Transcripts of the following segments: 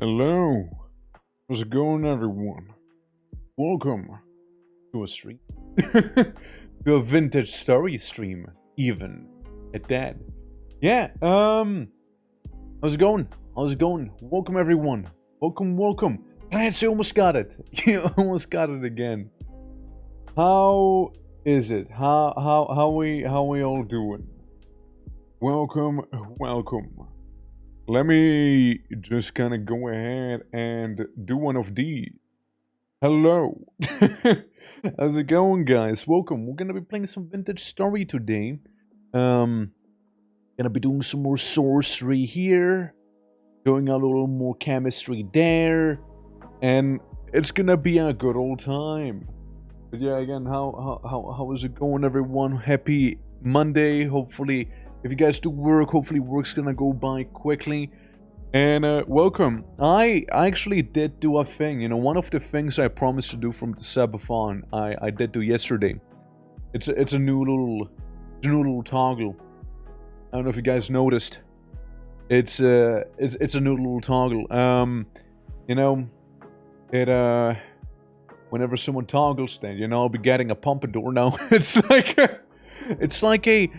Hello, how's it going, everyone? Welcome to a stream. To a vintage story stream, even at that. Yeah, how's it going? How's it going? Welcome, everyone. Welcome. Lance, you almost got it. You almost got it again. How is it? How we all doing? Welcome. Let me just kind of go ahead and do one of these. Hello. How's it going, guys? Welcome. We're gonna be playing some vintage story today. Gonna be doing some more sorcery here, doing a little more chemistry there, and it's gonna be a good old time. But yeah, again, how is it going, everyone? Happy Monday. Hopefully, if you guys do work, hopefully work's gonna go by quickly. And welcome. I actually did do a thing. You know, one of the things I promised to do from the subathon, I did do yesterday. It's a new little toggle. I don't know if you guys noticed. It's a new little toggle. You know, it whenever someone toggles, then I'll be getting a pompadour now. It's like a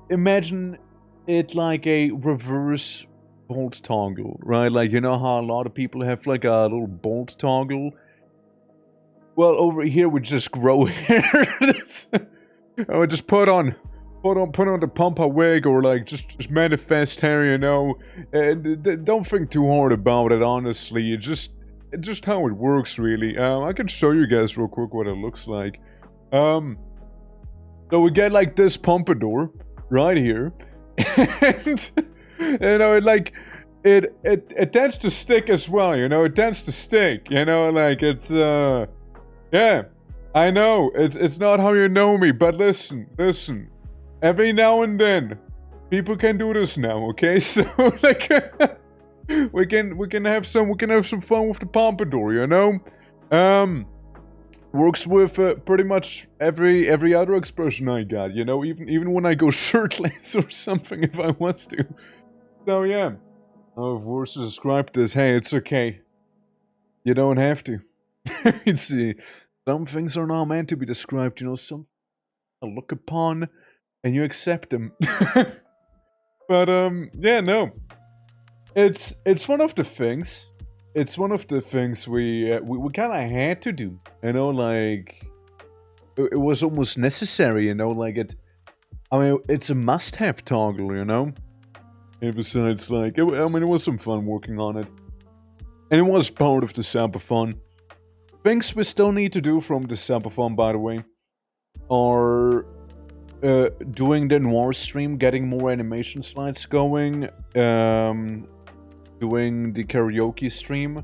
imagine it like a reverse bolt toggle, right? Like, you know how a lot of people have like a little bolt toggle? Well, over here we just grow hair. I would just put on the pampa wig, or like just manifest hair, and don't think too hard about it, honestly. It's just how it works, really. I can show you guys real quick what it looks like. So we get like this pompadour right here, and it tends to stick as well. It tends to stick. Like it's yeah. I know it's not how you know me, but listen. Every now and then, people can do this now. Okay, so like we can have some fun with the pompadour. Works with pretty much every other expression I got, even when I go shirtless or something if I want to. So yeah, of course, to describe this, hey, it's okay. You don't have to. See, some things are not meant to be described, some look upon and you accept them. But yeah, no. It's one of the things. It's one of the things we kind of had to do, like it was almost necessary, like it's a must-have toggle, And besides, like, it was some fun working on it, and it was part of the subathon. Things we still need to do from the subathon, by the way, are doing the noir stream, getting more animation slides going, doing the karaoke stream.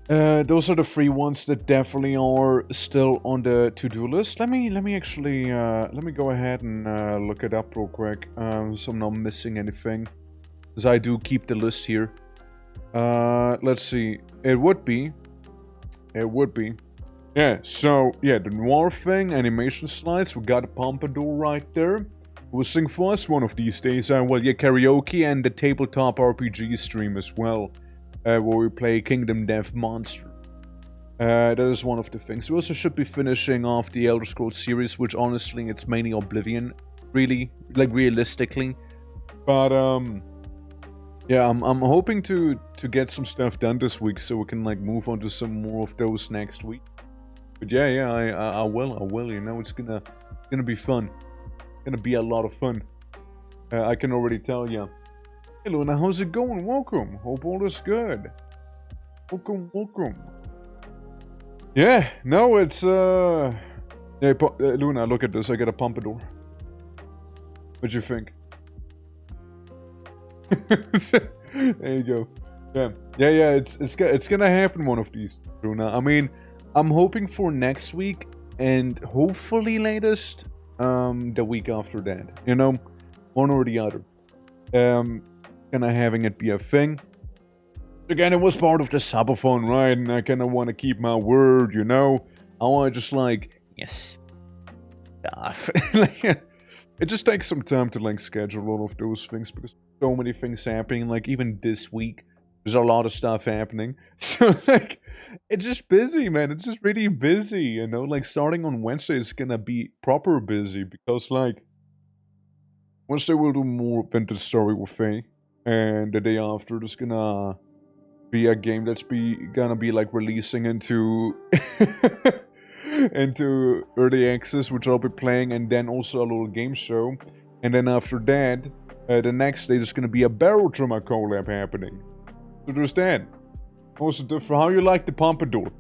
Those are the 3 ones that definitely are still on the to-do list. Let me actually let me go ahead and look it up real quick, so I'm not missing anything, because I do keep the list here. Let's see. It would be. Yeah. So yeah, the noir thing, animation slides. We got a pompadour right there. We'll sing for us one of these days. Well, yeah, karaoke and the tabletop RPG stream as well, where we play Kingdom Death Monster. That is one of the things. We also should be finishing off the Elder Scrolls series, which honestly, it's mainly Oblivion, really, like realistically. But yeah, I'm hoping to get some stuff done this week so we can like move on to some more of those next week. But yeah, I will. You know, it's gonna be fun. It's gonna be a lot of fun. I can already tell you. Hey Luna, how's it going? Welcome. Hope all is good. Welcome. Yeah, no, it's yeah, Luna, look at this. I got a pompadour. What'd you think? There you go. Yeah. It's gonna happen one of these, Luna. I mean, I'm hoping for next week, and hopefully latest the week after that. You know, one or the other. Kinda having it be a thing. Again, it was part of the subathon, right? And I kinda want to keep my word, you know? I want to just like, yes, stuff. Like, it just takes some time to like schedule all of those things because so many things happening. Like even this week, there's a lot of stuff happening. So like, it's just busy, man. It's just really busy, you know? Like starting on Wednesday is gonna be proper busy because like, Wednesday we'll do more Vintage Story with Faye. And the day after, there's gonna be a game that's gonna be like releasing into into early access, which I'll be playing, and then also a little game show. And then after that, the next day there's gonna be a Barrel Drummer collab happening. So there's that. Also different. How you like the pompadour?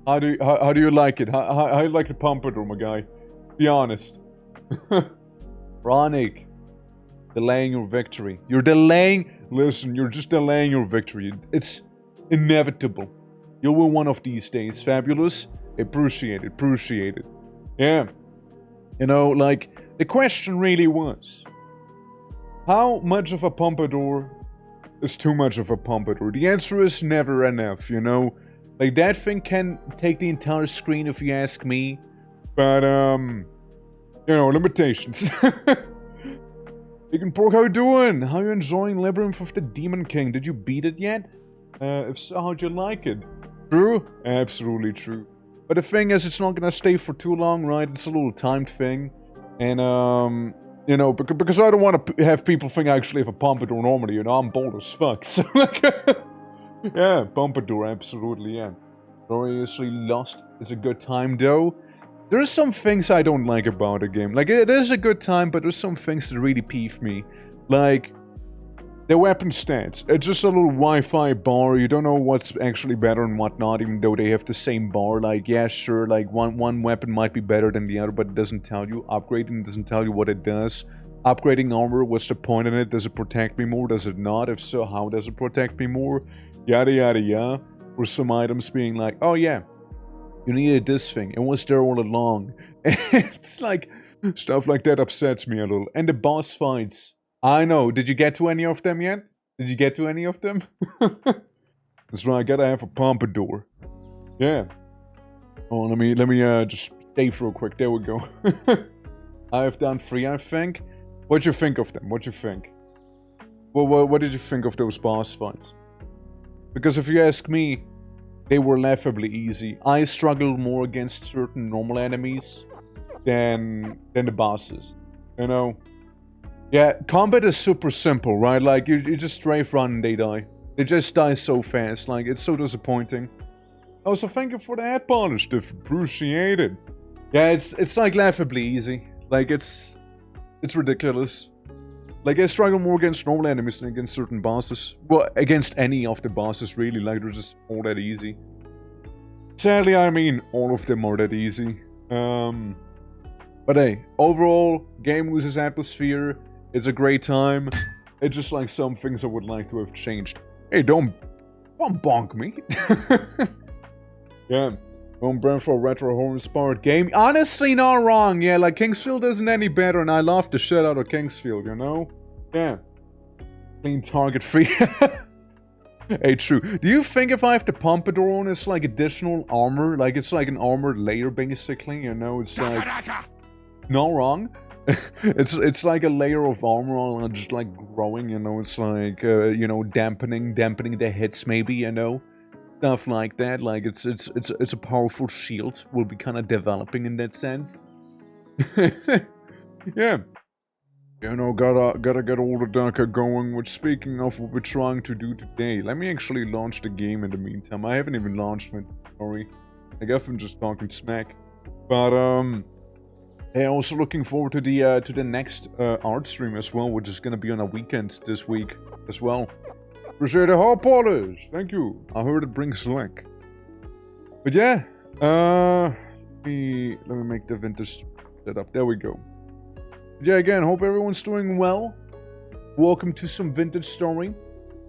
How do you like it? How you like the pompadour, my guy? Be honest. Ronick, delaying your victory. You're delaying. Listen, you're just delaying your victory. It's inevitable. You'll win one of these days. Fabulous. Appreciate it. Yeah. You know, like, the question really was, how much of a pompadour is too much of a pompadour? The answer is never enough, you know? Like, that thing can take the entire screen if you ask me. But, you know, limitations. Big and Pork, how you doing? How you enjoying Labyrinth of the Demon King? Did you beat it yet? If so, how'd you like it? True? Absolutely true. But the thing is, it's not gonna stay for too long, right? It's a little timed thing. And, you know, because I don't want to have people think I actually have a pompadour normally, you know? I'm bold as fuck. So, like, yeah, pompadour, absolutely, yeah. Gloriously Lost is a good time, though. There's some things I don't like about the game. Like, it is a good time, but there's some things that really peeve me. Like, the weapon stats. It's just a little Wi-Fi bar. You don't know what's actually better and what not, even though they have the same bar. Like, yeah, sure, like, one weapon might be better than the other, but it doesn't tell you. Upgrading doesn't tell you what it does. Upgrading armor, what's the point in it? Does it protect me more? Does it not? If so, how does it protect me more? Yada, yada, yada. Or some items being like, oh yeah, you needed this thing. It was there all along. It's like, stuff like that upsets me a little. And the boss fights. I know. Did you get to any of them yet? That's right. I gotta have a pompadour. Yeah. Oh, let me just save real quick. There we go. I have done 3, I think. What'd you think of them? What'd you think? Well, what did you think of those boss fights? Because if you ask me, they were laughably easy. I struggled more against certain normal enemies than the bosses. You know? Yeah, combat is super simple, right? Like, you just strafe run and they die. They just die so fast, like, it's so disappointing. Oh, so thank you for the head polish, Diff. Appreciate it. Yeah, it's like laughably easy. Like, it's ridiculous. Like, I struggle more against normal enemies than against certain bosses. Well, against any of the bosses, really. Like, they're just all that easy. Sadly, I mean, all of them are that easy. But hey, overall, game loses atmosphere. It's a great time. It's just like some things I would like to have changed. Hey, don't bonk me. Yeah. Don't burn for a retro horror-inspired game. Honestly, not wrong. Yeah, like, Kingsfield isn't any better, and I love the shit out of Kingsfield, you know? Yeah. Clean target free. Hey, true. Do you think if I have the pompadour on, it's like additional armor? Like, it's like an armored layer, basically, you know? It's like... Not wrong. It's like a layer of armor on just like growing, you know. It's like you know, dampening the hits, maybe, you know, stuff like that. Like it's a powerful shield. Will be kind of developing in that sense. Yeah. You know, gotta get all the Daka going, which, speaking of what we're trying to do today, let me actually launch the game in the meantime. I haven't even launched it, sorry. I guess I'm just talking smack. But, yeah, also looking forward to the next art stream as well, which is gonna be on a weekend this week as well. Appreciate the hot polish, thank you. I heard it brings luck. But yeah, let me make the vintage setup. There we go. Yeah, again, hope everyone's doing well. Welcome to some vintage story.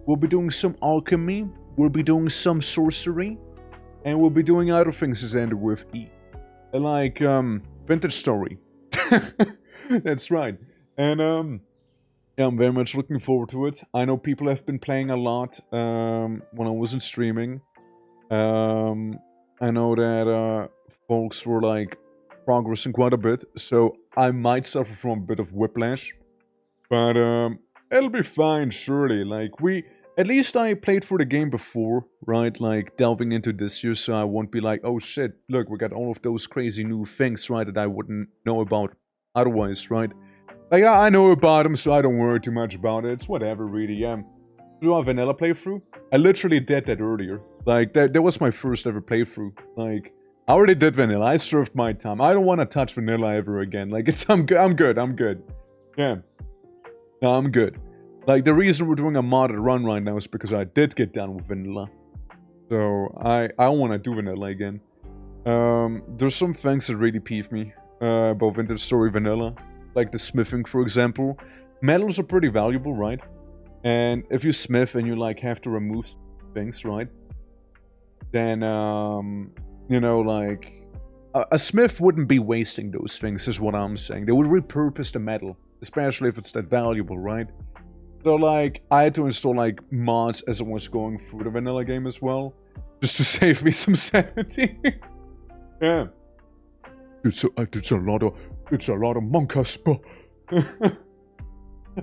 We'll be doing some alchemy. We'll be doing some sorcery. And we'll be doing other things as ended with E. Like, vintage story. That's right. And, yeah, I'm very much looking forward to it. I know people have been playing a lot, when I wasn't streaming. I know that, folks were, like, progressing quite a bit, so I might suffer from a bit of whiplash, but it'll be fine, surely. Like, at least I played for the game before, right? Like, delving into this year, so I won't be like, oh shit, look, we got all of those crazy new things, right, that I wouldn't know about otherwise, right? Like, I know about them, so I don't worry too much about it. It's whatever, really. Do a vanilla playthrough? I literally did that earlier. Like, that was my first ever playthrough. Like, I already did vanilla. I served my time. I don't want to touch vanilla ever again. Like, I'm good. Yeah. No, I'm good. Like, the reason we're doing a modded run right now is because I did get done with vanilla. So, I want to do vanilla again. There's some things that really peeve me about Vintage Story Vanilla. Like the smithing, for example. Metals are pretty valuable, right? And if you smith and you, like, have to remove things, right? Then, you know, like, a smith wouldn't be wasting those things, is what I'm saying. They would repurpose the metal, especially if it's that valuable, right? So, like, I had to install, like, mods as I was going through the vanilla game as well, just to save me some sanity. Yeah. It's a lot of monkas, but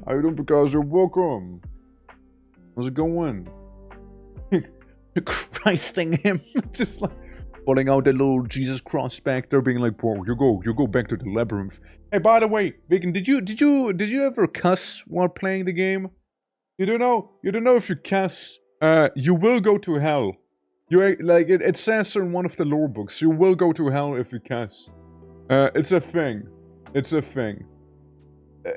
I don't, because you're welcome. How's it going? Christing him, just like pulling out the little Jesus cross back there, being like, "Whoa, you go back to the labyrinth." Hey, by the way, Vegan, did you ever cuss while playing the game? You don't know if you cuss, you will go to hell. You, like, it says in one of the lore books, you will go to hell if you cuss. It's a thing. It's a thing.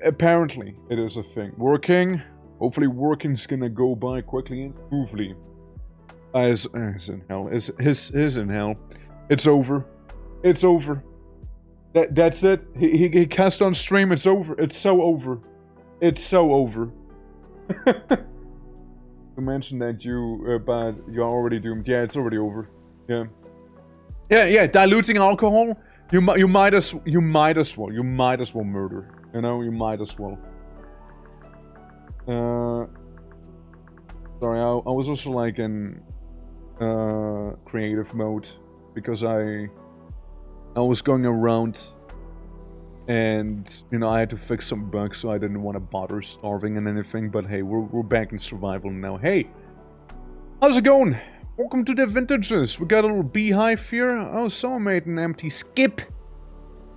Apparently, it is a thing. Working. Hopefully, working's gonna go by quickly and smoothly. As in hell. Is in hell. It's over. It's over. That's it. He cast on stream. It's over. It's so over. It's so over. To mention that but you're already doomed. Yeah, it's already over. Yeah. Yeah. Diluting alcohol. You might as well murder. You know, you might as well. Sorry, I was also, like, in creative mode because I was going around and, you know, I had to fix some bugs, so I didn't want to bother starving and anything. But hey, we're back in survival now. Hey, how's it going? Welcome to the vintages. We got a little beehive here. Oh, someone made an empty skip.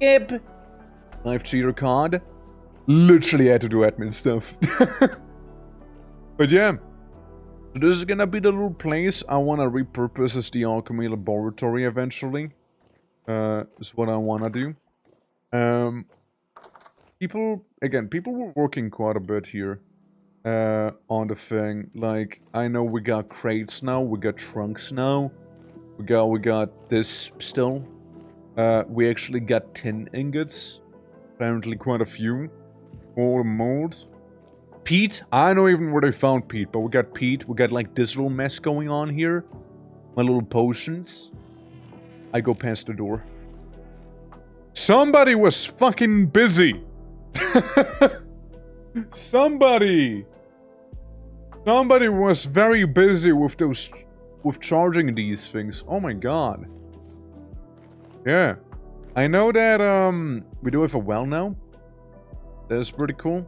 Live cheater card. Literally had to do admin stuff. But yeah. So this is gonna be the little place I want to repurpose as the alchemy laboratory eventually. Is what I want to do. People were working quite a bit here. On the thing. Like, I know we got crates now, we got trunks now. We got this still. We actually got tin ingots. Apparently quite a few. All mold. Peat. I don't know even where they found peat, but we got peat. We got, like, this little mess going on here. My little potions. I go past the door. Somebody was fucking busy. Somebody was very busy with charging these things. Oh my god. Yeah. I know that, we do have a well now. That's pretty cool.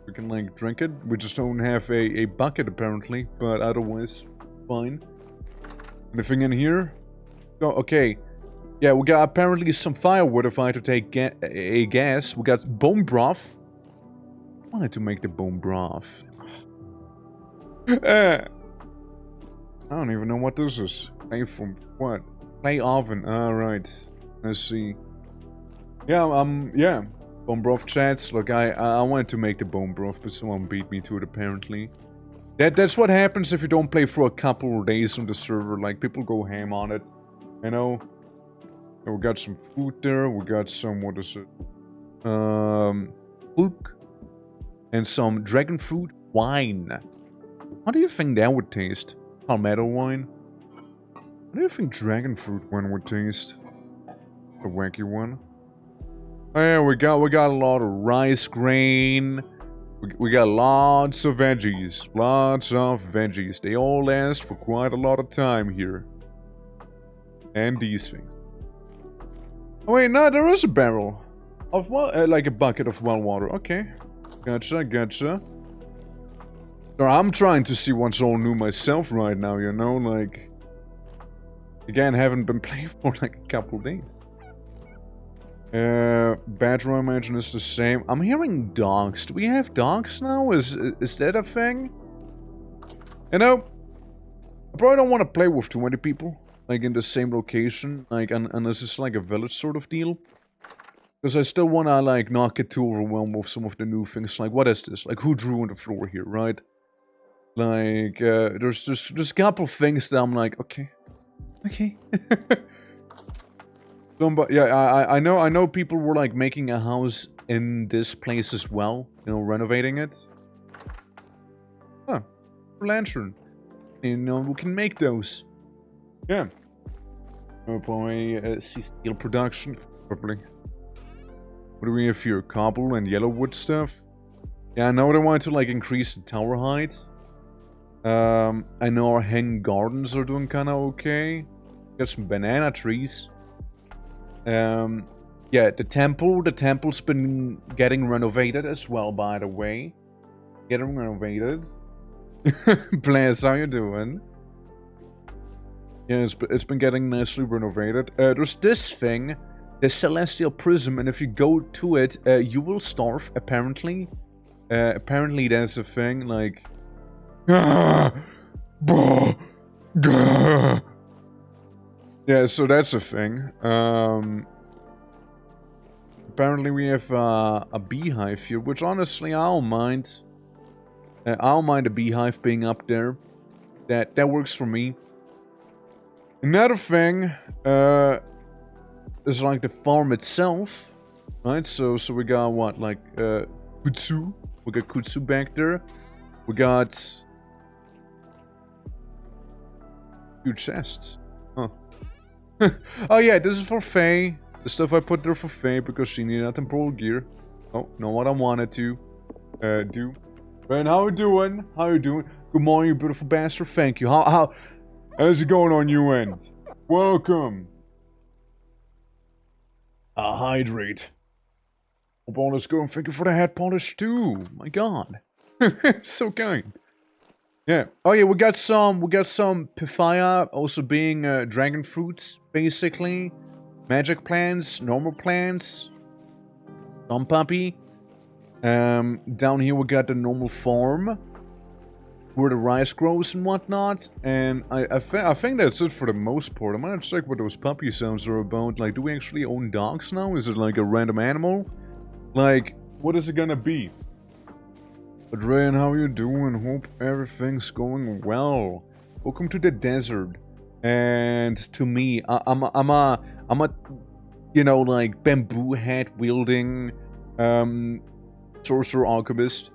We can, like, drink it. We just don't have a bucket, apparently. But otherwise, fine. Anything in here? Oh, okay. Yeah, we got apparently some firewood if I had to take a gas. We got bone broth. I wanted to make the bone broth. I don't even know what this is. Clay from what? Clay oven. Alright. Let's see. Yeah, yeah. Bone broth chats. Look, I wanted to make the bone broth, but someone beat me to it apparently. That's what happens if you don't play for a couple of days on the server. Like, people go ham on it. You know? And we got some food there. We got some, what is it? Hook. And some dragon fruit wine. How do you think that would taste? Palmetto wine? How do you think dragon fruit wine would taste? The wacky one. Oh yeah, we got a lot of rice grain. We got lots of veggies. Lots of veggies. They all last for quite a lot of time here. And these things. Oh wait, no, there is a barrel. Of well, like a bucket of well water. Okay. Gotcha, gotcha. So I'm trying to see what's all new myself right now, you know, like... Again, haven't been playing for like a couple days. Bedroom, I imagine, is the same. I'm hearing dogs. Do we have dogs now? Is that a thing? You know, I probably don't want to play with too many people. Like, in the same location. Like, unless it's like a village sort of deal. Because I still want to, like, not get too overwhelmed with some of the new things. Like, what is this? Like, who drew on the floor here, right? Like, there's a couple things that I'm like, okay. Okay. Somebody, yeah, I know people were, like, making a house in this place as well. You know, renovating it. Huh. Lantern. You know, we can make those. Yeah. Probably, see steel production. Probably. What do we have here? Cobble and yellow wood stuff? Yeah, I know they want to, like, increase the tower height. I know our hang gardens are doing kind of okay. Got some banana trees. Yeah, the temple's been getting renovated as well, by the way. Getting renovated. Bless, how you doing? Yeah, it's been getting nicely renovated. There's this thing, the Celestial Prism, and if you go to it, you will starve, apparently. Apparently there's a thing, like... Yeah, so that's a thing. Apparently we have a beehive here, which honestly I don't mind. I don't mind a beehive being up there. That works for me. Another thing is like the farm itself, right? So we got what, like kudzu. We got kudzu back there. We got two chests. Huh. Oh yeah, this is for Faye. The stuff I put there for Faye because she needed that temporal gear. Oh, not what I wanted to do. Ben, how you doing? How you doing? Good morning, you beautiful bastard. Thank you. How's it going on your end? Welcome. Hydrate. Hope all is good. Thank you for the head polish too. My God. So kind. Yeah. Oh yeah, we got some Pythia also being dragon fruits, basically. Magic plants, normal plants. Some puppy. Down here we got the normal farm. Where the rice grows and whatnot. And I think that's it for the most part. I'm gonna check what those puppy sounds are about. Like, do we actually own dogs now? Is it like a random animal? Like, what is it gonna be? Adrian, how you doing? Hope everything's going well. Welcome to the desert. And to me, I'm a you know, like bamboo hat wielding sorcerer alchemist.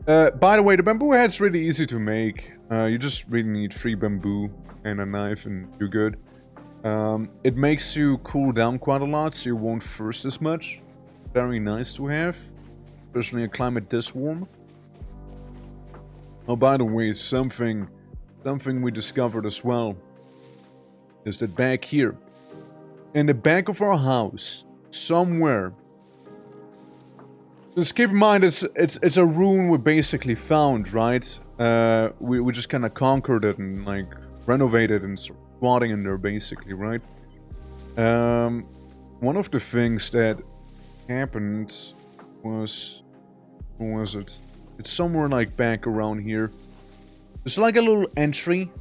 By the way, the bamboo hat's really easy to make. You just really need 3 bamboo and a knife and you're good. It makes you cool down quite a lot, so you won't thirst as much. Very nice to have, especially in a climate this warm. Oh, by the way, something we discovered as well is that back here, in the back of our house, somewhere, Just keep in mind, it's a rune we basically found, right? We just kind of conquered it and like renovated and squatting in there, basically, right? One of the things that happened was, what was it? It's somewhere like back around here. There's like a little entry.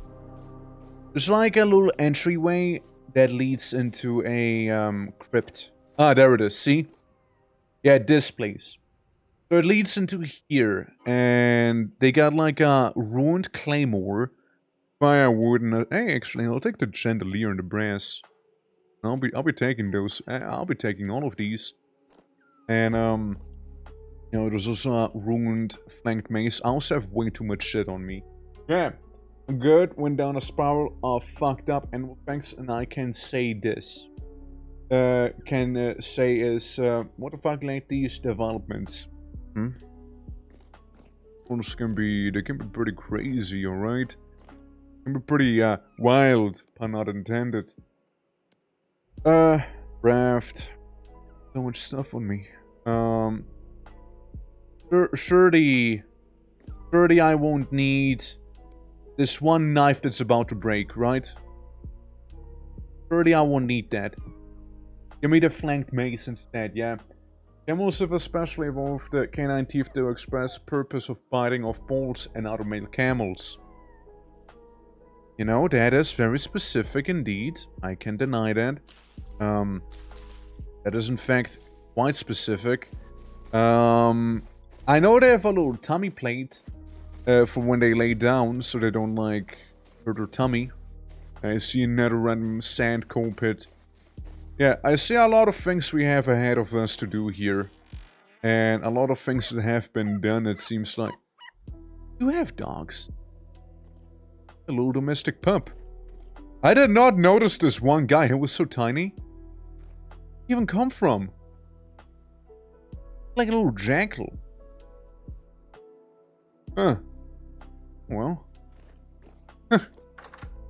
There's like a little entryway that leads into a crypt. Ah, there it is. See? Yeah, this place. So it leads into here, and they got like a ruined claymore, firewood, and hey, actually, I'll take the chandelier and the brass. I'll be taking those. I'll be taking all of these, and you know, there's also a ruined flanked mace. I also have way too much shit on me. Yeah, I'm good. Went down a spiral of fucked up and thanks, and I can say this. Say is what the fuck like these developments. They can be pretty crazy, alright? Can be pretty wild, pun not intended. Raft. So much stuff on me. Surely I won't need this one knife that's about to break, right? Surely I won't need that. Give me the flanked mace instead, yeah? Camels have especially evolved the canine teeth to express purpose of biting off balls and other male camels. You know, that is very specific indeed. I can deny that. That is in fact quite specific. I know they have a little tummy plate for when they lay down, so they don't, like, hurt their tummy. I see another random sand coal pit. Yeah, I see a lot of things we have ahead of us to do here. And a lot of things that have been done, it seems like. You have dogs. A little domestic pup. I did not notice this one guy, he was so tiny. Where did he even come from? Like a little jackal. Huh. Well.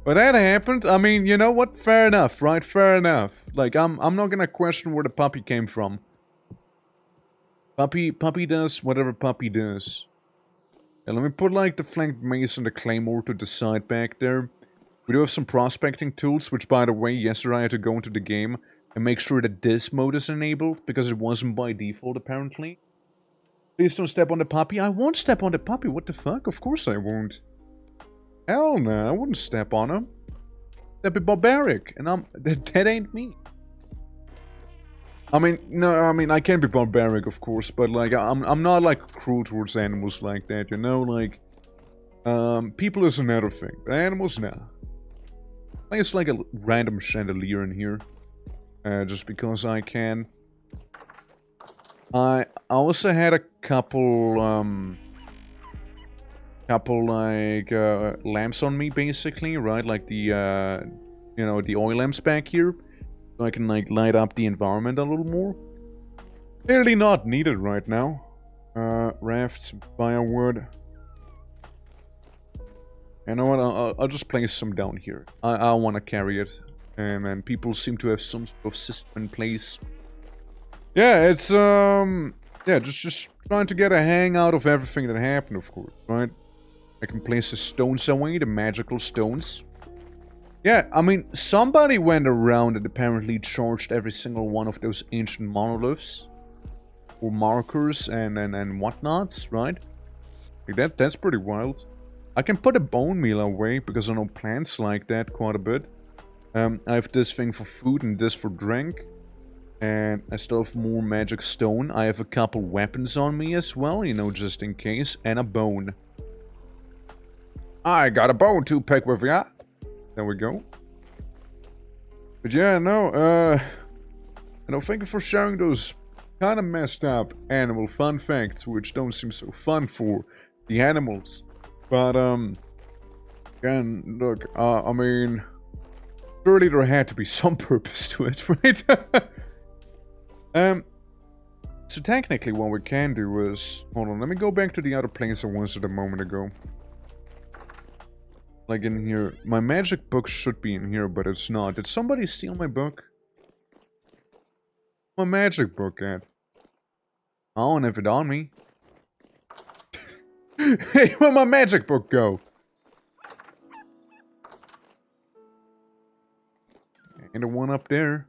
But that happened. I mean, you know what? Fair enough, right? Fair enough. Like, I'm not gonna question where the puppy came from. Puppy does whatever puppy does. Yeah, let me put, like, the flanked mace and the claymore to the side back there. We do have some prospecting tools, which, by the way, yesterday I had to go into the game and make sure that this mode is enabled, because it wasn't by default, apparently. Please don't step on the puppy. I won't step on the puppy. What the fuck? Of course I won't. Hell no, I wouldn't step on him. That'd be barbaric, and that ain't me. I mean, no, I mean, I can be barbaric, of course, but, like, I'm not, like, cruel towards animals like that, you know, like, people is another thing, but animals, nah. I guess, like, a random chandelier in here, just because I can. I also had a couple, lamps on me, basically, right, like the, you know, the oil lamps back here. So I can, like, light up the environment a little more. Clearly not needed right now. Rafts, firewood. You know what, I'll just place some down here. I want to carry it. And people seem to have some sort of system in place. Yeah, it's, yeah, just trying to get a hang out of everything that happened, of course, right? I can place the stones away, the magical stones. Yeah, I mean, somebody went around and apparently charged every single one of those ancient monoliths. Or markers and whatnots, right? Like that's pretty wild. I can put a bone meal away, because I know plants like that quite a bit. I have this thing for food and this for drink. And I still have more magic stone. I have a couple weapons on me as well, you know, just in case. And a bone. I got a bone to pick with ya. There we go. But yeah, no, you know, thank you for sharing those kind of messed up animal fun facts, which don't seem so fun for the animals. But, again, look, I mean, surely there had to be some purpose to it, right? So technically what we can do is, hold on, let me go back to the other place I was at a moment ago. Like in here. My magic book should be in here, but it's not. Did somebody steal my book? My magic book at? I don't have it on me. Hey, where'd my magic book go? And the one up there.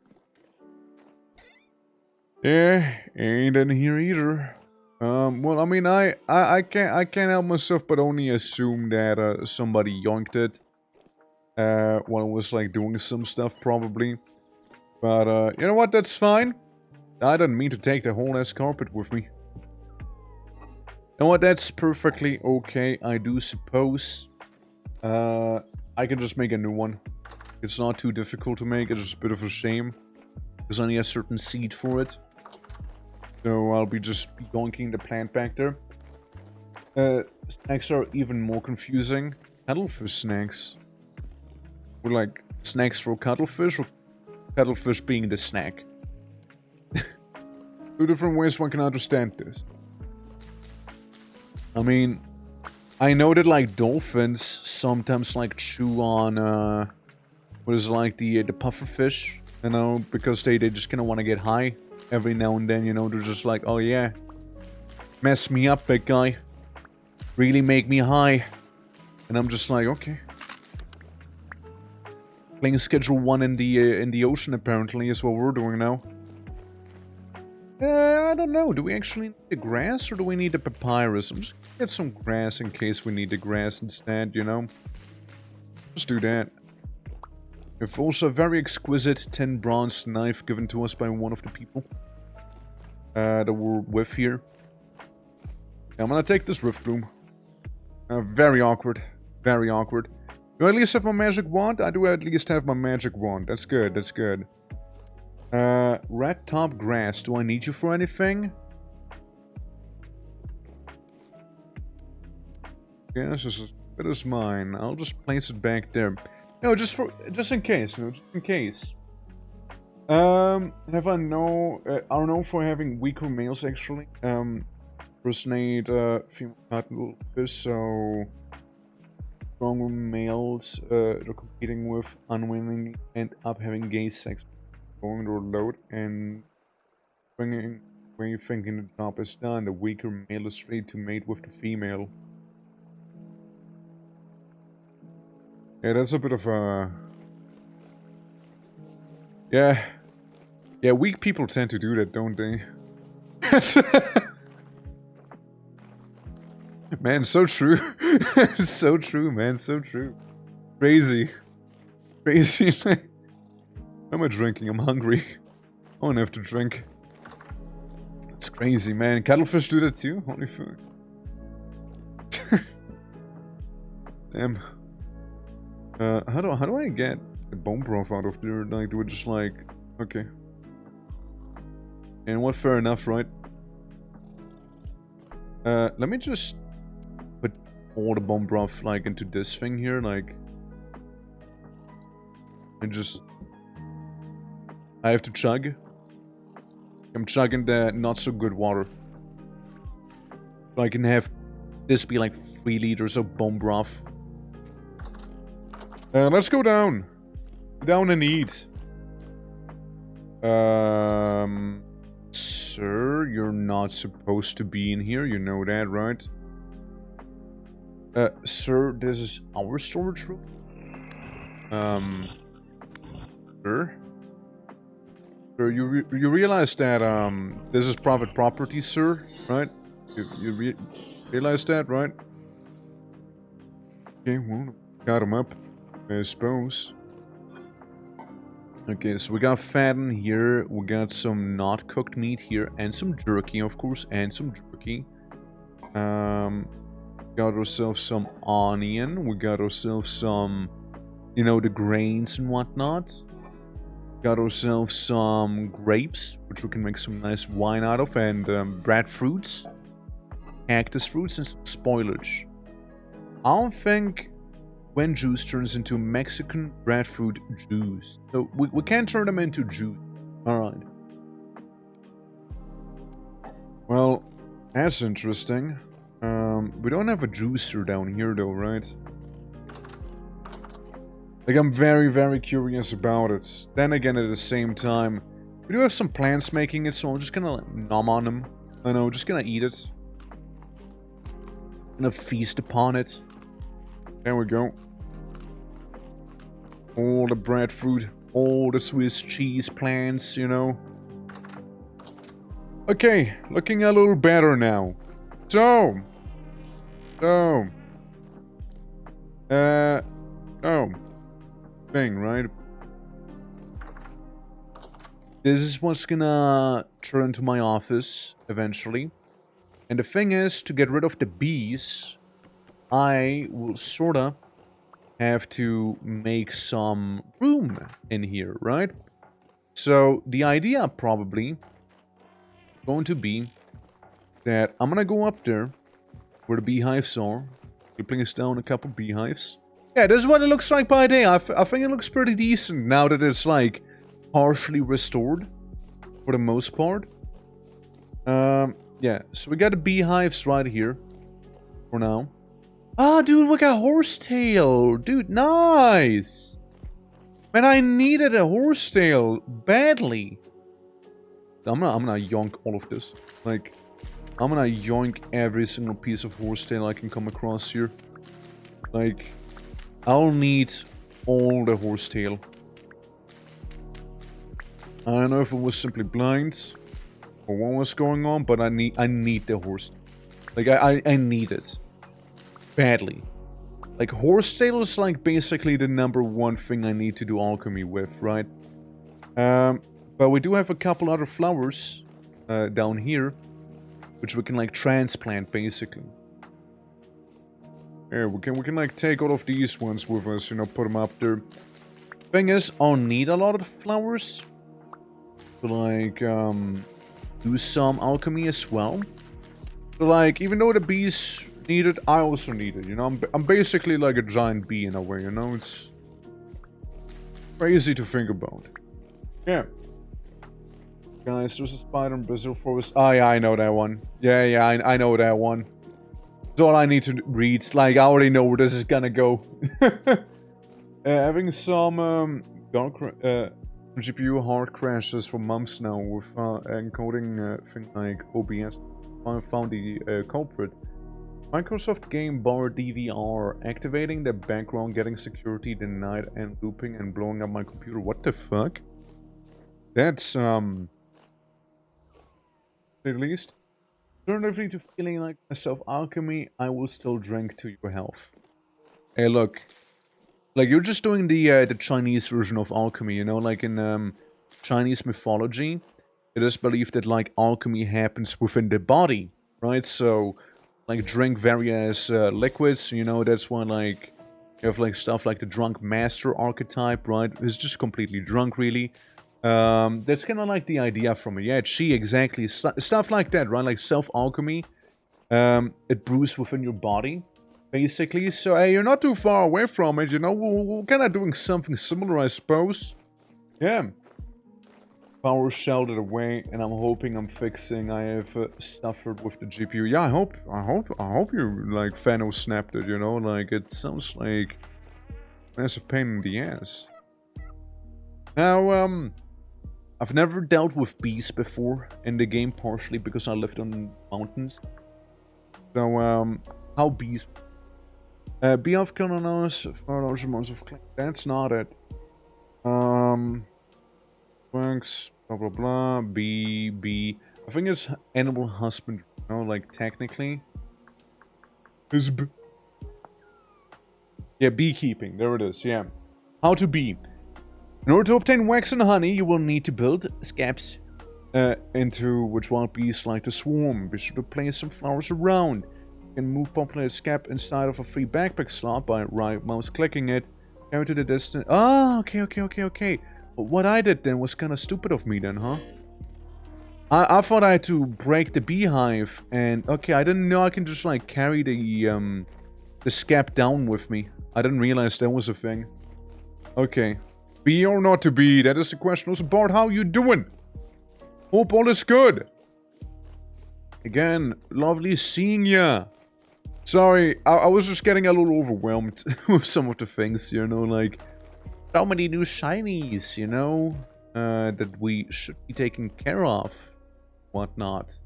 Yeah, ain't in here either. Well, I mean, I can't help myself but only assume that somebody yoinked it when I was like doing some stuff, probably. But you know what? That's fine. I didn't mean to take the whole ass carpet with me. You know what? That's perfectly okay. I do suppose. I can just make a new one. It's not too difficult to make. It's just a bit of a shame. There's only a certain seed for it. So I'll be just yoinking the plant back there. Snacks are even more confusing. Cuttlefish snacks. We're like snacks for cuttlefish, or cuttlefish being the snack? Two different ways one can understand this. I mean, I know that like dolphins sometimes like chew on what is it, like the pufferfish, you know, because they just kind of want to get high every now and then, you know. They're just like, oh yeah, mess me up, big guy, really make me high. And I'm just like, okay. Playing Schedule 1 in the ocean apparently is what we're doing now. I don't know. Do we actually need the grass or do we need the papyrus? I'm just gonna get some grass in case we need the grass instead, you know. Just do that. We have also a very exquisite tin bronze knife given to us by one of the people that we're with here. I'm gonna take this rift bloom. Very awkward. Very awkward. Do I at least have my magic wand? I do at least have my magic wand. That's good, that's good. Red top grass. Do I need you for anything? Yes, it is mine. I'll just place it back there. No, just in case, you know, just in case. Have I known for having weaker males actually. First need female cuttlefish, so stronger males they're competing with unwillingly end up having gay sex, going their load, and when you're thinking the job is done, the weaker male is free to mate with the female. Yeah, that's a bit of a... Yeah, weak people tend to do that, don't they? Man, so true. So true, man, so true. Crazy. Crazy. Why am I drinking? I'm hungry. I don't have to drink. It's crazy, man. Cuttlefish do that too? Holy fuck. Damn. How do I get the bone broth out of there? Like, do it just like... Okay. And what, fair enough, right? Let me just put all the bone broth, like, into this thing here, like... And just... I have to chug. I'm chugging the not-so-good water. So I can have this be like 3 liters of bone broth. Let's go down. Down and eat. Sir, you're not supposed to be in here. You know that, right? Sir, this is our storage room. Sir? Sir, you realize that, this is private property, sir? Right? You realize that, right? Okay, well, got him up. I suppose. Okay, so we got fatten here, we got some not cooked meat here, and some jerky, of course, and some jerky. Got ourselves some onion, we got ourselves some, you know, the grains and whatnot. Got ourselves some grapes, which we can make some nice wine out of, and breadfruits, cactus fruits, and some spoilage. I don't think when juice turns into Mexican breadfruit juice. So we can't turn them into juice. Alright. Well, that's interesting. We don't have a juicer down here though, right? Like, I'm very, very curious about it. Then again, at the same time, we do have some plants making it, so I'm just gonna like, nom on them. I know, just gonna eat it. Gonna feast upon it. There we go. All the breadfruit, all the Swiss cheese plants, you know. Okay, looking a little better now. So, thing, right? This is what's gonna turn into my office eventually. And the thing is, to get rid of the bees, I will sorta have to make some room in here, right? So the idea probably going to be that I'm gonna go up there where the beehives are, place down a couple beehives. Yeah, this is what it looks like by day. I think it looks pretty decent now that it's like partially restored for the most part. Yeah, so we got the beehives right here for now. Ah, dude, we got horsetail. Dude, nice. Man, I needed a horsetail badly. I'm gonna yoink all of this. Like, I'm gonna yoink every single piece of horsetail I can come across here. Like, I'll need all the horsetail. I don't know if it was simply blind or what was going on, but I need the horse. Like, I need it badly. Like, horsetail is like basically the #1 thing I need to do alchemy with, right? But we do have a couple other flowers down here, which we can like transplant basically. Yeah, we can like take all of these ones with us, you know, put them up there. Thing is, I'll need a lot of flowers to like do some alchemy as well. So like, even though the bees need it, I also need it. You know, I'm basically like a giant bee in a way. You know, it's crazy to think about. Yeah. Guys, there's a spider in Brazil Forest. Oh yeah, I know that one. Yeah, I know that one. That's all I need to read. Like, I already know where this is gonna go. Having some dark GPU hard crashes for months now with encoding things like OBS. I found the culprit. Microsoft Game Bar DVR activating the background, getting security denied, and looping and blowing up my computer. What the fuck? That's at least. Alternatively to feeling like myself alchemy, I will still drink to your health. Hey, look. Like, you're just doing the Chinese version of alchemy, you know? Like, in Chinese mythology, it is believed that, like, alchemy happens within the body, right? So, like, drink various liquids, you know? That's why, like, you have, like, stuff like the drunk master archetype, right? It's just completely drunk, really. That's kind of like the idea from it. Yeah, chi, exactly. Stuff like that, right? Like self-alchemy. It brews within your body, basically. So, hey, you're not too far away from it, you know? We're kind of doing something similar, I suppose. Yeah. Power sheltered away, and I'm hoping I'm fixing. I have suffered with the GPU. Yeah, I hope you, like, Thanos snapped it, you know? Like, it sounds like that's a pain in the ass. Now, I've never dealt with bees before in the game, partially because I lived on mountains. So, how bees... Beehive colonize for large amounts of clay. That's not it. Thanks, blah blah blah, bee. I think it's animal husbandry, you know, like technically. Yeah, beekeeping, there it is, yeah. How to bee. In order to obtain wax and honey, you will need to build scabs into which wild bees like to swarm. Be sure to place some flowers around. You can move populated scab inside of a free backpack slot by right mouse clicking it. Carry to the distance. Ah, okay. But what I did then was kind of stupid of me then, huh? I thought I had to break the beehive, and okay, I didn't know I can just like carry the scab down with me. I didn't realize that was a thing. Okay. Be or not to be, that is the question. Also, Bart, how you doing? Hope all is good. Again, lovely seeing ya. Sorry, I was just getting a little overwhelmed with some of the things, you know, like so many new shinies, you know, that we should be taking care of, whatnot.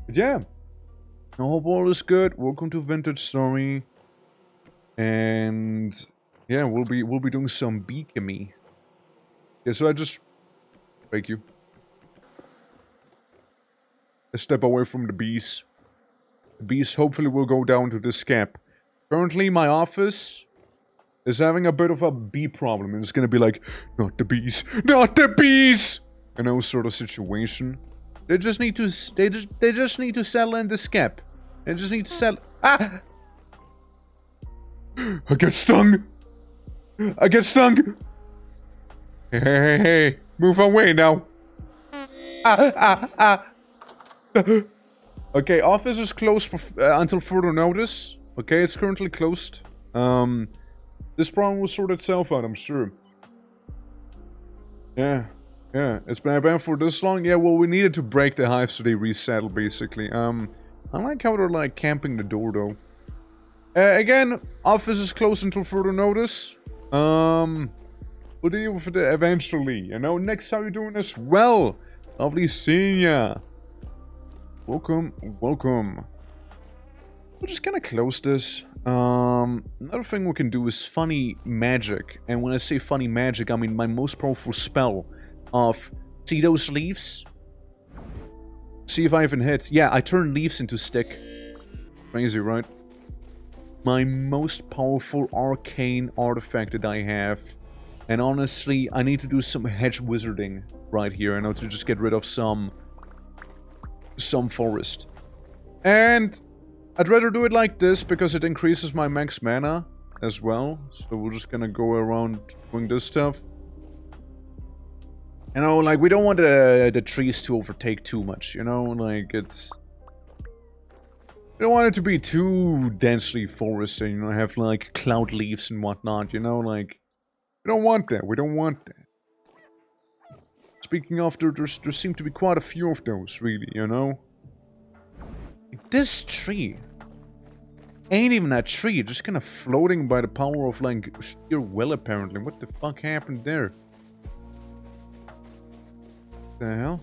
But yeah. I hope all is good. Welcome to Vintage Story. And yeah, we'll be doing some beakemy. Yeah, so I just thank you. A step away from the bees. The bees hopefully will go down to this gap. Currently my office is having a bit of a bee problem, and it's gonna be like, not the bees, not the bees, you know, sort of situation. They just need to they just need to settle in this gap. They just need to settle. Ah! I get stung. I get stung. Hey, hey, hey, hey. Move away now. Okay, office is closed for until further notice. Okay, it's currently closed. This problem will sort itself out, I'm sure. Yeah, it's been banned for this long. Yeah, well, we needed to break the hive so they resettle, basically. I like how they're, like, camping the door, though. Again, office is closed until further notice. We'll deal with it eventually, you know. Next, how you doing as well? Lovely seeing ya. Welcome. We're just gonna close this. Another thing we can do is funny magic. And when I say funny magic, I mean my most powerful spell of... See those leaves? See if I even hit. Yeah, I turn leaves into stick. Crazy, right? My most powerful arcane artifact that I have. And honestly, I need to do some hedge wizarding right here, you know, to just get rid of some forest. And I'd rather do it like this because it increases my max mana as well. So we're just gonna go around doing this stuff. You know, like, we don't want the trees to overtake too much, you know? Like, it's... We don't want it to be too densely forested, you know, have, like, cloud leaves and whatnot, you know? Like, we don't want that. We don't want that. Speaking of, there seem to be quite a few of those, really, you know? Like, this tree ain't even a tree, just kind of floating by the power of, like, sheer will, apparently. What the fuck happened there? The hell?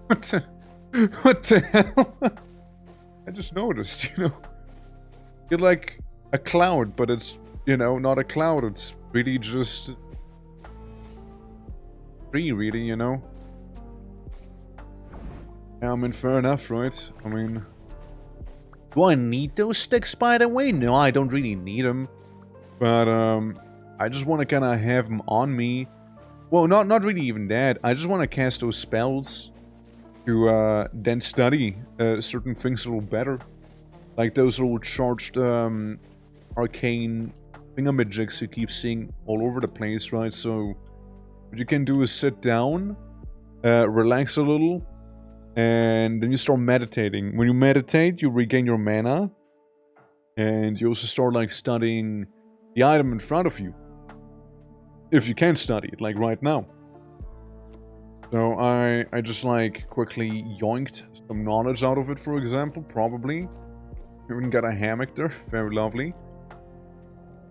What the hell? I just noticed, you know? You're like a cloud, but it's, you know, not a cloud. It's really just... tree, really, you know? Yeah, I mean, fair enough, right? I mean... Do I need those sticks, by the way? No, I don't really need them. But, I just want to kind of have them on me. Well, not really even that. I just want to cast those spells to, then study, certain things a little better. Like those little charged, arcane thingamajigs you keep seeing all over the place, right? So, what you can do is sit down, relax a little, and then you start meditating. When you meditate, you regain your mana, and you also start, like, studying the item in front of you. If you can study it, like right now. So I just, like, quickly yoinked some knowledge out of it, for example, probably. Even got a hammock there, very lovely.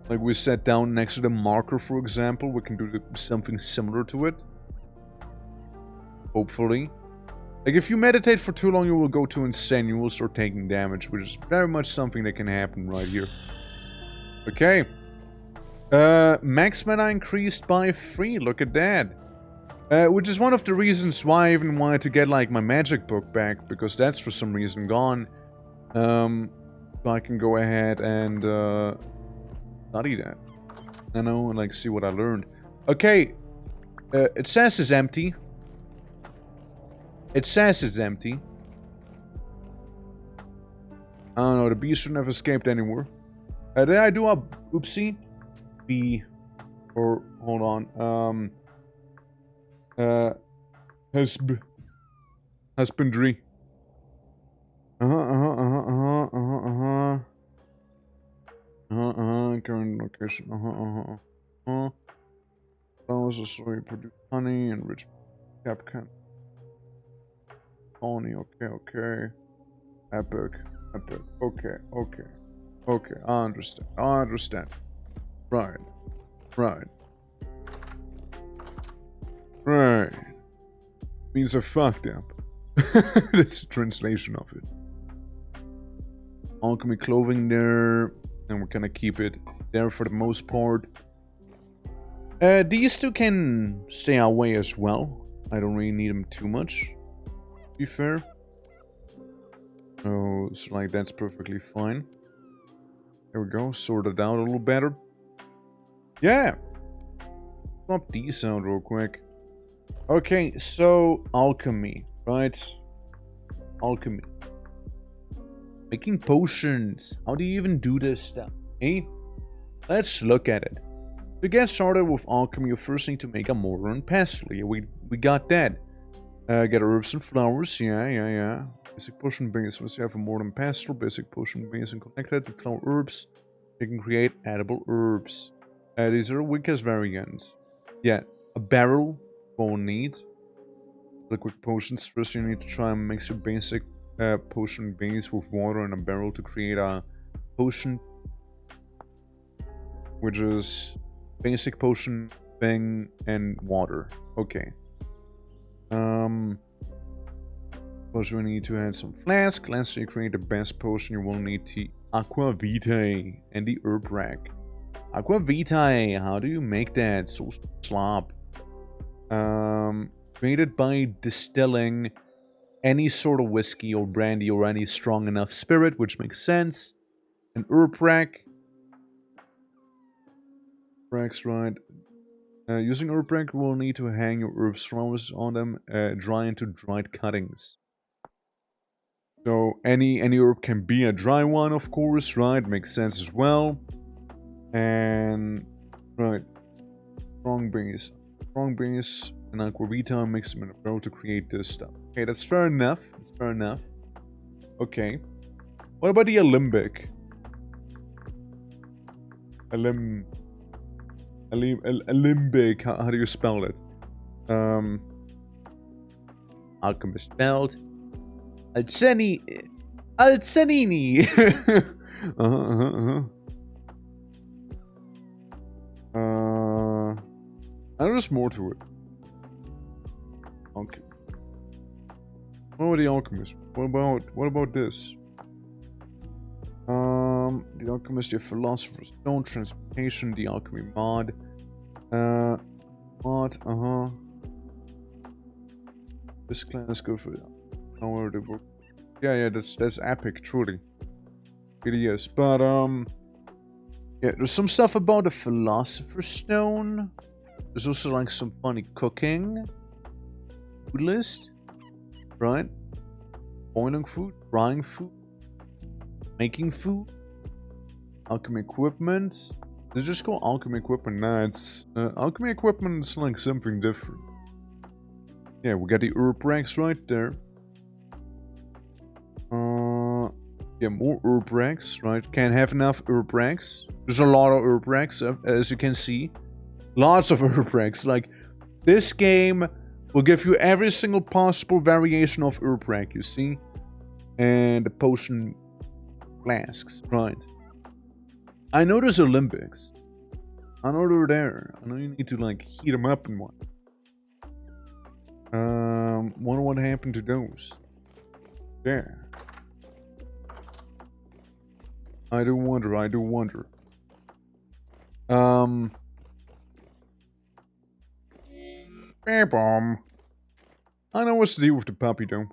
Like, we sat down next to the marker, for example, we can do something similar to it. Hopefully. Like, if you meditate for too long, you will go too insane, you will start taking damage, which is very much something that can happen right here. Okay. Max mana increased by 3, look at that. Which is one of the reasons why I even wanted to get, like, my magic book back, because that's for some reason gone. So I can go ahead and, study that. You know, and, like, see what I learned. Okay. It says it's empty. It says it's empty. I don't know, the bees shouldn't have escaped anywhere. Did I do a oopsie? Bee. Or, hold on, husbandry. Current location, Flowers are slowly produce honey and rich capcan. Colony, okay. Epic. Okay, I understand. Right. Means I fucked up. That's the translation of it. Alchemy clothing there, and we're gonna keep it there for the most part. These two can stay our way as well. I don't really need them too much, to be fair. So like that's perfectly fine. There we go, sort it out a little better. Yeah! Swap these out real quick. Okay, so alchemy, right? Alchemy. Making potions. How do you even do this stuff? Hey, let's look at it. To get started with alchemy, you first need to make a mortar and pestle. Yeah, we got that. Get herbs and flowers. Yeah. Basic potion base. Once you have a mortar and pestle, basic potion base, and connect that to flower herbs, you can create edible herbs. These are weakest variants. Yeah, a barrel we'll need. Liquid potions. First, you need to try and mix your basic potion base with water in a barrel to create a potion, which is basic potion thing and water. Okay. First we need to add some flask. Lastly, you create the best potion. You will need the aqua vitae and the herb rack. Aqua vitae, how do you make that? So slop. Created by distilling any sort of whiskey or brandy or any strong enough spirit, which makes sense. An herb rack. Racks, right. Using herb rack, you will need to hang your herbs flowers on them, dry into dried cuttings. So any herb can be a dry one, of course, right? Makes sense as well. And right, strong base, and aquavita, mix them in a barrel to create this stuff. Okay, that's fair enough. That's fair enough. Okay, what about the alembic? Alembic. How do you spell it? Alchemist spelled Alcenini. There's more to it. Okay. What about the alchemist? What about this? The alchemist, your philosopher's stone, transportation, the alchemy mod. This class go for however they work. Yeah, that's epic, truly. It is. But yeah, there's some stuff about the philosopher's stone. There's also like some funny cooking food list, right? Boiling food, frying food, making food, alchemy equipment. They just call alchemy equipment. Nah, it's alchemy equipment is like something different. Yeah, we got the herb racks right there. Yeah, more herb racks, right? Can't have enough herb racks. There's a lot of herb racks, as you can see. Lots of herb racks. Like, this game will give you every single possible variation of herb rack, you see? And the potion flasks, right? I know there's Olympics. I know they're there. I know you need to, like, heat them up and what. Wonder what happened to those. There. I do wonder. Bam. I know what's to do with the puppy though.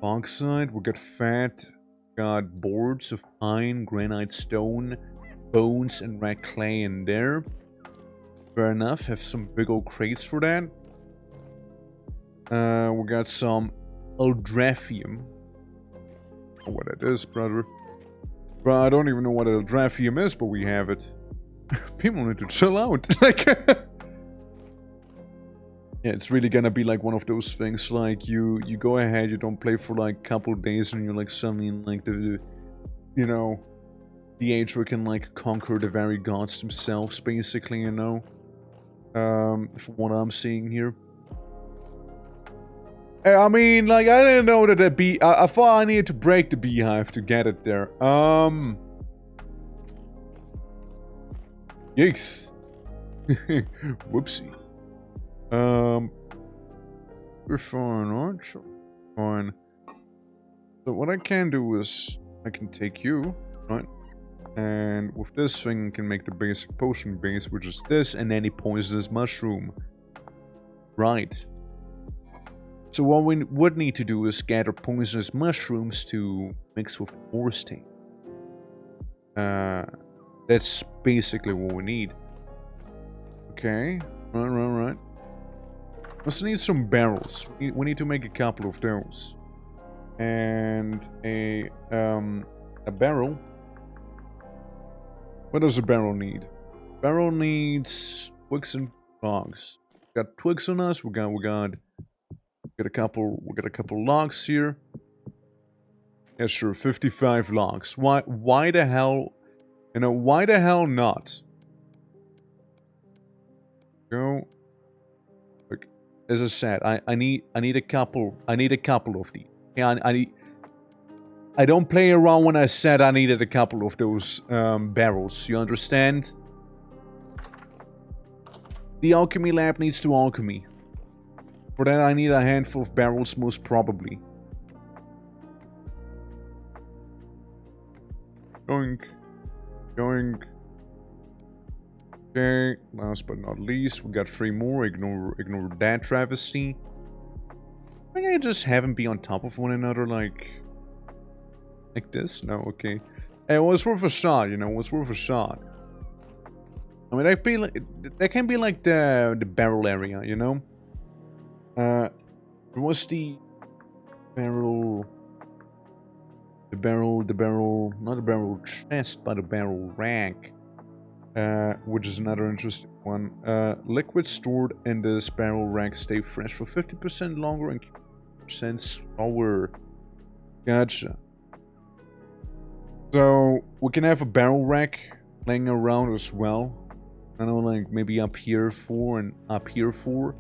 Bauxite, we got fat, got boards of pine, granite stone, bones, and red clay in there. Fair enough, have some big old crates for that. We got some eldrafium. I don't know what that is, brother. Bro, I don't even know what eldrafium is, but we have it. People need to chill out. Like, yeah, it's really gonna be like one of those things. Like you go ahead, you don't play for like a couple of days, and you're like suddenly in like the you know, the age where you can like conquer the very gods themselves, basically. You know, from what I'm seeing here. I mean, like, I didn't know that I thought I needed to break the beehive to get it there. Yikes. Whoopsie. We're fine, aren't you? Fine. So what I can do is I can take you, right? And with this thing, I can make the basic potion base, which is this, and any poisonous mushroom. Right. So what we would need to do is gather poisonous mushrooms to mix with horse tail. That's basically what we need. Okay. Right. Let's need some barrels. We need to make a couple of those. And a barrel. What does a barrel need? Barrel needs twigs and logs. We got twigs on us. We got a couple logs here. Yeah, sure, 55 logs. Why the hell? You know, why the hell not? Go. Look, as I said, I need a couple of these. Yeah, I don't play around when I said I needed a couple of those barrels. You understand? The alchemy lab needs to alchemy. For that, I need a handful of barrels, most probably. Going. Okay, last but not least, we got 3 more. Ignore that travesty. I think I just haven't been on top of one another like this. No, okay. Hey, well, it's worth a shot. You know, it's worth a shot. I mean, that can be like the barrel area. You know. What's the barrel? The barrel, not the barrel chest, but the barrel rack. Which is another interesting one. Liquid stored in this barrel rack stay fresh for 50% longer and 50% slower. Gotcha. So, we can have a barrel rack laying around as well. I know, like, maybe up here 4 and up here 4.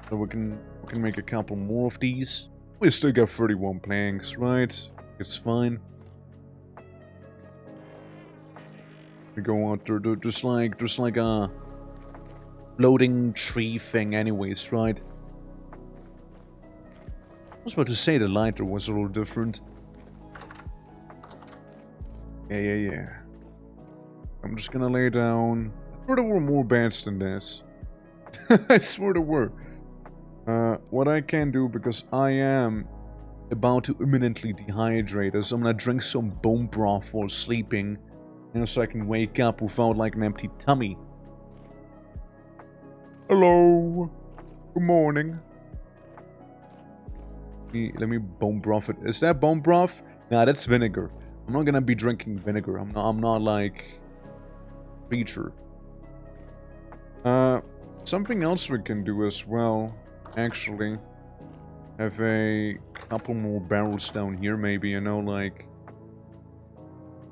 So we can make a couple more of these. We still got 31 planks, right? It's fine. We go out there, just like a floating tree thing anyways, right? I was about to say the lighter was a little different. Yeah. I'm just gonna lay down. I swear there were more beds than this. I swear there were. What I can do, because I am about to imminently dehydrate, is I'm gonna drink some bone broth while sleeping, you know, so I can wake up without like an empty tummy. Hello. Good morning. Let me bone broth it. Is that bone broth? Nah, that's vinegar. I'm not gonna be drinking vinegar. I'm not like creature. Something else we can do as well. Actually, have a couple more barrels down here, maybe, you know, like,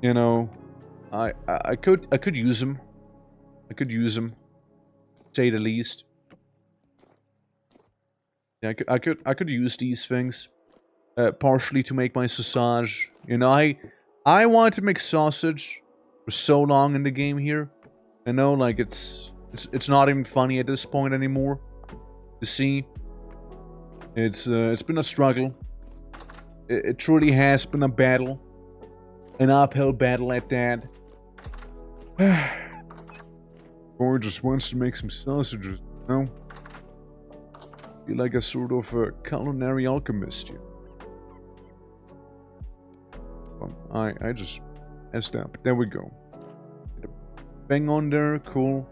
you know, I could use them. I could use them, say the least. Yeah, I could use these things, partially to make my sausage. You know, I wanted to make sausage for so long in the game here. I know, like, it's not even funny at this point anymore. You see, it's been a struggle. It truly has been a battle, an uphill battle at that. Or just wants to make some sausages, you know? Be like a sort of a culinary alchemist here. I just messed up. There we go. Bang on there, cool.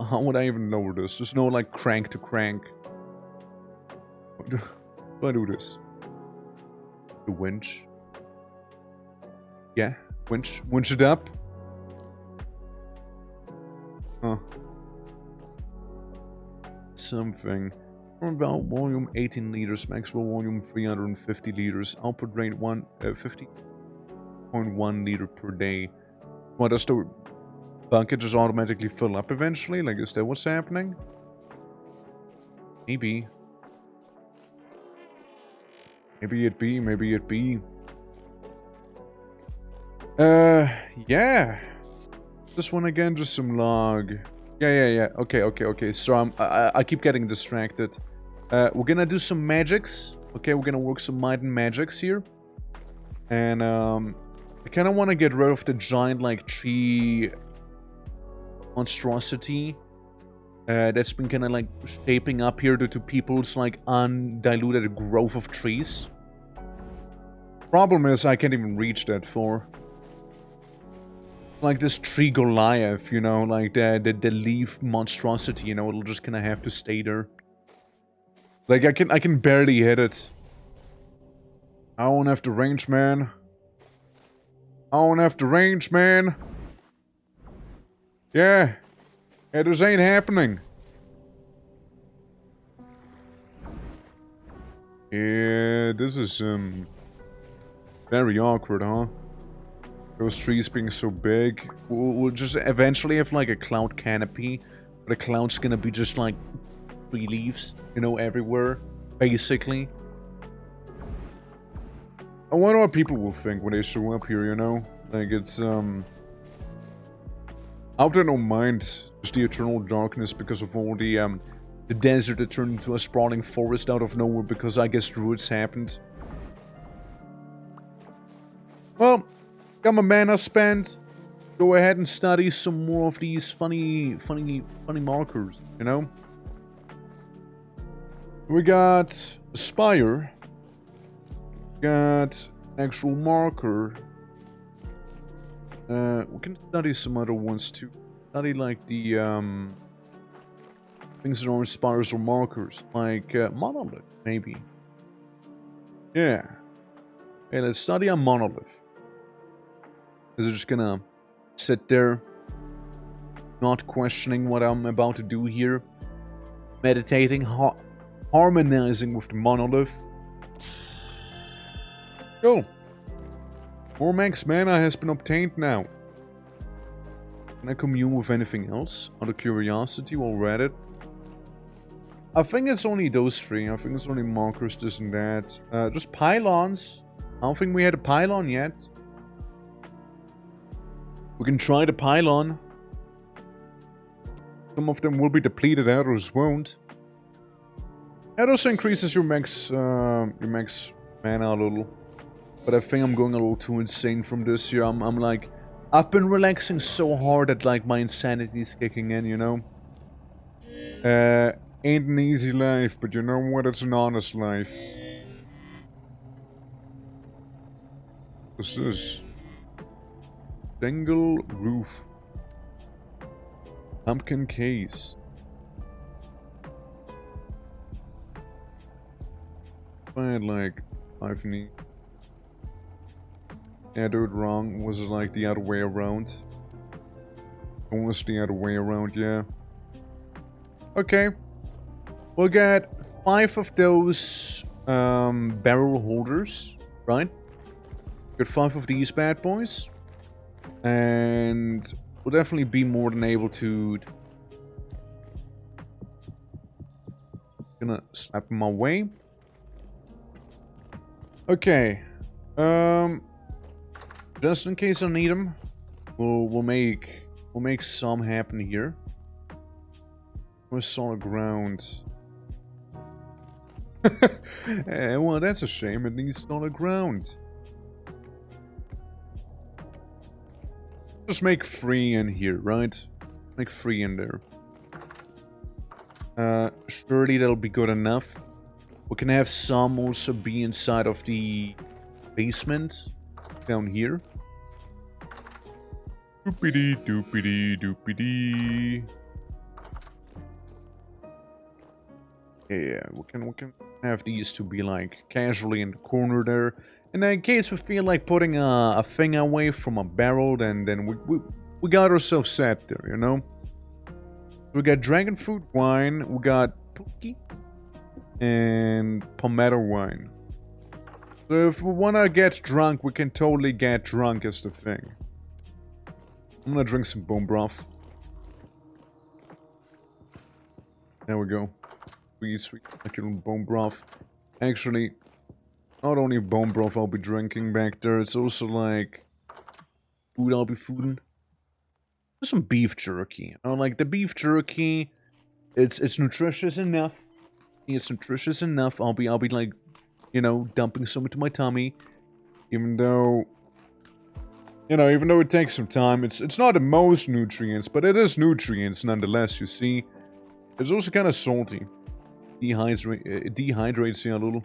How would I even know this? There's no like crank to crank. Do I do this? The winch. Yeah, winch it up. Huh. Something. From about volume 18 liters, maximum volume 350 liters, output rate 50.1 liter per day. What does the bucket just automatically fill up eventually? Like, is that what's happening? Maybe. Maybe it be. Yeah. This one again, just some log. Yeah. Okay. So I keep getting distracted. We're gonna do some magics. Okay, we're gonna work some might and magics here. And, I kind of want to get rid of the giant, like, tree monstrosity that's been kind of, like, shaping up here due to people's, like, undiluted growth of trees. Problem is, I can't even reach that far. Like this tree Goliath, you know, like the leaf monstrosity, you know, it'll just kind of have to stay there. Like, I can barely hit it. I don't have the range, man. I don't have the range, man. Yeah. Yeah, this ain't happening. Yeah, this is, very awkward, huh? Those trees being so big. We'll just eventually have, like, a cloud canopy. But the cloud's gonna be just, like, tree leaves, you know, everywhere. Basically. I wonder what people will think when they show up here, you know? Like, it's, I hope they don't mind just the eternal darkness because of all the desert that turned into a sprawling forest out of nowhere because I guess druids happened. Well, got my mana spent. Go ahead and study some more of these funny markers, you know? We got a spire. Got actual marker. We can study some other ones too. Study like the things that are spires or markers, like monolith, maybe. Yeah. Hey, let's study a monolith. Is it just gonna sit there, not questioning what I'm about to do here, meditating, harmonizing with the monolith? Cool. More max mana has been obtained now. Can I commune with anything else? Out of curiosity while we're at it? I think it's only those three. I think it's only markers, this and that. Just pylons. I don't think we had a pylon yet. We can try the pylon. Some of them will be depleted, others won't. That also increases your max mana a little. But I think I'm going a little too insane from this here. I'm like, I've been relaxing so hard that like my insanity is kicking in, you know? Ain't an easy life, but you know what? It's an honest life. What's this? Single roof. Pumpkin case. I had like 5 neat. Yeah, do it wrong. Was it like the other way around? Almost the other way around, yeah. Okay. We'll get 5 of those barrel holders, right? Get 5 of these bad boys. And we'll definitely be more than able to... Gonna slap them away. Okay. Just in case I need them, we'll make some happen here. Where's solid ground? Well, that's a shame. It needs solid ground. Just make 3 in here, right? Make 3 in there. Surely that'll be good enough. We can have some also be inside of the basement down here. Doopity doopity doopity. Yeah, we can have these to be like casually in the corner there. And in case we feel like putting a thing away from a barrel, then we got ourselves set there, you know? We got dragon fruit wine, we got pookie, and palmetto wine. So if we wanna get drunk, we can totally get drunk is the thing. I'm gonna drink some bone broth. There we go. Sweet, succulent bone broth. Actually, not only bone broth I'll be drinking back there, it's also like food I'll be fooding. There's some beef jerky. You know, like the beef jerky, it's nutritious enough. it's nutritious enough, I'll be like, you know, dumping some into my tummy. Even though, you know, even though it takes some time, it's not the most nutrients, but it is nutrients nonetheless, you see. It's also kind of salty. Dehydrates you a little.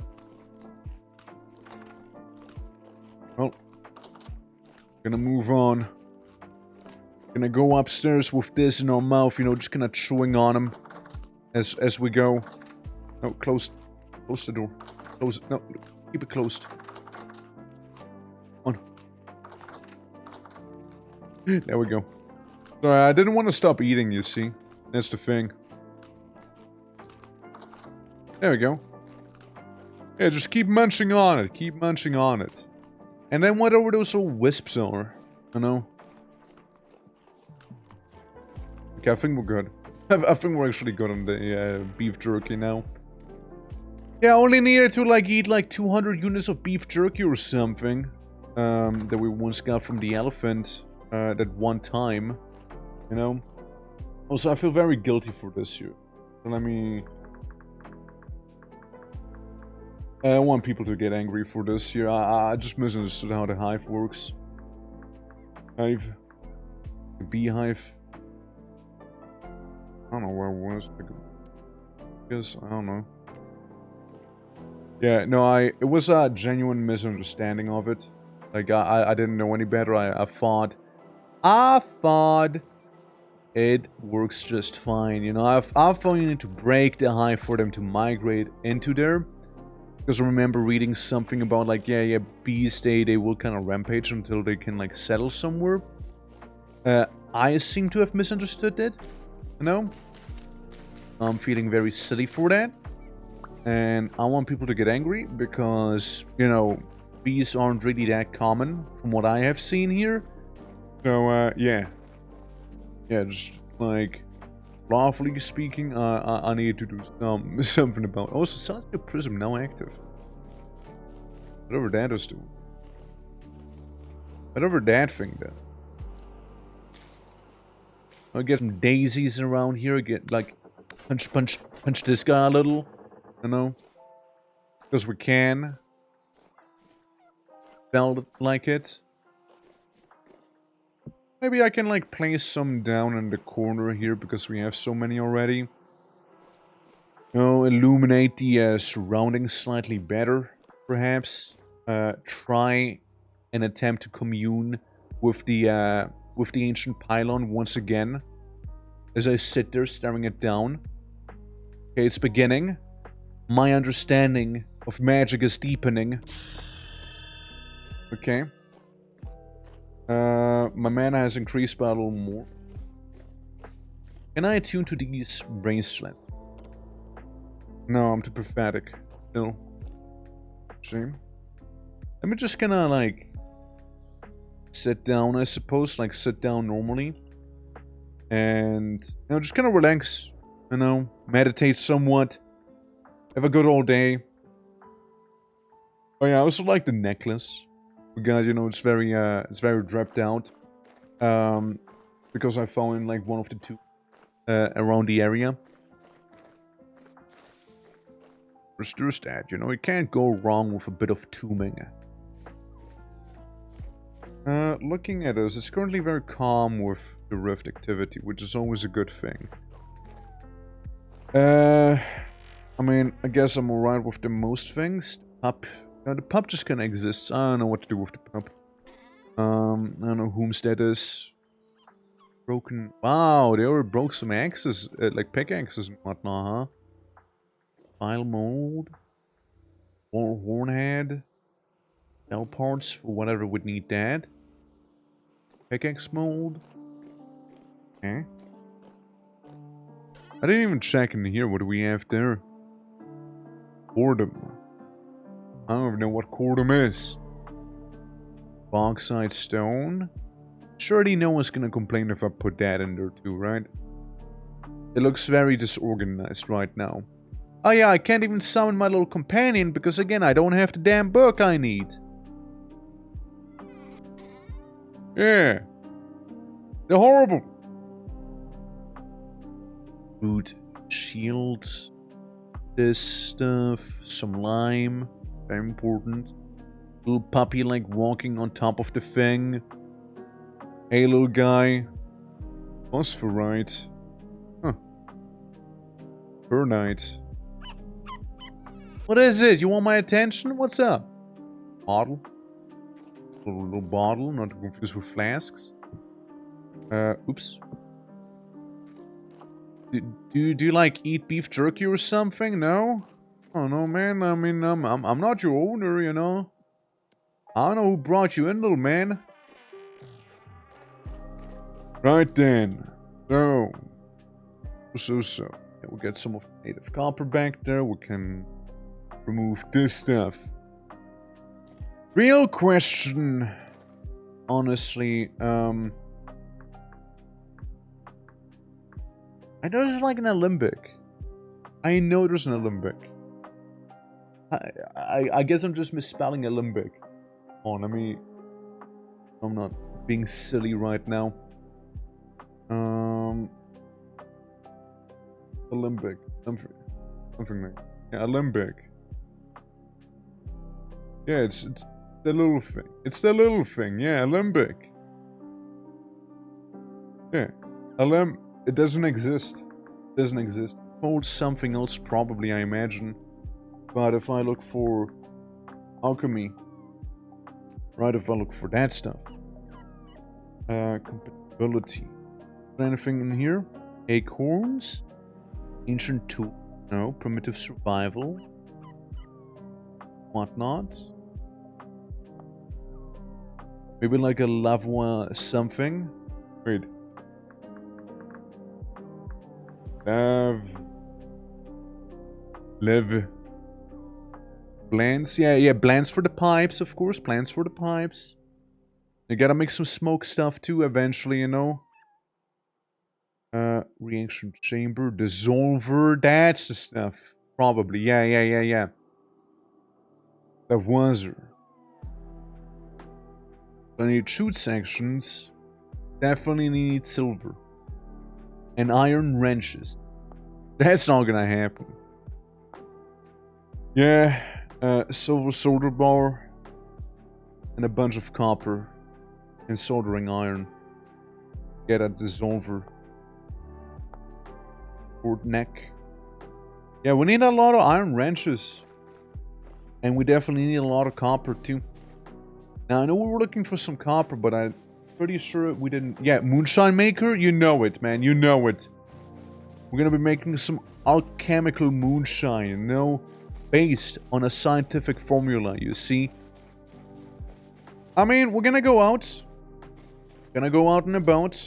Well, gonna move on. Gonna go upstairs with this in our mouth, you know, just kind of chewing on them as we go. No, close the door. Close it. No, keep it closed. On. There we go. Sorry, I didn't want to stop eating, you see. That's the thing. There we go. Yeah, just keep munching on it. Keep munching on it. And then whatever those little wisps are. I know. Okay, I think we're good. I think we're actually good on the beef jerky now. Yeah, I only needed to like eat like 200 units of beef jerky or something. That we once got from the elephant. That one time. You know? Also, I feel very guilty for this here. So let me... I don't want people to get angry for this here. I just misunderstood how the hive works. Hive. The beehive. I don't know where it was. I guess, I don't know. Yeah, no, it was a genuine misunderstanding of it. Like, I didn't know any better. I thought it works just fine. You know, I thought you need to break the hive for them to migrate into there. Because I remember reading something about, like, yeah, bees, they will kind of rampage until they can, like, settle somewhere. I seem to have misunderstood it. You know? I'm feeling very silly for that. And I want people to get angry because, you know, bees aren't really that common from what I have seen here. So, yeah. Yeah, just, like... Lawfully speaking, I need to do something about it. Also, Celestial Prism now active. Whatever that is doing. Whatever that thing does. I'll get some daisies around here. Get, like, punch this guy a little. You know? Because we can. Felt like it. Maybe I can, like, place some down in the corner here because we have so many already. Illuminate the surroundings slightly better, perhaps. Try and attempt to commune with the ancient pylon once again. As I sit there staring it down. Okay, it's beginning. My understanding of magic is deepening. Okay. My mana has increased by a little more. Can I attune to these bracelets? No, I'm too pathetic. No. Shame. Let me just kinda, like... sit down, I suppose. Like, sit down normally. And, you know, just kinda relax. You know, meditate somewhat. Have a good old day. Oh yeah, I also like the necklace. Because, you know, it's very dripped out. Because I found like one of the two around the area. There's that, you know, you can't go wrong with a bit of tombing. Looking at us, it's currently very calm with the rift activity, which is always a good thing. I mean, I guess I'm alright with the most things. The pub just kinda exists. I don't know what to do with the pub. I don't know whom's that is. Broken. Wow, they already broke some axes, like pickaxes and whatnot, huh? File mold. Hornhead. Cell parts for whatever would need that. Pickaxe mold. Okay. I didn't even check in here. What do we have there? Cordum. I don't even know what cordum is. Bauxite stone. Surely no one's gonna complain if I put that in there too, right? It looks very disorganized right now. Oh yeah, I can't even summon my little companion because again, I don't have the damn book I need. Yeah. They're horrible. Boot. Shields. this stuff. Some lime. Very important. Little puppy like walking on top of the thing. Hey, little guy. Phosphorite. Huh. Burnite. What is it? You want my attention? What's up? Bottle. Little bottle, not to confuse with flasks. Oops. Do you like eat beef jerky or something? No? I don't know, man. I mean, I'm not your owner, you know. I don't know who brought you in, little man. Right then. So. Yeah, we'll get some of the native copper back there. We can remove this stuff. Real question. Honestly, I know there's like an Alembic. I know there's an Alembic. I guess I'm just misspelling Alembic. Oh, let me... I'm not being silly right now. Alembic. Something like... Yeah, Alembic. Yeah, it's the little thing. It's the little thing. Yeah, Alembic. Yeah. It doesn't exist. It doesn't exist. It's called something else probably, I imagine. But if I look for alchemy, right, if I look for that stuff. Compatibility. Is there anything in here? Acorns? Ancient tool. No. Primitive survival. Whatnot. Maybe like a lavoie something. Wait. Live. Blends. Yeah, blends for the pipes, of course. Blends for the pipes. You gotta make some smoke stuff too, eventually, you know. Reaction chamber. Dissolver. That's the stuff. Probably. Yeah. Lavoisier. I need shoot sections. Definitely need silver. And iron wrenches. That's not gonna happen. Yeah. Silver solder bar. And a bunch of copper. And soldering iron. Get a dissolver. Board neck. Yeah, we need a lot of iron wrenches. And we definitely need a lot of copper too. Now, I know we were looking for some copper, but I'm pretty sure we didn't... Yeah, moonshine maker? You know it, man. You know it. We're gonna be making some alchemical moonshine, you know? Based on a scientific formula, you see? I mean, we're gonna go out. Gonna go out and about.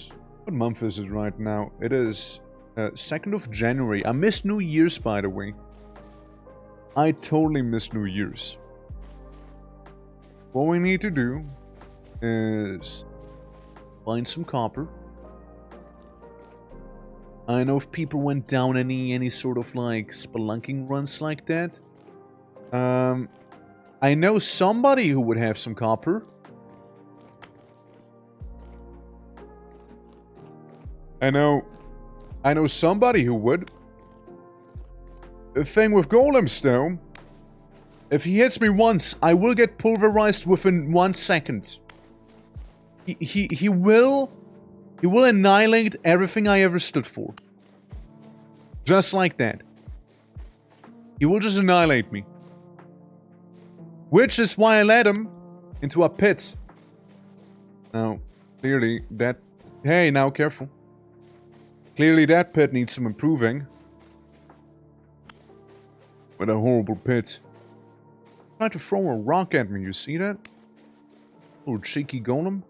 What month is it right now? It is 2nd of January. I missed New Year's, by the way. I totally missed New Year's. What we need to do is find some copper. I know if people went down any sort of like spelunking runs like that. I know somebody who would have some copper. I know somebody who would. The thing with golems though, if he hits me once, I will get pulverized within 1 second. He will annihilate everything I ever stood for. Just like that. He will just annihilate me. Which is why I led him into a pit. Now, clearly that... Hey, now careful. Clearly that pit needs some improving. What a horrible pit. Tried to throw a rock at me, you see that? Little cheeky golem.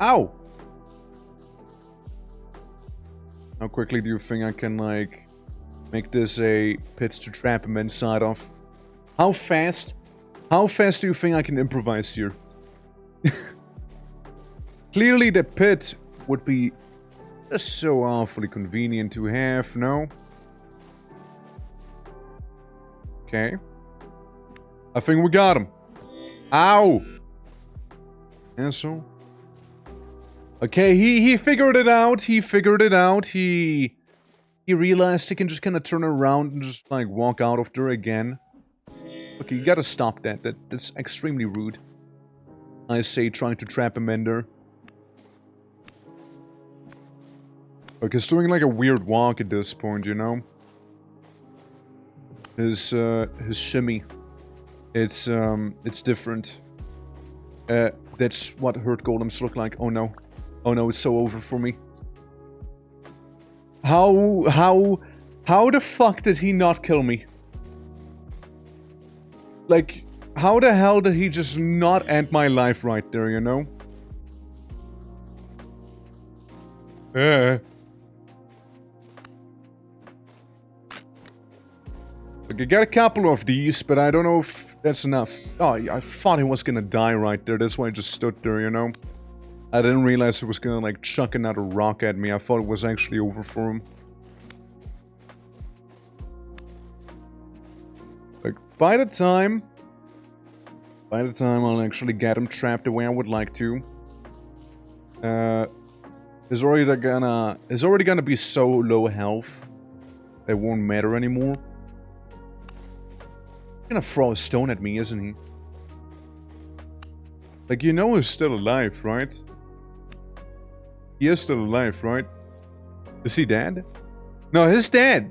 Ow! How quickly do you think I can, like, make this a pit to trap him inside of? How fast? How fast do you think I can improvise here? Clearly the pit would be just so awfully convenient to have, no? Okay. I think we got him. Ow! Asshole. Okay, he figured it out. He he realized he can just kind of turn around and just, like, walk out of there again. Okay, you gotta stop that. That's extremely rude. I say, trying to trap him in there. Like, he's doing, like, a weird walk at this point, you know? His shimmy. It's different. That's what hurt golems look like. Oh no. Oh no, it's so over for me. How the fuck did he not kill me? Like, how the hell did he just not end my life right there, you know? Like, I got a couple of these, but I don't know if that's enough. Oh, I thought he was gonna die right there. That's why I just stood there, you know? I didn't realize he was gonna, like, chuck another rock at me. I thought it was actually over for him. Like, by the time I'll actually get him trapped the way I would like to, he's already gonna be so low health, it won't matter anymore. He's gonna throw a stone at me, isn't he? Like, you know he's still alive, right? He is still alive, right? Is he dead? No, he's dead.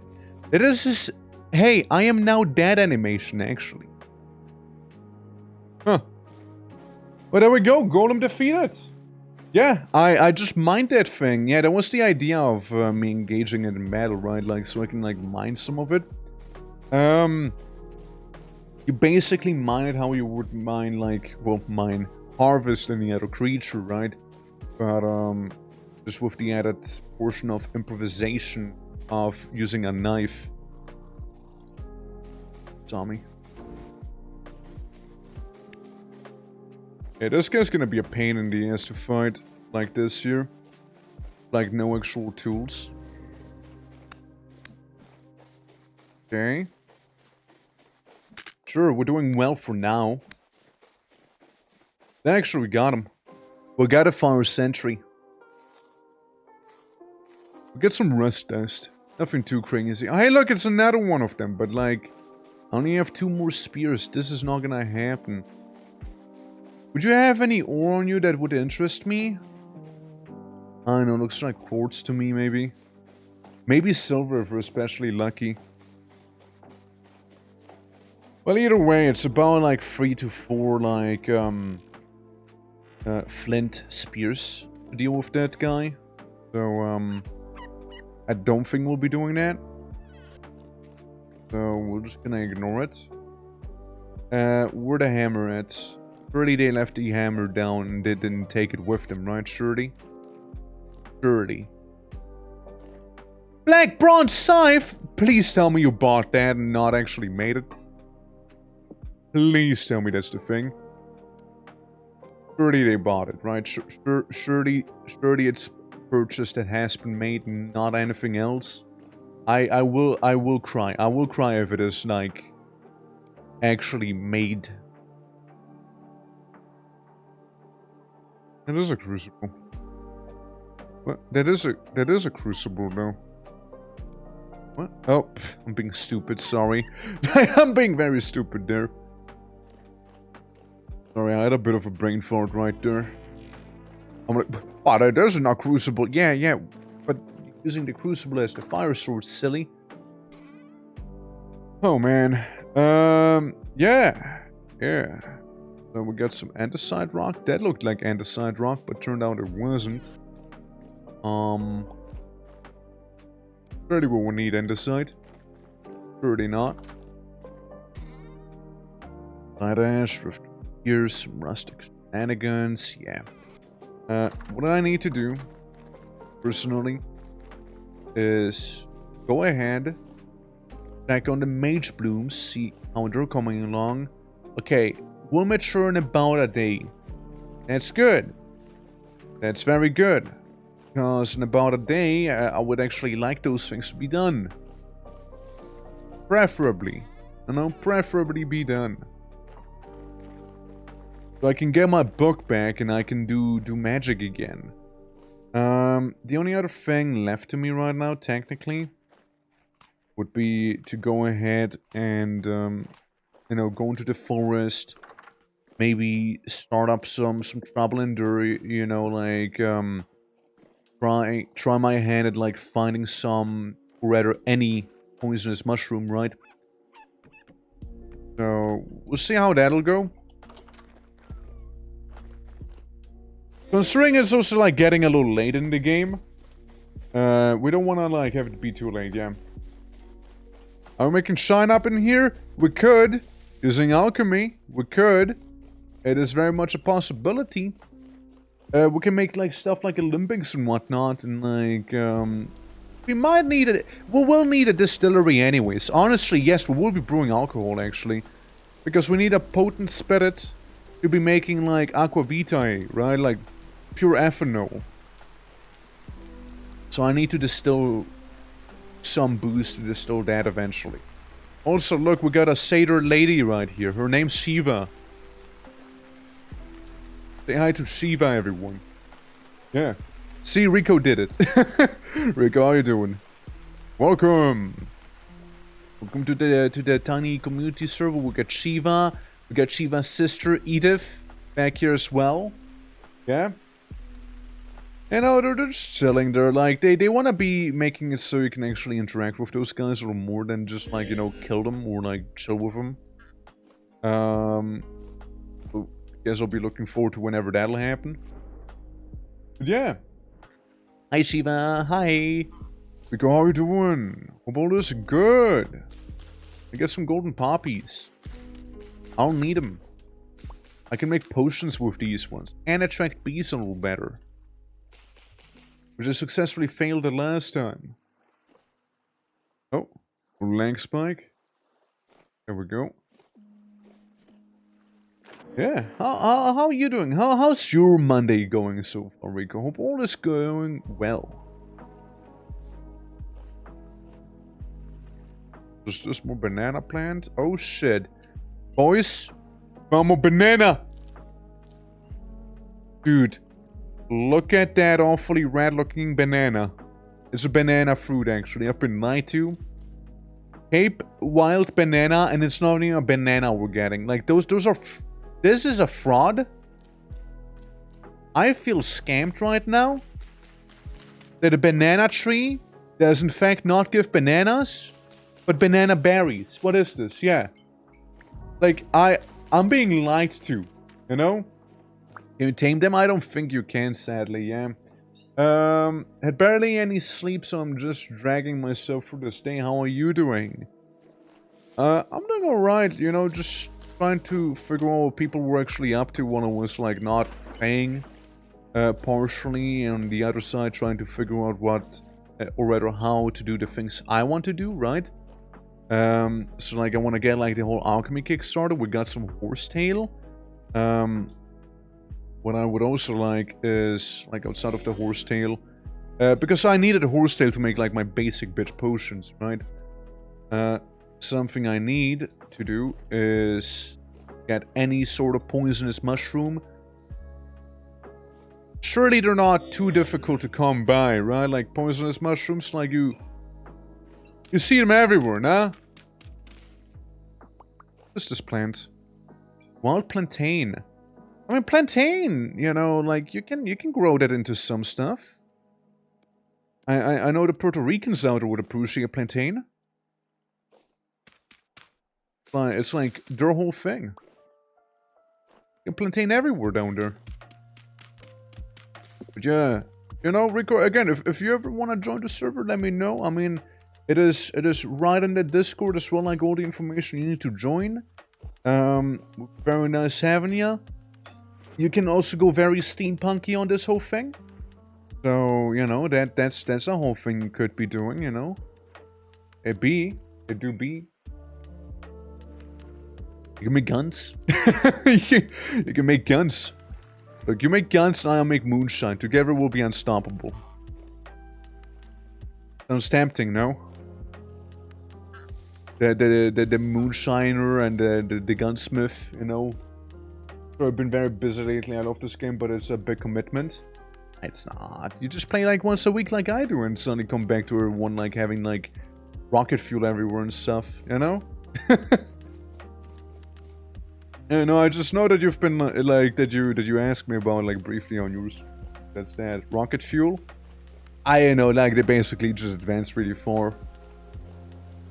It is his... Hey, I am now dead animation, actually. Huh. Well, there we go. Golem defeated. Yeah, I just mined that thing. Yeah, that was the idea of me engaging in battle, right? Like, so I can, like, mine some of it. You basically mine it how you would mine, like... Well, harvest any other creature, right? But, just with the added portion of improvisation of using a knife. Tommy. Yeah, this guy's gonna be a pain in the ass to fight like this here. Like, no actual tools. Okay. Sure, we're doing well for now. Actually, we got him. We got a fire sentry. We get some rust dust. Nothing too crazy. Hey, look, it's another one of them, but like... I only have 2 more spears. This is not gonna happen. Would you have any ore on you that would interest me? I don't know, looks like quartz to me, maybe. Maybe silver if we're especially lucky. Well, either way, it's about like 3 to 4, like, flint spears to deal with that guy. So, I don't think we'll be doing that. So, we're just gonna ignore it. Where the hammer at? Surely they left the hammer down and they didn't take it with them, right? Surely? Surely. Black bronze scythe! Please tell me you bought that and not actually made it. Please tell me that's the thing. Surely they bought it, right? Surely it's purchased that has been made and not anything else. I will cry. I will cry if it is, like, actually made. It is a crucible. What? That is a crucible, though. What? Oh, I'm being stupid, sorry. I'm being very stupid there. Sorry, I had a bit of a brain fart right there. I'm like, oh, that isn't a crucible. Yeah, but using the crucible as the fire sword, silly. Oh, man. Yeah. So we got some andesite rock. That looked like andesite rock, but turned out it wasn't. Surely we will need andesite. Surely not. Light ash, rift gears, some rustic shenanigans, yeah. What I need to do, personally, is go ahead, check on the mage blooms, see how they're coming along. Okay, we'll mature in about a day. That's good. That's very good. Because in about a day, I would actually like those things to be done. Preferably. Preferably be done. So I can get my book back and I can do magic again. The only other thing left to me right now, technically, would be to go ahead and, you know, go into the forest, maybe start up some trouble in there, you know, like, try my hand at, like, finding some, or rather, any poisonous mushroom, right? So, we'll see how that'll go. Considering it's also, like, getting a little late in the game, we don't want to, like, have it be too late, yeah. Are we making shine up in here? We could. Using alchemy, we could. It is very much a possibility. We can make, like, stuff like Olympics and whatnot, and, like, we might need it. We will need a distillery anyways. Honestly, yes, we will be brewing alcohol, actually. Because we need a potent spirit to be making, like, aquavitae, right? Like, pure ethanol. So I need to distill some booze to distill that eventually. Also, look, we got a satyr lady right here. Her name's Shiva. Say hi to Shiva, everyone. Yeah. See, Rico did it. Rico, how you doing? Welcome. Welcome to the tiny community server. We got Shiva. We got Shiva's sister, Edith, back here as well. Yeah. You know, they're just chilling. They're like, they want to be making it so you can actually interact with those guys a little more than just, like, you know, kill them or, like, chill with them. So I guess I'll be looking forward to whenever that'll happen. But yeah. Hi, Shiva. Hi. Rico, how you doing? Hope all is good. I get some golden poppies. I don't need them. I can make potions with these ones and attract bees a little better. Which I successfully failed the last time. Oh, lag spike. There we go. Yeah, how are you doing? How's your Monday going so far, Rico? Hope all is going well. There's just more banana plant. Oh shit, boys, found more banana, dude. Look at that awfully rad-looking banana. It's a banana fruit, actually. I've been lied to. Cape wild banana, and it's not even a banana we're getting. Like, those are... This is a fraud. I feel scammed right now. That a banana tree does in fact not give bananas, but banana berries. What is this? Yeah. Like, I'm being lied to, you know? Can you tame them? I don't think you can, sadly, yeah. Had barely any sleep, so I'm just dragging myself through this day. How are you doing? I'm doing alright, you know, just trying to figure out what people were actually up to when I was, like, not paying, partially, and on the other side trying to figure out what, or rather how to do the things I want to do, right? So, like, I want to get, like, the whole alchemy kickstarted. We got some horsetail. What I would also like is, like, outside of the horsetail, because I needed a horsetail to make, like, my basic bitch potions, right? Something I need to do is get any sort of poisonous mushroom. Surely they're not too difficult to come by, right? Like, poisonous mushrooms, like, you see them everywhere, nah? What's this plant? Wild plantain. I mean, plantain, you know, like, you can grow that into some stuff. I know the Puerto Ricans out there would appreciate plantain. But it's like their whole thing. You can plantain everywhere down there. But yeah, you know, Rico, again, if you ever want to join the server, let me know. I mean, it is right in the Discord as well, like all the information you need to join. Very nice having you. You can also go very steampunky on this whole thing. So, you know, that's a whole thing you could be doing, you know. It do be. You can make guns. you can make guns. Look, you make guns and I'll make moonshine. Together we'll be unstoppable. Sounds tempting, no? The moonshiner and the gunsmith, you know. So I've been very busy lately. I love this game, but it's a big commitment. It's not. You just play like once a week like I do and suddenly come back to everyone like having like rocket fuel everywhere and stuff, you know? Yeah, no, I just know that you've been like that you asked me about like briefly on yours. That's that rocket fuel. I know, like they basically just advanced really far.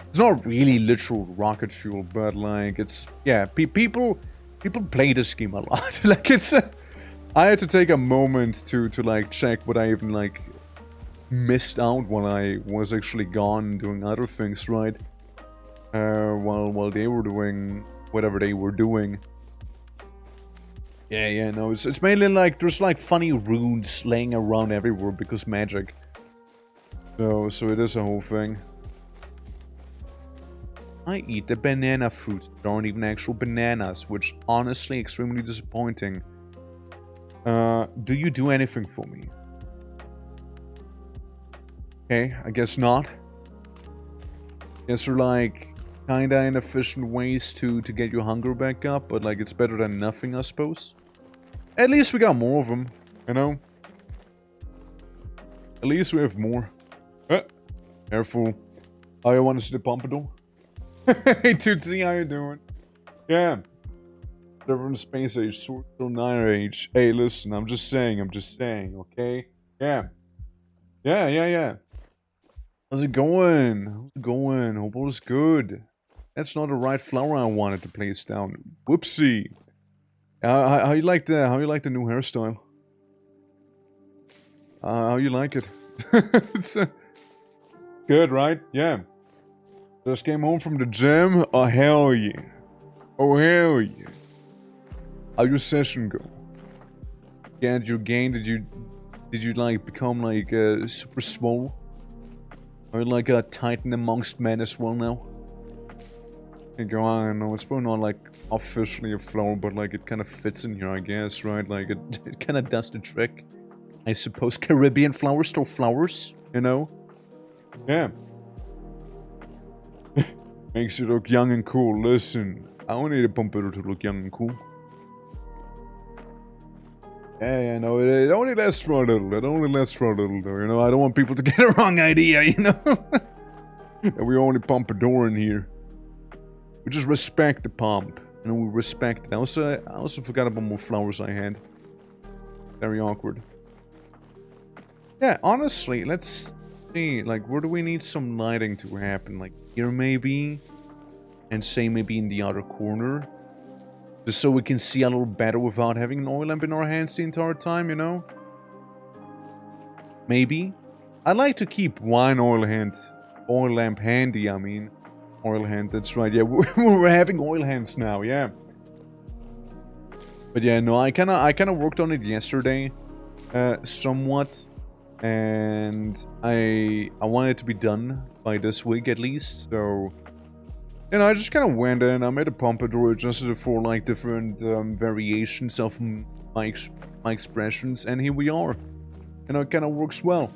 It's not really literal rocket fuel, but like it's yeah. People play this game a lot. Like it's. I had to take a moment to like check what I even like missed out when I was actually gone doing other things, right? While they were doing whatever they were doing. Yeah, no, it's mainly like there's like funny runes laying around everywhere because magic. So it is a whole thing. I eat the banana fruits. There aren't even actual bananas, which honestly extremely disappointing. Do you do anything for me? Okay, I guess not. Guess they're like kinda inefficient ways to get your hunger back up, but like it's better than nothing, I suppose. At least we got more of them, you know? At least we have more. Careful. Oh, you want to see the pompadour? Hey, Tootsie, how you doing? Yeah. Server in Space Age, Sword 9 Age. Hey, listen, I'm just saying, okay? Yeah. Yeah. How's it going? Hope all is good. That's not the right flower I wanted to place down. Whoopsie. How you like the new hairstyle? How you like it? It's, good, right? Yeah. Just came home from the gym. Oh hell yeah! Oh hell yeah! How your session go? Yeah, did you gain? Did you like become like super swole? Or like a titan amongst men as well now? I don't know, it's probably not like officially a flower, but like it kind of fits in here, I guess, right? Like it kind of does the trick. I suppose Caribbean flowers still flowers, you know? Yeah. Makes you look young and cool. Listen, I don't need a pompadour to look young and cool. Yeah, no, it only lasts for a little. It only lasts for a little, though, you know? I don't want people to get a wrong idea, you know? That we only pompadour in here. We just respect the pomp. You know, we respect it. I also forgot about more flowers I had. Very awkward. Yeah, honestly, let's see. Like, where do we need some lighting to happen? Like, here maybe? And say maybe in the other corner? Just so we can see a little better without having an oil lamp in our hands the entire time, you know? Maybe? I'd like to keep one oil lamp handy, I mean. Oil hand, that's right, yeah, we're having oil hands now, yeah. But yeah, no, I kinda worked on it yesterday, somewhat. And I want it to be done by this week at least, so... You know, I just kind of went in, I made a pompadour, adjusted it for like different variations of my expressions, and here we are. You know, it kind of works well.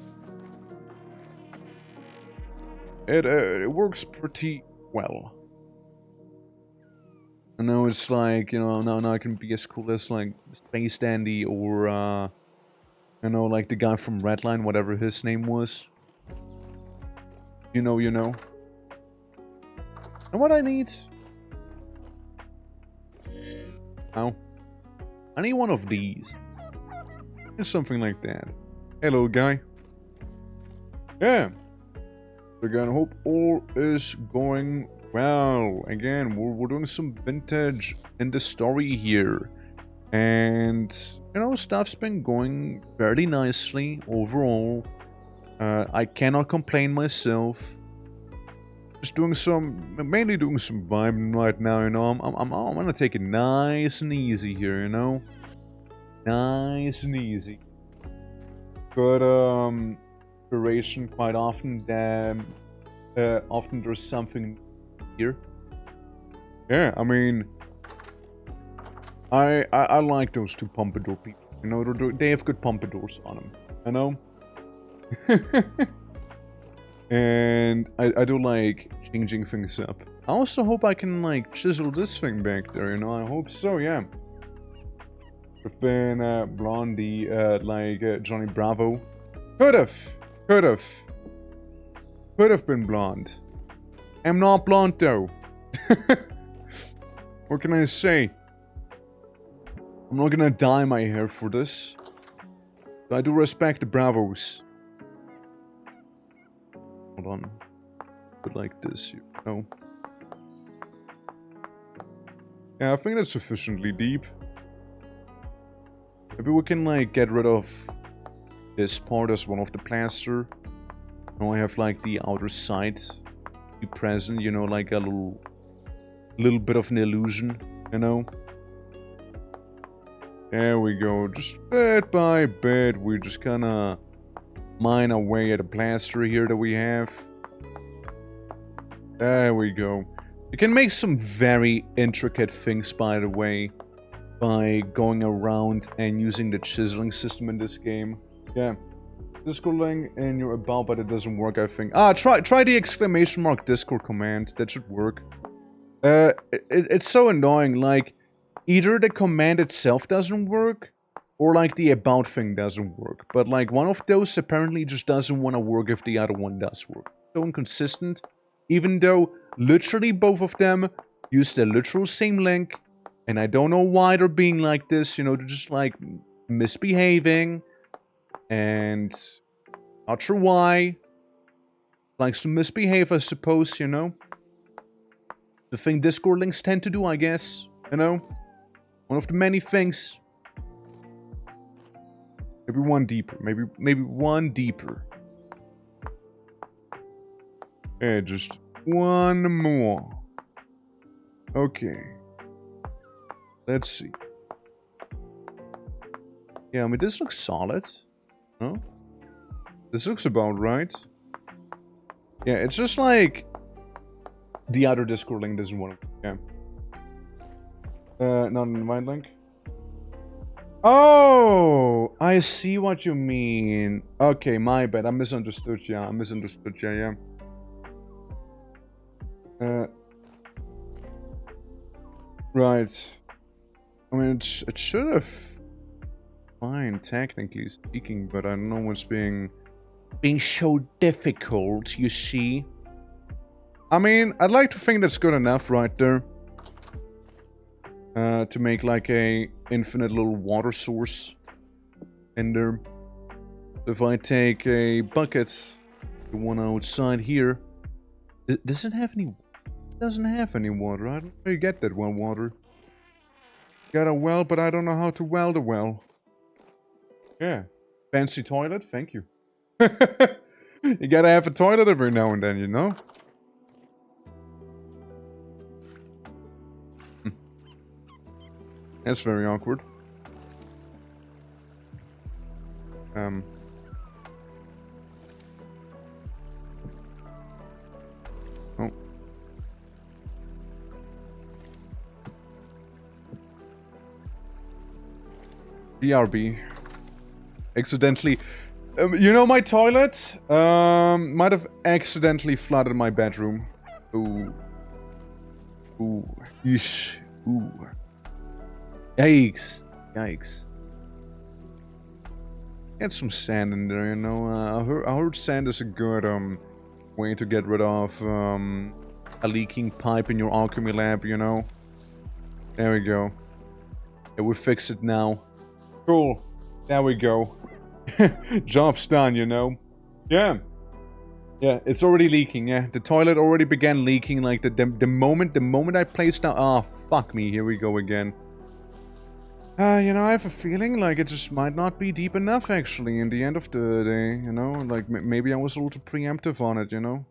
It works pretty well. I know it's like, you know, now I can be as cool as like Space Dandy or you know, like the guy from Redline, whatever his name was. You know. And what I need? Oh. I need one of these. Or something like that. Hey, little guy. Yeah. Again, I hope all is going well. Again, we're doing some vintage in the story here. And, you know, stuff's been going fairly nicely overall. I cannot complain myself. Just mainly doing some vibing right now, you know. I'm gonna take it nice and easy here, you know. Nice and easy. But inspiration quite often. Often there's something here. Yeah, I mean, I like those two pompadour people. You know, they have good pompadours on them. You know. And I do like changing things up. I also hope I can like chisel this thing back there, you know, I hope so, yeah. I've been Blondie, like Johnny Bravo. Could have been blonde. I'm not blunt though. What can I say? I'm not gonna dye my hair for this. But I do respect the bravos. Hold on. But like this, you know. Yeah, I think that's sufficiently deep. Maybe we can like get rid of this part as one of the plaster. Now I have like the outer side be present, you know, like a little bit of an illusion, you know. There we go, just bit by bit, we're just gonna mine our way at the plaster here that we have. There we go. You can make some very intricate things, by the way, by going around and using the chiseling system in this game. Yeah. Discording in your about, but it doesn't work, I think. Ah, try the exclamation mark Discord command. That should work. It's so annoying, like, either the command itself doesn't work, or like the about thing doesn't work. But like one of those apparently just doesn't want to work if the other one does work. So inconsistent, even though literally both of them use the literal same link, and I don't know why they're being like this, you know, they're just like misbehaving, and not sure why. Likes to misbehave, I suppose, you know. The thing Discord links tend to do, I guess, you know. One of the many things. Maybe one deeper. Maybe one deeper. Yeah, just one more. Okay. Let's see. Yeah, I mean, this looks solid. No? This looks about right. Yeah, it's just like the other Discord link doesn't want to. Yeah. Not an invite link. Oh, I see what you mean. Okay, my bad. I misunderstood. Yeah, I misunderstood. Yeah. Right. I mean, it should have fine, technically speaking, but I don't know what's being so difficult, you see. I mean, I'd like to think that's good enough right there. To make like a infinite little water source in there. So if I take a bucket, the one outside here, does it have any? It doesn't have any water. I don't know how you get that one water. Got a well, but I don't know how to weld a well. Yeah, fancy toilet. Thank you. You gotta have a toilet every now and then, you know. That's very awkward. Oh. BRB. Accidentally. You know, my toilet might have accidentally flooded my bedroom. Ooh. Ooh. Yeesh. Ooh. Yikes. Yikes. Get some sand in there, you know. I heard sand is a good way to get rid of a leaking pipe in your alchemy lab, you know. There we go. Yeah, we fix it now. Cool. There we go. Job's done, you know. Yeah. Yeah, it's already leaking, yeah. The toilet already began leaking, like the moment I placed down. Ah, fuck me, here we go again. You know, I have a feeling like it just might not be deep enough, actually, in the end of the day, you know? Like, maybe I was a little too preemptive on it, you know?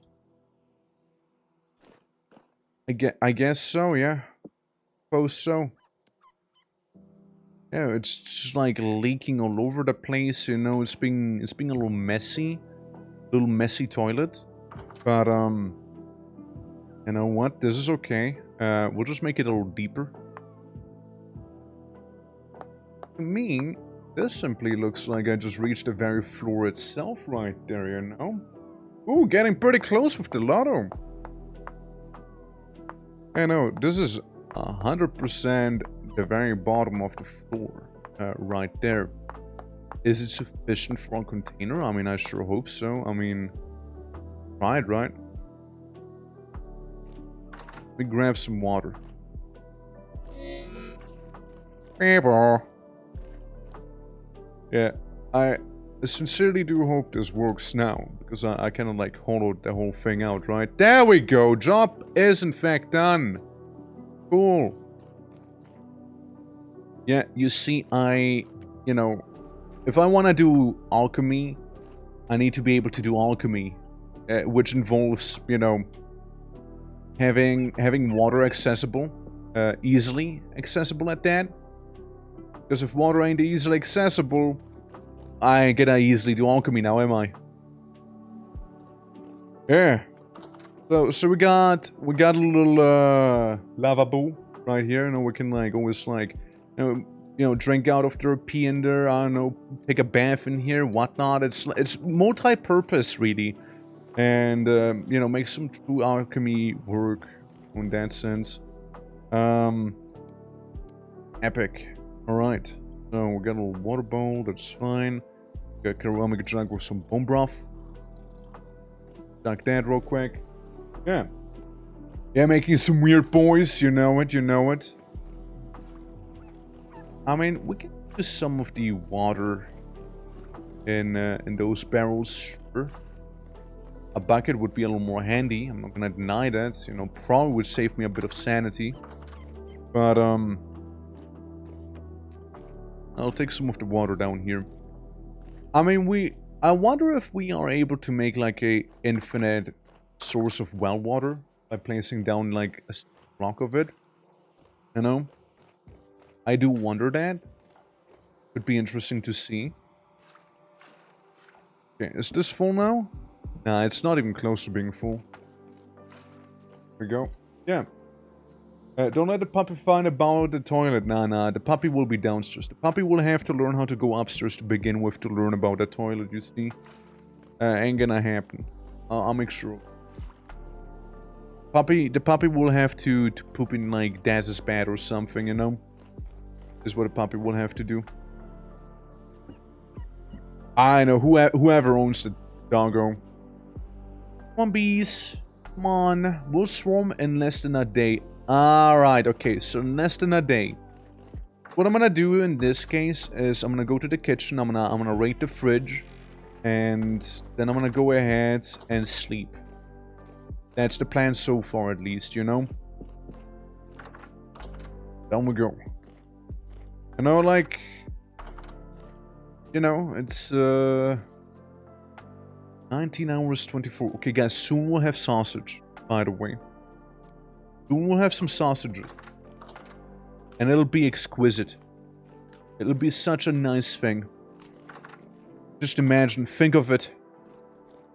I guess so, yeah. Suppose so. Yeah, it's just like leaking all over the place, you know? It's being a little messy. Little messy toilet. But, you know what? This is okay. We'll just make it a little deeper. To me, this simply looks like I just reached the very floor itself right there, you know? Ooh, getting pretty close with the lotto. I know, this is 100% the very bottom of the floor, right there. Is it sufficient for a container? I mean, I sure hope so. I mean, right? me grab some water. People. Yeah, I sincerely do hope this works now, because I kind of like hollowed the whole thing out, right? There we go! Job is in fact done! Cool. Yeah, you see, you know, if I want to do alchemy, I need to be able to do alchemy, which involves, you know, having water accessible, easily accessible at that. Because if water ain't easily accessible, I ain't gonna easily do alchemy now, am I? Yeah. So we got a little lavabo right here. You know, we can like always like you know drink out of the pee in there. I don't know, take a bath in here, whatnot. It's multi-purpose really, and you know, make some true alchemy work in that sense. Epic. All right. So we got a little water bowl. That's fine. Got ceramic jug with some bone broth. Dunk that real quick. Yeah. Yeah, making some weird boys. You know it. You know it. I mean, we can use some of the water in those barrels. Sure. A bucket would be a little more handy. I'm not gonna deny that. You know, probably would save me a bit of sanity. But I'll take some of the water down here. I mean, I wonder if we are able to make like a infinite source of well water by placing down like a block of it. You know? I do wonder that. Could be interesting to see. Okay, is this full now? Nah, it's not even close to being full. There we go. Yeah. Don't let the puppy find about the toilet. Nah, the puppy will be downstairs. The puppy will have to learn how to go upstairs to begin with to learn about the toilet, you see. Ain't gonna happen. I'll make sure. The puppy will have to poop in like Daz's bed or something, you know? Is what a puppy will have to do. I know, whoever owns the doggo. Come on, bees. Come on. We'll swarm in less than a day. Alright, okay, so in less than a day. What I'm gonna do in this case is I'm gonna go to the kitchen, I'm gonna raid the fridge, and then I'm gonna go ahead and sleep. That's the plan so far, at least, you know? Down we go. You know, like... You know, it's 19 hours, 24. Okay, guys, soon we'll have sausage, by the way. Soon we'll have some sausages. And it'll be exquisite. It'll be such a nice thing. Just imagine, think of it.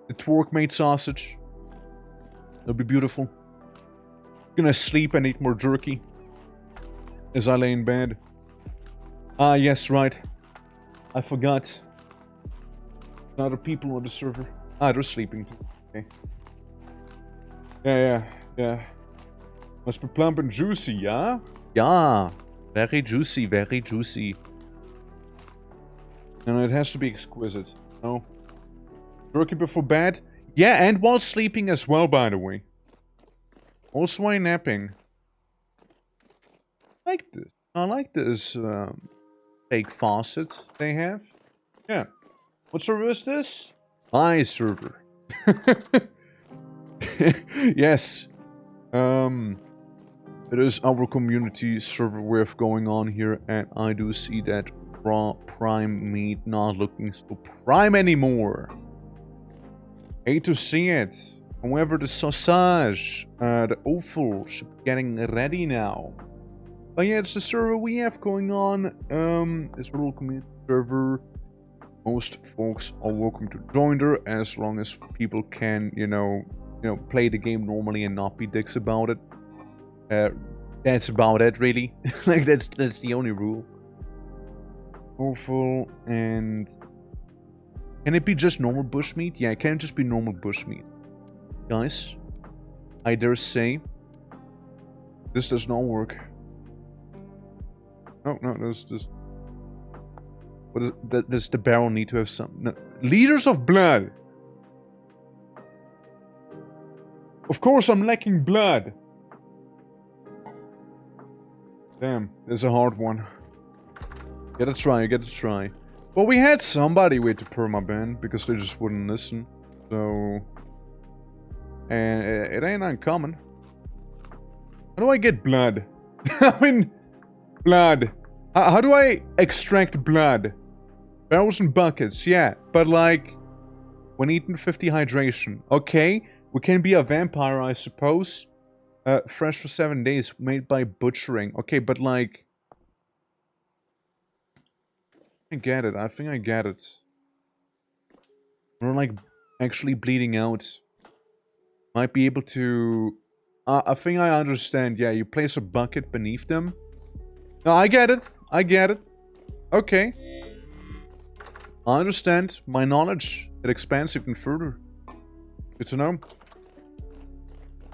The twerk-made sausage. It'll be beautiful. Gonna sleep and eat more jerky. As I lay in bed. Ah, yes, right. I forgot. Other people on the server. Ah, they're sleeping too. Okay. Yeah. Must be plump and juicy, yeah? Yeah. Very juicy, very juicy. And it has to be exquisite. No? Jerky before bed? Yeah, and while sleeping as well, by the way. Also while napping. I like this. I like this fake faucet they have. Yeah. What server is this? My server. Yes. It is our community server we have going on here, and I do see that raw prime meat not looking so prime anymore. Hate to see it. However, the sausage, the offal should be getting ready now. But yeah, it's the server we have going on. It's a little community server. Most folks are welcome to join there as long as people can, you know, play the game normally and not be dicks about it. That's about it, really. Like that's the only rule. Offal and can it be just normal bushmeat? Yeah, it can just be normal bushmeat. Guys, I dare say this does not work. No, this. What does the barrel need to have some... No. Liters of blood! Of course I'm lacking blood! Damn, this is a hard one. Get a try, get a try. Well, we had somebody with the permaban because they just wouldn't listen. So... And it ain't uncommon. How do I get blood? I mean, blood. How do I extract blood? Barrels and buckets, yeah. But like, when eating 50 hydration. Okay, we can be a vampire, I suppose. Fresh for 7 days, made by butchering. Okay, but like... I get it, I think I get it. We're like, actually bleeding out. Might be able to... I think I understand, yeah, you place a bucket beneath them. No, I get it, I get it. Okay. I understand. My knowledge, it expands even further. Good to know.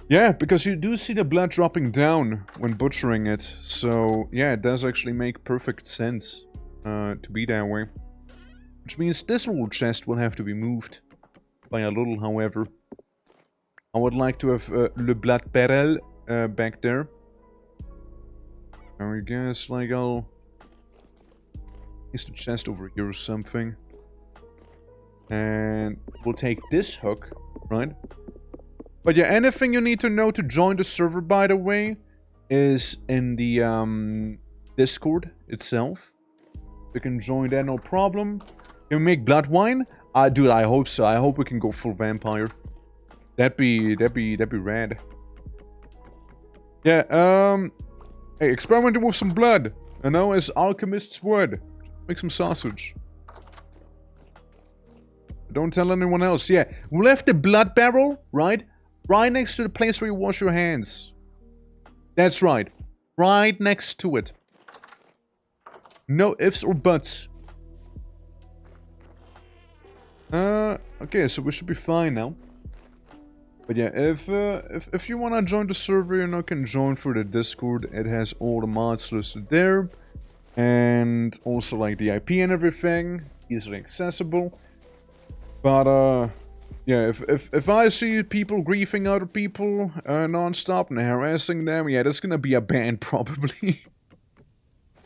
Yeah, because you do see the blood dropping down when butchering it. So, yeah, it does actually make perfect sense to be that way. Which means this little chest will have to be moved. By a little, however. I would like to have Le Blood Barrel back there. I guess, like, I'll... Place the chest over here or something. And we'll take this hook, right? But yeah, anything you need to know to join the server, by the way, is in the Discord itself. You can join there, no problem. Can we make blood wine? Dude, I hope so. I hope we can go full vampire. That'd be rad. Yeah, hey, experimenting with some blood. You know, as Alchemist's would. Make some sausage. Don't tell anyone else. Yeah, we left the blood barrel, right? Right next to the place where you wash your hands. That's right. Right next to it. No ifs or buts. Okay, so we should be fine now. But yeah, if you wanna join the server, you can join through the Discord. It has all the mods listed there. And also like the IP and everything. Easily accessible. But yeah, if I see people griefing other people non-stop and harassing them, yeah, that's gonna be a ban probably.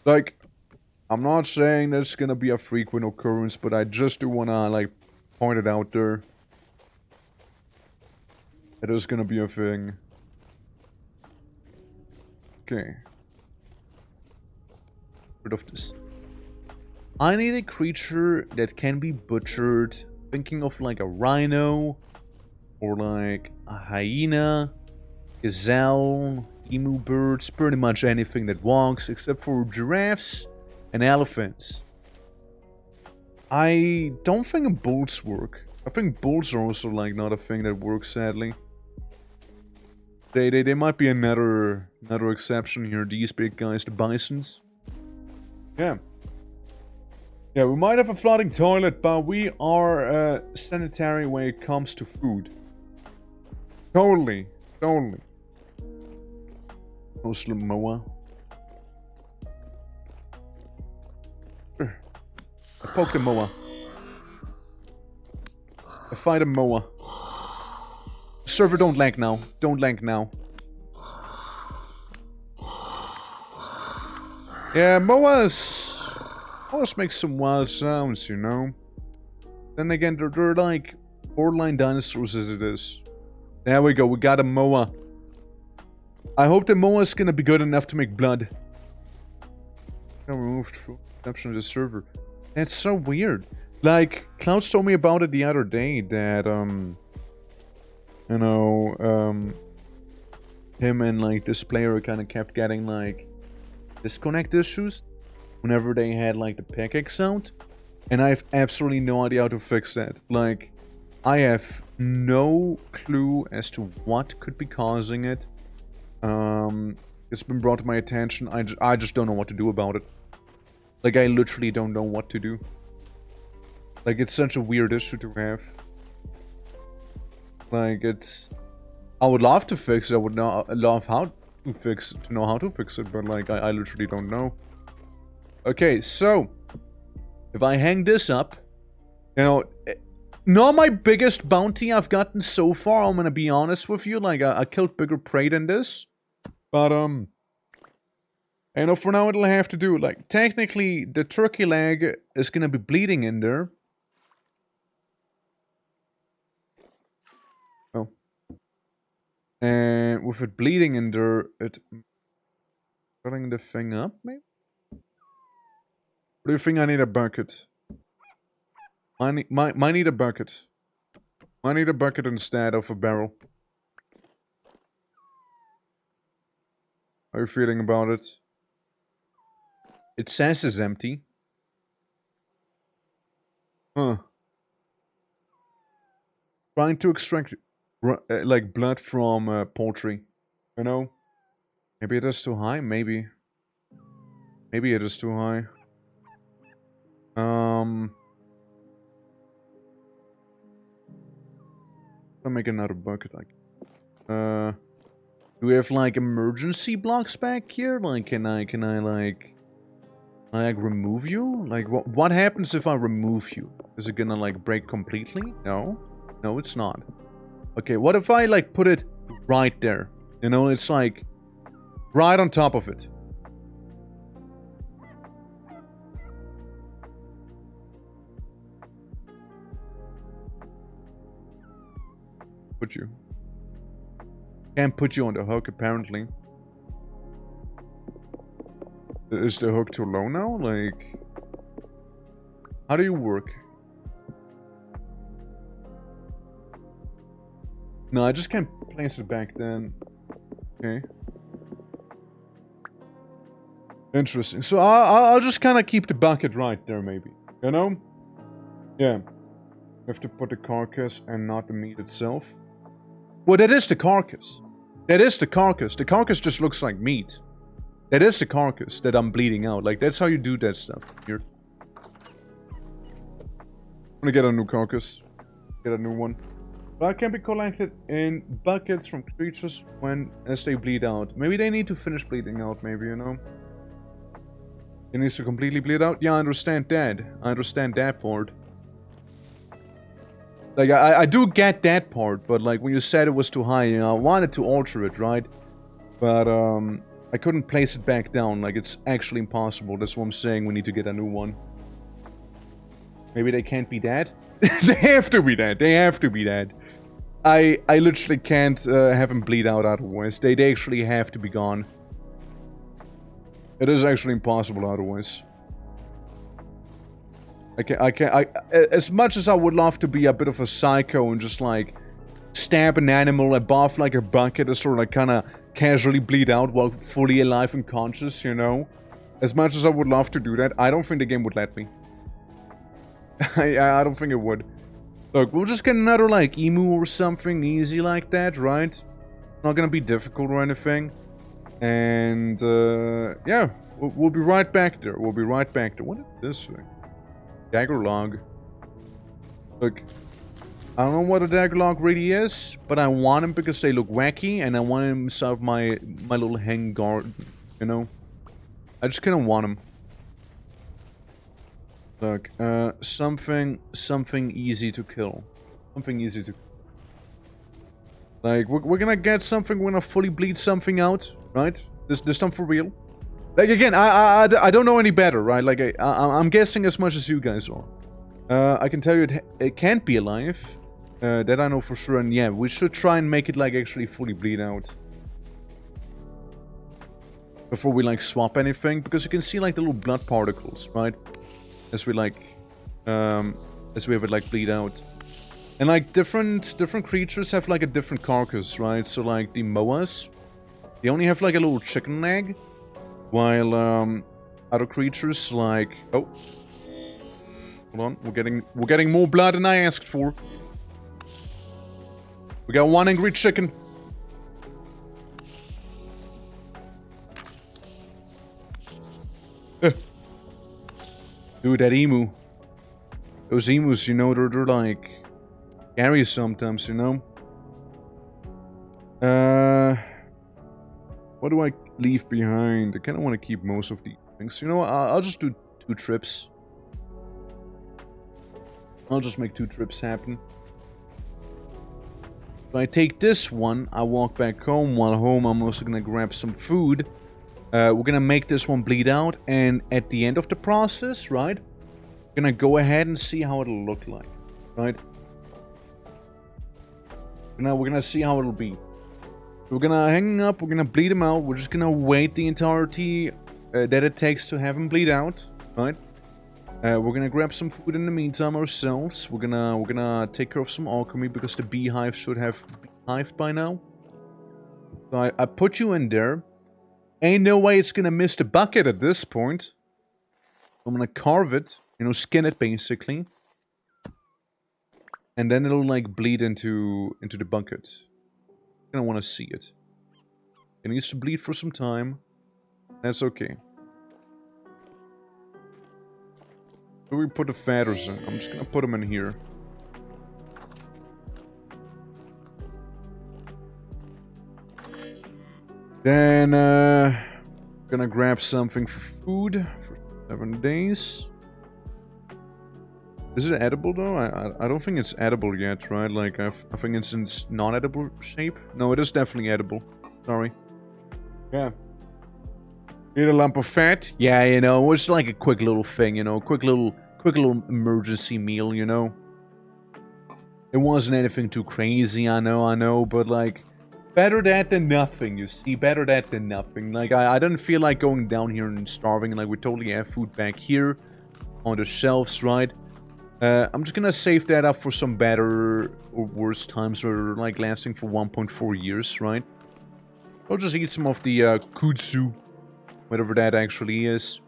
Like, I'm not saying that's gonna be a frequent occurrence, but I just do wanna like point it out there. It is gonna be a thing. Okay. Rid of this. I need a creature that can be butchered. Thinking of like a rhino, or like a hyena, gazelle, emu birds, pretty much anything that walks, except for giraffes and elephants. I don't think bulls work. I think bulls are also like not a thing that works, sadly. They might be another exception here. These big guys, the bisons. Yeah. Yeah, we might have a floating toilet, but we are sanitary when it comes to food. Totally. Totally. Muslim Moa. I poked a Moa. I fight a Moa. Server, don't lag now. Don't lag now. Yeah, Moas make some wild sounds, you know. Then again, they're like borderline dinosaurs as it is. There we go, we got a Moa. I hope the Moa is gonna be good enough to make blood. I removed full exception of the server. That's so weird. Like, Clouds told me about it the other day that, you know, him and like this player kind of kept getting like disconnect issues whenever they had like the pickaxe sound, and I have absolutely no idea how to fix that. Like, I have no clue as to what could be causing it. It's been brought to my attention. I just don't know what to do about it. Like, I literally don't know what to do. Like, it's such a weird issue to have. Like, it's... I would love to fix it. I would love how to fix it, to know how to fix it, but like, I literally don't know. Okay, so if I hang this up, you know, not my biggest bounty I've gotten so far, I'm gonna be honest with you. Like, I killed bigger prey than this. But, I know for now it'll have to do. Like, technically, the turkey leg is gonna be bleeding in there. Oh. And with it bleeding in there, it... filling the thing up, maybe? Or do you think I need a bucket? I need a bucket. I need a bucket instead of a barrel. How are you feeling about it? It says it's empty. Huh. Trying to extract, like, blood from poultry. You know? Maybe it is too high? Maybe. Maybe it is too high. I'll make another bucket, like... do we have, like, emergency blocks back here? Like, can I, like... remove you? Like, what happens if I remove you? Is it gonna, like, break completely? No. No, it's not. Okay, what if I, like, put it right there? You know, it's, like, right on top of it. Put you. Can't put you on the hook, apparently. Is the hook too low now? Like... how do you work? No, I just can't place it back then. Okay. Interesting. So I'll just kind of keep the bucket right there, maybe. You know? Yeah. Have to put the carcass and not the meat itself. Well, that is the carcass. That is the carcass. The carcass just looks like meat. That is the carcass that I'm bleeding out. Like, that's how you do that stuff. Here. I'm gonna get a new carcass. Get a new one. Blood can be collected in buckets from creatures as they bleed out. Maybe they need to finish bleeding out, maybe, you know? It needs to completely bleed out? Yeah, I understand that. I understand that part. Like, I do get that part, but, like, when you said it was too high, you know, I wanted to alter it, right? But, I couldn't place it back down. Like, it's actually impossible. That's what I'm saying. We need to get a new one. Maybe they can't be dead? They have to be dead. They have to be dead. I literally can't have them bleed out otherwise. They actually have to be gone. It is actually impossible otherwise. As much as I would love to be a bit of a psycho and just, like, stab an animal above, like, a bucket and sort of, like, kind of casually bleed out while fully alive and conscious, you know? As much as I would love to do that, I don't think the game would let me. I don't think it would. Look, we'll just get another, like, emu or something easy like that, right? Not gonna be difficult or anything. And, yeah. We'll be right back there. We'll be right back there. What is this thing? Dagger log. Look, I don't know what a dagger log really is, but I want them because they look wacky, and I want them inside my little hang guard, you know? I just kind of want them. Look, something easy to kill. Something easy to... like, we're gonna get something, we're gonna fully bleed something out, right? This time for real. Like, again, I don't know any better, right? Like, I'm guessing as much as you guys are. I can tell you it can't be alive. That I know for sure, and yeah, we should try and make it, like, actually fully bleed out. Before we, like, swap anything, because you can see, like, the little blood particles, right? As we, like, as we have it, like, bleed out. And, like, different creatures have, like, a different carcass, right? So, like, the moas, they only have, like, a little chicken egg. While, other creatures, like... oh. Hold on, we're getting more blood than I asked for. We got one angry chicken. Dude, that emu. Those emus, you know, they're like... scary sometimes, you know? What do I leave behind? I kind of want to keep most of these things. You know what? I'll just do 2 trips. I'll just make 2 trips happen. So I take this one, I walk back home. While home, I'm also gonna grab some food. We're gonna make this one bleed out, and at the end of the process, right, we're gonna go ahead and see how it'll look like, right? Now we're gonna see how it'll be. We're gonna hang up, we're gonna bleed him out, we're just gonna wait the entirety that it takes to have him bleed out, right? We're gonna grab some food in the meantime ourselves. We're gonna take care of some alchemy because the beehive should have beehived by now. So I put you in there. Ain't no way it's gonna miss the bucket at this point. I'm gonna carve it, you know, skin it basically. And then it'll like bleed into the bucket. I don't want to see it. It needs to bleed for some time. That's okay. Where do we put the feathers in? I'm just gonna put them in here. Then, gonna grab something for food for 7 days. Is it edible though? I don't think it's edible yet, right? Like, I think it's in non-edible shape. No, it is definitely edible. Sorry. Yeah. Eat a lump of fat? Yeah, you know, it's like a quick little thing, you know, quick little emergency meal, you know. It wasn't anything too crazy, I know, but like, better that than nothing, you see, better that than nothing. Like, I didn't feel like going down here and starving, like, we totally have food back here on the shelves, right? I'm just gonna save that up for some better or worse times, or like lasting for 1.4 years, right? I'll just eat some of the kudzu, whatever that actually is.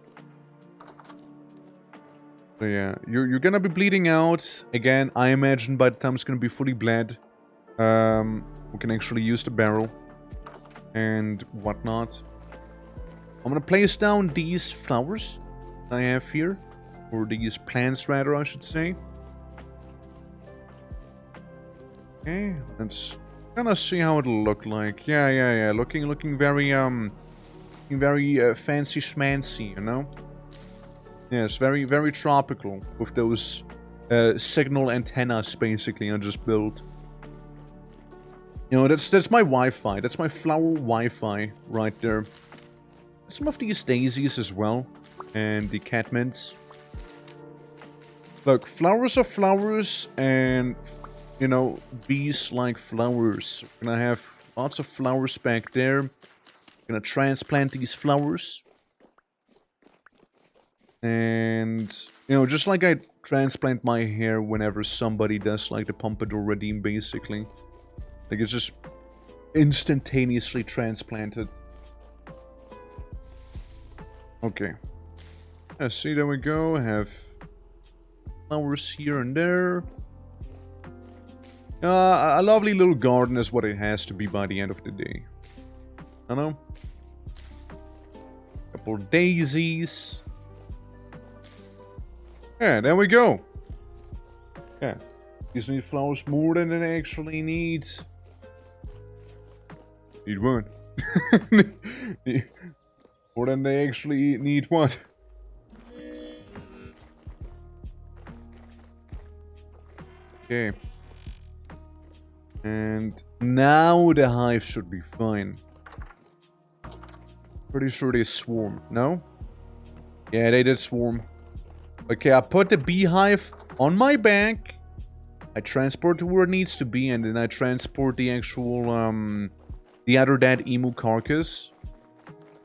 So yeah, you're gonna be bleeding out again. I imagine by the time it's gonna be fully bled, we can actually use the barrel and whatnot. I'm gonna place down these flowers I have here. Or these plants, rather, I should say. Okay, let's kind of see how it'll look like. Yeah. Looking very, fancy schmancy, you know? Yes, very tropical with those signal antennas, basically, I just built. You know, that's my Wi-Fi. That's my flower Wi-Fi right there. Some of these daisies as well, and the catmints. Look, flowers are flowers, and, you know, bees like flowers. We're gonna have lots of flowers back there. Gonna transplant these flowers. And, you know, just like I transplant my hair whenever somebody does, like, the Pompadour Redeem, basically. Like, it's just instantaneously transplanted. Okay. Yeah, see, there we go. I have flowers here and there. A lovely little garden is what it has to be by the end of the day. I know. Couple daisies. Yeah, there we go. Yeah. These need flowers more than they actually need. Need what? More than they actually need what? Okay. And now the hive should be fine. Pretty sure they swarm. No? Yeah, they did swarm. Okay, I put the beehive on my back. I transport to where it needs to be, and then I transport the actual, the other dead emu carcass.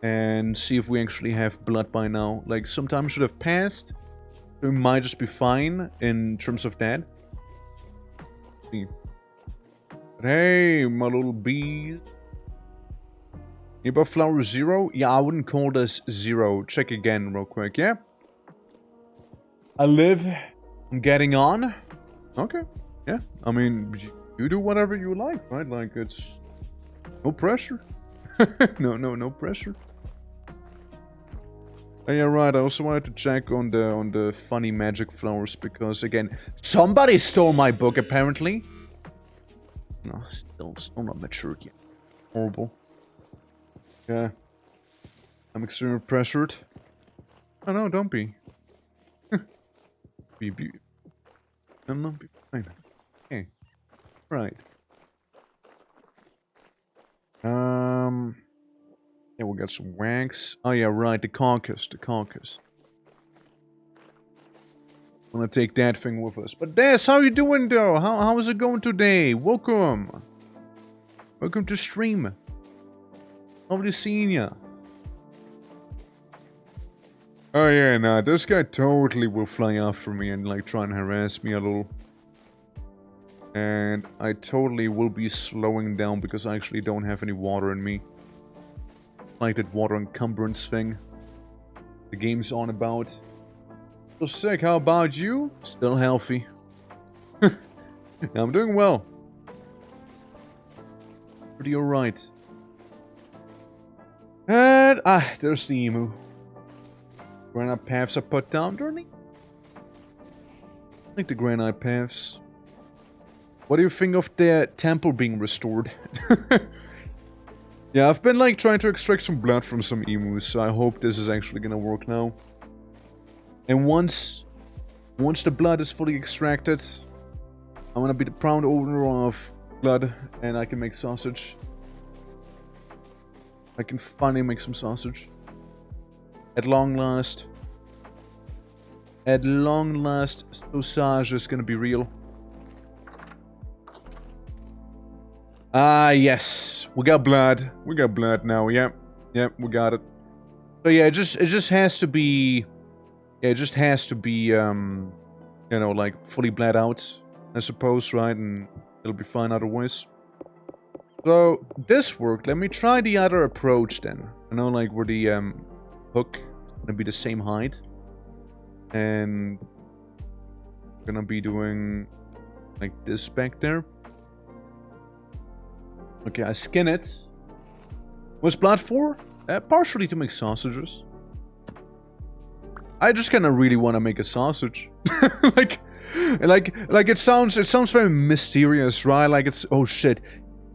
And see if we actually have blood by now. Like, some time should have passed. So we might just be fine in terms of that. But hey, my little bees. About flower 0? Yeah, I wouldn't call this 0. Check again real quick, yeah? I live. I'm getting on. Okay. Yeah. I mean, you do whatever you like, right? Like, it's no pressure. no pressure. Oh, yeah, right. I also wanted to check on the funny magic flowers because, again, somebody stole my book, apparently. No, still not matured yet. Horrible. Yeah. I'm extremely pressured. Oh, no, don't be. be. No, be fine. Okay. Right. Yeah, we got some wax. Oh yeah, right, the carcass, the carcass. I'm gonna take that thing with us. But Des, how you doing though? How is it going today? Welcome. Welcome to stream. Lovely seeing ya. Oh yeah, nah, this guy totally will fly after me and like try and harass me a little. And I totally will be slowing down because I actually don't have any water in me. Like that water encumbrance thing the game's on about. So sick, how about you? Still healthy. I'm doing well. Pretty alright. And, there's the emu. Granite paths are put down, don't they? I like the granite paths. What do you think of the temple being restored? Yeah, I've been like trying to extract some blood from some emus, so I hope this is actually gonna work now. And once the blood is fully extracted, I'm gonna be the proud owner of blood, and I can make sausage. I can finally make some sausage. At long last. At long last, sausage is gonna be real. Ah, yes. We got blood. We got blood now. Yep. Yep, we got it. So yeah, it just has to be... Yeah, it just has to be, you know, like, fully bled out, I suppose, right? And it'll be fine otherwise. So, this worked. Let me try the other approach, then. You know, like, where the, hook is gonna be the same height. And... we're gonna be doing... like this back there. Okay, I skin it. What's blood for? Partially to make sausages. I just kind of really want to make a sausage. like it sounds very mysterious, right? Like it's, oh shit,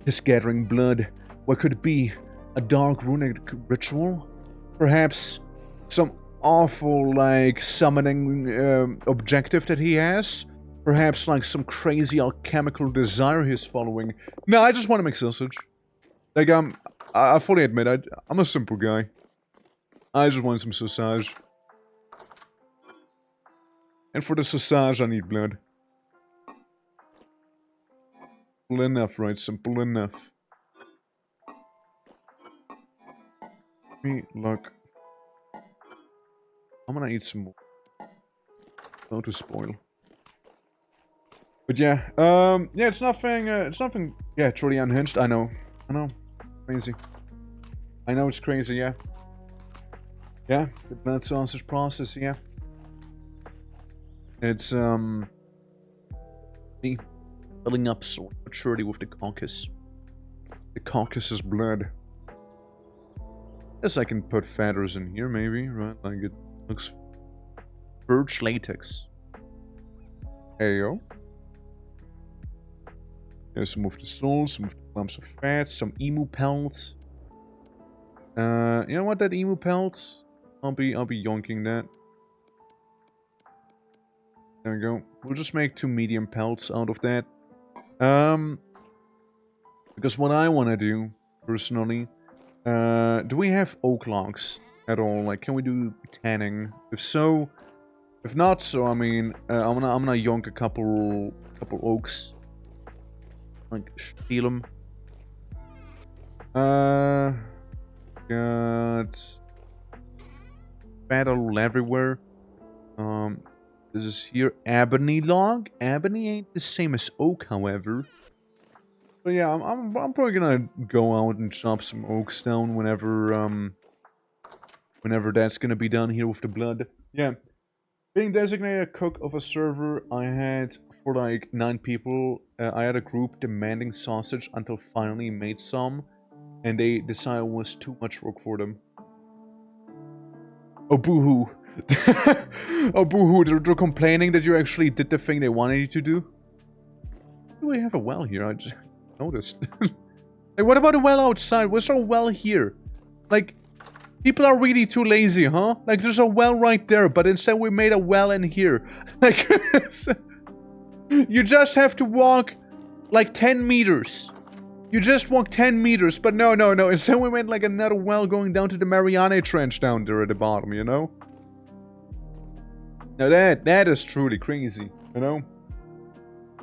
it's gathering blood. What could it be? A dark runic ritual? Perhaps some awful, like, summoning objective that he has? Perhaps like some crazy alchemical desire he's following. No, I just want to make sausage. Like, I fully admit, I'm a simple guy. I just want some sausage. And for the sausage, I need blood. Simple enough, right? Simple enough. Me, look. I'm gonna eat some more. Not to spoil. But yeah, yeah, it's nothing, yeah, truly unhinged. I know, crazy. I know it's crazy, yeah. Yeah, the blood sausage process, yeah. It's, see, filling up slowly but surely with the carcass. The carcass's blood. Guess I can put feathers in here, maybe, right? Like, it looks... birch latex. Ayo. There's some of the souls, some of the lumps of fat, some emu pelt. You know what, that emu pelt? I'll be yonking that. There we go. We'll just make 2 medium pelts out of that. Because what I want to do, personally, do we have oak logs at all? Like, can we do tanning? If so, if not, so I mean, I'm gonna yonk a couple oaks. Like, steal them. Got fat all everywhere. This is here ebony log. Ebony ain't the same as oak, however. So yeah, I'm probably gonna go out and chop some oaks down whenever whenever that's gonna be done here with the blood. Yeah, being designated a cook of a server, I had for like 9 people. I had a group demanding sausage until finally made some, and they decided it was too much work for them. Oh boo-hoo. Oh boo-hoo, they're complaining that you actually did the thing they wanted you to do? Do we have a well here? I just noticed. Like, what about a well outside? What's there a well here? Like, people are really too lazy, huh? Like, there's a well right there, but instead we made a well in here. Like, you just have to walk, like, 10 meters. You just walked 10 meters, but no, no, no. Instead we went like another well going down to the Mariana Trench down there at the bottom, you know? Now that is truly crazy, you know?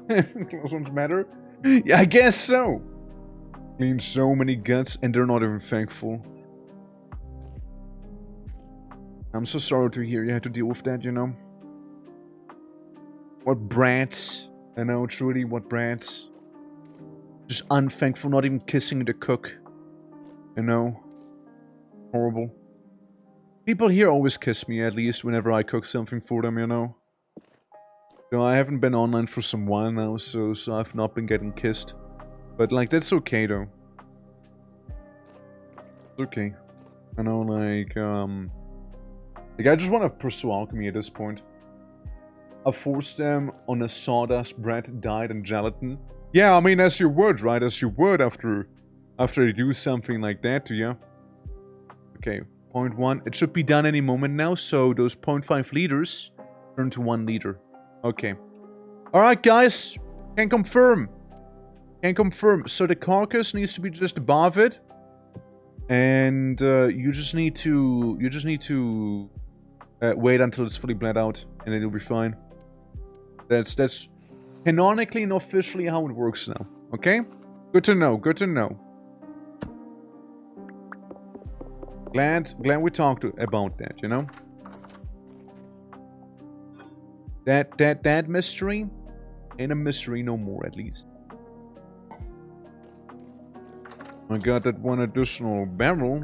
Close ones matter? Yeah, I guess so. Clean so many guts and they're not even thankful. I'm so sorry to hear you had to deal with that, you know? What brats. I know, truly, what brats. Just unthankful, not even kissing the cook. You know? Horrible. People here always kiss me, at least, whenever I cook something for them, you know? So I haven't been online for some while now, so I've not been getting kissed. But, like, that's okay, though. It's okay. I know, like, I just want to pursue alchemy at this point. I forced them on a sawdust bread dyed in gelatin. Yeah, I mean, as you would, right? As you would after you do something like that to you. Okay, 0.1. It should be done any moment now, so those 0.5 liters turn to 1 liter. Okay. Alright, guys. Can confirm. Can confirm. So the carcass needs to be just above it. And you just need to wait until it's fully bled out, and then you'll be fine. That's canonically and officially how it works now. Okay? Good to know. Good to know. Glad we talked about that, you know? That mystery ain't a mystery no more, at least. I got that one additional barrel.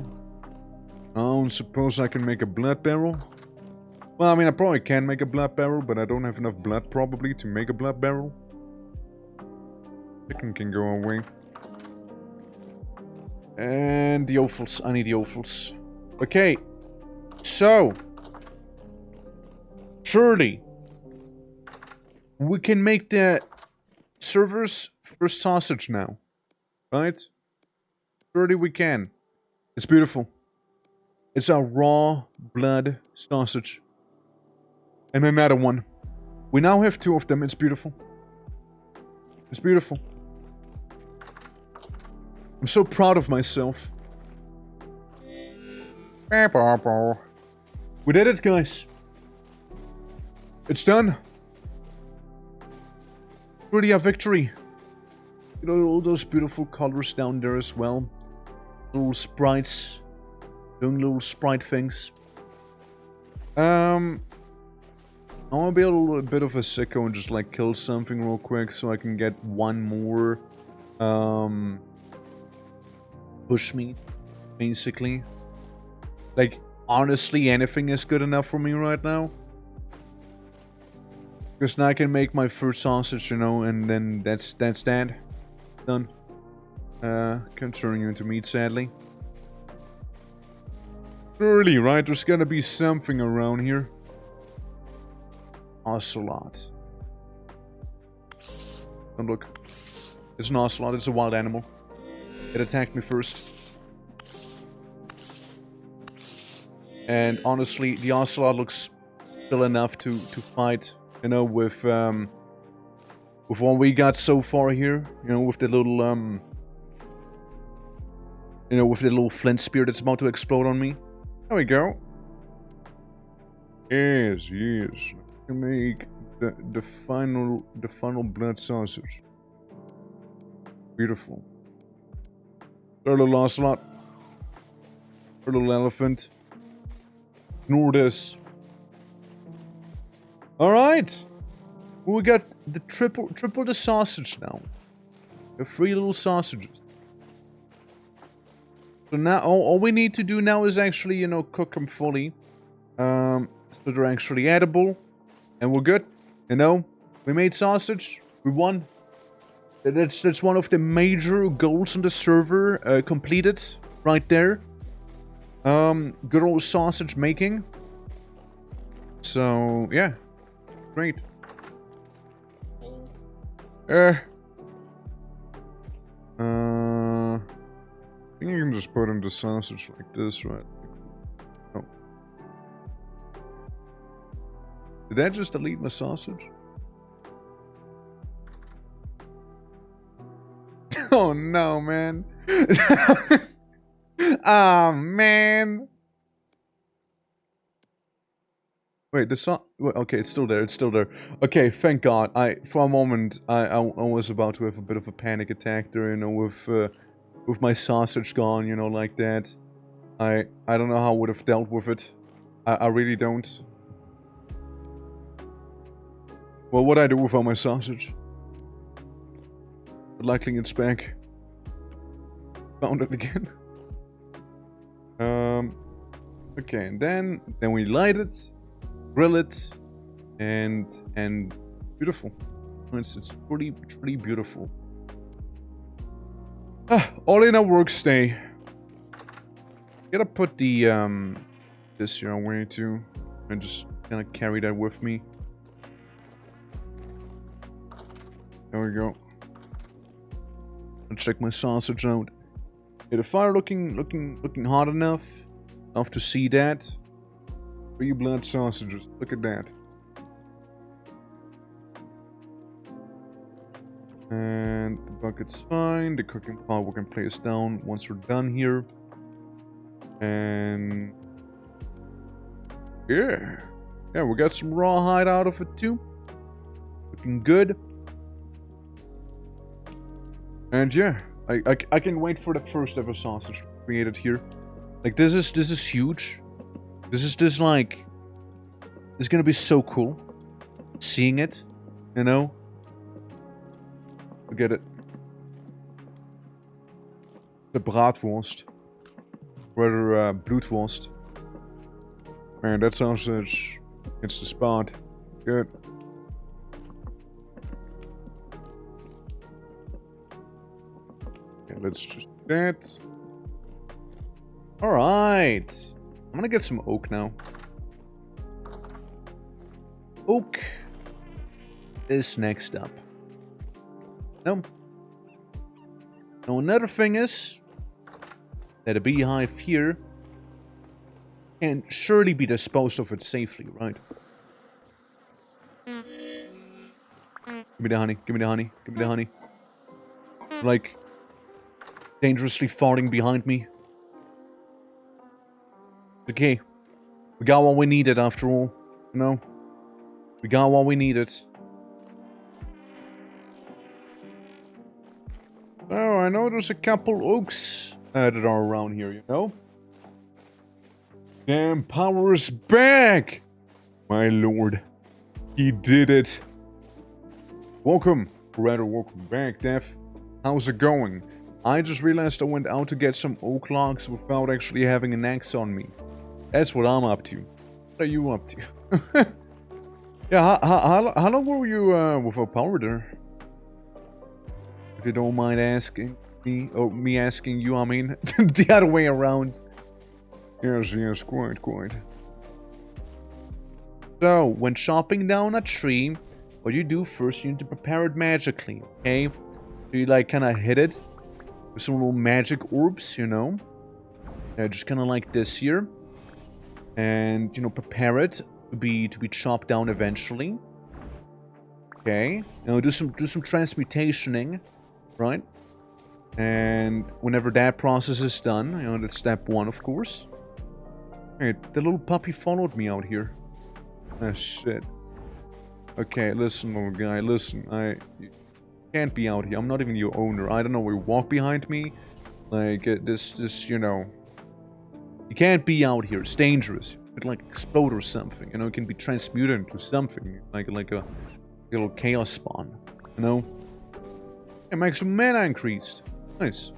I don't suppose I can make a blood barrel. Well, I mean, I probably can make a blood barrel, but I don't have enough blood, probably, to make a blood barrel. Chicken can go away. And the offals. I need the offals. Okay. So. Surely. We can make the server's first sausage now. Right? Surely we can. It's beautiful. It's a raw blood sausage. And another one. We now have 2 of them. It's beautiful. It's beautiful. I'm so proud of myself. We did it, guys. It's done. Really a victory. You know, all those beautiful colors down there as well. Little sprites. Doing little sprite things. I want to be a little bit of a sicko and just like kill something real quick so I can get one more push meat, basically. Like, honestly, anything is good enough for me right now. Because now I can make my first sausage, you know, and then that's that. Done. Can't turn you into meat, sadly. Surely, right? There's gotta be something around here. Ocelot. Don't look. It's an ocelot. It's a wild animal. It attacked me first. And honestly, the ocelot looks still enough to fight. You know, with what we got so far here. You know, with the little you know, with the little flint spear that's about to explode on me. There we go. Yes, yes. To make the final blood sausage. Beautiful. Our little ocelot. Our little elephant. Ignore this. Alright. We got the triple the sausage now. The 3 little sausages. So now all we need to do now is actually, you know, cook them fully. So they're actually edible. And we're good. You know, we made sausage. We won. That's one of the major goals on the server completed. Right there. Good old sausage making. So, yeah. Great. I think you can just put in the sausage like this, right? Oh. Did that just delete my sausage? Oh no, man. Ah, man. Wait, the song. Okay, it's still there. It's still there. Okay, thank God. For a moment, I was about to have a bit of a panic attack there, you know, with my sausage gone, you know, like that. I don't know how I would have dealt with it. I really don't. Well, what I do without my sausage? But likely it's back. Found it again. Okay, and then we light it, grill it, and beautiful. It's pretty beautiful. All in a work stay. Gotta put the this here away too, and just kind of carry that with me. There we go. I'll check my sausage out. Yeah, the fire looking hot enough to see that. 3 blood sausages. Look at that. And the bucket's fine. The cooking pot we can place down once we're done here. And yeah, we got some rawhide out of it too. Looking good. And yeah, I can wait for the first ever sausage created here. Like this is huge. This is like, it's gonna be so cool seeing it, you know. Look at it. The Bratwurst. Rather, Blutwurst. Man, that sausage, it's the spot. Good. Okay, let's just do that. Alright. I'm gonna get some oak now. Oak is next up. No. Now another thing is that a beehive here can surely be disposed of it safely, right? Give me the honey, give me the honey, give me the honey. Like, dangerously farting behind me. Okay. We got what we needed after all, you know? We got what we needed. Oh, I know there's a couple oaks that are around here, you know? Damn, power is back! My lord. He did it. Welcome. Rather, welcome back, Dev. How's it going? I just realized I went out to get some oak logs without actually having an axe on me. That's what I'm up to. What are you up to? Yeah, how long were you without power there? If you don't mind asking me, or me asking you, I mean, the other way around. Yes, quite. So, when chopping down a tree, what you do first, you need to prepare it magically, okay? So you like kind of hit it with some little magic orbs, you know? Just kind of like this here. And, you know, prepare it to be chopped down eventually. Okay. Now do some transmutationing, right? And whenever that process is done, you know, that's step 1, of course. Hey, the little puppy followed me out here. Ah, shit. Okay, listen, little guy, listen. You can't be out here. I'm not even your owner. I don't know where you walk behind me. Like, this, you know. You can't be out here. It's dangerous. It could, like, explode or something. You know, it can be transmuted into something. Like a little chaos spawn. You know? It makes some mana increased. Nice.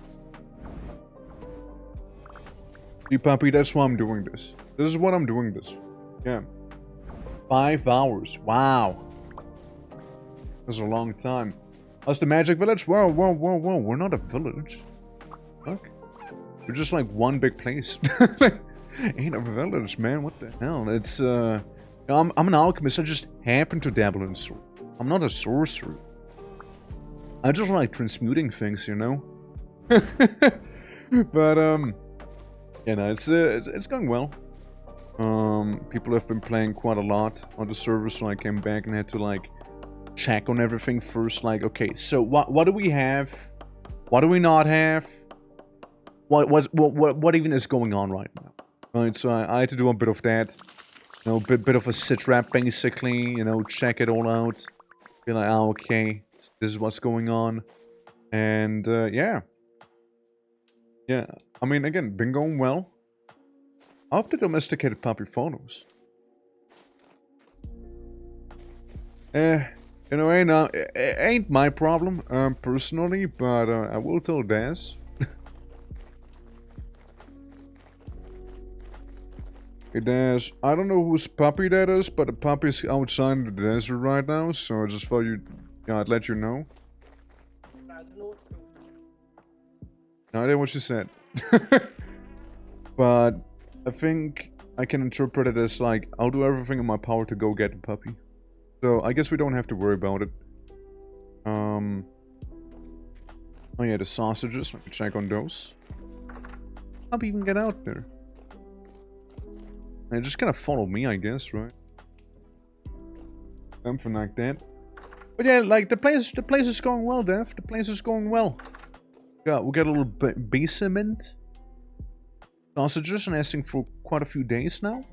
See, puppy, that's why I'm doing this. This is what I'm doing this. Yeah. 5 hours. Wow. That's a long time. That's the magic village? Whoa. We're not a village. Fuck. We're just like one big place. Ain't a village, man. What the hell? It's, I'm an alchemist. I just happen to dabble in sorcery. I'm not a sorcerer. I just like transmuting things, you know? But, you know, it's going well. People have been playing quite a lot on the server, so I came back and had to, like, check on everything first. Like, okay, so what do we have? What do we not have? What even is going on right now? Right, so I had to do a bit of that. You know, bit of a sit rep, basically. You know, check it all out. Be like, oh, okay, this is what's going on. And, yeah. Yeah, I mean, again, been going well. Up to domesticated puppy photos. You know, ain't my problem, personally, but I will tell Daz. Hey Daz, I don't know whose puppy that is, but the puppy's outside in the desert right now, so I just thought I'd let you know. No idea what she said. But I think I can interpret it as like, I'll do everything in my power to go get the puppy. So I guess we don't have to worry about it. Oh yeah, the sausages. Let me check on those. How do you even get out there? And just kind of follow me, I guess, right? Something like that. But yeah, like the place is going well, Dev. The place is going well. We got a little basement. Sausages lasting for quite a few days now.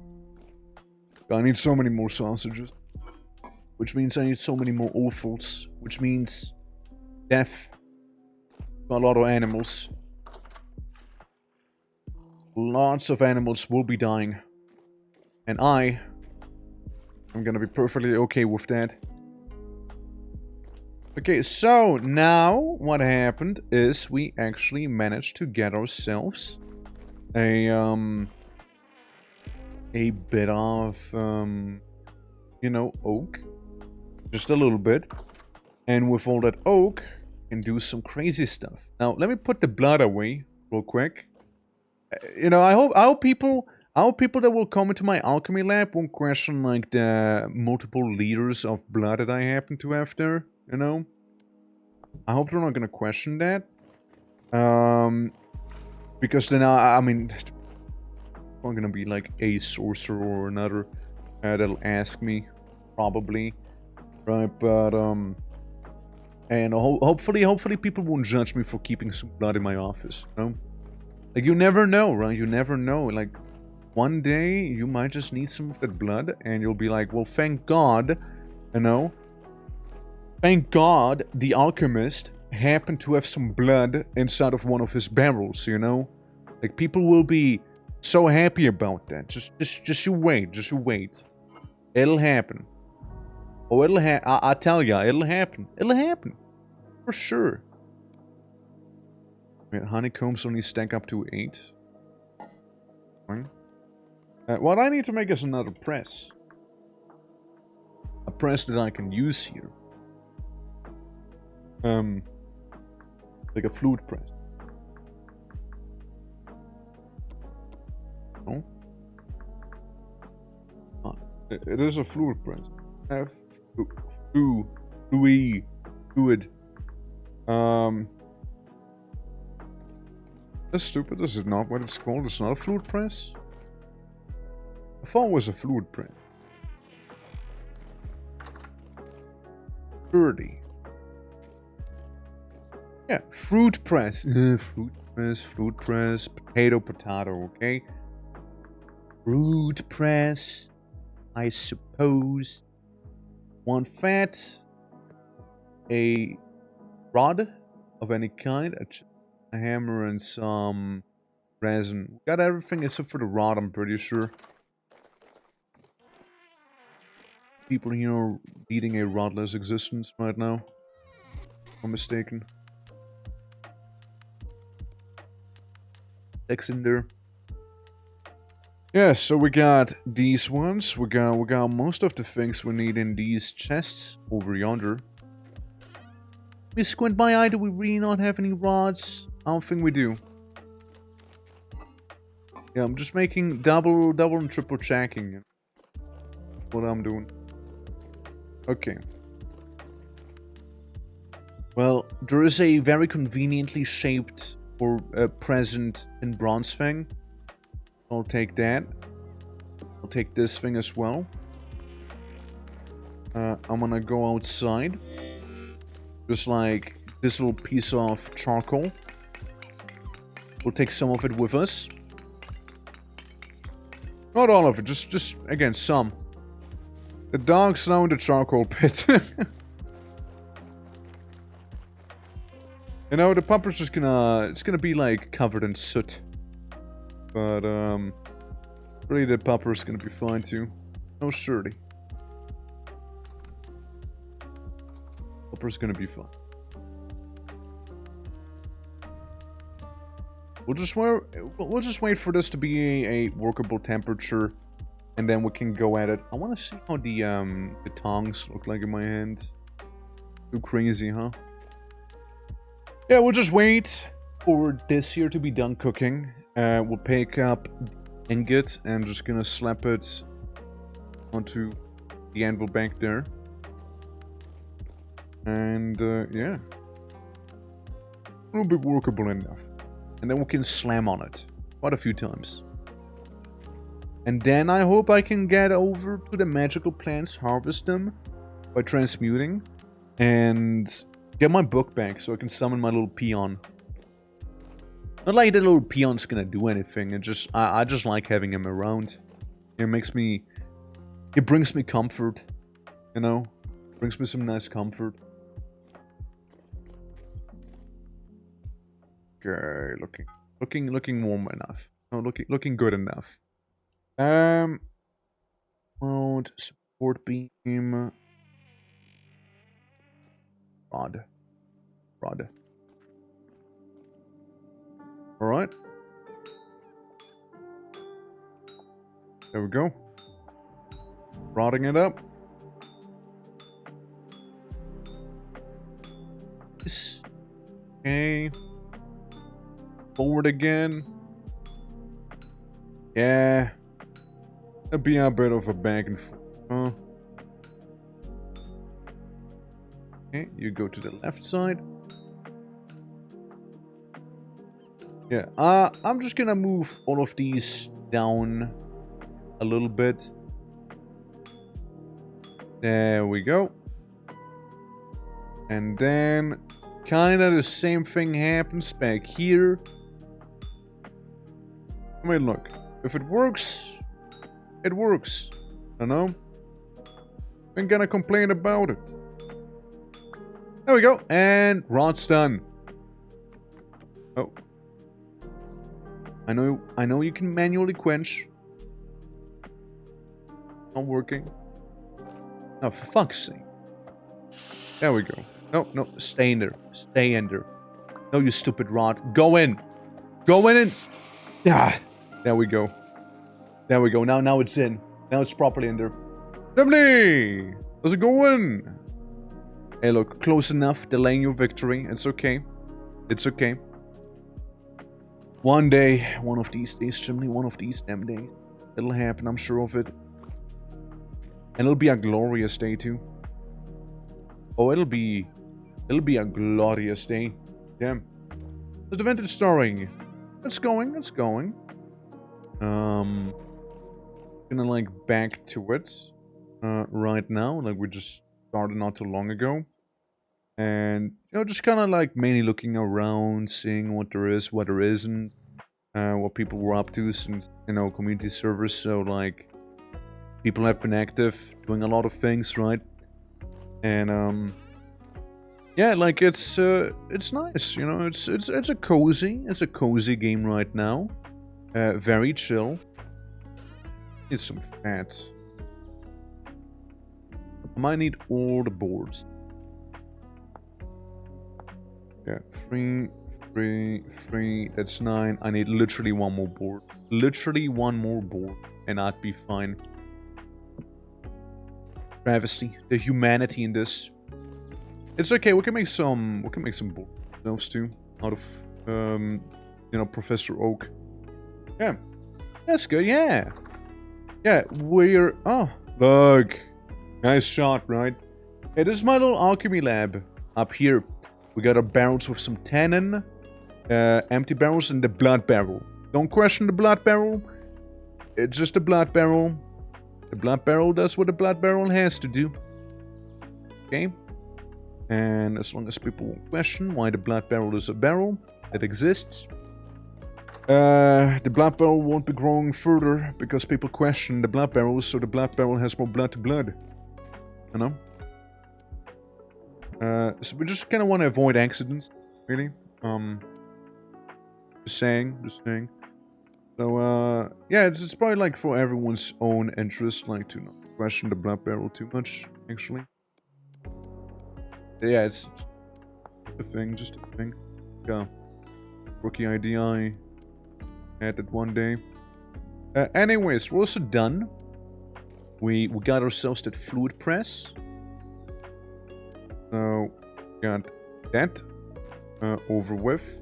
I need so many more sausages. Which means I need so many more offals. Which means death. A lot of animals. Lots of animals will be dying. And I'm gonna be perfectly okay with that. Okay, so now what happened is we actually managed to get ourselves a bit of, you know, oak. Just a little bit. And with all that oak, can do some crazy stuff. Now, let me put the blood away real quick. You know, I hope people that will come into my alchemy lab won't question, like, the multiple liters of blood that I happen to have there, you know? I hope they're not gonna question that. Because then, I mean, I'm gonna be like a sorcerer or another that'll ask me, probably. Right, but, and hopefully people won't judge me for keeping some blood in my office, you know? Like, you never know, right? You never know. Like, one day, you might just need some of that blood, and you'll be like, well, thank God, you know? Thank God the Alchemist happened to have some blood inside of one of his barrels, you know? Like, people will be so happy about that. Just you wait. Just you wait. It'll happen. Oh, it'll happen. I tell ya, it'll happen. It'll happen. For sure. Wait, honeycombs only stack up to 8. Fine. What I need to make is another press. A press that I can use here. Like a flute press. No? Ah, it is a flute press. Do it. That's stupid. This is not what it's called. It's not a flute press. I thought it was a flute press. 30. Yeah, fruit press. Fruit press. Potato, okay? Fruit press. I suppose. One fat. A rod of any kind. A hammer and some resin. Got everything except for the rod, I'm pretty sure. People here are leading a rodless existence right now. If I'm mistaken. Text in there. Yeah, so we got these ones. We got most of the things we need in these chests over yonder. Let me squint my eye. Do we really not have any rods? I don't think we do. Yeah, I'm just making double and triple checking. What I'm doing. Okay. Well, there is a very conveniently shaped or present in bronze thing. I'll take that. I'll take this thing as well. I'm gonna go outside. Just like this little piece of charcoal. We'll take some of it with us. Not all of it, just again, some. The dog's now in the charcoal pit. You know, the pupper's just it's gonna be like covered in soot. But, really the pupper's gonna be fine too. No surety. Pupper's gonna be fine. We'll just wait for this to be a workable temperature, and then we can go at it. I want to see how the tongs look like in my hand. Too crazy, huh? Yeah, we'll just wait for this here to be done cooking. We'll pick up the ingot and just gonna slap it onto the anvil bank there. And yeah, it'll be workable enough. And then we can slam on it quite a few times. And then I hope I can get over to the magical plants, harvest them by transmuting, and get my book back so I can summon my little peon. Not like the little peon's gonna do anything, I just like having him around. It brings me comfort, you know? Brings me some nice comfort. Okay, looking warm enough. Oh, looking good enough. Mode, support beam. Rod. Alright. There we go. Rodding it up. Okay. Forward again. Yeah. That'd be a bit of a back and forth. Okay, you go to the left side. Yeah, I'm just gonna move all of these down a little bit. There we go. And then kinda the same thing happens back here. I mean, look, if it works, it works. You know? Ain't gonna complain about it. There we go, and rod's done. Oh. I know you can manually quench. Not working. Oh, for fuck's sake. There we go. No, stay in there. Stay in there. No, you stupid rod. Go in. Go in and... Ah, there we go. There we go. Now it's in. Now it's properly in there. Stephanie! How's it going? Hey, look. Close enough. Delaying your victory. It's okay. It's okay. One day, one of these days, Chimney, one of these damn days, it'll happen, I'm sure of it. And it'll be a glorious day, too. Oh, it'll be a glorious day. Damn. There's the vintage story. It's going. Gonna, like, back to it. Right now, like, we just started not too long ago. And, you know, just kind of like mainly looking around, seeing what there is, what there isn't, what people were up to since, you know, community servers. So, like, people have been active, doing a lot of things, right? And, yeah, like, it's nice, you know, it's a cozy game right now. Very chill. Need some fat. I might need all the boards. Yeah, 3, that's 9. I need literally one more board. Literally one more board, and I'd be fine. Travesty. The humanity in this. It's okay, we can make some boards ourselves too. Out of, you know, Professor Oak. Yeah. That's good, yeah. Yeah, we're... Oh, look. Nice shot, right? Hey, this is my little alchemy lab up here. We got our barrels with some tannin, empty barrels, and the blood barrel. Don't question the blood barrel. It's just a blood barrel. The blood barrel does what the blood barrel has to do. Okay? And as long as people question why the blood barrel is a barrel, it exists. The blood barrel won't be growing further because people question the blood barrel, so the blood barrel has more blood to blood. You know? So we just kind of want to avoid accidents, really. Just saying. So, yeah, it's probably like for everyone's own interest, like to not question the blood barrel too much, actually. Yeah, it's just a thing. Yeah. Rookie ID I had it one day. Anyways, we're also done. We got ourselves that fluid press. So, got that over with.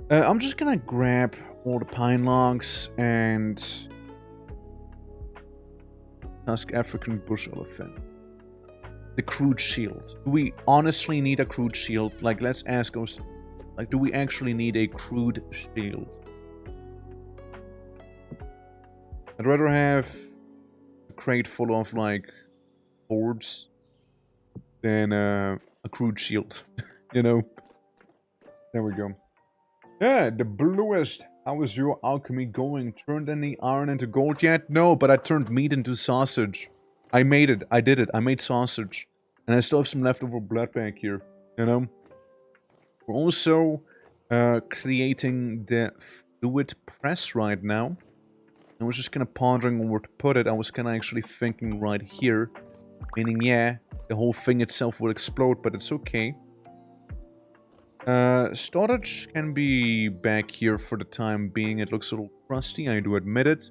I'm just gonna grab all the pine logs and tusk African bush elephant. The crude shield. Do we honestly need a crude shield? Like, let's ask us, like, do we actually need a crude shield? I'd rather have a crate full of, like, boards than a crude shield. You know? There we go. Yeah, the bluest. How is your alchemy going? Turned any iron into gold yet? No, but I turned meat into sausage. I made it. I did it. I made sausage. And I still have some leftover blood back here. You know? We're also creating the fluid press right now. I was just kind of pondering on where to put it. I was kind of actually thinking right here. Meaning, yeah, the whole thing itself will explode, but it's okay. Storage can be back here for the time being. It looks a little crusty, I do admit it.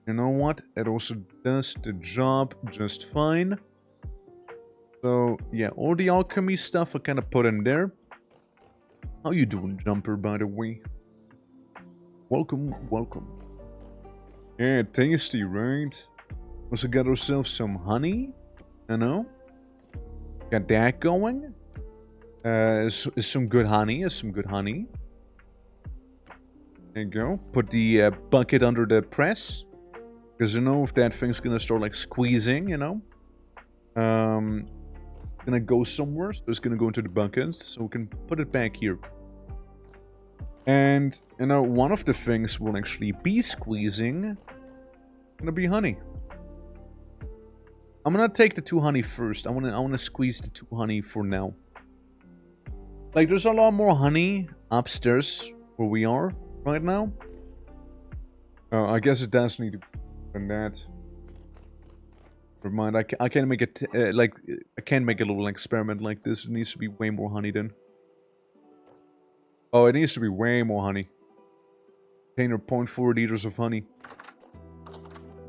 You know what? It also does the job just fine. So, yeah, all the alchemy stuff I kind of put in there. How you doing, Jumper, by the way? Welcome, welcome. Yeah, tasty, right? Also got ourselves some honey. You know? Got that going. Is some good honey. There you go. Put the bucket under the press. Because you know if that thing's gonna start like squeezing, you know. Gonna go somewhere, so it's gonna go into the bucket. So we can put it back here. And, you know, one of the things will actually be squeezing. Gonna be honey. I'm gonna take the 2 honey first. I wanna squeeze the 2 honey for now. Like, there's a lot more honey upstairs where we are right now. I guess it does need to be done that. Never mind, I can't make it, I can't make a little experiment like this. It needs to be way more honey then. Oh, it needs to be way more honey. Container 0.4 liters of honey.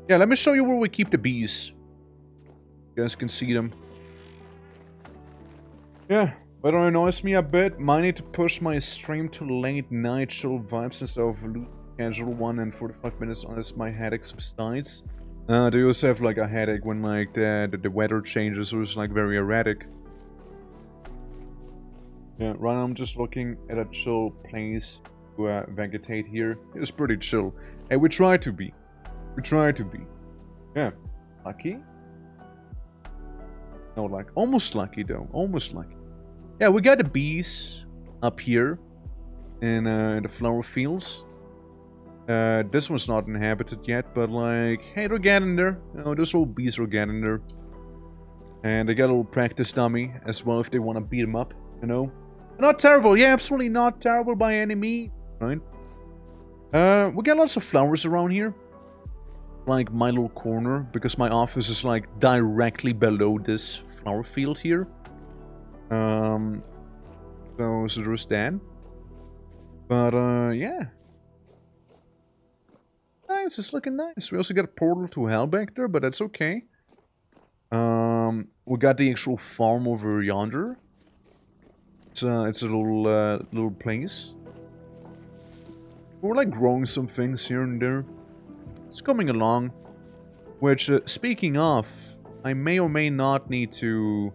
Yeah, let me show you where we keep the bees. You guys can see them. Yeah. But it annoys me a bit. Might need to push my stream to late night chill vibes instead of a casual one, and 45 minutes unless my headache subsides. Do you also have like a headache when like the weather changes or it's like very erratic? Yeah, right now I'm just looking at a chill place to vegetate here. It's pretty chill. And we try to be. Yeah. Lucky? No, like almost lucky though. Almost lucky. Yeah, we got the bees up here in the flower fields. This one's not inhabited yet, but like, hey, they're getting there. You know, those little bees are getting there. And they got a little practice dummy as well if they want to beat them up, you know. Not terrible, yeah, absolutely not terrible by any means, right? We got lots of flowers around here. Like my little corner, because my office is like directly below this flower field here. So there's that. But, yeah. Nice, it's looking nice. We also got a portal to hell back there, but that's okay. We got the actual farm over yonder. It's a little place. We're like growing some things here and there. It's coming along. Which, speaking of, I may or may not need to...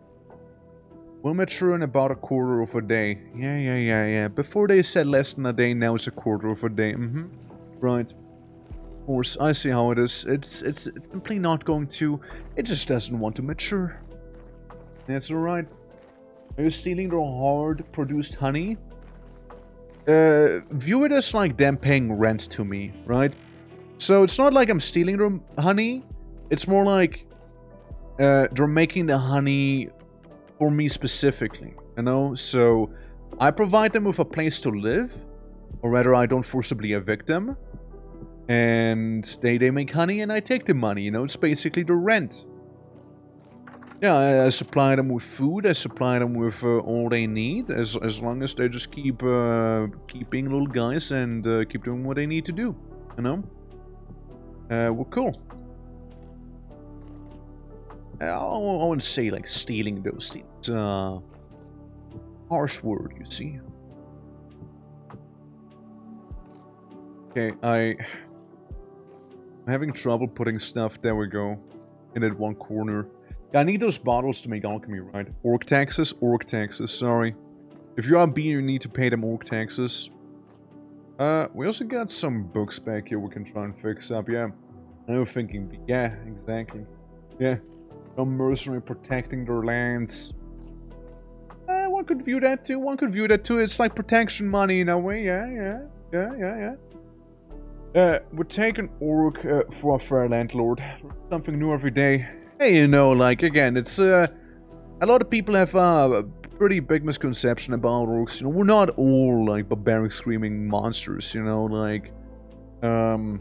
We'll mature in about a quarter of a day. Yeah. Before they said less than a day, now it's a quarter of a day. Right. Of course, I see how it is. It's simply not going to... It just doesn't want to mature. That's alright. Are you stealing their hard-produced honey? View it as like them paying rent to me, right? So it's not like I'm stealing their honey. It's more like they're making the honey for me specifically, you know? So I provide them with a place to live, or rather I don't forcibly evict them. And they make honey and I take the money, you know? It's basically the rent. Yeah, I supply them with food, I supply them with all they need, as long as they just keep being little guys and keep doing what they need to do, you know? We're cool. I wouldn't say like stealing those things. It's a harsh word, you see. Okay, I'm having trouble putting stuff, there we go, in that one corner. Yeah, I need those bottles to make alchemy, right? Orc taxes, sorry. If you are B, you need to pay them orc taxes. We also got some books back here we can try and fix up, yeah. I'm thinking B, yeah, exactly. Yeah, some mercenary protecting their lands. One could view that too, it's like protection money in a way, yeah. We're taking orc for a fair landlord. Something new every day. Hey, you know, like, again, it's, a lot of people have a pretty big misconception about orcs, you know, we're not all, like, barbaric screaming monsters, you know, like, you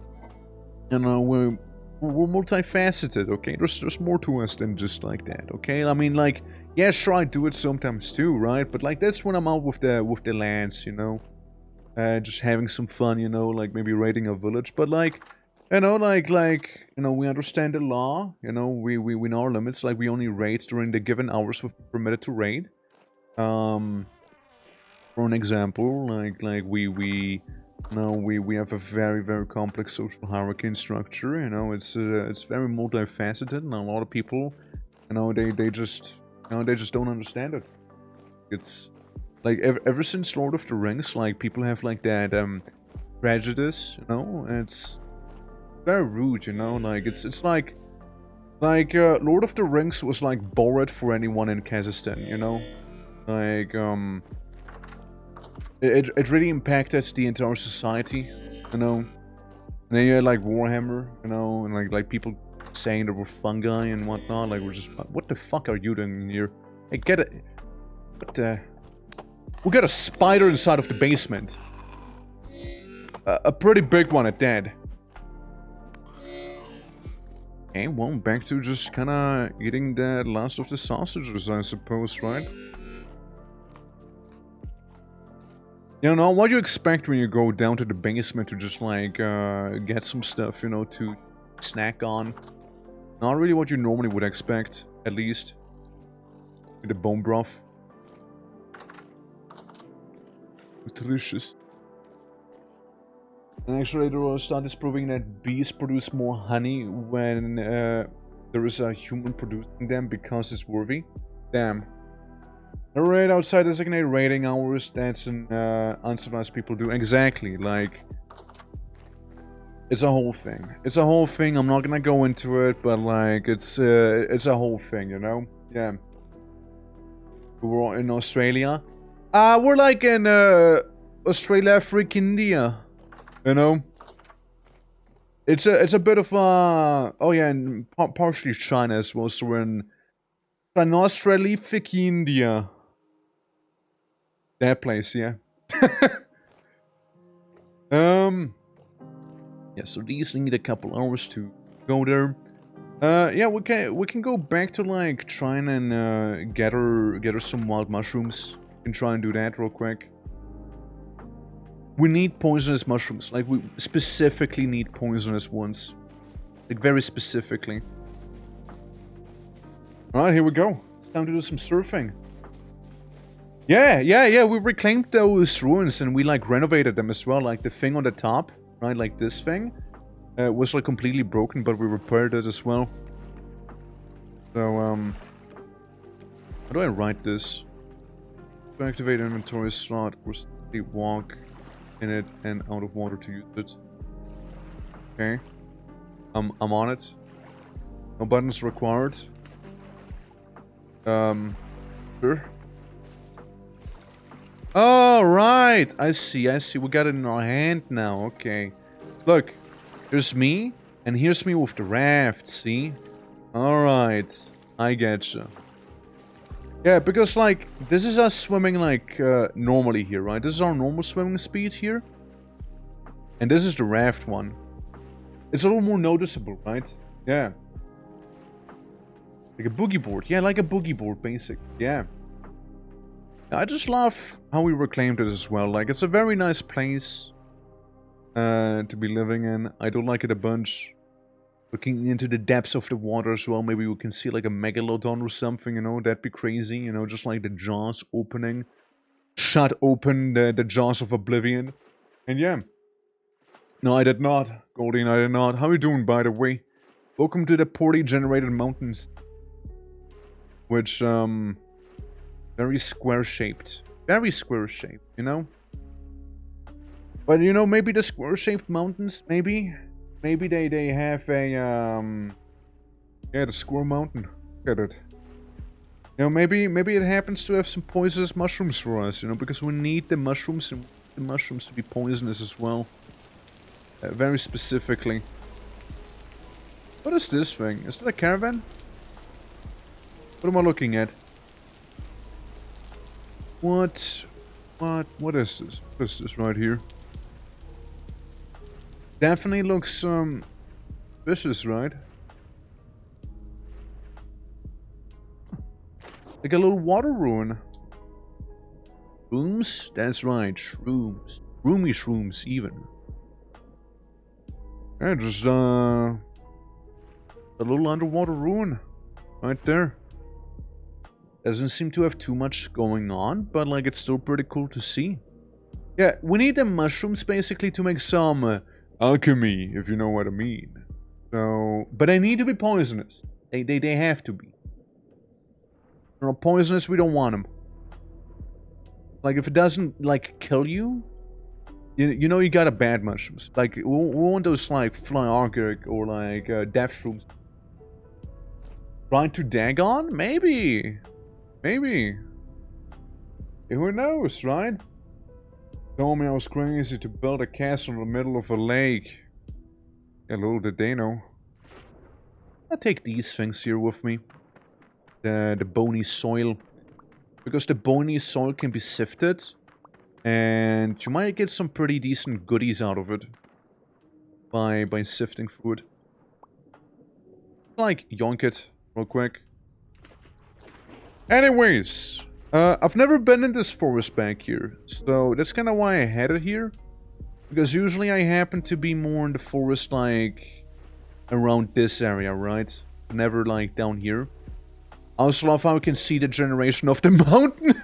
know, we're multifaceted, okay, there's more to us than just like that, okay, I mean, like, yeah, sure, I do it sometimes too, right, but, like, that's when I'm out with the lands, you know, just having some fun, you know, like, maybe raiding a village, but, like, you know, like, you know, we understand the law, you know, we know our limits, like, we only raid during the given hours we're permitted to raid. For an example, like, we have a very, very complex social hierarchy and structure, you know, it's very multifaceted, and a lot of people, you know, they just don't understand it. It's, like, ever since Lord of the Rings, like, people have, like, that, prejudice, you know, it's very rude, you know, like, it's like, Lord of the Rings was like Borat for anyone in Kazakhstan, you know, like, it really impacted the entire society, you know, and then you had, like, Warhammer, you know, and, like, people saying there were fungi and whatnot, like, we're just, what the fuck are you doing here? Hey, get it, what the, we got a spider inside of the basement, a pretty big one at that. Okay, well, back to just kinda eating the last of the sausages, I suppose, right? You know, what do you expect when you go down to the basement to just, like, get some stuff, you know, to snack on? Not really what you normally would expect, at least. The bone broth. Nutritious. And actually, there was studies proving that bees produce more honey when there is a human producing them because it's worthy. Damn. A raid outside designated raiding hours, that's an uncivilized people do. Exactly, like, it's a whole thing. It's a whole thing, I'm not gonna go into it, but, like, it's a whole thing, you know? Yeah. We're in Australia. We're like in Australia, Africa, India. You know, it's a bit of oh yeah, and partially China as well. So we're in Australia, India. That place, yeah. Yeah. So these need a couple hours to go there. Yeah, we can go back to, like, trying and gather some wild mushrooms. We can try and do that real quick. We need poisonous mushrooms. Like, we specifically need poisonous ones. Like, very specifically. Alright, here we go. It's time to do some surfing. Yeah, we reclaimed those ruins and we, like, renovated them as well. Like, the thing on the top, right, like this thing, was, like, completely broken, but we repaired it as well. So, how do I write this? To activate inventory slot, or walk in it and out of water to use it. Okay. I'm on it. No buttons required. Sure. Oh, right. I see. We got it in our hand now. Okay. Look. Here's me. And here's me with the raft. See? Alright. I getcha. Yeah, because, like, this is us swimming, like, normally here, right? This is our normal swimming speed here. And this is the raft one. It's a little more noticeable, right? Yeah. Like a boogie board. Yeah, like a boogie board, basically. Yeah. I just love how we reclaimed it as well. Like, it's a very nice place to be living in. I do like it a bunch. Looking into the depths of the water as well. Maybe we can see like a megalodon or something, you know? That'd be crazy, you know? Just like the jaws opening. Shut open the jaws of oblivion. And yeah. No, I did not. Goldie, I did not. How are you doing, by the way? Welcome to the poorly generated mountains. Which, very square-shaped. Very square-shaped, you know? But, you know, maybe the square-shaped mountains, maybe they have a, yeah, the Square Mountain. Look at it. You know, maybe it happens to have some poisonous mushrooms for us, you know, because we need the mushrooms and the mushrooms to be poisonous as well. Very specifically. What is this thing? Is that a caravan? What am I looking at? What is this? What is this right here? Definitely looks, vicious, right? Like a little water ruin. Shrooms? That's right, shrooms. Roomy shrooms, even. Yeah, just, a little underwater ruin. Right there. Doesn't seem to have too much going on, but, like, it's still pretty cool to see. Yeah, we need the mushrooms, basically, to make some, alchemy, if you know what I mean. So, but they need to be poisonous. They have to be. If they're not poisonous, we don't want them. Like, if it doesn't, like, kill you, you know you got a bad mushrooms. Like, we want those, like, fly arctic or, like, death shrooms. Trying to Dagon? Maybe. Maybe. Hey, who knows, right? Told me I was crazy to build a castle in the middle of a lake. Yeah, little did they know. I'll take these things here with me. The bony soil. Because the bony soil can be sifted. And you might get some pretty decent goodies out of it. By sifting food. Like, yonk it real quick. Anyways. I've never been in this forest back here, so that's kind of why I had it here. Because usually I happen to be more in the forest, like, around this area, right? Never, like, down here. I also love how I can see the generation of the mountain.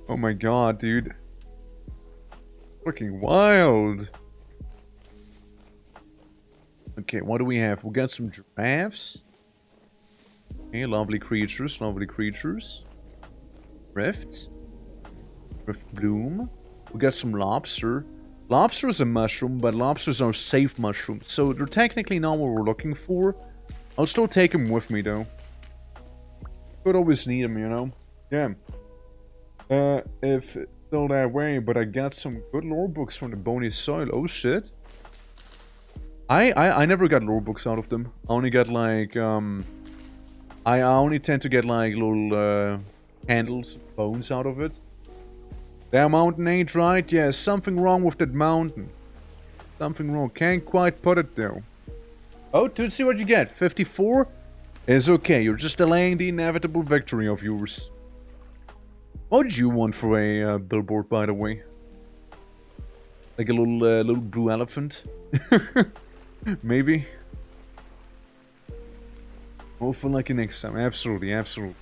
Oh my god, dude. Fucking wild. Okay, what do we have? We got some giraffes. Okay, lovely creatures, lovely creatures. Rift. Rift bloom. We got some lobster. Lobster is a mushroom, but lobsters are safe mushrooms, so they're technically not what we're looking for. I'll still take them with me, though. Could always need them, you know? Yeah. If it's still that way, but I got some good lore books from the bony soil. Oh, shit. I never got lore books out of them. I only got, like, I only tend to get, like, little, handles, bones out of it. That mountain ain't right? Yeah, something wrong with that mountain. Something wrong. Can't quite put it, though. Oh, to see what you get. 54? It's okay. You're just delaying the inevitable victory of yours. What did you want for a, billboard, by the way? Like a little blue elephant? Maybe? More fun like next time. Absolutely, absolutely.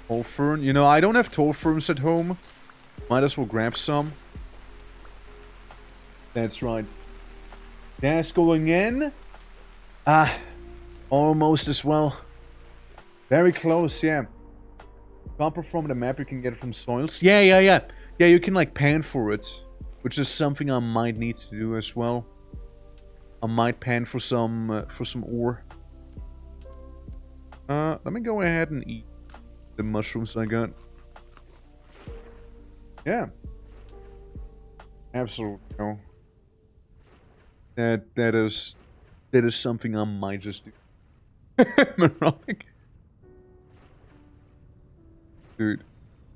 Tall fern. You know, I don't have tall ferns at home. Might as well grab some. That's right. That's going in. Ah. Almost as well. Very close, yeah. Copper from the map, you can get it from soils. Yeah. Yeah, you can, like, pan for it. Which is something I might need to do as well. I might pan for some ore. Let me go ahead and eat the mushrooms I got. Yeah. Absolutely no. That is something I might just do. Am I wrong? Dude.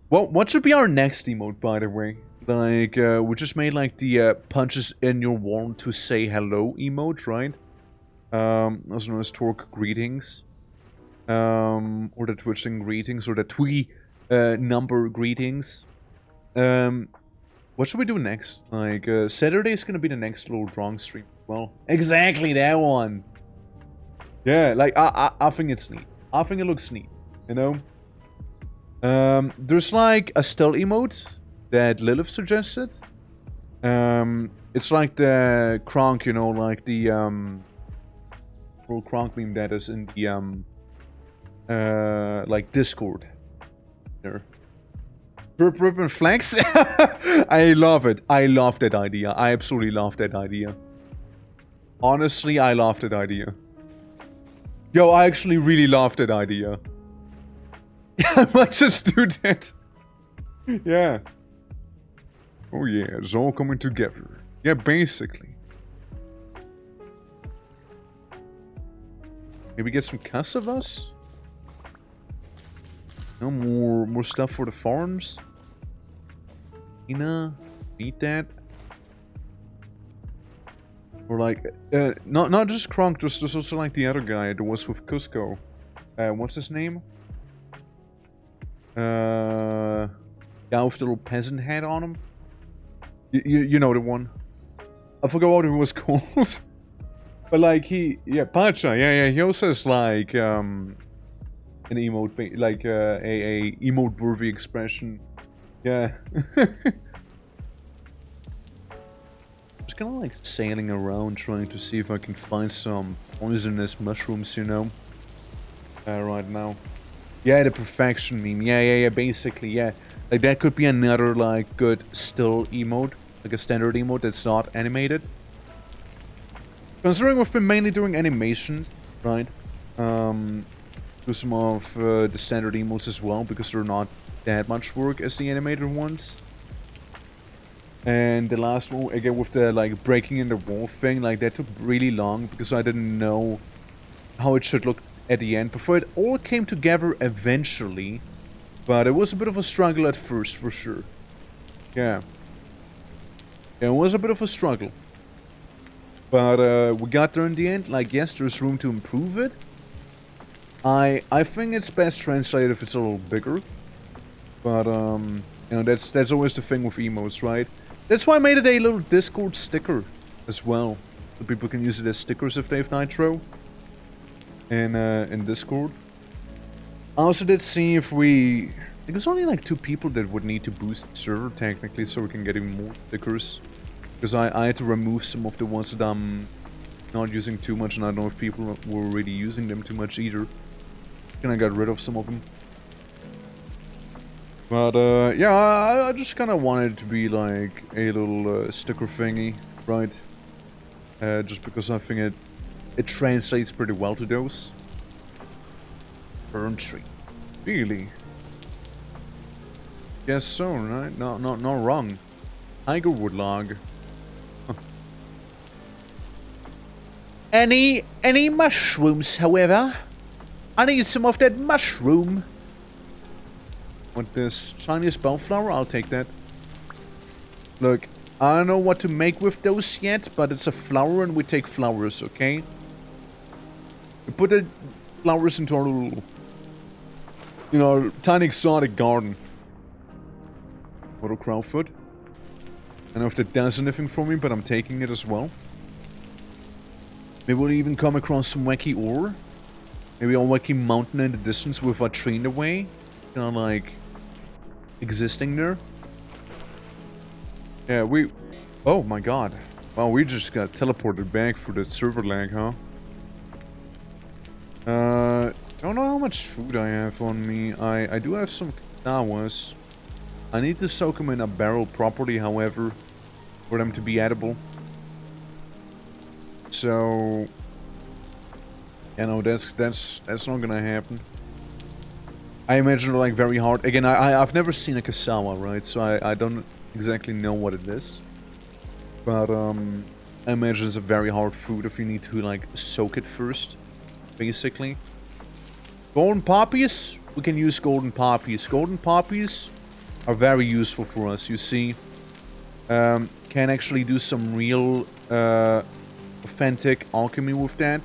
Well, what should be our next emote, by the way? Like, we just made, like, the punches in your wall to say hello emote, right? Also known as Torque Greetings. Or the Twitching Greetings, or the Twee number Greetings. What should we do next? Like, Saturday's gonna be the next little drawing stream. Well, exactly that one! Yeah, like, I think it's neat. I think it looks neat, you know? There's like a still emote that Lilith suggested. It's like the Kronk, you know, like the little Kronk meme that is in the like Discord. There. Rip and flex. I love it. I love that idea. I absolutely love that idea. Honestly, I love that idea. Yo, I actually really love that idea. I might just do that. Yeah. Oh yeah, it's all coming together. Yeah, basically. Maybe get some cassavas? No more stuff for the farms. Eat that. Or like, not just Kronk, there's also like the other guy that was with Cusco. What's his name? Guy with the little peasant hat on him. You know the one. I forgot what it was called. But like yeah, Pacha, yeah, he also has like, an emote, like, a emote-worthy expression. Yeah. Just kind of like sailing around trying to see if I can find some poisonous mushrooms, you know? Right now. Yeah, the perfection meme. Yeah, basically, yeah. Like, that could be another, like, good still emote. Like a standard emote that's not animated. Considering we've been mainly doing animations, right? Do some of the standard emotes as well, because they're not that much work as the animated ones. And the last one, again, with the, like, breaking in the wall thing, like, that took really long, because I didn't know how it should look at the end, before it all came together eventually. But it was a bit of a struggle at first, for sure. Yeah. It was a bit of a struggle. But we got there in the end. Like, yes, there's room to improve it. I think it's best translated if it's a little bigger. But, you know, that's always the thing with emotes, right? That's why I made it a little Discord sticker as well. So people can use it as stickers if they have Nitro. In Discord. I also did see if we... I think there's only like 2 people that would need to boost the server technically, so we can get even more stickers. Because I had to remove some of the ones that I'm not using too much, and I don't know if people were really using them too much either. And I got rid of some of them. But yeah, I just kind of wanted it to be like a little sticker thingy, right? Just because I think it translates pretty well to those. Burn tree. Really? Guess so, right? No, not wrong. Tiger wood log. Huh. Any mushrooms, however? I need some of that mushroom. Want this Chinese bellflower? I'll take that. Look, I don't know what to make with those yet, but it's a flower and we take flowers, okay? We put the flowers into our little, you know, tiny exotic garden. Little crowfoot. I don't know if that does anything for me, but I'm taking it as well. Maybe we'll even come across some wacky ore. Maybe a wacky mountain in the distance with a tree in the way. Kind of like existing there. Yeah, we... Oh my god. Wow, we just got teleported back for the server lag, huh? Don't know how much food I have on me. I do have some kawas. I need to soak them in a barrel properly, however, for them to be edible. So... Yeah, no, that's not gonna happen. I imagine like very hard. Again, I've never seen a cassava, right? So I don't exactly know what it is. But I imagine it's a very hard food if you need to like soak it first, basically. Golden poppies? We can use golden poppies. Golden poppies are very useful for us, you see. Can actually do some real authentic alchemy with that.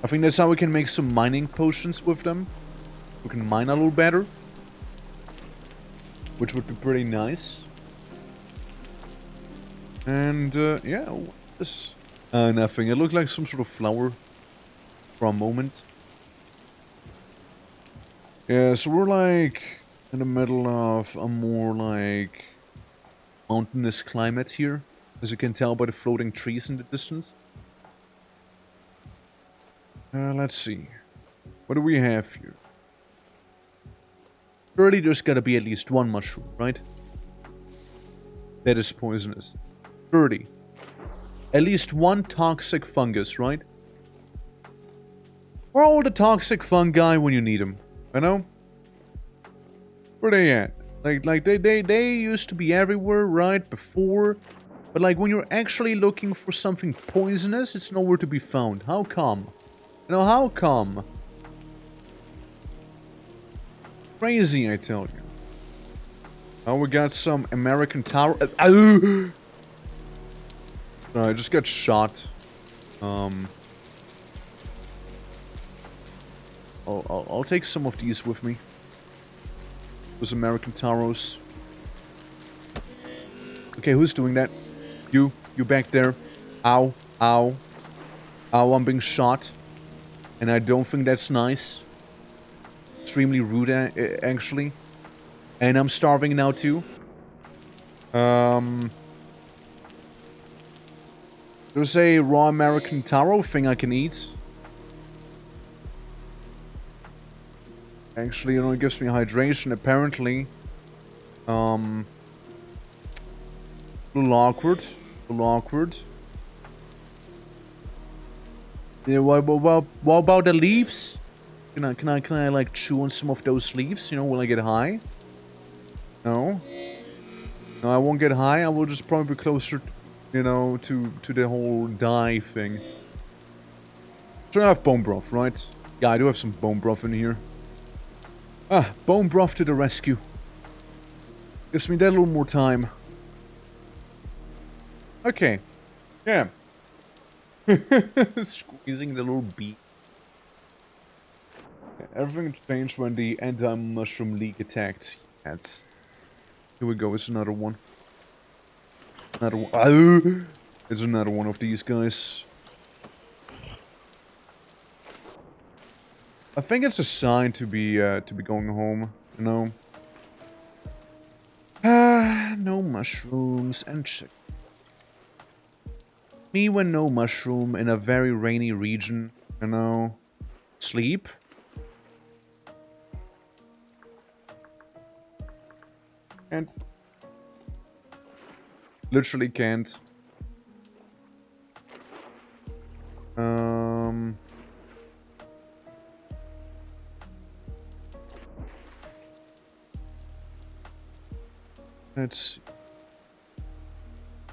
I think that's how we can make some mining potions with them. We can mine a little better. Which would be pretty nice. And, yeah, what is this? Nothing. It looked like some sort of flower for a moment. Yeah, so we're like in the middle of a more like mountainous climate here, as you can tell by the floating trees in the distance. Let's see. What do we have here? Surely there's gotta be at least one mushroom, right? That is poisonous. 30. At least one toxic fungus, right? Where are all the toxic fungi when you need them? You know? Where they at? Like they used to be everywhere, right? Before. But like when you're actually looking for something poisonous, it's nowhere to be found. How come? You know, how come? Crazy, I tell you. Oh, we got some American tower. I just got shot. I'll take some of these with me. Those American taros. Okay, who's doing that? You back there. Ow, ow. Ow, I'm being shot. And I don't think that's nice. Extremely rude, actually. And I'm starving now, too. There's a raw American taro thing I can eat. Actually, you know, it gives me hydration, apparently. A little awkward. A little awkward. Yeah, what about the leaves? Can I like chew on some of those leaves? You know, will I get high? No. No, I won't get high. I will just probably be closer, you know, to the whole die thing. So I have bone broth, right? Yeah, I do have some bone broth in here. Ah, bone broth to the rescue. Gives me that a little more time. Okay. Yeah. Squeezing the little bee. Okay, everything changed when the anti-mushroom league attacked. That's... Here we go, it's another one. Another one. It's another one of these guys. I think it's a sign to be going home, you know. No mushrooms and chicken. Me when no mushroom in a very rainy region, you know. Sleep. Can't. Literally can't. Let's see.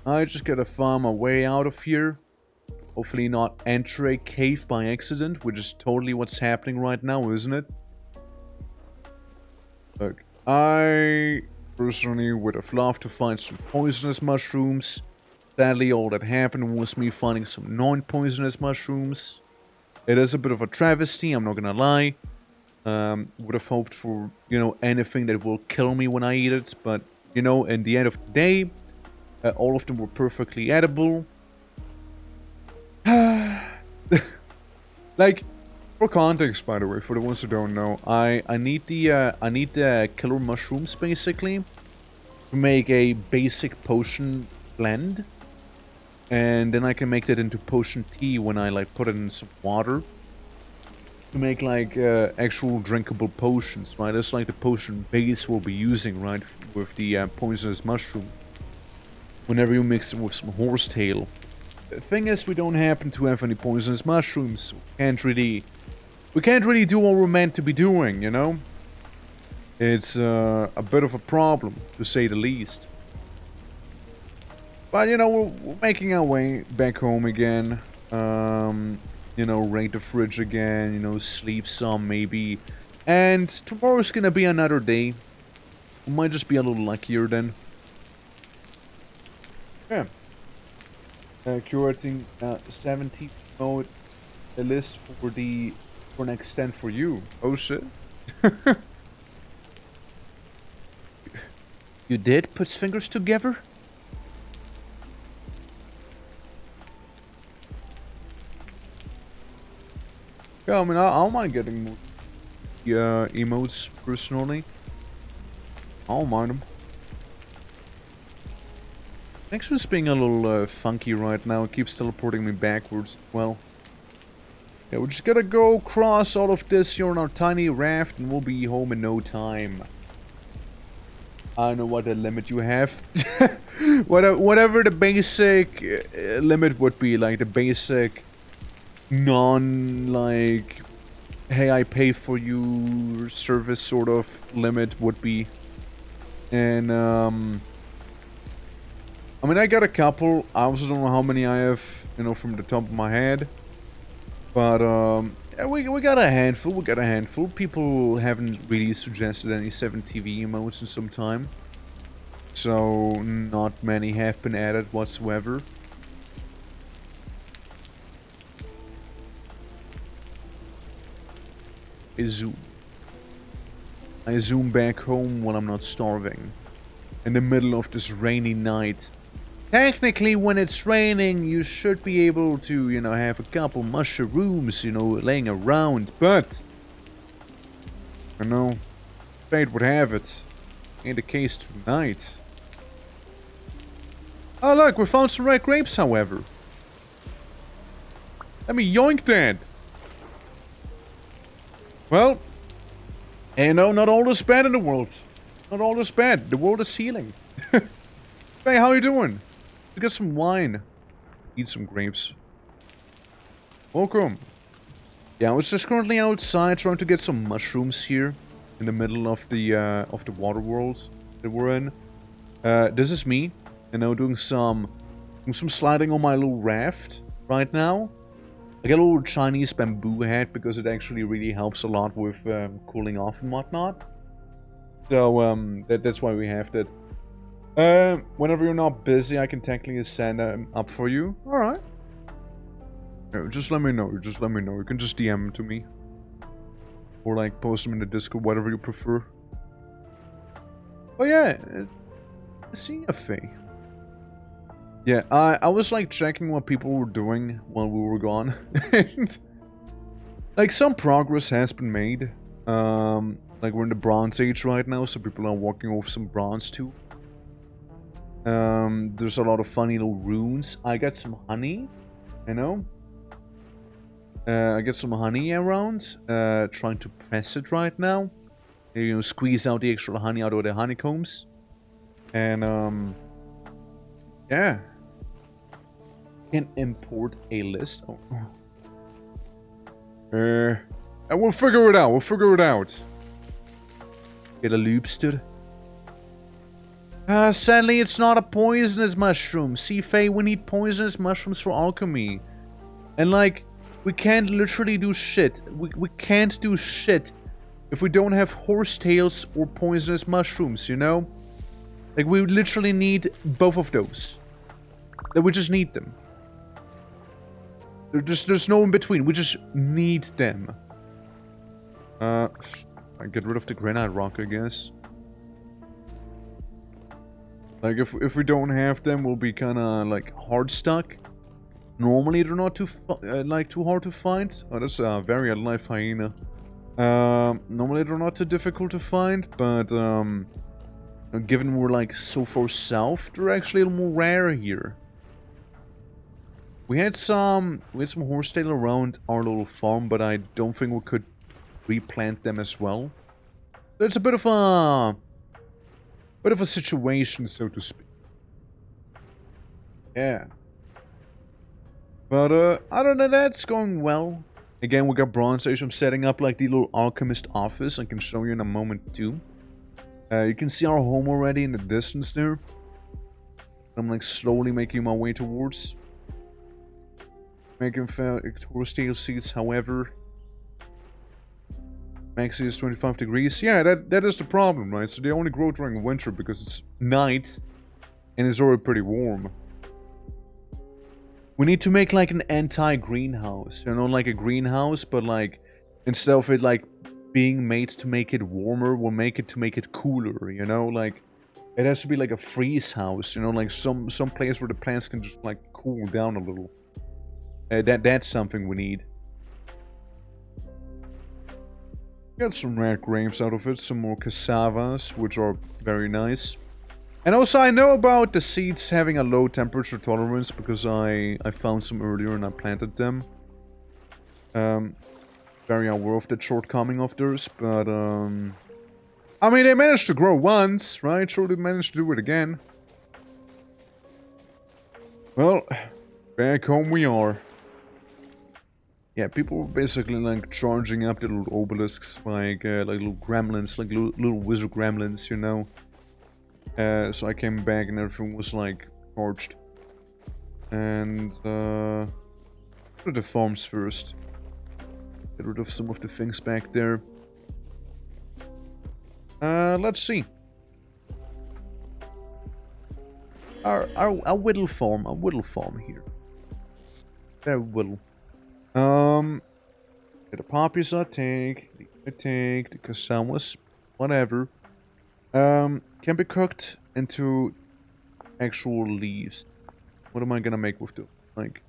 I just gotta farm my way out of here. Hopefully not enter a cave by accident, which is totally what's happening right now, isn't it? Look, I personally would have loved to find some poisonous mushrooms. Sadly, all that happened was me finding some non-poisonous mushrooms. It is a bit of a travesty, I'm not gonna lie. Would have hoped for, you know, anything that will kill me when I eat it, but, you know, in the end of the day, all of them were perfectly edible. Like, for context, by the way, for the ones who don't know, I need the killer mushrooms basically to make a basic potion blend, and then I can make that into potion tea when I like put it in some water to make like actual drinkable potions, right? That's like the potion base we'll be using, right, with the poisonous mushroom. Whenever you mix it with some horsetail. The thing is, we don't happen to have any poisonous mushrooms. We can't really do what we're meant to be doing, you know? It's a bit of a problem, to say the least. But, you know, we're making our way back home again. You know, raid the fridge again, you know, sleep some maybe. And tomorrow's gonna be another day. We might just be a little luckier then. Yeah. Curating 70 mode a list for an extent for you. Oh shit. You did put fingers together? Yeah, I mean, I don't mind getting more emotes personally. I don't mind them. Actually, it's being a little funky right now. It keeps teleporting me backwards. Well, yeah, we just gotta go cross all of this here on our tiny raft, and we'll be home in no time. I don't know what the limit you have. Whatever the basic limit would be, like the basic like, hey, I pay for you service sort of limit would be. And, I mean, I got a couple. I also don't know how many I have, you know, from the top of my head. But, yeah, we got a handful. We got a handful. People haven't really suggested any 7 TV emotes in some time. So, not many have been added whatsoever. I zoom back home when I'm not starving. In the middle of this rainy night. Technically, when it's raining, you should be able to, you know, have a couple mushrooms, you know, laying around. But, you know, fate would have it. Ain't the case tonight. Oh look, we found some red grapes, however. Let me yoink that. Well, you know, not all is bad in the world. Not all is bad. The world is healing. Hey, how you doing? We got some wine. Eat some grapes. Welcome. Yeah, I was just currently outside trying to get some mushrooms here in the middle of the water world that we're in. This is me, you know, doing some sliding on my little raft right now. I got a little Chinese bamboo hat because it actually really helps a lot with cooling off and whatnot. So that's why we have that. Whenever you're not busy, I can technically send up for you. All right. Just let me know. Just let me know. You can just DM them to me, or like post them in the Discord, whatever you prefer. Oh yeah, see a Faye. Yeah, I was like checking what people were doing while we were gone, and like some progress has been made. Like we're in the Bronze Age right now, so people are walking over some bronze too. There's a lot of funny little runes. I got some honey, you know. I got some honey around. Trying to press it right now. You know, squeeze out the extra honey out of the honeycombs, and yeah. Can import a list. Oh. We'll figure it out. We'll figure it out. Get a loopster. Sadly, it's not a poisonous mushroom. See, Faye, we need poisonous mushrooms for alchemy. And, like, we can't literally do shit. We can't do shit if we don't have horsetails or poisonous mushrooms, you know? Like, we literally need both of those. Like, we just need them. There's no in between. We just need them. I get rid of the granite rock, I guess. Like if we don't have them, we'll be kind of like hard stuck. Normally they're not too hard to find. Oh, that's a very alive hyena. Normally they're not too difficult to find, but given we're like so far south, they're actually a little more rare here. We had some horsetail around our little farm, but I don't think we could replant them as well. So it's a bit of a situation, so to speak. Yeah. But other than that, it's going well. Again, we got bronze age. I'm setting up like the little alchemist office. I can show you in a moment too. You can see our home already in the distance there. I'm like slowly making my way towards. Making towards steel seats, however. Max is 25 degrees. Yeah, that is the problem, right? So they only grow during winter because it's night and it's already pretty warm. We need to make like an anti-greenhouse, you know, like a greenhouse, but like instead of it like being made to make it warmer, we'll make it to make it cooler, you know, like it has to be like a freeze house, you know, like some place where the plants can just like cool down a little. That's something we need. Got some red grapes out of it, some more cassavas, which are very nice. And also I know about the seeds having a low temperature tolerance because I found some earlier and I planted them. Very aware of the shortcoming of theirs, but I mean they managed to grow once, right? Sure they managed to do it again. Well, back home we are. Yeah, people were basically like charging up the little obelisks, like little gremlins, like little wizard gremlins, you know. So I came back and everything was like charged. And go to the farms first. Get rid of some of the things back there. Let's see. Our whittle farm here. Very whittle. The poppies I take, the cassavas, whatever. Can be cooked into actual leaves. What am I gonna make with them? Like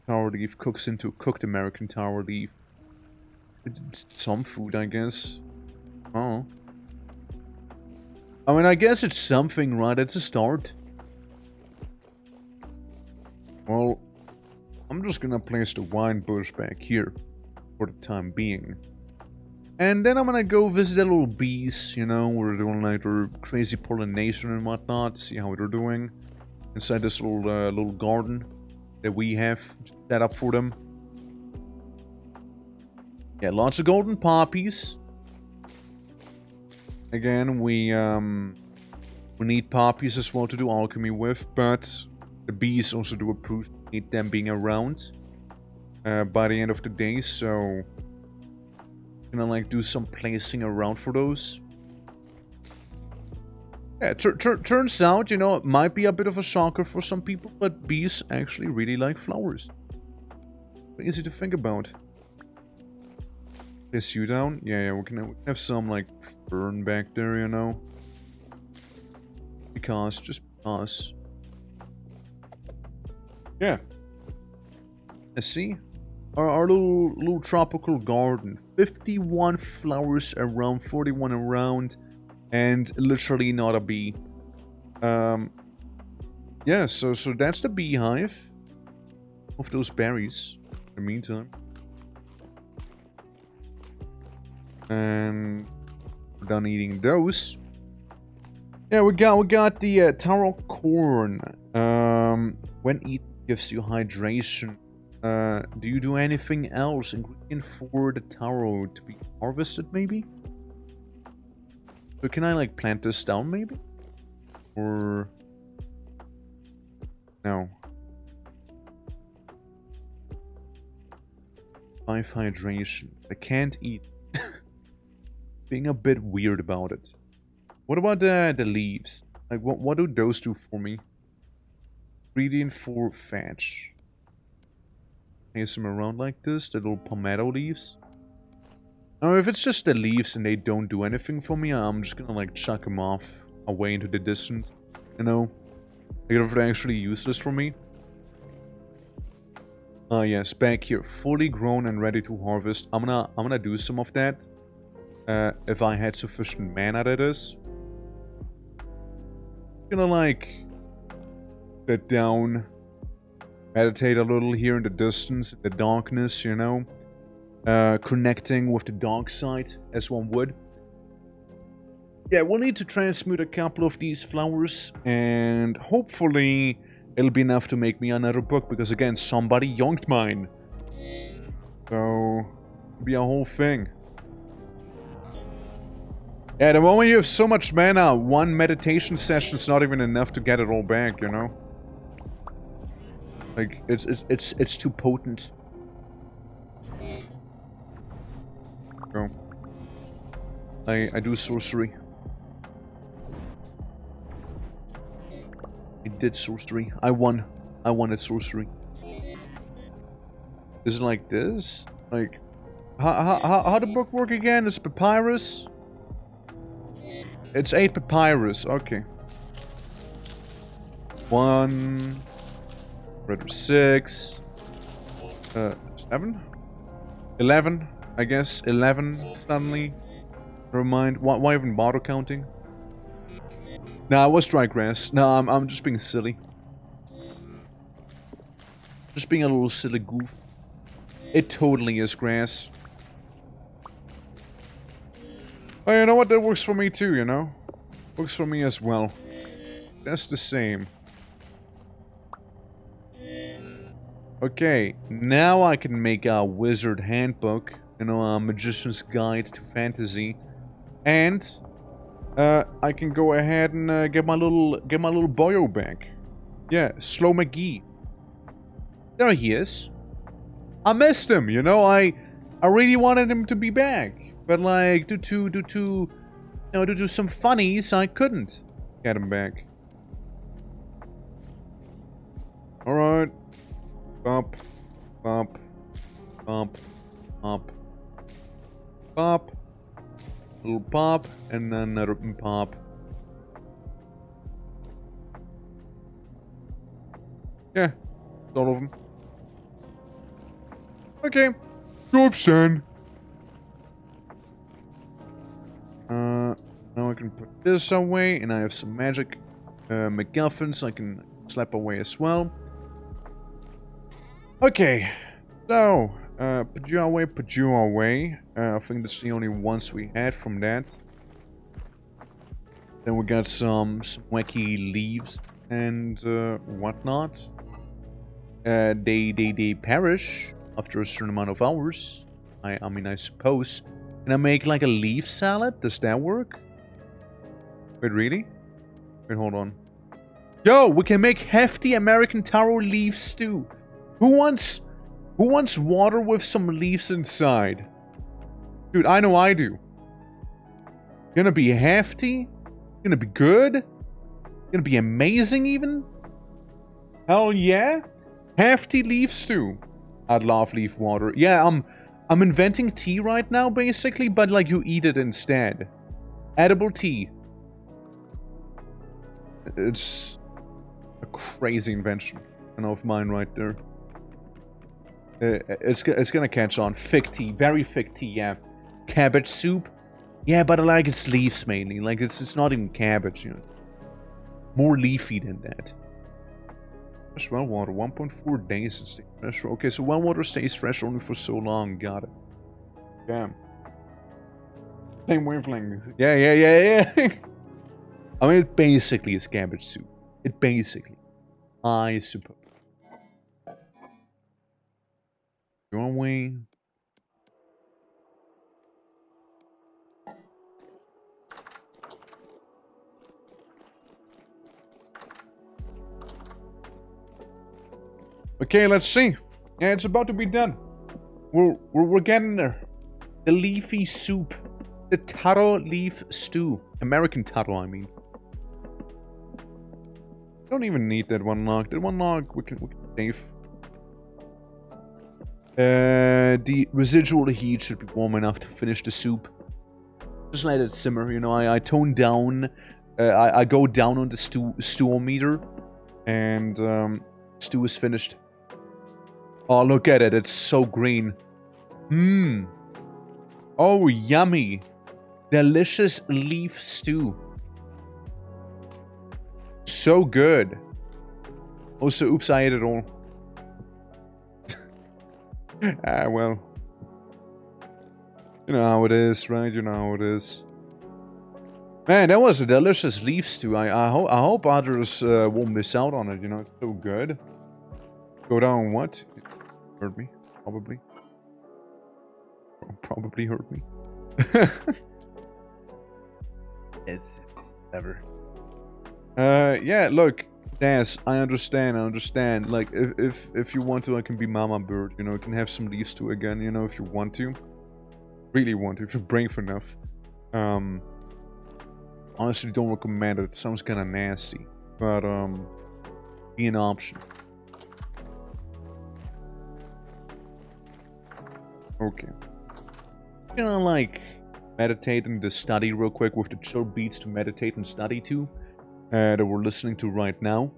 tower leaf cooks into cooked American tower leaf. It's some food, I guess. Oh. I mean, I guess it's something, right? It's a start. Well, I'm just gonna place the wine bush back here for the time being. And then I'm gonna go visit the little bees, you know, we're doing like their crazy pollination and whatnot, see how they're doing. Inside this little garden that we have set up for them. Yeah, lots of golden poppies. Again, we need poppies as well to do alchemy with, but the bees also do appreciate them being around by the end of the day, so gonna like do some placing around for those. Yeah, turns out, you know, it might be a bit of a shocker for some people, but bees actually really like flowers. Easy to think about. Place you down? Yeah, we can have some like fern back there, you know. Just because. Yeah. Let's see. Our little tropical garden. 51 flowers around, 41 around, and literally not a bee. Yeah, so that's the beehive of those berries. In the meantime. And we're done eating those. Yeah, we got the taro corn. When eaten gives you hydration. Do you do anything else? Ingredient for the taro to be harvested, maybe? So can I like plant this down, maybe? Or no? 5 hydration. I can't eat. Being a bit weird about it. What about the leaves? Like, what do those do for me? Ingredient for fetch. Place them around like this, the little palmetto leaves. Now, if it's just the leaves and they don't do anything for me, I'm just gonna like chuck them off away into the distance. You know? Like, if they're actually useless for me. Yes, back here. Fully grown and ready to harvest. I'm gonna do some of that. If I had sufficient mana, that is. Gonna like sit down, meditate a little here in the distance, in the darkness, you know, connecting with the dark side as one would. Yeah, we'll need to transmute a couple of these flowers, and hopefully it'll be enough to make me another book, because again, somebody yoinked mine. So, it'll be a whole thing. Yeah, the moment you have so much mana, one meditation session's not even enough to get it all back, you know? Like, it's too potent. So, I do sorcery. I did sorcery. I won. I won at sorcery. Is it like this? Like, how the book work again? It's papyrus? It's 8 papyrus, okay. 1... Red 6... 7? 11, I guess. 11, suddenly. Never mind. Why even bother counting? Nah, it was dry grass. Nah, I'm just being silly. Just being a little silly goof. It totally is grass. Oh, you know what? That works for me too, you know? Works for me as well. That's the same. Okay, now I can make a wizard handbook. You know, a magician's guide to fantasy. And I can go ahead and get my little boyo back. Yeah, Slow McGee. There he is. I missed him, you know, I really wanted him to be back. But like, due to some funnies, I couldn't get him back. Alright. Bump. Bump. Bump. Bump. Pop. Little pop, and then another pop. Yeah, all of them. Okay, job's done. Now I can put this away, and I have some magic MacGuffins I can slap away as well. Okay, so put you away. I think that's the only ones we had from that. Then we got some wacky leaves and whatnot. They perish after a certain amount of hours. I mean, I suppose. Can I make like a leaf salad? Does that work? Wait, really? Wait, hold on. Yo, we can make hefty American taro leaf stew. Who wants water with some leaves inside? Dude, I know I do. Gonna be hefty? Gonna be good? Gonna be amazing even? Hell yeah? Hefty leaf stew. I'd love leaf water. Yeah, I'm inventing tea right now basically, but like you eat it instead. Edible tea. It's a crazy invention of mine right there. It's gonna catch on. Fig tea, very fig tea, yeah. Cabbage soup, yeah, but I like its leaves mainly. Like it's not even cabbage, you know. More leafy than that. Fresh well water, 1.4 days and stays fresh. Okay, so well water stays fresh only for so long. Got it. Damn. Same wavelength. Yeah. I mean, it basically is cabbage soup. It basically, I suppose. Your way. Okay, let's see. Yeah, it's about to be done. We're getting there. The leafy soup. The taro leaf stew. American taro, I mean. Don't even need that one log. That one log we can save. The residual heat should be warm enough to finish the soup. Just let it simmer, you know. I tone down. I go down on the stew meter, and stew is finished. Oh, look at it! It's so green. Mmm. Oh, yummy! Delicious leaf stew. So good. Also, oops, I ate it all. Ah, well. You know how it is, right? You know how it is. Man, that was a delicious leaf stew. I hope others won't miss out on it, you know, it's so good. Go down what? It hurt me, probably. Probably hurt me. It's ever. Yeah, look, Daz, I understand. Like, if you want to, I can be Mama Bird, you know, I can have some leaf stew again, you know, if you want to. Really want to, if you're brave enough. Honestly, don't recommend it. It sounds kind of nasty, but be an option. Okay. I'm gonna like meditate and study real quick with the chill beats to meditate and study to that we're listening to right now.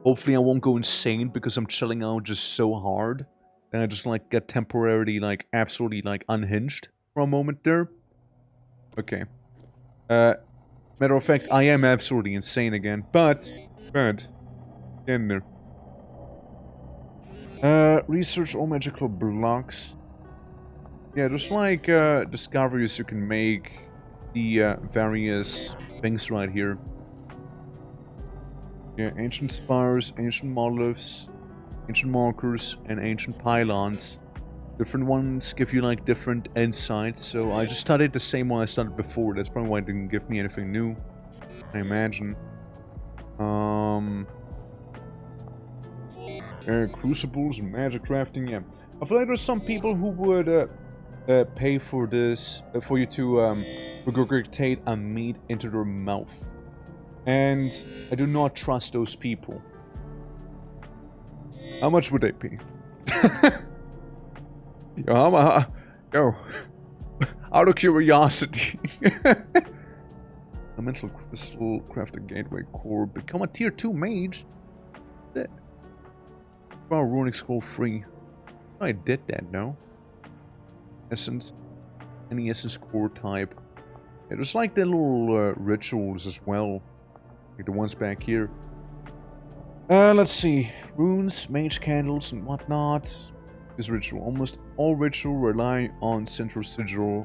Hopefully, I won't go insane because I'm chilling out just so hard, and I just like get temporarily like absolutely like unhinged for a moment there. Okay. Matter of fact, I am absolutely insane again, but, in there. Research all magical blocks. Yeah, there's like, discoveries you can make, the, various things right here. Yeah, ancient spires, ancient monoliths, ancient markers, and ancient pylons. Different ones give you like different insights, so I just studied the same one I studied before. That's probably why it didn't give me anything new, I imagine. Crucibles and magic crafting, yeah. I feel like there's some people who would pay for this, for you to regurgitate a meat into their mouth. And I do not trust those people. How much would they pay? Yo, out of curiosity. A mental crystal, craft a gateway core, become a tier 2 mage. Wow, runic scroll free. I did that, no? Essence, any essence core type. Yeah, there's like the little rituals as well, like the ones back here. Let's see, runes, mage candles, and whatnot. This ritual. Almost all ritual rely on central sigil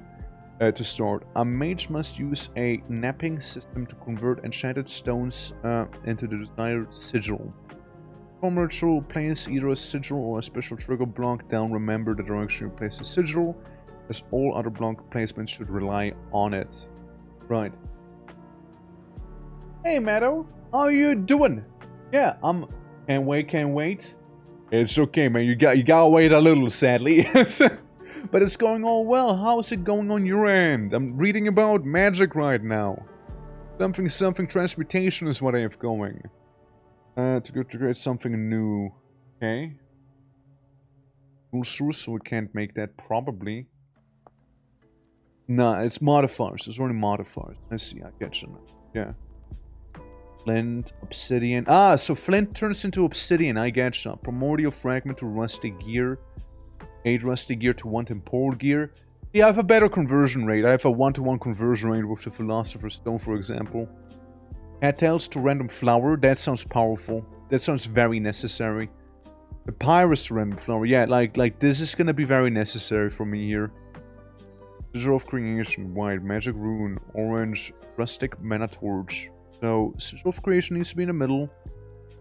to start. A mage must use a napping system to convert enchanted stones into the desired sigil. From ritual, place either a sigil or a special trigger block down. Remember the direction you place the sigil, as all other block placements should rely on it. Right. Hey, Meadow, how you doing? Yeah, can't wait. It's okay, man. You gotta wait a little, sadly. But it's going all well. How's it going on your end? I'm reading about magic right now. Something transmutation is what I have going. To create something new. Okay. Rules, so we can't make that probably. Nah, it's modifiers. There's only modifiers. I see, I get you now. Yeah. Flint, obsidian. Ah, so flint turns into obsidian, I getcha. Primordial fragment to rusty gear. 8 rusty gear to 1 temporal gear. Yeah, I have a better conversion rate. I have a 1-to-1 conversion rate with the Philosopher's Stone, for example. Cattails to random flower. That sounds powerful. That sounds very necessary. Papyrus to random flower. Yeah, like this is gonna be very necessary for me here. Sigil of creation, white, magic rune, orange, rustic mana torch. So, Sigil of Creation needs to be in the middle,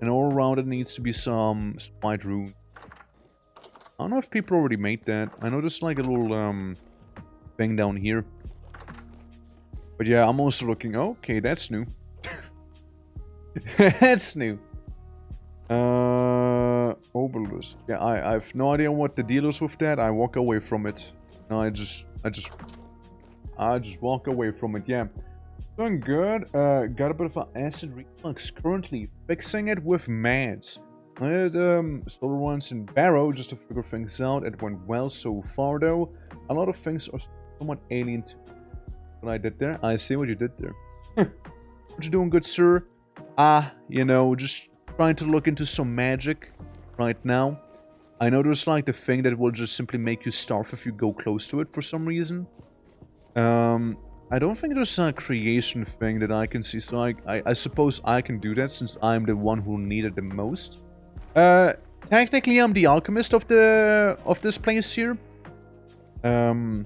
and all around it needs to be some white rune. I don't know if people already made that. I know there's like a little thing down here. But yeah, I'm also looking... Okay, that's new. That's new. Obelisk. Yeah, I have no idea what the deal is with that. I walk away from it. No, I just walk away from it, yeah. Doing good. Got a bit of an acid reflux currently. Fixing it with meds. I had solar ones in Barrow just to figure things out. It went well so far though. A lot of things are somewhat alien to what I did there. I see what you did there. What you doing, good sir? You know, just trying to look into some magic right now. I know there's like the thing that will just simply make you starve if you go close to it for some reason. I don't think there's a creation thing that I can see, so I suppose I can do that since I'm the one who need it the most. Technically I'm the alchemist of this place here. So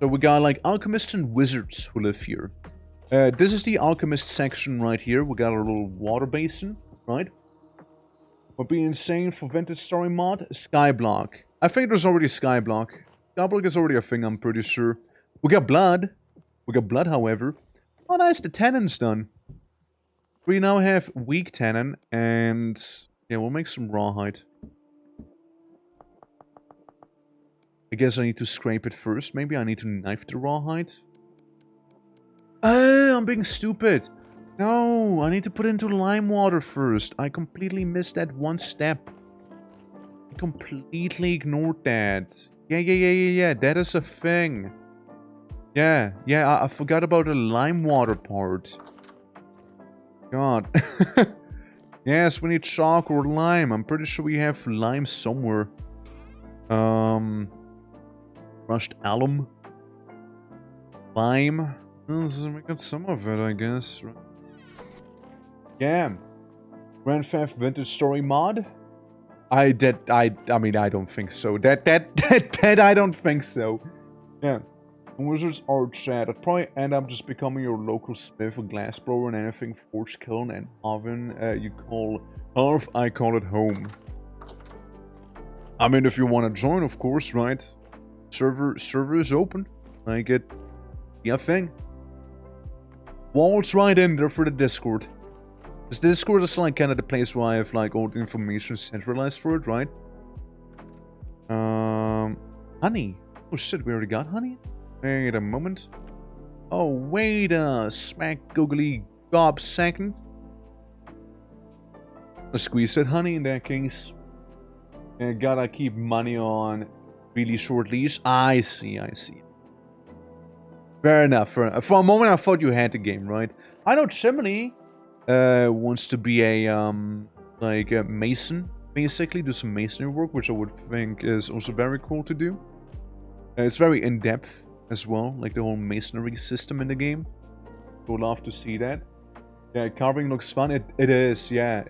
we got like alchemists and wizards who live here. This is the Alchemist section right here. We got a little water basin, right? Would be insane for Vintage Story mod. Skyblock. I think there's already Skyblock. Skyblock is already a thing, I'm pretty sure. We got blood. We got blood, however. Oh, nice, the tannen's done. We now have weak tannin, and yeah, we'll make some rawhide. I guess I need to scrape it first. Maybe I need to knife the rawhide. Oh, I'm being stupid. No, I need to put it into lime water first. I completely missed that one step. I completely ignored that. Yeah. That is a thing. Yeah, I forgot about the lime water part. God. Yes, we need chalk or lime. I'm pretty sure we have lime somewhere. Crushed alum. Lime. Well, we got some of it, I guess. Yeah. Grand Theft Vintage Story mod? I mean, I don't think so. That I don't think so. Yeah. Wizards are chat. I'd probably end up just becoming your local smith or glassblower and anything forge kiln and oven you call hearth, I call it home. I mean, if you want to join, of course, right? Server is open. I get a thing. Walls right in there for the Discord. This Discord is like kind of the place where I have like all the information centralized for it, right? Honey. Oh shit, we already got honey? Wait a moment. Oh, wait a smack googly gob second. Let's squeeze that honey in that case. And gotta keep money on really short leash. I see. Fair enough. For a moment I thought you had the game, right? I know Chimney wants to be a like a mason, basically, do some masonry work, which I would think is also very cool to do. It's very in-depth as well, like the whole masonry system in the game. Would love to see that. Yeah, carving looks fun. It is, yeah.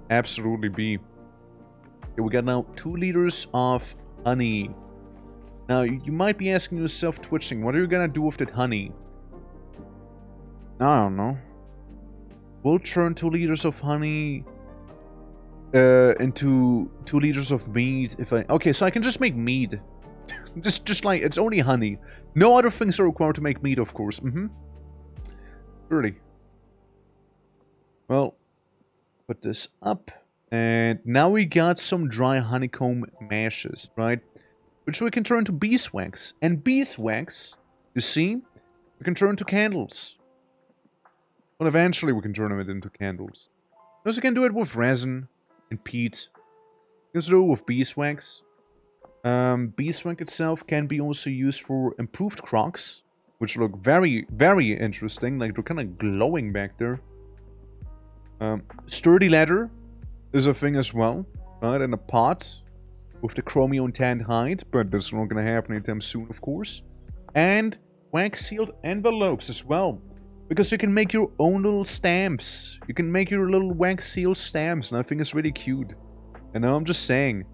Absolutely be. Okay, we got now 2 liters of honey. Now, you might be asking yourself, twitching, what are you gonna do with that honey? I don't know. We'll turn 2 liters of honey into 2 liters of mead if I... Okay, so I can just make mead. just like, it's only honey. No other things are required to make mead, of course. Really. Well, put this up. And now we got some dry honeycomb mashes, right? Which we can turn to beeswax. And beeswax, you see, we can turn to candles. Well, eventually we can turn it into candles. We also can do it with resin and peat. You can also do it with beeswax. Beeswax itself can be also used for improved crocs, which look very, very interesting. Like, they're kind of glowing back there. Sturdy leather is a thing as well, right? In a pot with the chromium tanned hide, but that's not going to happen anytime soon, of course. And wax-sealed envelopes as well, because you can make your own little stamps. You can make your little wax-sealed stamps, and I think it's really cute. And now I'm just saying.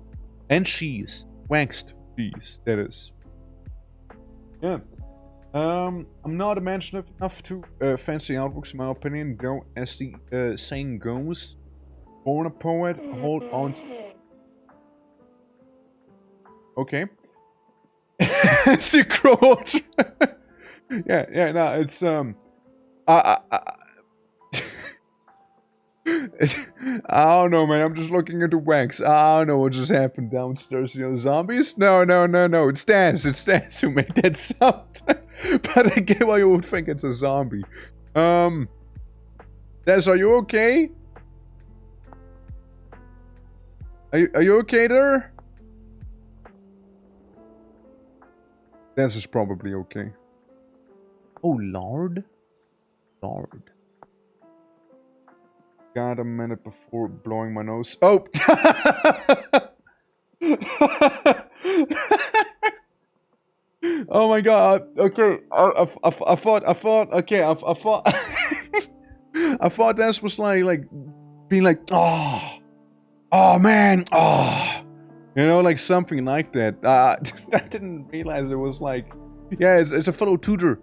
And cheese. Waxed cheese, that is. Yeah. I'm not imaginative enough to fancy artworks, in my opinion, though, as the saying goes. Born a poet, hold on to... Okay. Secret. yeah, no, it's, I don't know, man. I'm just looking at the wax. I don't know what just happened downstairs. You know, zombies? No. It's Dance. It's Dance who made that sound. But I get why you would think it's a zombie. Dance, are you okay? Are you okay there? Dance is probably okay. Oh, lard? Lard. Got a minute before blowing my nose. Oh! Oh my god. Okay. I thought. Okay. I thought. I thought this was like being like, oh man, oh, you know, like something like that. I didn't realize it was like, yeah, it's a fellow tutor.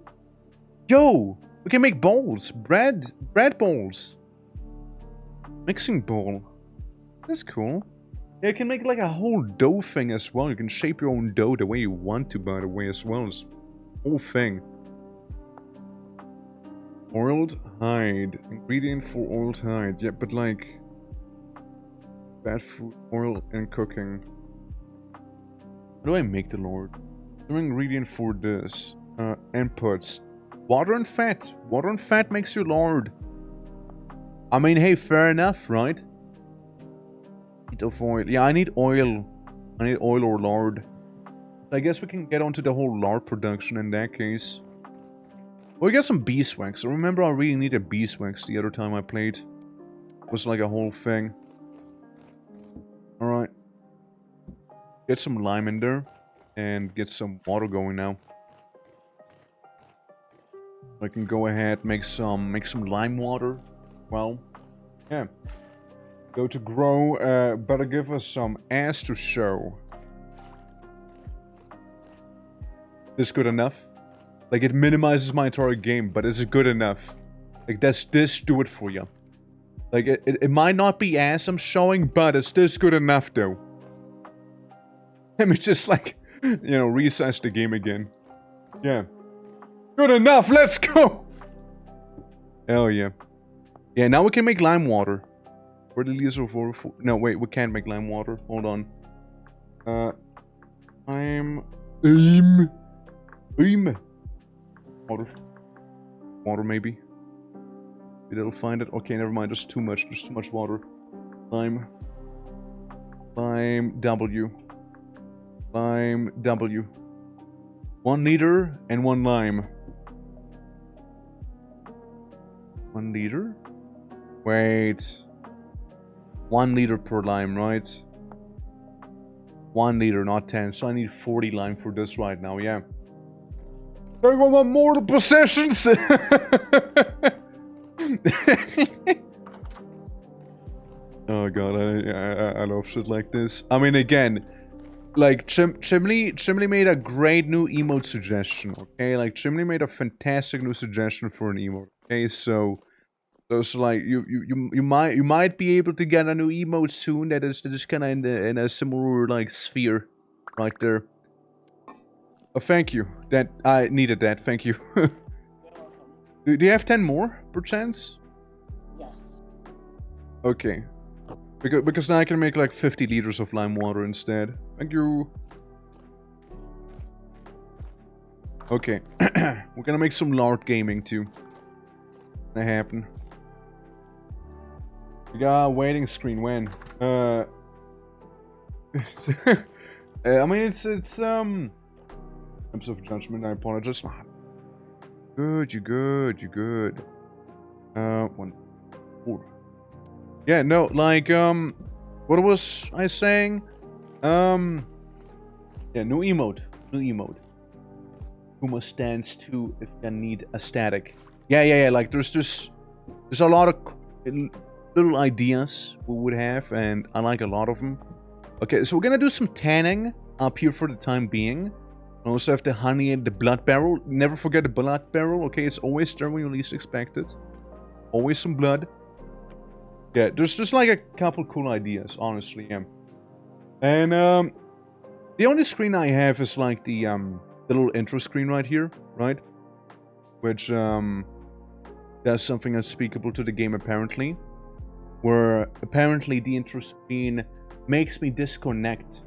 Yo! We can make bowls. Bread bowls. Mixing bowl. That's cool. Yeah, you can make like a whole dough thing as well. You can shape your own dough the way you want to, by the way, as well. It's a whole thing. Oiled hide. Ingredient for oiled hide. Yeah, but like... bad food, oil, and cooking. How do I make the lord? No ingredient for this. Inputs. Water and fat. Water and fat makes you lord. I mean, hey, fair enough, right? Heat of oil. Yeah, I need oil. I need oil or lard. I guess we can get onto the whole lard production in that case. Well, we got some beeswax. I remember I really needed beeswax the other time I played. It was like a whole thing. Alright. Get some lime in there. And get some water going now. I can go ahead, make some lime water. Well, yeah. Go to grow, better give us some ass to show. This good enough? Like, it minimizes my entire game, but is it good enough? Like, does this do it for you? Like, it might not be ass I'm showing, but is this good enough, though? Let me just, like, you know, resize the game again. Yeah. Good enough, let's go! Hell yeah. Yeah, now we can make lime water. Where the leaves of water? No, wait, we can't make lime water. Hold on. Water, maybe. Maybe that'll find it. Okay, never mind. There's too much. There's too much water. Lime. Lime W. Lime W. 1 liter and 1 lime. 1 liter? Wait. 1 liter per lime, right? 1 liter, not 10. So I need 40 lime for this right now, yeah. I want more possessions! Oh god, I love shit like this. I mean, again, like, Chimney made a great new emote suggestion, okay? Like, Chimney made a fantastic new suggestion for an emote, okay? So like, you might be able to get a new emote soon that is kind of in a similar, like, sphere right there. Oh, thank you. That I needed that. Thank you. do you have 10 more, perchance? Yes. Okay. Because now I can make like 50 liters of lime water instead. Thank you. Okay. We're gonna make some lard gaming too. That happen. We got a waiting screen when? I mean it's terms of judgment, I apologize. Good, you good. 1, 4. Yeah, no, like, what was I saying? Yeah, new emote. Kuma stands to if you need a static. Yeah, like, there's a lot of little ideas we would have, and I like a lot of them. Okay, so we're gonna do some tanning up here for the time being. We also have the honey and the blood barrel. Never forget the blood barrel, okay? It's always there when you least expect it. Always some blood. Yeah, there's just like a couple cool ideas, honestly, yeah. And, the only screen I have is like the little intro screen right here, right? Which, does something unspeakable to the game, apparently. Where, apparently, the intro screen makes me disconnect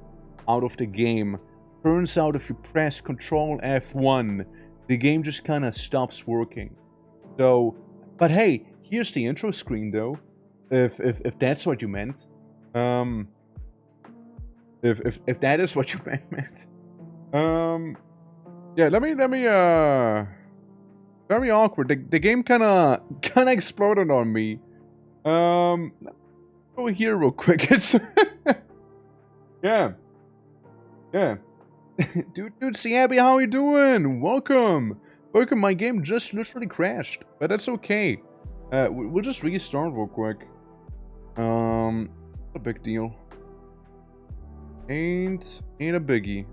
out of the game. Turns out if you press Control F1, the game just kind of stops working. So, but hey, here's the intro screen, though. If that's what you meant, if that is what you meant, yeah, let me, very awkward. The game kind of exploded on me. Over here real quick. It's yeah. dude, Siabi, how you doing? Welcome. My game just literally crashed, but that's okay. We'll just restart real quick. Not a big deal. Ain't a biggie.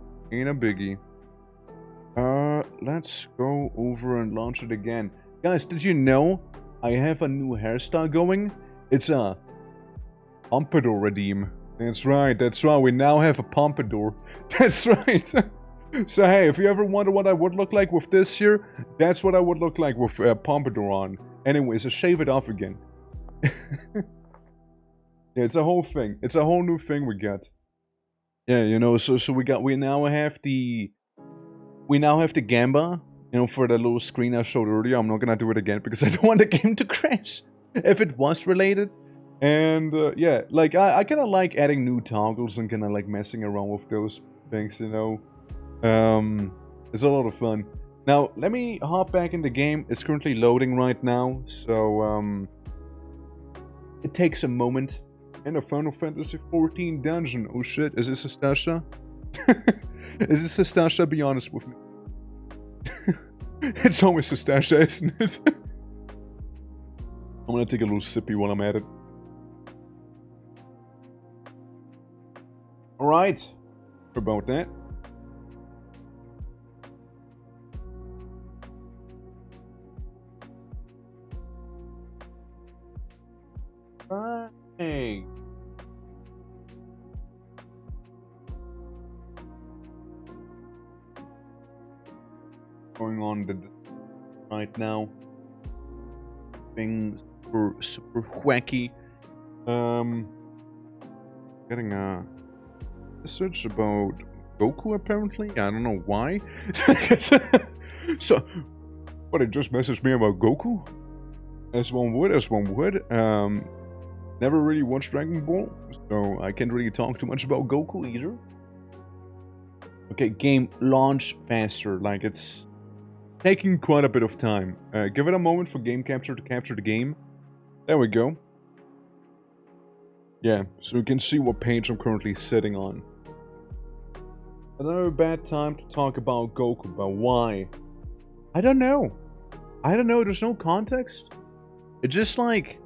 let's go over and launch it again. Guys, did you know I have a new hairstyle going? It's a pompadour redeem. That's right, we now have a pompadour. That's right. So hey, if you ever wonder what I would look like with this here, that's what I would look like with pompadour on. Anyways, I shave it off again. Yeah, it's a whole thing. It's a whole new thing we got. Yeah, you know, so we now have the gamba, you know, for the little screen I showed earlier. I'm not gonna do it again because I don't want the game to crash if it was related. And yeah, like I kind of like adding new toggles and kind of like messing around with those things, you know. It's a lot of fun. Now let me hop back in the game. It's currently loading right now, so it takes a moment. In a Final Fantasy 14 dungeon. Oh shit, is this a Stasha? Is this a Stasha? Be honest with me. It's always a Stasha, isn't it? I'm gonna take a little sippy while I'm at it. Alright. About that. Hey. Going on right now. Being super wacky. Getting a message about Goku apparently. I don't know why. So, but it just messaged me about Goku. As one would. Never really watched Dragon Ball, so I can't really talk too much about Goku either. Okay, game launch faster. Like, it's taking quite a bit of time. Give it a moment for game capture to capture the game. There we go. Yeah, so you can see what page I'm currently sitting on. Another bad time to talk about Goku, but why? I don't know. There's no context. It's just like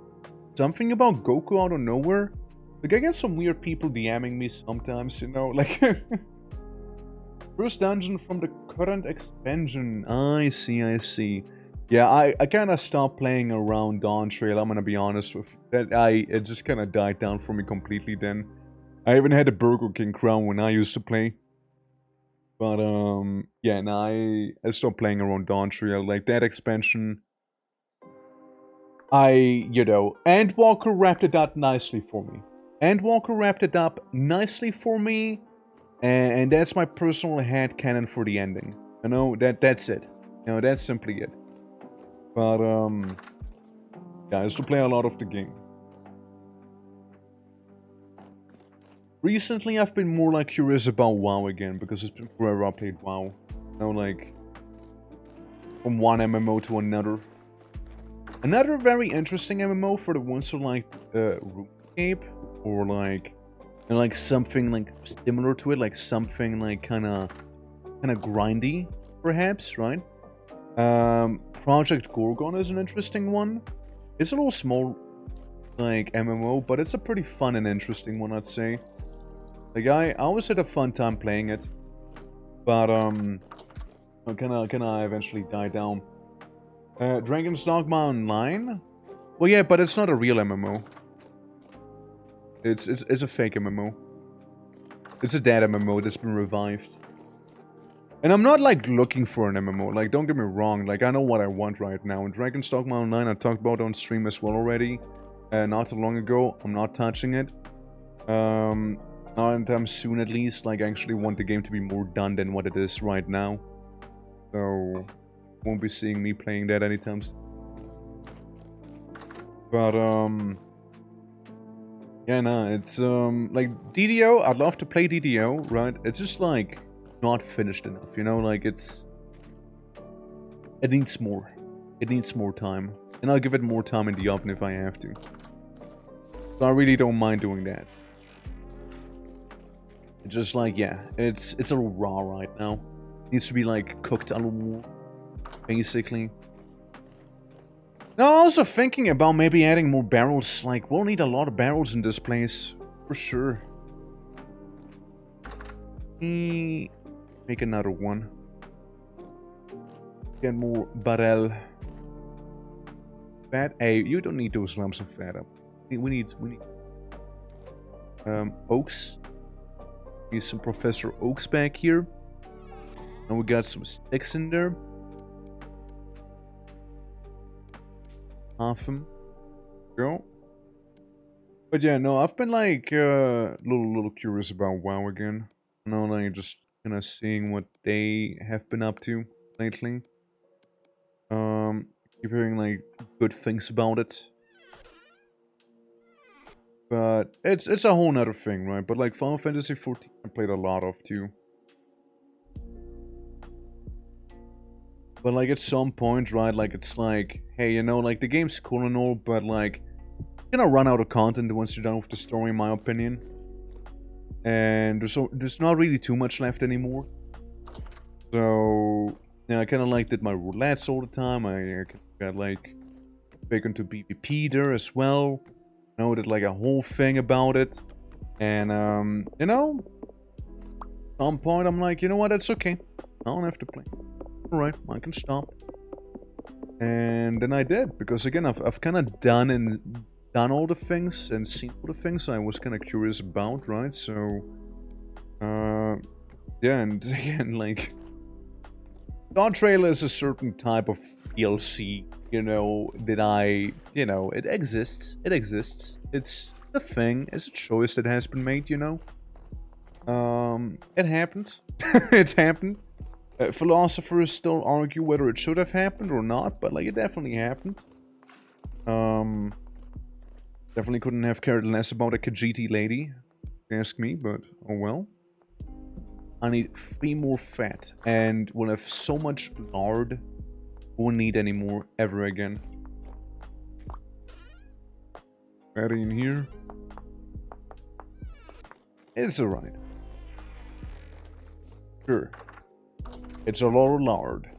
something about Goku out of nowhere. Like, I get some weird people DMing me sometimes, you know, like first dungeon from the current expansion. I see. Yeah, I kind of stopped playing around Dawn Trail, I'm gonna be honest with you. It just kind of died down for me completely then. I even had a Burger King crown when I used to play. But, yeah, no, I stopped playing around Dawn Trail. Like, that expansion, Endwalker wrapped it up nicely for me. And that's my personal headcanon for the ending. You know, that's it. You know, that's simply it. But, yeah, I used to play a lot of the game. Recently, I've been more, like, curious about WoW again, because it's been forever I played WoW. You know, like, from one MMO to another. Another very interesting MMO for the ones who like RuneScape, or like, you know, like something like similar to it, like something like kind of grindy, perhaps, right? Project Gorgon is an interesting one. It's a little small, like MMO, but it's a pretty fun and interesting one, I'd say. Like I always had a fun time playing it, but can I eventually die down. Dragon's Dogma Online? Well, yeah, but it's not a real MMO. It's a fake MMO. It's a dead MMO that's been revived. And I'm not, like, looking for an MMO. Like, don't get me wrong. Like, I know what I want right now. And Dragon's Dogma Online, I talked about on stream as well already. Not too long ago. I'm not touching it. Not anytime soon, at least. Like, I actually want the game to be more done than what it is right now. So, won't be seeing me playing that anytime soon. But, yeah, no, it's, like, DDO, I'd love to play DDO, right? It's just, like, not finished enough, you know? Like, it needs more. It needs more time. And I'll give it more time in the oven if I have to. So I really don't mind doing that. It's just, like, yeah, it's a little raw right now. It needs to be, like, cooked a little more, basically. Now, also thinking about maybe adding more barrels. Like, we'll need a lot of barrels in this place. For sure. Make another one. Get more barrel. Fat. Hey, you don't need those lumps of fat up. We need oaks. Need some Professor Oaks back here. And we got some sticks in there. Half them. Go. But yeah, no, I've been like little curious about WoW again. You know, like just kind of seeing what they have been up to lately. Keep hearing like good things about it. But it's a whole nother thing, right? But like Final Fantasy XIV I played a lot of too. But like at some point, right, like it's like, hey, you know, like the game's cool and all, but like you're gonna run out of content once you're done with the story, in my opinion. And there's not really too much left anymore. So yeah, I kinda like did my roulettes all the time. I got like big into PvP there as well. I did like a whole thing about it. And you know, at some point I'm like, you know what, that's okay. I don't have to play. Alright, I can stop. And then I did, because again, I've kind of done all the things and seen all the things I was kind of curious about, right? So, yeah, and again, like, Dawn Trail is a certain type of DLC, you know, that it exists. It exists. It's a thing. It's a choice that has been made, you know. It happened. It's happened. Philosophers still argue whether it should have happened or not, but like it definitely happened. Definitely couldn't have cared less about a Khajiit lady, ask me, but oh well. I need 3 more fat, and we'll have so much lard, we won't need any more ever again. Fatty in here. It's alright. Sure. It's a lot of lard.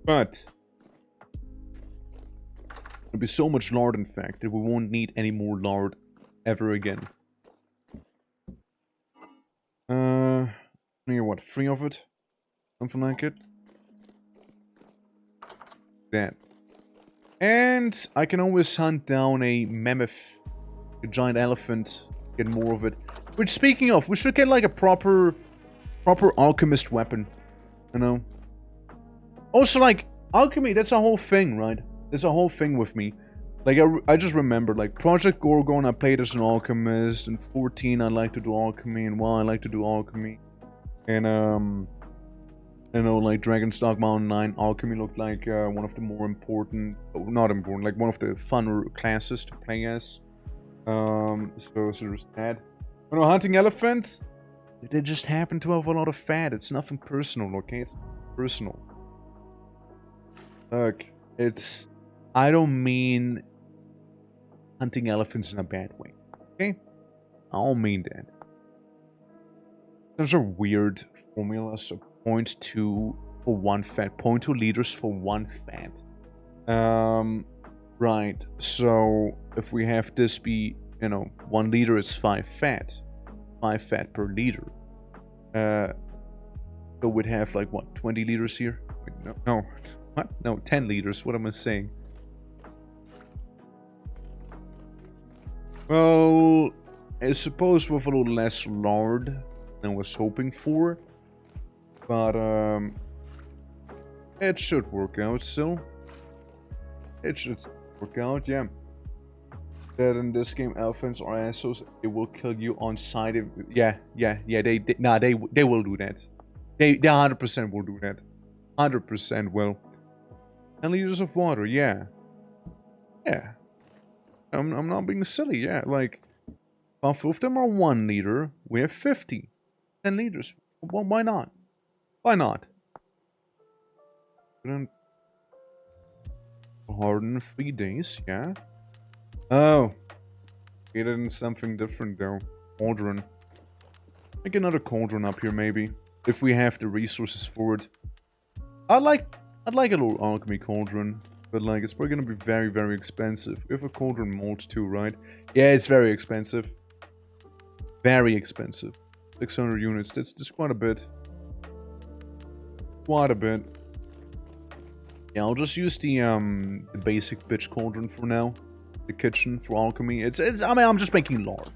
But there'll be so much lard, in fact, that we won't need any more lard ever again. What, 3 of it? Something like it. That. And I can always hunt down a mammoth, a giant elephant, get more of it. Which, speaking of, we should get like a proper alchemist weapon. You know? Also, like, alchemy, that's a whole thing, right? There's a whole thing with me. Like, I just remembered, like, Project Gorgon, I played as an alchemist. In 14, I like to do alchemy. And WoW, I like to do alchemy. And, you know, like, Dragon's Dogma Mountain 9, alchemy looked like one of the more important, not important, like one of the funner classes to play as. So there's that. You know, hunting elephants, they just happen to have a lot of fat. It's nothing personal, okay? It's personal. Look, I don't mean hunting elephants in a bad way, okay? I don't mean that. Those are weird formulas, so 0.2 for 1 fat, 0.2 liters for 1 fat. Right, so if we have this be, you know, 1 liter is 5 fat. 5 fat per liter. So we'd have like, what, 20 liters here? Wait, no. What? No, 10 liters. What am I saying? Well, I suppose with a little less lard than I was hoping for. But, it should work out still. It should work out, yeah. That in this game, elephants are assholes. They will kill you on sight. Yeah. They will do that. They 100% will do that. 100% will. 10 liters of water, yeah. Yeah. I'm not being silly, yeah. Like, both of them are 1 liter. We have 50. 10 liters. Well, why not? Why not? Harden 3 days, yeah. Oh. Get it in something different though. Cauldron. Make another cauldron up here maybe. If we have the resources for it. I'd like a little alchemy cauldron. But like it's probably gonna be very, very expensive. We have a cauldron mold too, right? Yeah, it's very expensive. Very expensive. 600 units. That's quite a bit. Quite a bit. Yeah, I'll just use the basic bitch cauldron for now. The kitchen for alchemy. It's I mean, I'm just making lard.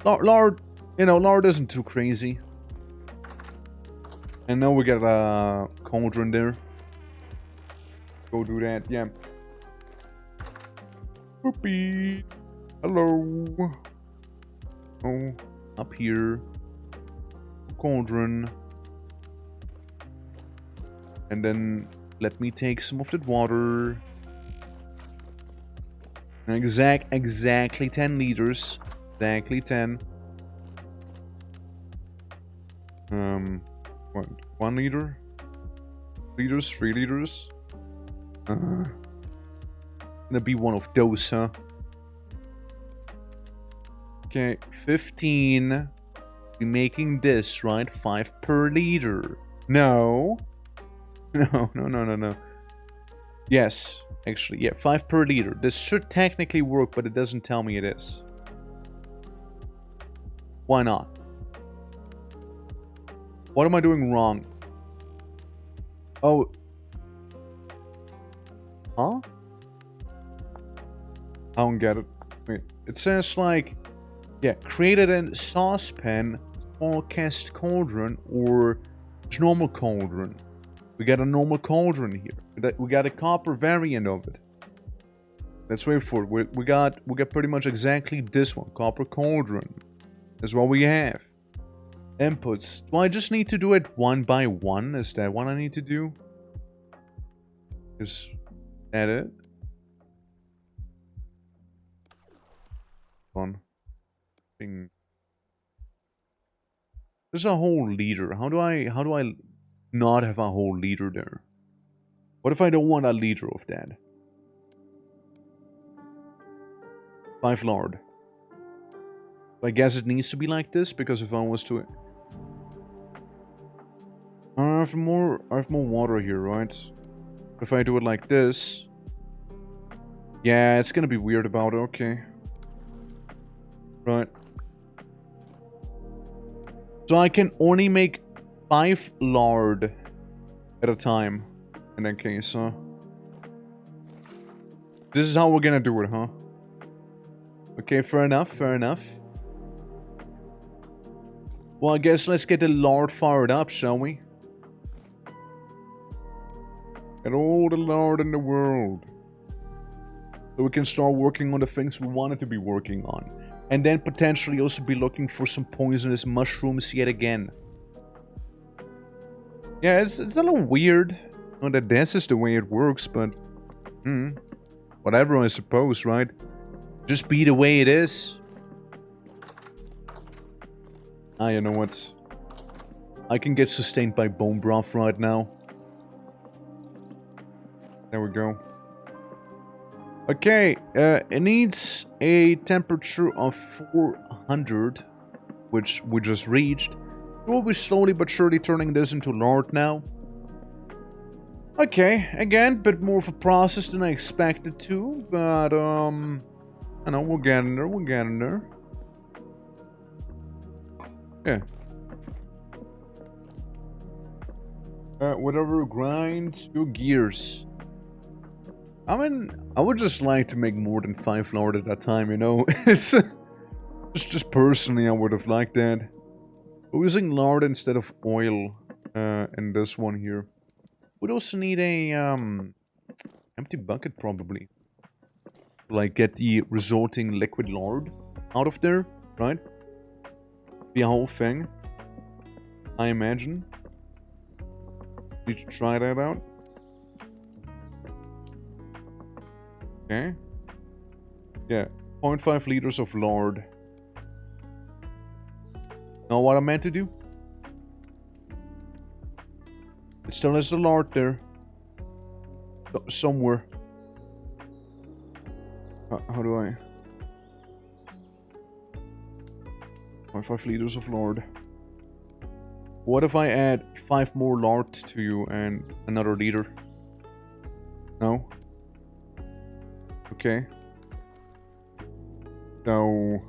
Lard, you know, lard isn't too crazy. And now we got a cauldron there. Go do that, yeah. Whoopee. Hello. Oh, up here. Cauldron. And then let me take some of that water. Exactly 10 liters. Exactly 10. What? 1 liter? Liters? 3 liters? Gonna be one of those, huh? Okay, 15. Be making this, right? 5 per liter. No. No. Yes, actually, yeah, 5 per liter. This should technically work, but it doesn't tell me it is. Why not? What am I doing wrong? Oh. Huh? I don't get it. Wait, it says like, yeah, created in saucepan, small cast cauldron, or normal cauldron. We got a normal cauldron here. We got a copper variant of it. Let's wait for it. We got pretty much exactly this one, copper cauldron. That's what we have. Inputs. Do I just need to do it one by one? Is that what I need to do? Is that it? One thing. There's a whole liter. How do I not have a whole liter there? What if I don't want a liter of that? 5 lard. I guess it needs to be like this, because if I was to... I have more water here, right? If I do it like this... Yeah, it's gonna be weird about it, okay. Right. So I can only make 5 lard at a time. In that case, huh? This is how we're gonna do it, huh? Okay, fair enough, fair enough. Well, I guess let's get the lard fired up, shall we? Get all the lard in the world. So we can start working on the things we wanted to be working on. And then potentially also be looking for some poisonous mushrooms yet again. Yeah, it's a little weird. Not that this is the way it works, but... whatever, I suppose, right? Just be the way it is. Ah, you know what? I can get sustained by bone broth right now. There we go. Okay, it needs a temperature of 400, which we just reached. We'll be slowly but surely turning this into lard now. Okay, again, a bit more of a process than I expected to, but, I know, we're getting there, Yeah. Whatever grinds your gears. I mean, I would just like to make more than 5 lard at that time, you know? It's just personally, I would have liked that. We're using lard instead of oil in this one here. We'd also need a empty bucket probably. Like get the resulting liquid lard out of there, right? The whole thing, I imagine. Need to try that out. Okay. Yeah, 0.5 liters of lard. Know what I meant to do? It still has the lard there. Somewhere. How do I... 0.5 liters of lard. What if I add 5 more lard to you and another liter? No? Okay. So...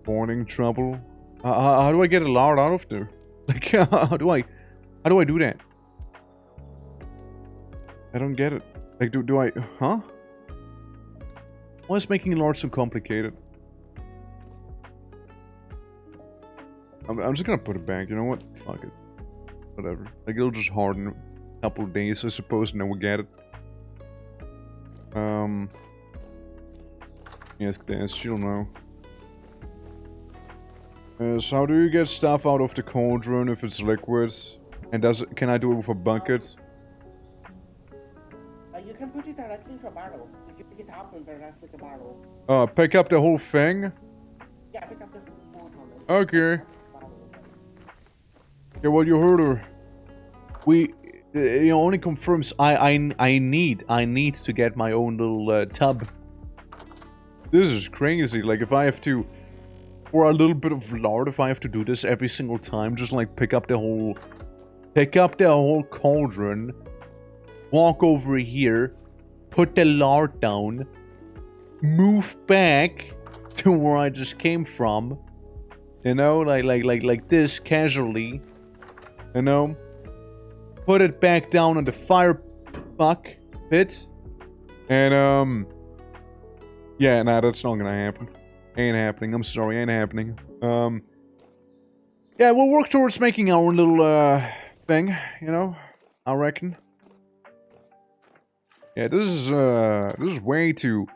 Morning trouble. How do I get a lard out of there? Like, how do I How do I do that? I don't get it. Like, do I... Huh? Why is making large so complicated? I'm just gonna put it back, you know what? Fuck it. Whatever. Like, it'll just harden a couple of days, I suppose, and then we'll get it. Ask this, she'll know. So how do you get stuff out of the cauldron if it's liquid? And can I do it with a bucket? You can put it directly into a barrel. You can pick it up and directly to a barrel. Pick up the whole thing? Yeah, pick up the whole cauldron. Okay. Yeah, well, you heard her. It only confirms I need to get my own little tub. This is crazy. Like, if I have to, for a little bit of lard, if I have to do this every single time, just like pick up the whole cauldron, walk over here, put the lard down, move back to where I just came from, you know, like this casually, you know, put it back down on the fire pit, and yeah, nah, that's not gonna happen. Ain't happening. I'm sorry, ain't happening. Yeah, we'll work towards making our little thing, you know, I reckon. Yeah, this is way too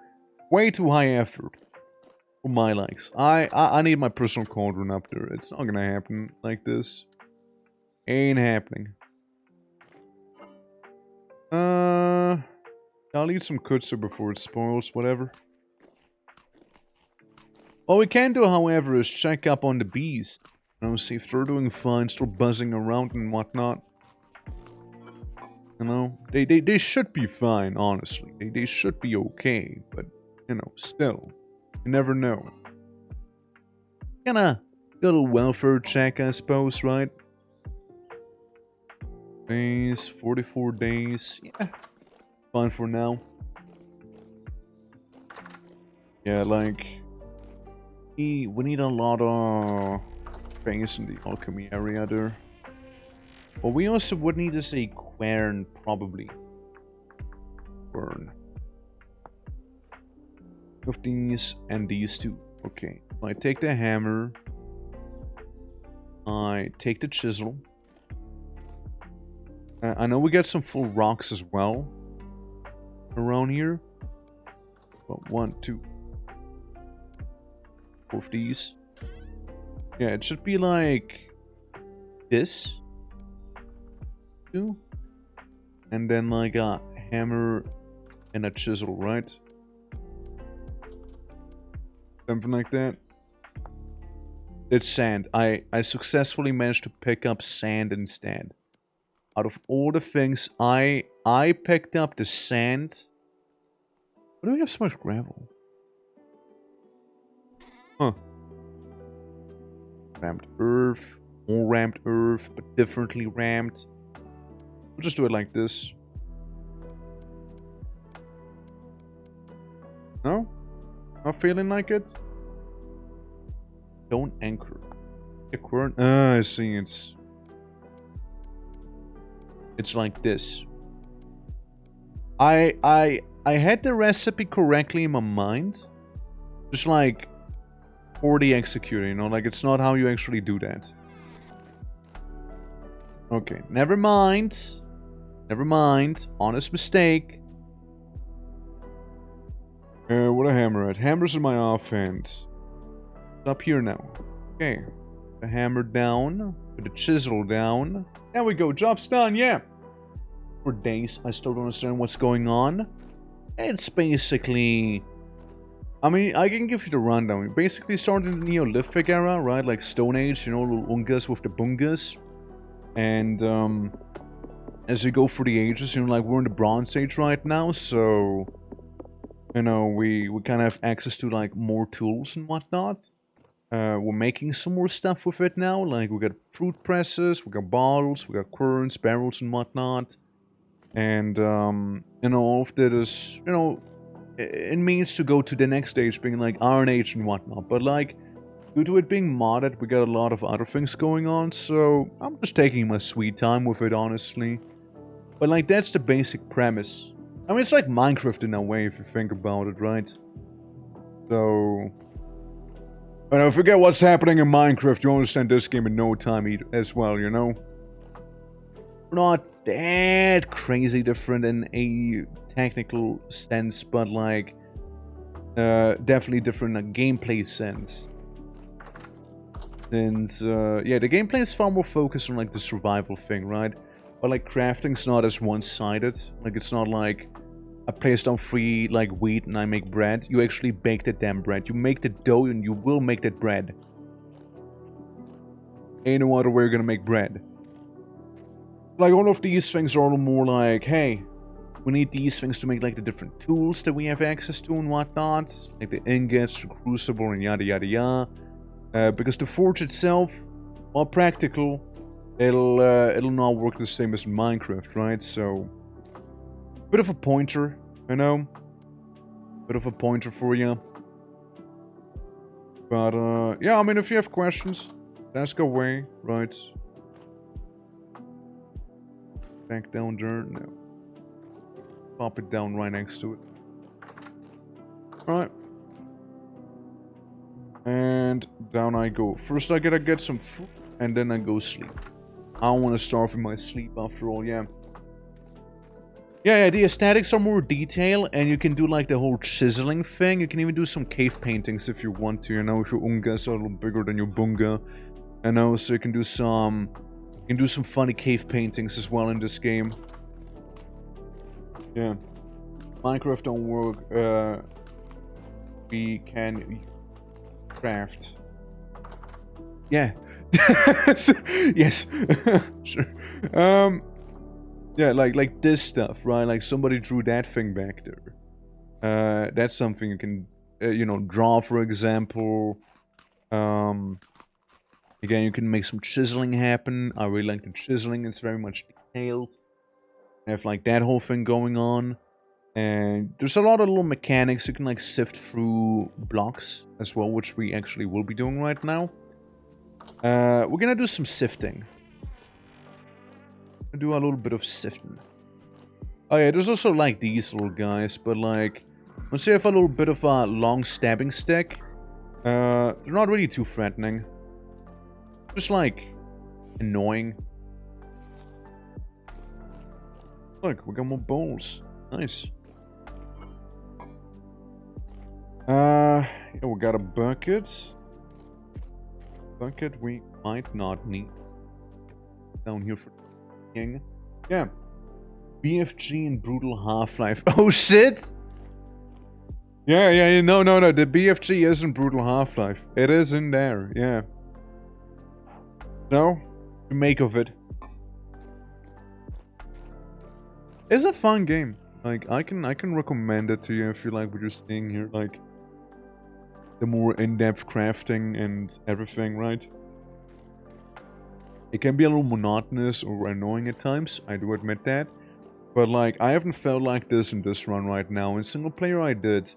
high effort for my likes. I need my personal cauldron up there. It's not gonna happen like this. Ain't happening. I'll eat some kutsu before it spoils, whatever. What we can do, however, is check up on the bees. You know, see if they're doing fine, still buzzing around and whatnot. You know, they should be fine, honestly. They should be okay, but, you know, still, you never know. Kinda little welfare check, I suppose, right? Days, 44 days, yeah, fine for now. Yeah, like, we need a lot of things in the alchemy area there. What we also would need is a quern, probably. Quern. Of these and these two. Okay. I take the hammer. I take the chisel. I know we got some full rocks as well around here. But 1, 2, 4 of these. Yeah, it should be like this. 2. And then like a hammer and a chisel, right? Something like that. It's sand. I successfully managed to pick up sand instead. Out of all the things, I picked up the sand. Why do we have so much gravel? Huh. Ramped earth. More ramped earth, but differently ramped. We'll just do it like this. No? Not feeling like it? Don't anchor. A quern. Ah, I see. It's like this. I had the recipe correctly in my mind. Just like for the executor, you know, like it's not how you actually do that. Okay, never mind. Never mind. Honest mistake. What a hammer at. Hammer's in my offhand. It's up here now. Okay. The hammer down. Put the chisel down. There we go. Job's done, yeah. For days, I still don't understand what's going on. It's basically... I mean, I can give you the rundown. We basically started in the Neolithic era, right? Like Stone Age, you know, little ungas with the bungas. And, as we go through the ages, you know, like we're in the Bronze Age right now, so... You know, we kind of have access to, like, more tools and whatnot. We're making some more stuff with it now. Like, we got fruit presses, we got bottles, we got querns, barrels, and whatnot. And, you know, all of that is, you know, it means to go to the next stage, being like Iron Age and whatnot. But, like, due to it being modded, we got a lot of other things going on, so I'm just taking my sweet time with it, honestly. But, like, that's the basic premise. I mean, it's like Minecraft in a way, if you think about it, right? So... But I forget what's happening in Minecraft, you understand this game in no time as well, you know? Not that crazy different in a technical sense, but like definitely different in a gameplay sense. Since yeah, the gameplay is far more focused on like the survival thing, right? But like crafting's not as one-sided. Like it's not like I place down 3 like wheat and I make bread. You actually bake the damn bread. You make the dough and you will make that bread. Ain't no other way you're gonna make bread. Like, all of these things are all more like, hey, we need these things to make, like, the different tools that we have access to and whatnot. Like the ingots, the crucible, and yada yada yada. Because the forge itself, while practical, it'll not work the same as in Minecraft, right? So, bit of a pointer, you know? Bit of a pointer for you. But, yeah, I mean, if you have questions, ask away, right? Back down there? No. Pop it down right next to it. Right. And down I go. First I gotta get some food, and then I go sleep. I don't want to starve in my sleep after all, yeah. Yeah, the aesthetics are more detailed, and you can do like the whole chiseling thing. You can even do some cave paintings if you want to, you know, if your unga is a little bigger than your bunga. You know, so you can do some funny cave paintings as well in this game. Yeah. Minecraft don't work. We can craft. Yeah. Yes. Sure. Yeah, like this stuff, right? Like somebody drew that thing back there. That's something you can, you know, draw, for example. Again, you can make some chiseling happen. I really like the chiseling. It's very much detailed. You have like that whole thing going on. And there's a lot of little mechanics. You can like sift through blocks as well, which we actually will be doing right now. We're gonna do some sifting. Do a little bit of sifting. Oh yeah, there's also like these little guys, but like once you have a little bit of a long stabbing stick, they're not really too threatening. Just like annoying. Look, we got more bowls. Nice. Yeah, we got a bucket. Bucket we might not need. Down here for king. Yeah. BFG and Brutal Half-Life. Oh shit! Yeah, no. The BFG isn't Brutal Half-Life. It is in there, yeah. So, to make of it. It's a fun game. Like, I can recommend it to you if you like what you're seeing here. Like, the more in-depth crafting and everything, right? It can be a little monotonous or annoying at times, I do admit that. But like, I haven't felt like this in this run right now. In single player I did.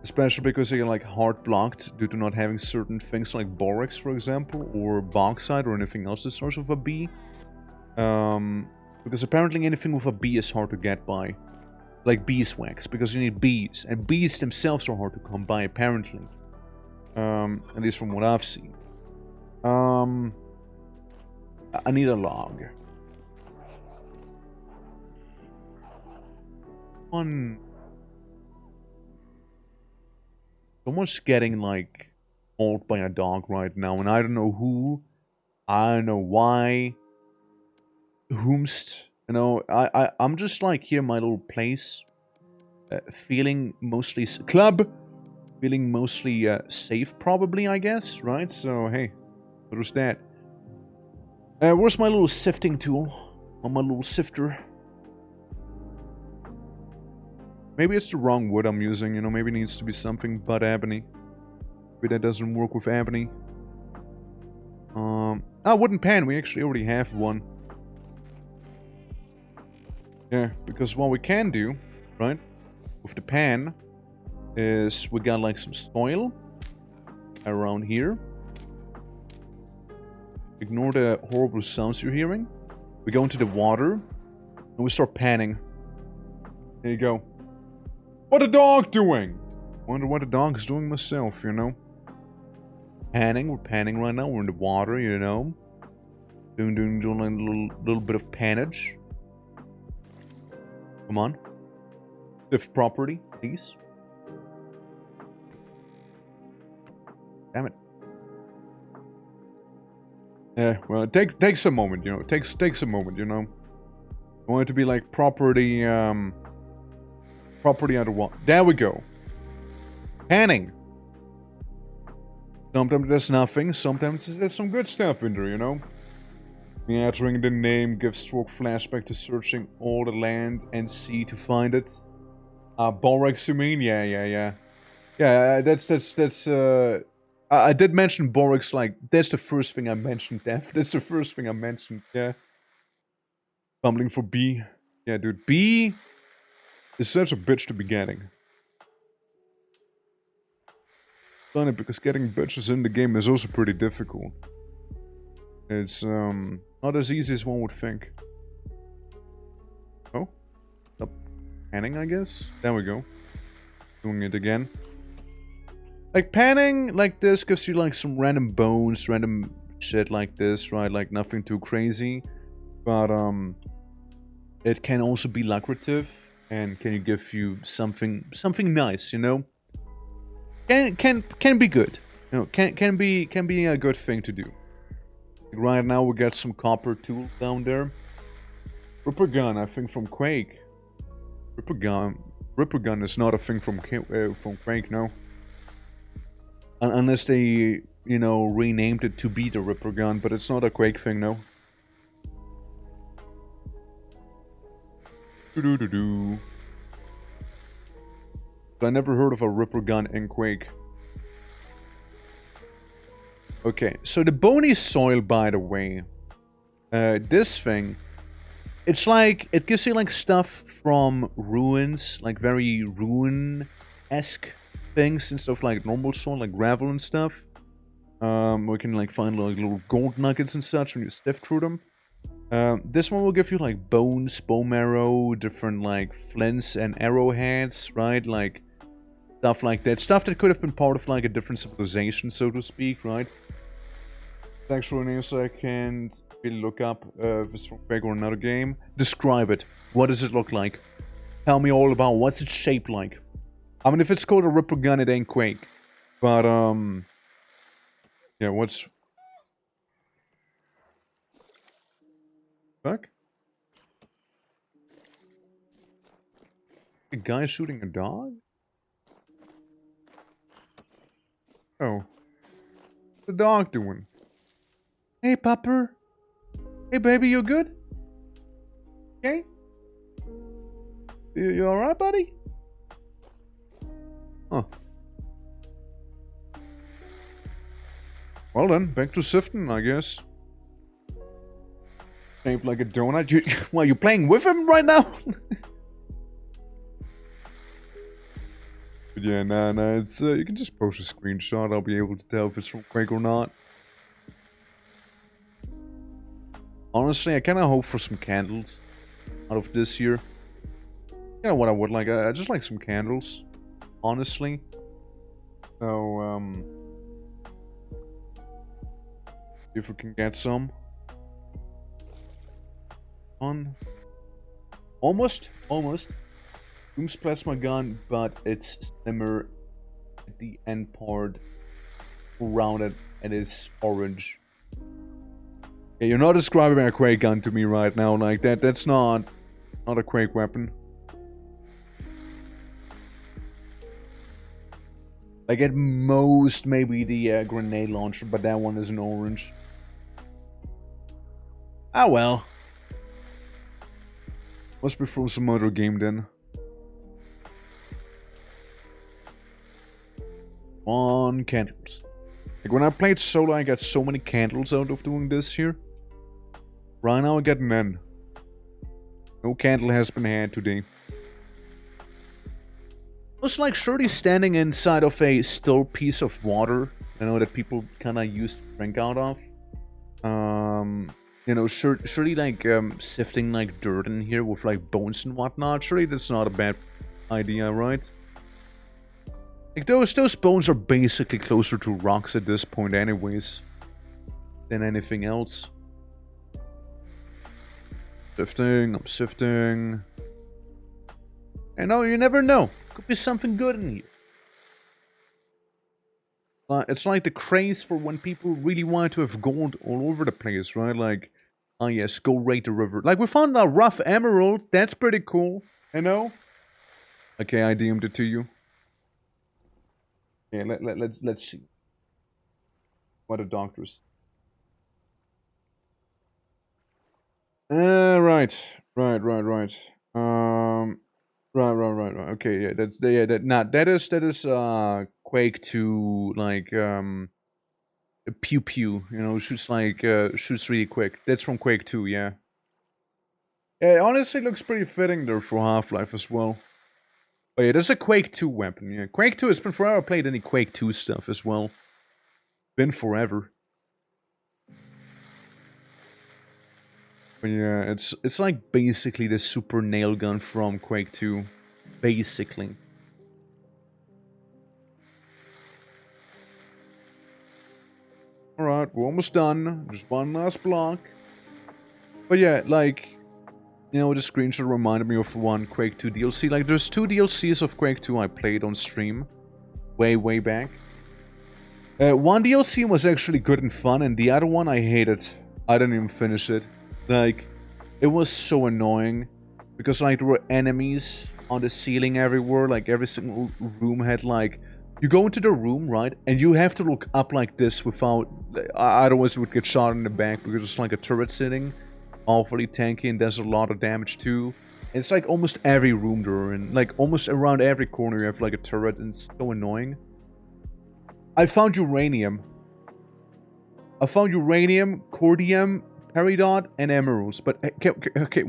Especially because I get like hard blocked due to not having certain things like borax, for example, or bauxite or anything else that starts with a B. Because apparently anything with a B is hard to get by. Like beeswax, because you need bees. And bees themselves are hard to come by, apparently. At least from what I've seen. I need a log. Someone's getting, like, mauled by a dog right now, and I don't know who. I don't know why. Whomst. You know, I'm just, like, here in my little place. Feeling mostly... Feeling mostly safe, probably, I guess, right? So, hey, what was that? Where's my little sifting tool? On my little sifter. Maybe it's the wrong wood I'm using, you know, maybe it needs to be something but ebony. Maybe that doesn't work with ebony. Wooden pan, we actually already have one. Yeah, because what we can do, right, with the pan, is we got like some soil. around here. Ignore the horrible sounds you're hearing. We go into the water, and we start panning. There you go. What the dog doing? Wonder what the dog is doing myself, you know? Panning, we're panning right now. We're in the water, you know? Doing a little bit of pannage. Come on. Fifth property, please. Damn it. Yeah, well, it takes a moment, you know. It takes a moment, you know. I want it to be like property, property underwater. There we go. Panning. Sometimes there's nothing, sometimes there's some good stuff in there, you know. Entering the name gives stroke flashback to searching all the land and sea to find it. Borax, you mean? Yeah. Yeah, that's, I did mention Borax, like, that's the first thing I mentioned, Dev. That's the first thing I mentioned, yeah. Fumbling for B. Yeah, dude, B is such a bitch to be getting. Funny, because getting bitches in the game is also pretty difficult. It's, not as easy as one would think. Oh. Stop panning, I guess? There we go. Doing it again. Like, panning like this gives you, like, some random bones, random shit like this, right? Like, nothing too crazy. But, it can also be lucrative. And can give you something nice, you know? Can be good. You know, can be a good thing to do. Right now we got some copper tools down there. Ripper gun, I think from Quake. Ripper gun is not a thing from Quake, no. Unless they, you know, renamed it to be the Ripper gun, but it's not a Quake thing, no. I never heard of a Ripper gun in Quake. Okay, so the bony soil, by the way, this thing, it's like, it gives you like stuff from ruins, like very ruin-esque things instead of like normal soil, like gravel and stuff. We can like find like little gold nuggets and such when you sift through them. This one will give you like bones, bone marrow, different like flints and arrowheads, right? Like stuff like that. Stuff that could have been part of like a different civilization, so to speak, right? Actual names I can't really look up if it's from Quake or another game. Describe it. What does it look like? Tell me all about what's it shaped like. I mean, if it's called a Ripper gun, it ain't Quake. But, yeah, what's... Fuck? A guy shooting a dog? Oh. What's the dog doing? Hey, pupper. Hey, baby, you good? Okay? You alright, buddy? Huh. Well then, back to sifting, I guess. Shaped like a donut. Why, you playing with him right now? But yeah, nah, it's, you can just post a screenshot. I'll be able to tell if it's from Quake or not. Honestly, I kind of hope for some candles out of this here. You know what I would like? I just like some candles, honestly. So, see if we can get some. On. Almost. Doom's plasma gun, but it's slimmer at the end part. Rounded, and it's orange. Yeah, you're not describing a Quake gun to me right now, like that. That's not a Quake weapon. Like at most, maybe the grenade launcher, but that one is an orange. Ah well. Must be from some other game then. On candles. Like when I played solo, I got so many candles out of doing this here. Right now I got none. No candle has been had today. Looks like Shirley's standing inside of a still piece of water, I know that people kind of used to drink out of. You know, surely like sifting like dirt in here with like bones and whatnot. Surely that's not a bad idea, right? Like those bones are basically closer to rocks at this point, anyways, than anything else. Sifting, I'm sifting. And no, you never know. Could be something good in here. It's like the craze for when people really want to have gold all over the place, right? Like, oh yes, go raid the river. Like, we found a rough emerald. That's pretty cool. You know? Okay, I DM'd it to you. Yeah, let's see. What the doctors. Right. Right. Okay, yeah, that is Quake 2, like pew pew, you know, shoots like shoots really quick. That's from Quake 2, yeah. Yeah, it honestly looks pretty fitting there for Half-Life as well. Oh yeah, there's a Quake 2 weapon, yeah. Quake 2, it's been forever I played any Quake 2 stuff as well. Been forever. But yeah, it's like basically the super nail gun from Quake 2. Basically. Alright, we're almost done. Just one last block. But yeah, like, you know, the screenshot reminded me of one Quake 2 DLC. Like, there's 2 DLCs of Quake 2 I played on stream. Way back. One DLC was actually good and fun, and the other one I hated. I didn't even finish it. Like, it was so annoying. Because, like, there were enemies on the ceiling everywhere. Like, every single room had, like... You go into the room, right? And you have to look up like this without... Otherwise you would get shot in the back because it's like a turret sitting. Awfully tanky and does a lot of damage too. And it's like almost every room there, and like almost around every corner you have like a turret, and it's so annoying. I found uranium. Cordium, peridot, and emeralds. But okay,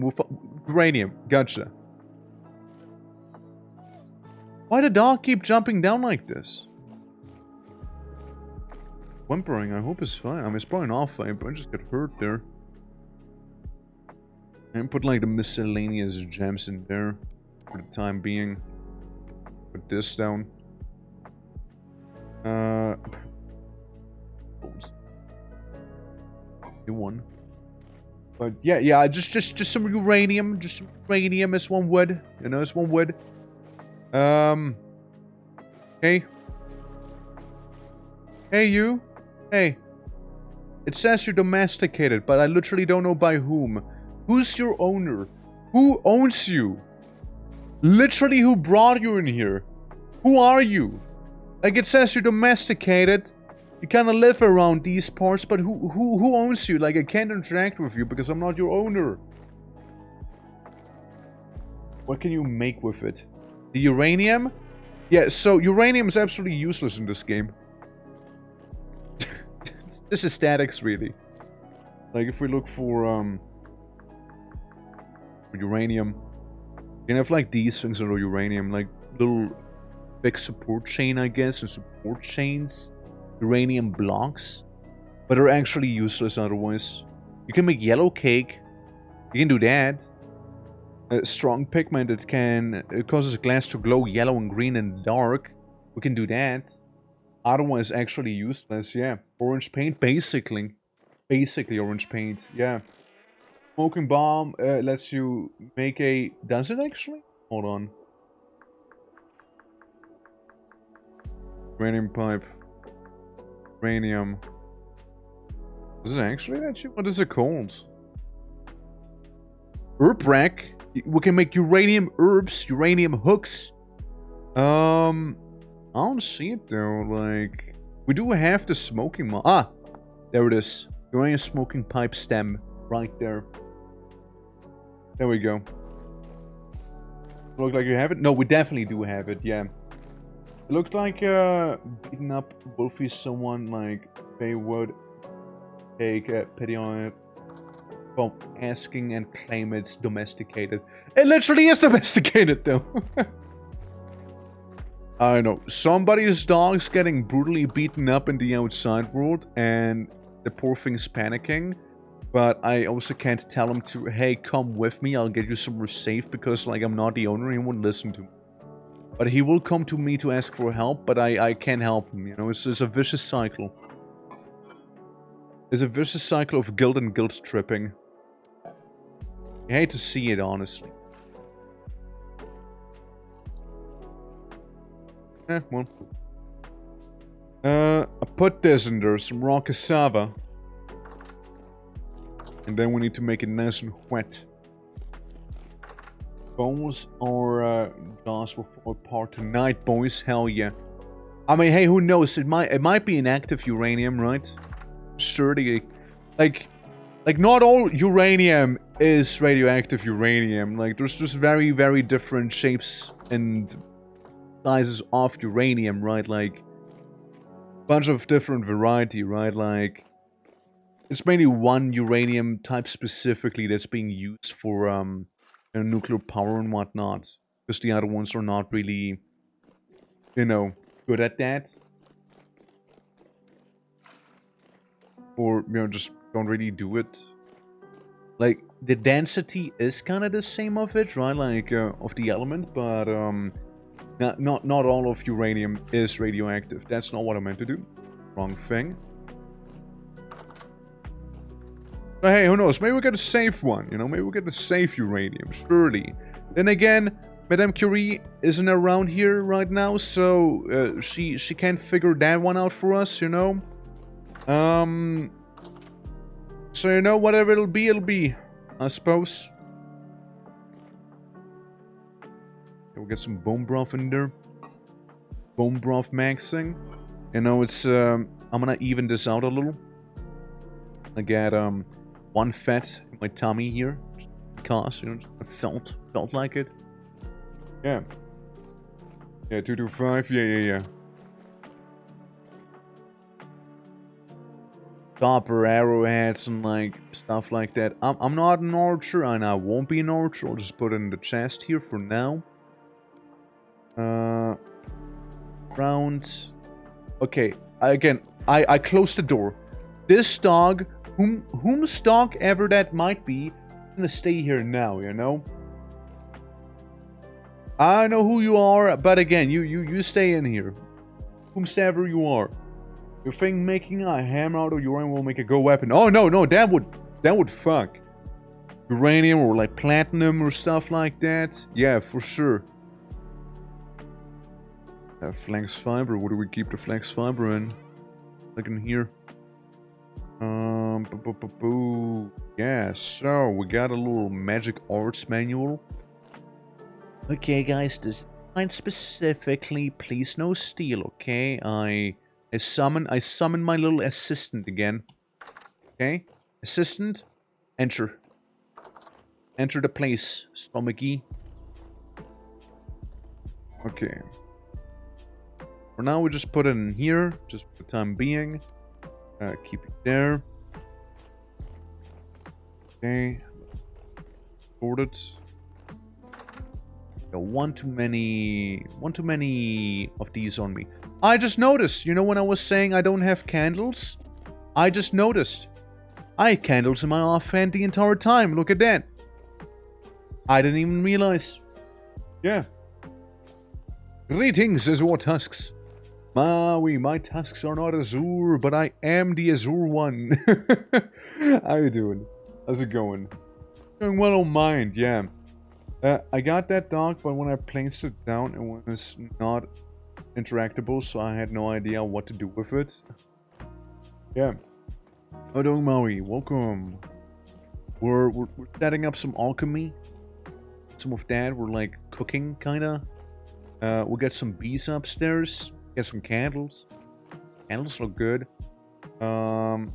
uranium. Gotcha. Why did the dog keep jumping down like this? Whimpering, I hope it's fine. I mean, it's probably not fine, but I just got hurt there. And put like the miscellaneous gems in there for the time being. Put this down. New one. But yeah, just some uranium. Just some uranium as one would. You know, as one would. Hey. Hey, you. Hey. It says you're domesticated, but I literally don't know by whom. Who's your owner? Who owns you? Literally, who brought you in here? Who are you? Like, it says you're domesticated. You kind of live around these parts, but who owns you? Like, I can't interact with you because I'm not your owner. What can you make with it? The uranium? Yeah, so uranium is absolutely useless in this game. This is statics, really. Like, if we look for uranium, you can have, like, these things that are uranium, like, little big support chain, I guess, and support chains. Uranium blocks. But they're actually useless otherwise. You can make yellow cake. You can do that. Strong pigment, it causes glass to glow yellow and green in the dark. We can do that. Otherwise, actually useless, yeah. Orange paint, basically. Basically orange paint, yeah. Smoking bomb lets you make a... Does it actually? Hold on. Uranium pipe. Uranium. Does it actually let you? What is it called? Herb rack. We can make uranium herbs, uranium hooks. I don't see it though. Like, we do have the smoking mod. Ah, there it is. Uranium smoking pipe stem, right there. There we go. Look like you have it. No, we definitely do have it. Yeah. It looked like beating up Wolfie someone like they would take pity on it. Well, asking and claim it's domesticated. It literally is domesticated, though. I know. Somebody's dog's getting brutally beaten up in the outside world, and the poor thing's panicking. But I also can't tell him to, hey, come with me, I'll get you somewhere safe, because, like, I'm not the owner, he won't listen to me. But he will come to me to ask for help, but I can't help him, you know? It's a vicious cycle. It's a vicious cycle of guilt and guilt tripping. I hate to see it, honestly. Well. I put this in there, some raw cassava. And then we need to make it nice and wet. Bones or glass will fall apart tonight, boys. Hell yeah. I mean, hey, who knows? It might be inactive uranium, right? Sure, like not all uranium is radioactive uranium. Like, there's just very, very different shapes and sizes of uranium, right? Like, bunch of different variety, right? Like, it's mainly one uranium type specifically that's being used for you know, nuclear power and whatnot, because the other ones are not really, you know, good at that, or you know, just don't really do it. Like, the density is kind of the same of it, right? Like of the element, but not all of uranium is radioactive. That's not what I meant to do. Wrong thing. But hey, who knows? Maybe we get a safe one, you know? Maybe we get a safe uranium, surely. Then again, Madame Curie isn't around here right now, so she can't figure that one out for us, you know? So, you know, whatever it'll be, I suppose. We'll get some bone broth in there. Bone broth maxing. You know, it's, I'm gonna even this out a little. I get, one fat in my tummy here, because, you know, I felt like it. Yeah. Yeah, 225, yeah. Copper arrowheads and, like, stuff like that. I'm not an archer, and I won't be an archer. I'll just put it in the chest here for now. Round. Okay, again, I closed the door. This dog, whom's dog ever that might be, gonna stay here now, you know? I know who you are, but again, you stay in here. Whomsoever you are. You think making a hammer out of uranium will make a go weapon? Oh no, that would fuck. Uranium or like platinum or stuff like that? Yeah, for sure. Flex fiber, what do we keep the flex fiber in? Like in here. Yeah, so we got a little magic arts manual. Okay, guys, this line specifically, please no steal, okay? I summon my little assistant again. Okay? Assistant, enter. Enter the place, Stomachy. Okay. For now, we just put it in here, just for the time being. Keep it there. Okay. Sort it. Got one too many of these on me. I just noticed, you know, when I was saying I don't have candles? I just noticed. I had candles in my offhand the entire time. Look at that. I didn't even realize. Yeah. Greetings, Azure Tusks. My tusks are not azure, but I am the azure one. How you doing? How's it going? Doing well on mind, yeah. I got that dog, but when I placed it down, it was not interactable, so I had no idea what to do with it. Yeah. How doing, Maui? Welcome. We're setting up some alchemy. Some of that. We're like cooking, kinda. We'll get some bees upstairs. Get some candles. Candles look good. And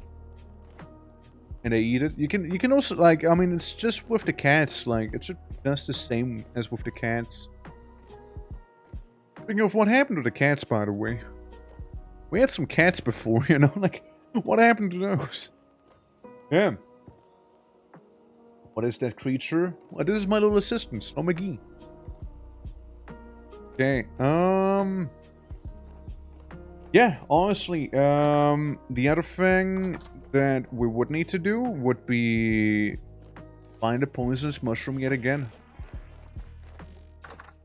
they eat it. You can also, like, I mean, it's just with the cats. Like, it's just the same as with the cats. Speaking of, what happened to the cats, by the way? We had some cats before, you know? Like, what happened to those? Yeah. What is that creature? Well, this is my little assistant, Stomachy. Okay, yeah, honestly, the other thing that we would need to do would be find a poisonous mushroom yet again.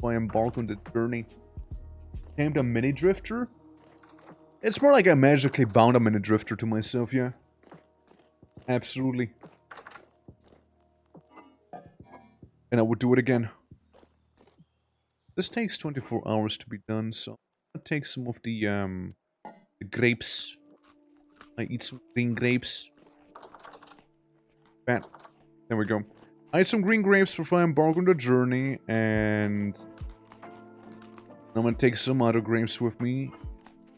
Why embark on the journey. Tamed a mini drifter? It's more like I magically bound a mini drifter to myself, yeah. Absolutely. And I would do it again. This takes 24 hours to be done, so I'll take some of the grapes. I eat some green grapes. Bam. There we go. I eat some green grapes before I embark on the journey, and I'm gonna take some other grapes with me.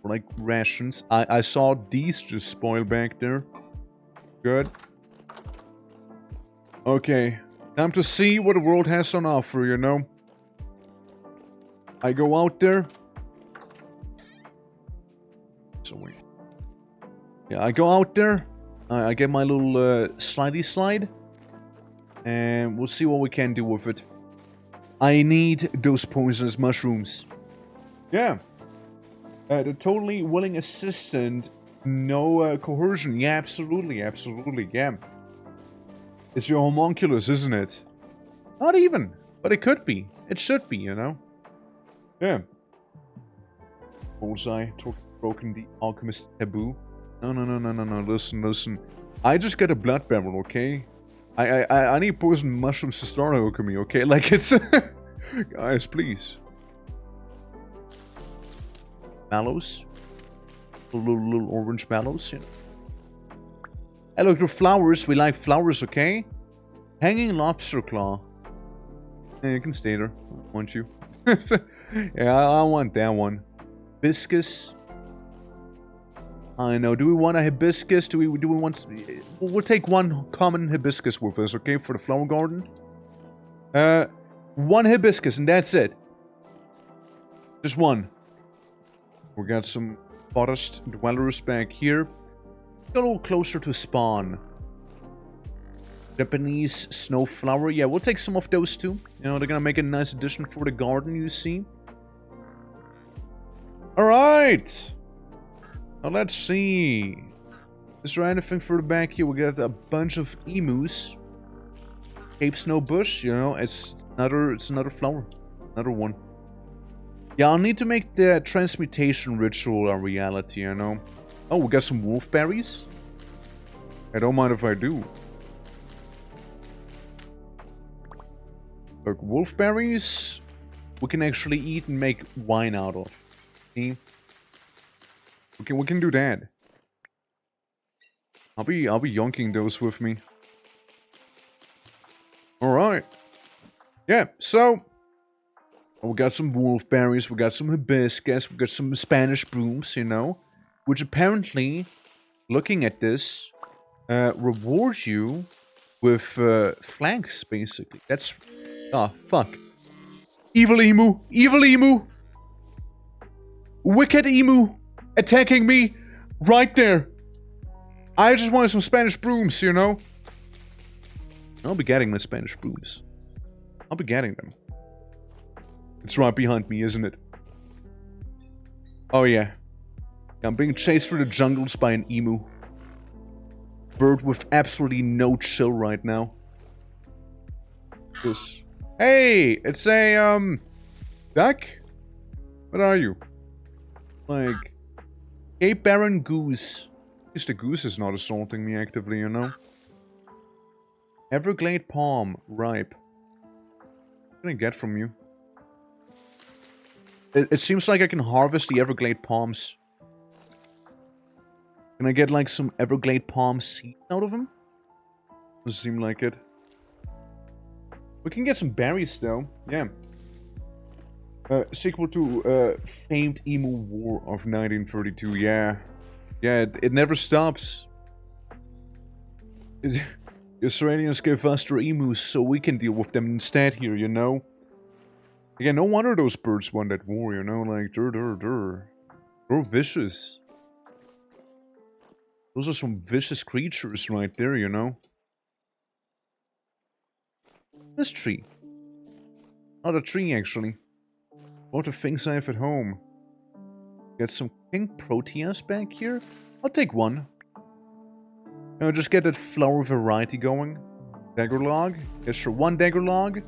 Like rations. I saw these just spoil back there. Good. Okay. Time to see what the world has on offer, you know? I go out there. So wait. Yeah, I go out there. I get my little slidey slide. And we'll see what we can do with it. I need those poisonous mushrooms. Yeah. The totally willing assistant. No coercion. Yeah, absolutely. Absolutely. Yeah. It's your homunculus, isn't it? Not even. But it could be. It should be, you know? Yeah. Bullseye. Broken the Alchemist taboo. No. Listen. I just get a blood barrel, okay? I need poison mushrooms to start alchemy, okay? Like, it's... Guys, please. Mallows. Little orange mallows, you know. Hey, look, they're flowers. We like flowers, okay? Hanging lobster claw. Yeah, you can stay there. I want you. Yeah, I want that one. Hibiscus. I know. Do we want a hibiscus? Do we want... We'll take one common hibiscus with us, okay? For the flower garden. One hibiscus and that's it. Just one. We got some forest dwellers back here. Get a little closer to spawn. Japanese snowflower. Yeah, we'll take some of those too. You know, they're gonna make a nice addition for the garden, you see. Alright. Now let's see. Is there anything further back here? We got a bunch of emus. Cape Snow Bush, you know, it's another flower. Another one. Yeah, I'll need to make the transmutation ritual a reality, you know. Oh, we got some wolfberries? I don't mind if I do. Look, wolfberries we can actually eat and make wine out of. See? We can do that. I'll be yonking those with me. Alright. Yeah, so we got some wolfberries, we got some hibiscus, we got some Spanish brooms, you know. Which apparently, looking at this, rewards you with flanks, basically. That's... Ah, fuck. Evil emu! Evil emu! Wicked emu! Attacking me! Right there! I just wanted some Spanish brooms, you know? I'll be getting the Spanish brooms. I'll be getting them. It's right behind me, isn't it? Oh yeah. I'm being chased through the jungles by an emu. Bird with absolutely no chill right now. This. Hey! It's a, duck? What are you? Like... Cape Barren Goose. At least the goose is not assaulting me actively, you know? Everglade Palm. Ripe. What can I get from you? It seems like I can harvest the Everglade Palms. Can I get, like, some Everglade Palm seeds out of them? Doesn't seem like it. We can get some berries, though. Yeah. Sequel to famed Emu War of 1932. Yeah. Yeah, it never stops. The Australians gave us their emus so we can deal with them instead here, you know? Again, no wonder those birds won that war, you know? Like, they're vicious. Those are some vicious creatures right there, you know? This tree. Not a tree, actually. A lot of things I have at home. Get some king proteas back here. I'll take one. Just get that flower variety going. Dagger log. Yes, sure. One dagger log.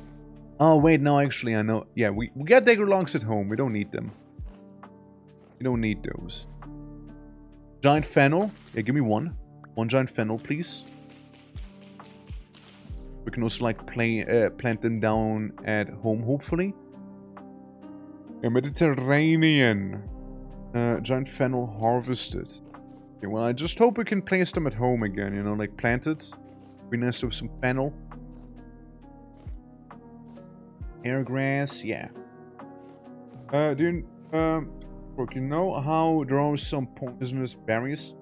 Oh, wait, no, actually, I know. Yeah, we got dagger logs at home. We don't need them. We don't need those. Giant fennel. Yeah, give me one. One giant fennel, please. We can also, like, plant them down at home, hopefully. A Mediterranean. Giant fennel harvested. Okay, well, I just hope we can place them at home again, you know, like planted. Be nice to have some fennel. Air grass, yeah. Do you know how there are some poisonous berries?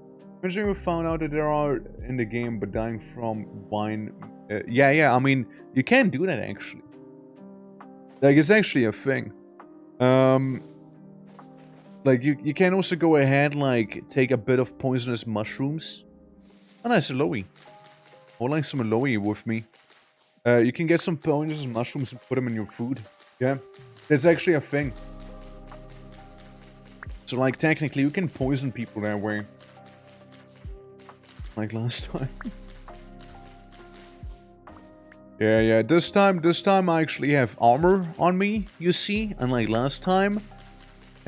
Imagine we found out that there are in the game, but dying from wine. Yeah, I mean, you can do that actually. Like, it's actually a thing. Like, you can also go ahead, like, take a bit of poisonous mushrooms. Oh, nice, aloe. I would like some aloe with me. You can get some poisonous mushrooms and put them in your food. Yeah, that's actually a thing. So, like, technically, you can poison people that way. Like last time. Yeah, this time I actually have armor on me, you see, unlike last time.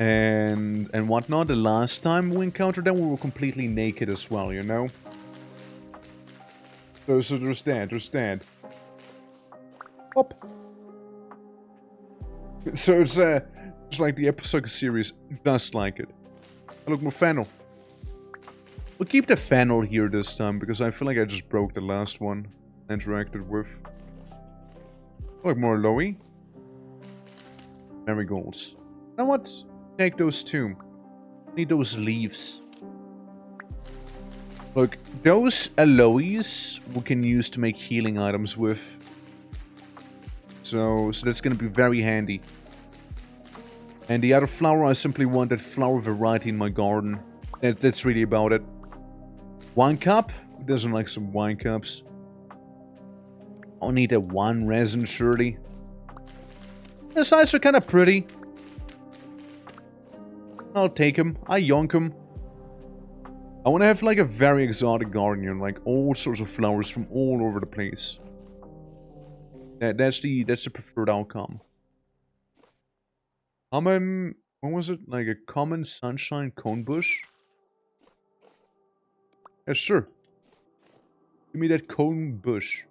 And whatnot. The last time we encountered them, we were completely naked as well, you know? So there's that. Hop. So it's like the episode series, just like it. Oh, look, more fennel. We'll keep the fennel here this time, because I feel like I just broke the last one I interacted with. Oh, look, more aloe. Marigolds. You know what? Take those too. Need those leaves. Look, those aloes we can use to make healing items with. So that's gonna be very handy. And the other flower, I simply want that flower variety in my garden. That's really about it. Wine cup? Who doesn't like some wine cups? I'll need a one resin, surely. The sides are kind of pretty. I'll take him. I yonk him. I want to have like a very exotic garden here, like all sorts of flowers from all over the place. That's the preferred outcome. Common, what was it? Like a common sunshine cone bush? Yeah, sure. Give me that cone bush.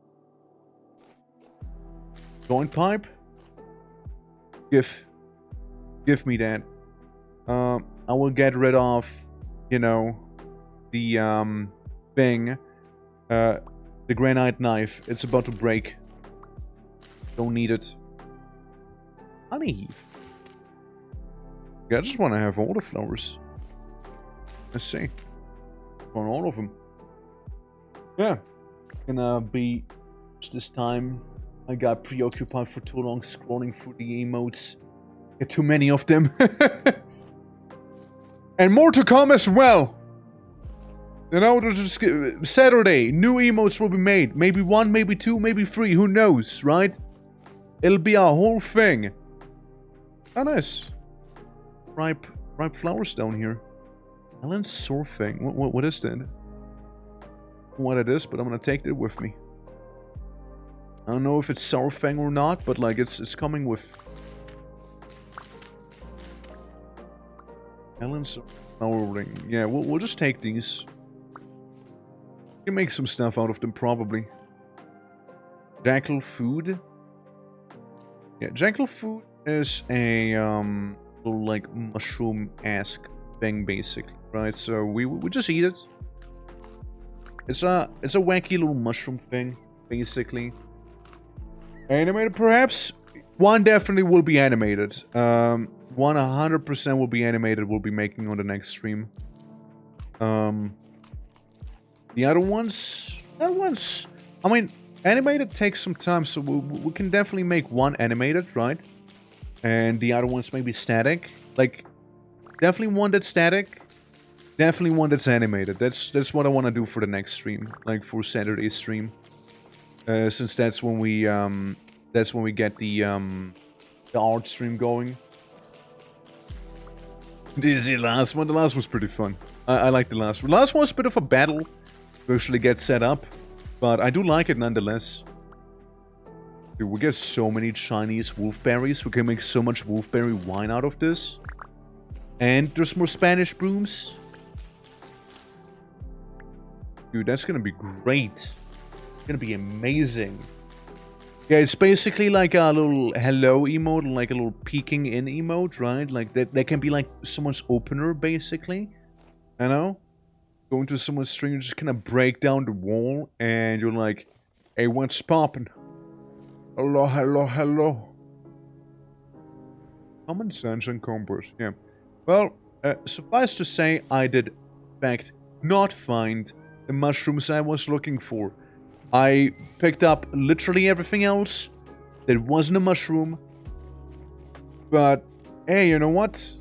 Joint pipe? Give me that. I will get rid of, you know, the thing. The granite knife. It's about to break. Don't need it. Honey heave. Yeah, I just want to have all the flowers. Let's see. On all of them. Yeah. Gonna be this time. I got preoccupied for too long scrolling through the emotes. Get too many of them. And more to come as well. You know, just Saturday, new emotes will be made. Maybe one, maybe two, maybe three. Who knows, right? It'll be a whole thing. Oh, nice. Ripe flowers down here. Alan surfing. What is that? What it is, but I'm gonna take it with me. I don't know if it's sourfang or not, but like it's coming with. Alan's flower ring. Yeah, we'll just take these. We can make some stuff out of them probably. Jackal food. Yeah, jackal food is a little like mushroom-esque thing basically, right? So we just eat it. It's a wacky little mushroom thing, basically. Animated, perhaps? One definitely will be animated. One 100% will be animated. We'll be making on the next stream. The other ones, I mean, animated takes some time, so we can definitely make one animated, right? And the other ones maybe static. Like, definitely one that's static. Definitely one that's animated. That's what I want to do for the next stream, like for Saturday's stream. Since that's when we get the art stream going. This is the last one. The last was pretty fun. I like the last one. The last one was a bit of a battle to actually get set up, but I do like it nonetheless. Dude, we get so many Chinese wolfberries. We can make so much wolfberry wine out of this. And there's more Spanish brooms. Dude, that's gonna be great. It's gonna be amazing. Yeah, it's basically like a little hello emote, like a little peeking in emote, right? Like that can be like someone's opener, basically. You know? Going to someone's stream, you just kind of break down the wall, and you're like, hey, what's poppin'? Hello, hello, hello. Common sense and compass, yeah. Well, suffice to say, I did, in fact, not find the mushrooms I was looking for. I picked up literally everything else that wasn't a mushroom. But, hey, you know what?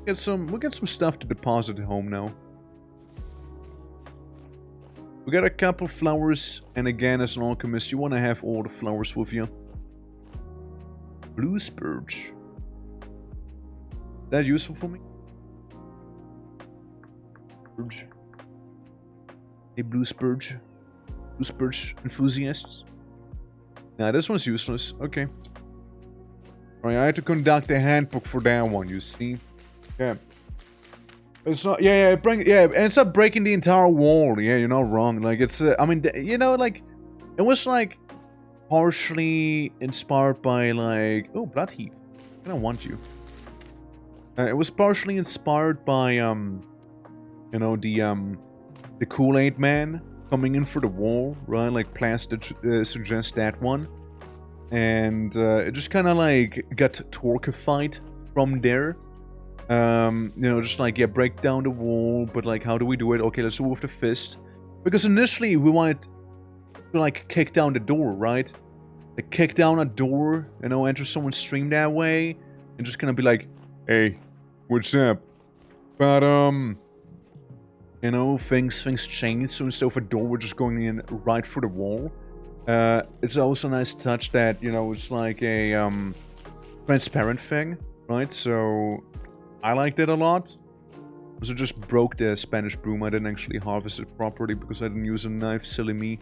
We'll get some stuff to deposit at home now. We got a couple flowers, and again, as an alchemist, you want to have all the flowers with you. Blue spurge. Is that useful for me? Spurge. Hey, blue spurge. Blue spurge enthusiasts. Nah, this one's useless. Okay. Alright, I had to conduct a handbook for that one, you see? Yeah. It's not, it ends up breaking the entire wall. Yeah, you're not wrong. Like, it's, I mean, you know, like, it was, like, partially inspired by, like, oh, blood heat. I don't want you. It was partially inspired by, you know, the Kool-Aid Man coming in for the wall, right? Like, Plastic suggests that one. And, it just kind of, like, got torquified from there. You know, just like, yeah, break down the wall, but like, how do we do it? Okay, let's do it with the fist. Because initially, we wanted to, like, kick down the door, right? Like, kick down a door, you know, enter someone's stream that way, and just kind of be like, hey, what's up? But, you know, things change, so instead of a door, we're just going in right for the wall. It's also a nice touch that, you know, it's like a, transparent thing, right? So, I liked it a lot. So just broke the Spanish broom. I didn't actually harvest it properly because I didn't use a knife, silly me.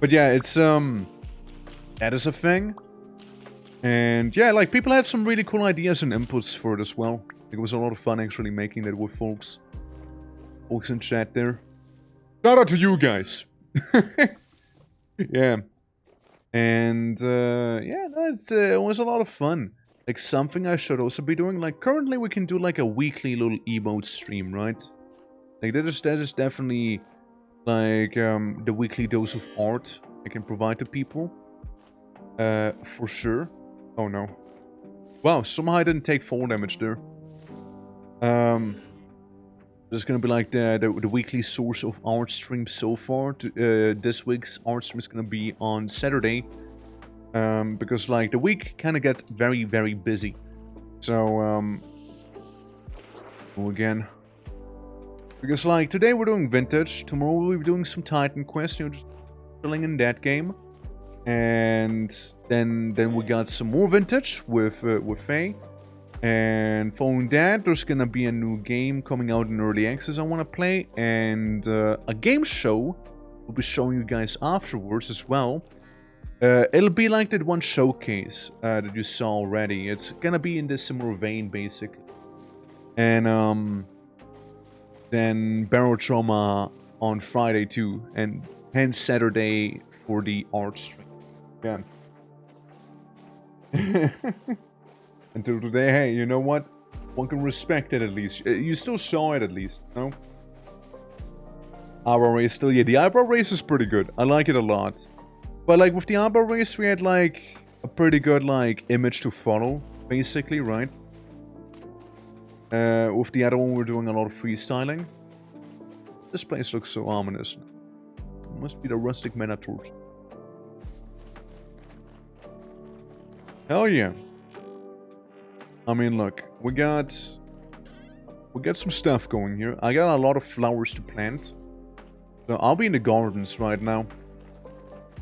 But yeah, it's, that is a thing. And yeah, like, people had some really cool ideas and inputs for it as well. It was a lot of fun actually making that with folks in chat there. Shout out to you guys. Yeah. And, yeah, no, it was a lot of fun. Like, something I should also be doing, like, currently we can do, like, a weekly little emote stream, right? Like, that is definitely, like, the weekly dose of art I can provide to people. For sure. Oh, no. Wow, somehow I didn't take fall damage there. There's gonna be, like, the weekly source of art stream so far. This week's art stream is gonna be on Saturday. Because, like, the week kind of gets very, very busy. So, again. Because, like, today we're doing Vintage. Tomorrow we'll be doing some Titan Quest. You know, just chilling in that game. And then we got some more Vintage with Faye. And following that, there's gonna be a new game coming out in Early Access I want to play. And a game show we'll be showing you guys afterwards as well. It'll be like that one showcase that you saw already. It's gonna be in this similar vein, basically. And, then Barrel Trauma on Friday too. And hence Saturday for the art stream. Yeah. Until today, hey, you know what? One can respect it at least. You still saw it at least, no? Eyebrow race still, yeah, the eyebrow race is pretty good. I like it a lot. But, like, with the eyebrow race, we had, like, a pretty good, like, image to follow, basically, right? With the other one, we're doing a lot of freestyling. This place looks so ominous. It must be the rustic mana torch. Hell yeah. I mean, look, we got some stuff going here. I got a lot of flowers to plant. So I'll be in the gardens right now.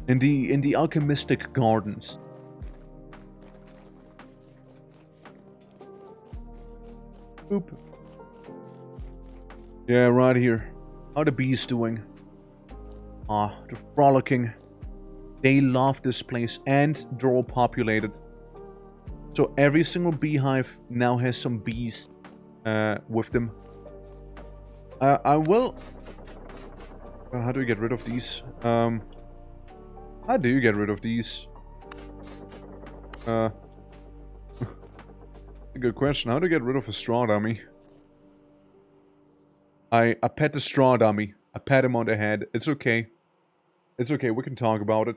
In the alchemistic gardens. Boop. Yeah, right here. How the bees doing? Ah, they're frolicking. They love this place, and they're all populated. So every single beehive now has some bees with them. I will... how do you get rid of these? How do you get rid of these? A good question. How do you get rid of a straw dummy? I pet the straw dummy. I pat him on the head. It's okay. It's okay. We can talk about it.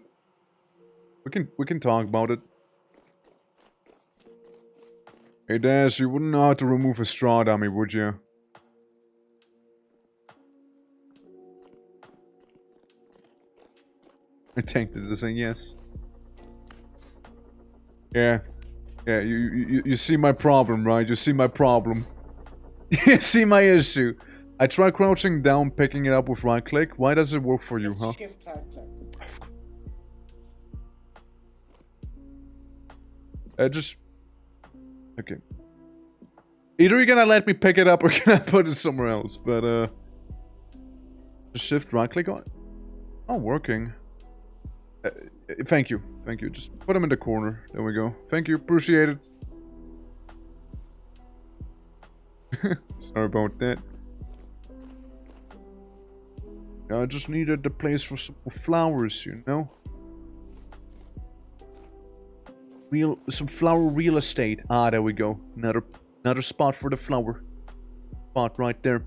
We can talk about it. Hey, Dash, you wouldn't know how to remove a straw dummy, would you? I tempted to say yes. Yeah. Yeah, you see my problem, right? You see my problem. You see my issue. I try crouching down, picking it up with right click. Why does it work for you, huh? Shift right click. Just... Okay. Either you're gonna let me pick it up or can I put it somewhere else, but just shift right click on it. Oh, working. Thank you. Thank you. Just put them in the corner. There we go. Thank you. Appreciate it. Sorry about that. I just needed the place for some flowers, you know? Some flower real estate. Ah, there we go. Another spot for the flower. Spot right there.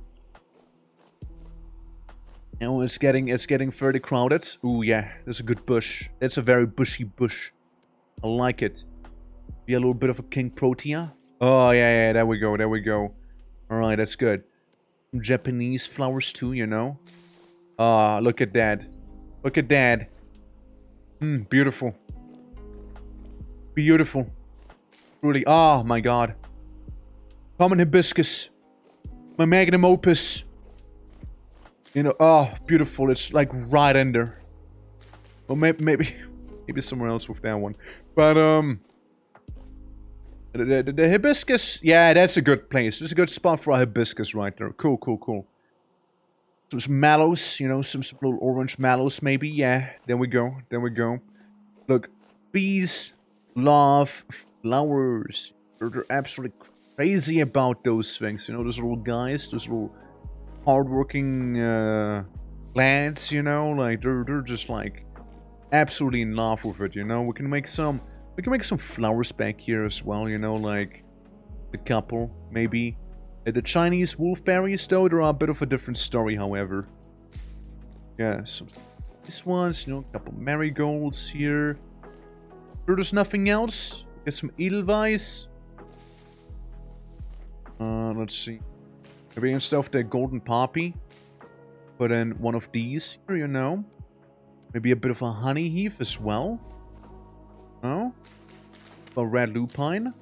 Now it's getting fairly crowded. Ooh, yeah, that's a good bush. That's a very bushy bush. I like it. Be a little bit of a king protea. Oh, yeah, there we go, there we go. Alright, that's good. Some Japanese flowers too, you know? Ah, look at that. Look at that. Beautiful. Beautiful. Really, oh my god. Common hibiscus. My magnum opus. You know, oh, beautiful. It's like right in there. Well, maybe somewhere else with that one. But, the hibiscus, yeah, that's a good place. That's a good spot for a hibiscus right there. Cool, cool, cool. Some mallows, you know, some little orange mallows maybe. Yeah, there we go, there we go. Look, bees love flowers. They're absolutely crazy about those things. You know, those little guys, those little hardworking lads, you know, like they're just like absolutely in love with it, you know. We can make some flowers back here as well, you know, like a couple maybe. The Chinese wolfberries though, they're a bit of a different story, however. Yeah, some these ones, you know, a couple marigolds here. Sure, there's nothing else. Get some edelweiss. Let's see. Maybe instead of the golden poppy, put in one of these here, you know. Maybe a bit of a honey heath as well. Oh, a red lupine.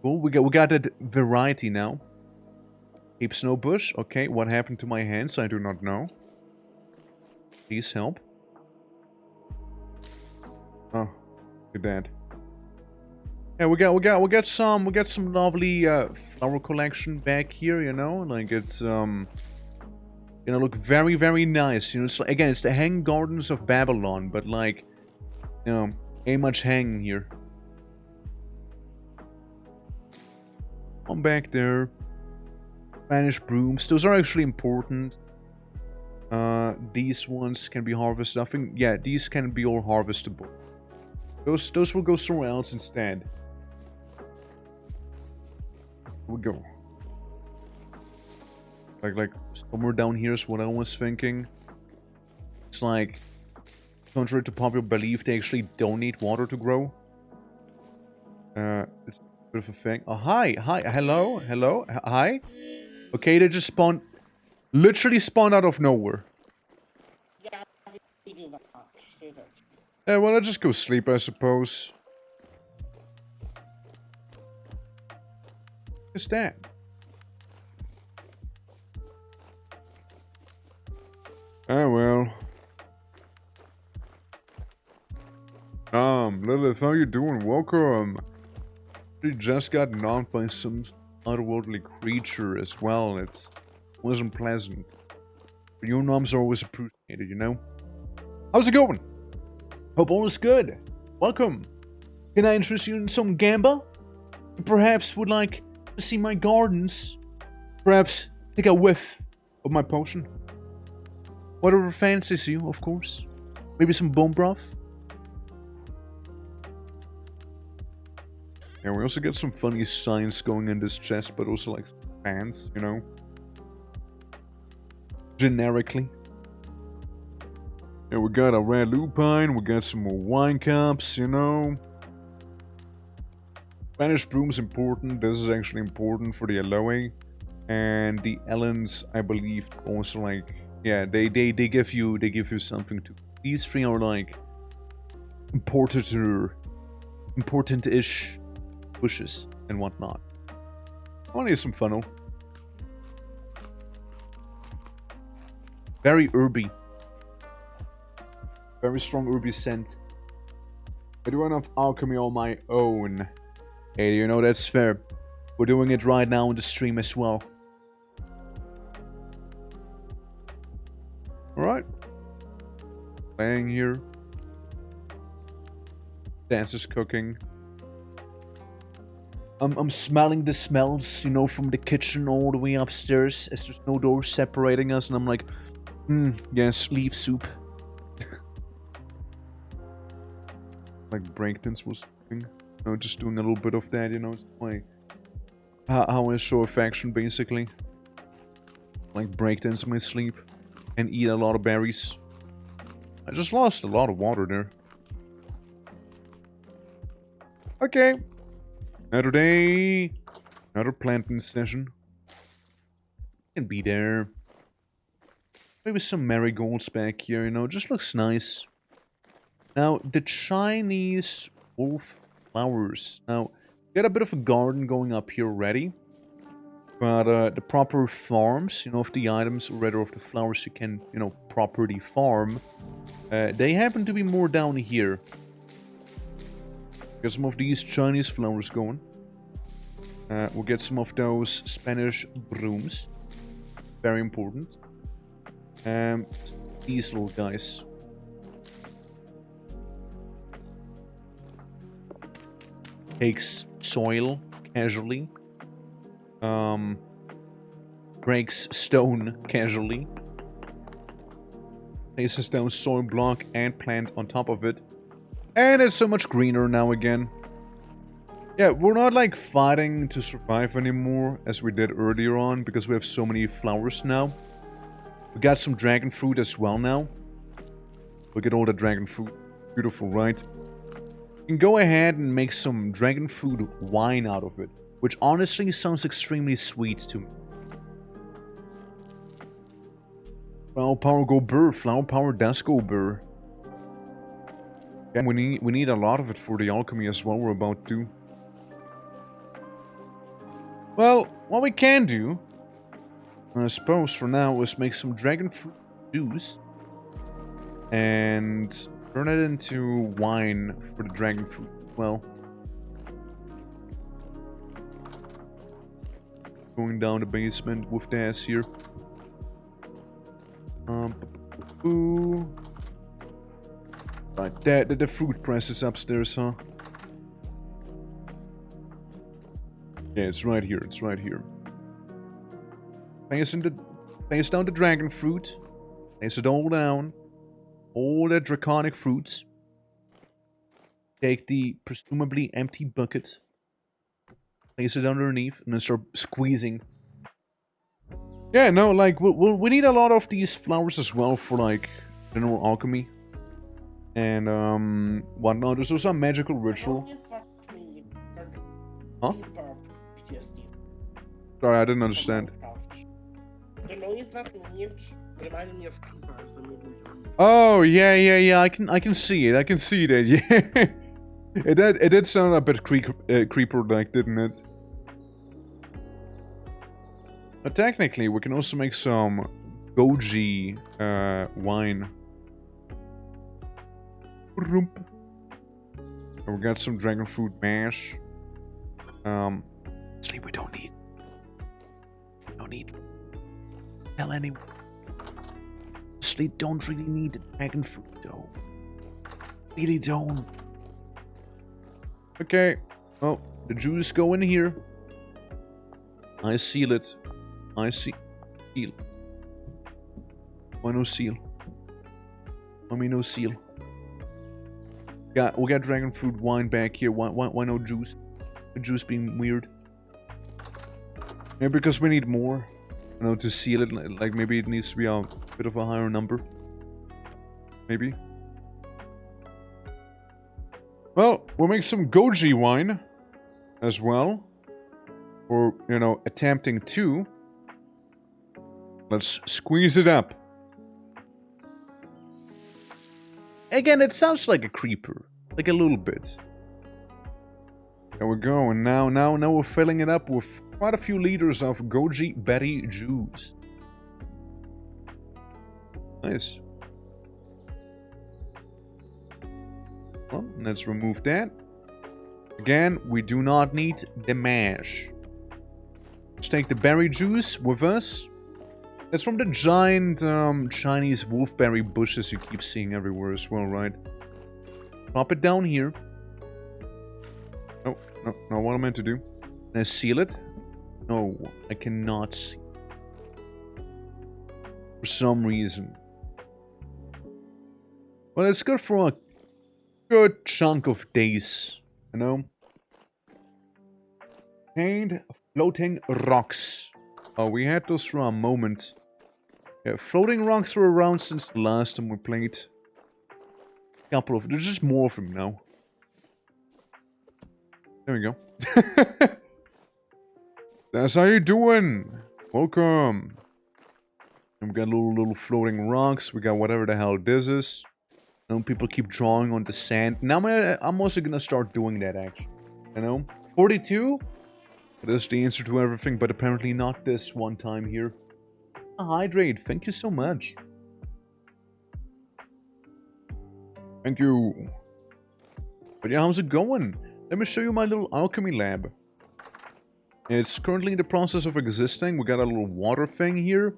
Cool. We got that variety now. Cape snow bush. Okay, what happened to my hands? I do not know. Please help. Oh, too bad. Yeah, we got some lovely flower collection back here, you know, like it's gonna look very, very nice. You know, it's like, again, it's the Hang Gardens of Babylon, but like, you know, ain't much hanging here. Come back there. Spanish brooms. Those are actually important. These ones can be harvested. I think, yeah, these can be all harvestable. Those will go somewhere else instead. Here we go. Like somewhere down here is what I was thinking. It's like, contrary to popular belief, they actually don't need water to grow. It's a bit of a thing. Oh, hi, hello, hi. Okay, they just spawned, literally spawned out of nowhere. Yeah, we do that. Yeah, well, I'll just go sleep, I suppose. What's that? Oh, well. Lilith, how you doing? Welcome. You just got knocked by some otherworldly creature as well. It wasn't pleasant. But your noms are always appreciated, you know? How's it going? Hope all is good. Welcome. Can I interest you in some gamba? You perhaps would like to see my gardens. Perhaps take a whiff of my potion. Whatever fancies you, of course. Maybe some bone broth. And we also get some funny signs going in this chest, but also like fans, you know? Generically. And we got a red lupine, we got some more wine cups, you know? Spanish broom's important, this is actually important for the aloe. And the Ellens, I believe, also like, yeah, they give you something to. These three are like important-ish bushes and whatnot. Only some funnel. Very herby. Very strong herby scent. I do enough alchemy on my own. Hey, you know, that's fair. We're doing it right now on the stream as well. Alright. Playing here. Dance is cooking. I'm smelling the smells, you know, from the kitchen all the way upstairs, as there's no door separating us, and I'm like, yes, leaf soup. Like breakdance was doing, you know, just doing a little bit of that, you know, it's like how I show affection, basically. Like breakdance in my sleep, and eat a lot of berries. I just lost a lot of water there. Okay. Another day. Another planting session. Can be there. Maybe some marigolds back here, you know, just looks nice. Now, the Chinese wolf flowers. Now, got a bit of a garden going up here already. But the proper farms, you know, of the items, or rather of the flowers you can, you know, properly farm, they happen to be more down here. Get some of these Chinese flowers going. We'll get some of those Spanish brooms. Very important. These little guys. Takes soil casually. Breaks stone casually. Places down soil block and plant on top of it. And it's so much greener now again. Yeah, we're not like fighting to survive anymore as we did earlier on because we have so many flowers now. We got some dragon fruit as well now. Look at all the dragon fruit. Beautiful, right? You can go ahead and make some dragon fruit wine out of it, which honestly sounds extremely sweet to me. Flower power go burr. Flower power does go burr. Yeah, we need a lot of it for the alchemy as well. We're about to. Well, what we can do, I suppose for now, is make some dragon fruit juice and turn it into wine for the dragon fruit. Well, going down the basement with the ass here. Right, the fruit press is upstairs, huh? Yeah, it's right here. It's right here. Place down the dragon fruit. Place it all down. All the draconic fruits. Take the presumably empty bucket. Place it underneath, and then start squeezing. Yeah, no, like we need a lot of these flowers as well for like general alchemy. And whatnot. There's also a magical ritual. Huh? Sorry, I didn't understand. The noise that made reminded me of creepers. Oh yeah. I can see it. I can see that. Yeah. It did sound a bit creeper-like, didn't it? But technically, we can also make some goji wine. And we got some dragon fruit mash. Sleep we don't need. don't need... Tell anyone. They don't really need the dragon fruit, though. Really don't. Okay. Oh, the juice go in here. I seal it. I seal. Why no seal? I mean no seal. We got dragon fruit wine back here. Why no juice? The juice being weird. Maybe because we need more. You know, to seal it. Like maybe it needs to be a bit of a higher number. Maybe. Well, we'll make some goji wine as well. Or, you know, attempting to. Let's squeeze it up. Again, it sounds like a creeper. Like a little bit. There we go, and now we're filling it up with quite a few liters of goji berry juice. Nice. Well, let's remove that. Again, we do not need the mash. Let's take the berry juice with us. It's from the giant Chinese wolfberry bushes you keep seeing everywhere as well, right? Drop it down here. Oh, no, not what I meant to do. Can I seal it? No, I cannot seal it. For some reason. Well, it's good for a good chunk of days, you know? Contained floating rocks. Oh, we had those for a moment. Yeah, floating rocks were around since the last time we played. A couple of... There's just more of them now. There we go. That's how you doing. Welcome. And we got little floating rocks. We got whatever the hell this is. You know, people keep drawing on the sand. Now I'm also gonna start doing that, actually. You know? 42? That's the answer to everything, but apparently not this one time here. Hydrate, thank you so much. Thank you. But yeah, how's it going? Let me show you my little alchemy lab. It's currently in the process of existing. We got a little water thing here.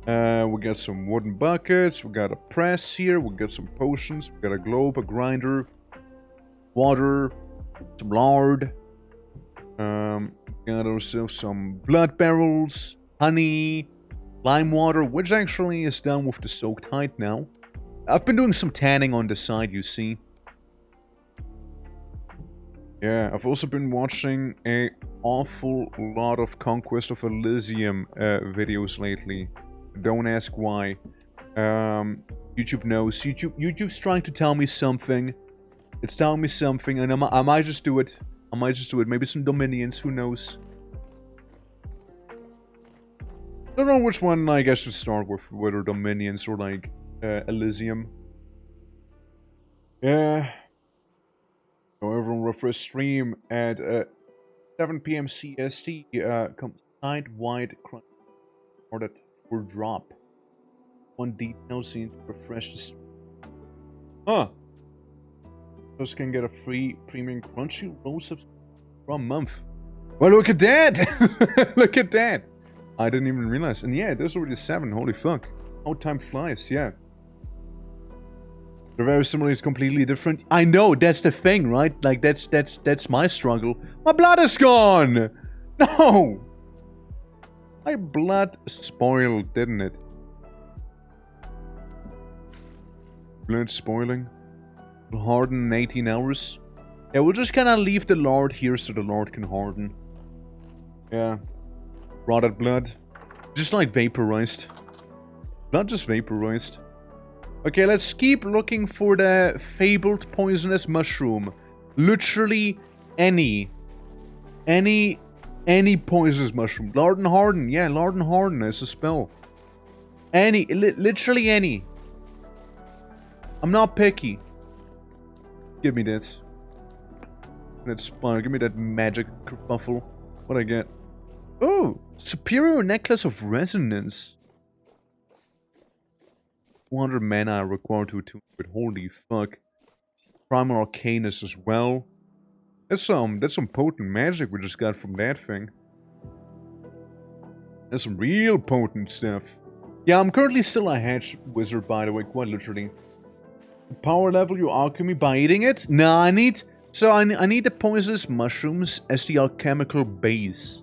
We got some wooden buckets. We got a press here. We got some potions. We got a globe, a grinder, water, some lard. Got ourselves some blood barrels, honey, lime water, which actually is done with the soaked hide now. I've been doing some tanning on the side, you see. Yeah, I've also been watching an awful lot of Conquest of Elysium videos lately. Don't ask why. YouTube knows. YouTube's trying to tell me something. It's telling me something, and I might just do it. I might just do it. Maybe some Dominions, who knows? Don't know which one I guess should start with, whether Dominions or like Elysium. Yeah. So everyone refresh stream at 7 PM CST. Come side-wide crunch ordered for drop. One detail seen to refresh the stream. Huh. Just can get a free premium crunchy roll subscription for a month. Well, look at that! Look at that! I didn't even realize. And yeah, there's already 7. Holy fuck. How time flies, yeah. They're very similar, it's completely different. I know, that's the thing, right? Like, that's my struggle. My blood is gone! No! My blood spoiled, didn't it? Blood spoiling. Will harden in 18 hours. Yeah, we'll just kind of leave the lard here so the lard can harden. Yeah. Rotted blood. Just like vaporized. Not just vaporized. Okay, let's keep looking for the fabled poisonous mushroom. Literally any poisonous mushroom. Lard and harden. Yeah, lard and harden is a spell. Literally any. I'm not picky. Give me that. That's fine. Give me that magic kerfuffle. What'd I get? Oh! Superior Necklace of Resonance. 200 mana required to attune it. Holy fuck. Primal Arcanus as well. That's some potent magic we just got from that thing. That's some real potent stuff. Yeah, I'm currently still a hedge wizard, by the way, quite literally. Power level your alchemy by eating it? Nah, I need the poisonous mushrooms as the alchemical base.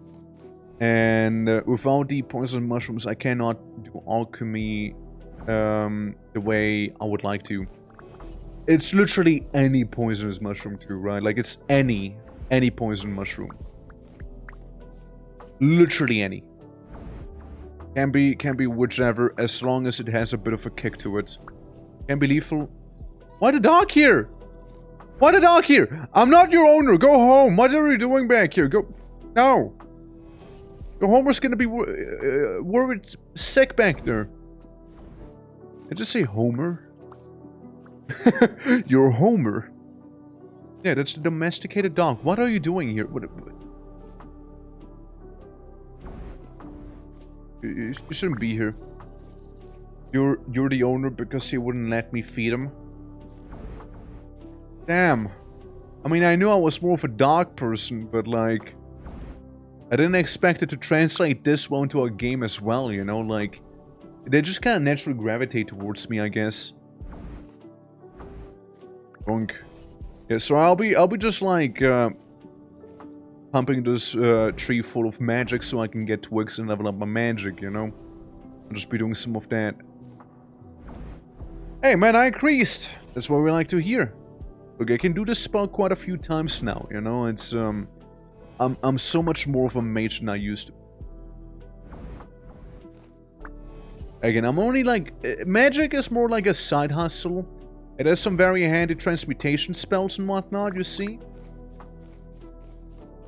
And without the poisonous mushrooms, I cannot do alchemy the way I would like to. It's literally any poisonous mushroom too, right? Like, it's any poison mushroom. Literally any. Can be whichever, as long as it has a bit of a kick to it. Can be lethal. Why the dog here? Why the dog here? I'm not your owner. Go home. What are you doing back here? Go. No. Your Homer's gonna be worried sick back there. Did I just say Homer? You're Homer. Yeah, that's the domesticated dog. What are you doing here? What? You shouldn't be here. You're the owner because he wouldn't let me feed him. Damn. I mean, I knew I was more of a dog person, but like, I didn't expect it to translate this well into a game as well, you know, like, they just kind of naturally gravitate towards me, I guess. Bonk. Yeah, so I'll be just like, pumping this tree full of magic so I can get twigs and level up my magic, you know? I'll just be doing some of that. Hey man, I increased! That's what we like to hear. Look, I can do this spell quite a few times now, you know? It's, I'm so much more of a mage than I used to. Again, I'm only like... magic is more like a side hustle. It has some very handy transmutation spells and whatnot, you see?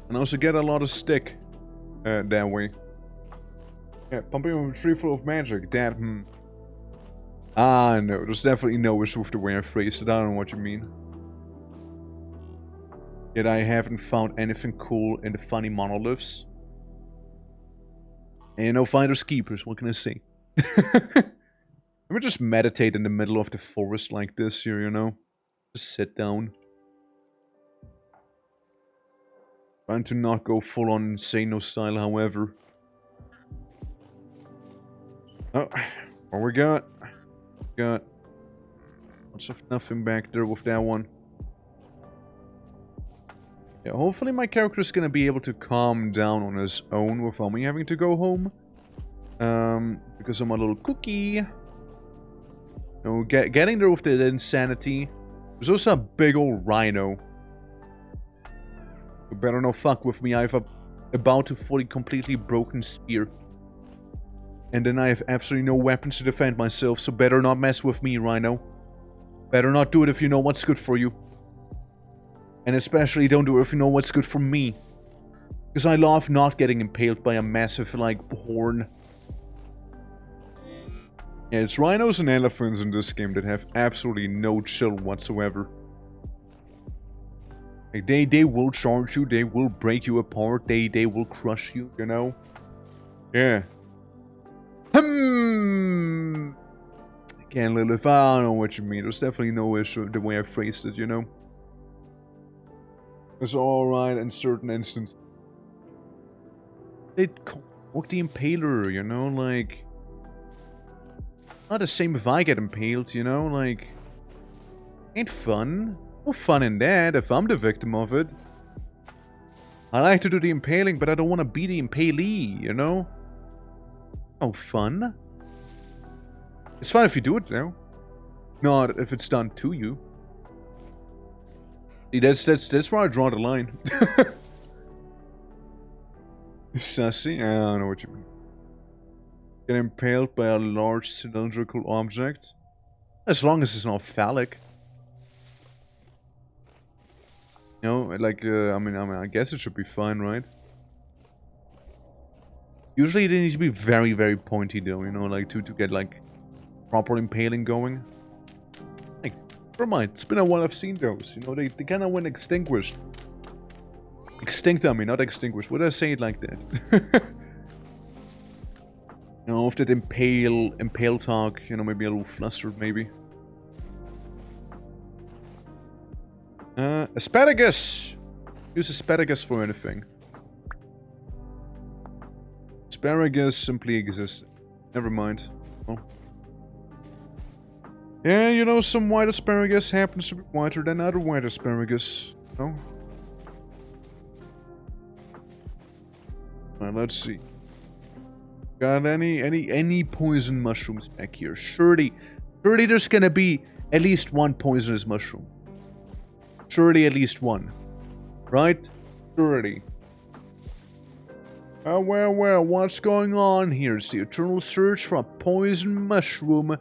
And also get a lot of stick that way. Yeah, pumping a tree full of magic. That, Ah, no, there's definitely no issue with the way I phrased it. I don't know what you mean. Yet I haven't found anything cool in the funny monoliths. And no finders keepers, what can I say? Let me just meditate in the middle of the forest like this here, you know? Just sit down. Trying to not go full on Insano style, however. Oh, what we got? Got lots of nothing back there with that one. Yeah, hopefully my character is gonna be able to calm down on his own without me having to go home. Because I'm a little cookie. No, getting there with the insanity. There's also a big old rhino. You better not fuck with me. I have a about to fully completely broken spear. And then I have absolutely no weapons to defend myself, so better not mess with me, rhino. Better not do it if you know what's good for you. And especially don't do it if you know what's good for me. Because I love not getting impaled by a massive, like, horn. Yeah, it's rhinos and elephants in this game that have absolutely no chill whatsoever. Like, they will charge you, they will break you apart, they will crush you, you know? Yeah. Again, Lilith, I don't know what you mean. There's definitely no issue the way I phrased it, you know? It's alright in certain instances. They walk the impaler, you know, like... Not the same if I get impaled, you know, like... Ain't fun. No fun in that if I'm the victim of it. I like to do the impaling, but I don't want to be the impalee, you know? No fun. It's fun if you do it, though. Not if it's done to you. See, that's where I draw the line. Sassy? I don't know what you mean. Get impaled by a large cylindrical object? As long as it's not phallic. You know, like, I mean, I guess it should be fine, right? Usually it needs to be very, very pointy, though, you know, like, to get, like, proper impaling going. Like, never mind, it's been a while I've seen those, you know, they kind of went extinguished. Extinct, I mean, not extinguished. Would I say it like that? You know, if that impale talk, you know, maybe a little flustered, maybe. Asparagus! Use asparagus for anything. asparagus simply existed. Never mind. Oh. Yeah, you know, some white asparagus happens to be whiter than other white asparagus. No? Alright, let's see. Got any poison mushrooms back here? Surely there's gonna be at least one poisonous mushroom. Surely at least one. Right? Surely. Oh, well, what's going on here? It's the eternal search for a poison mushroom.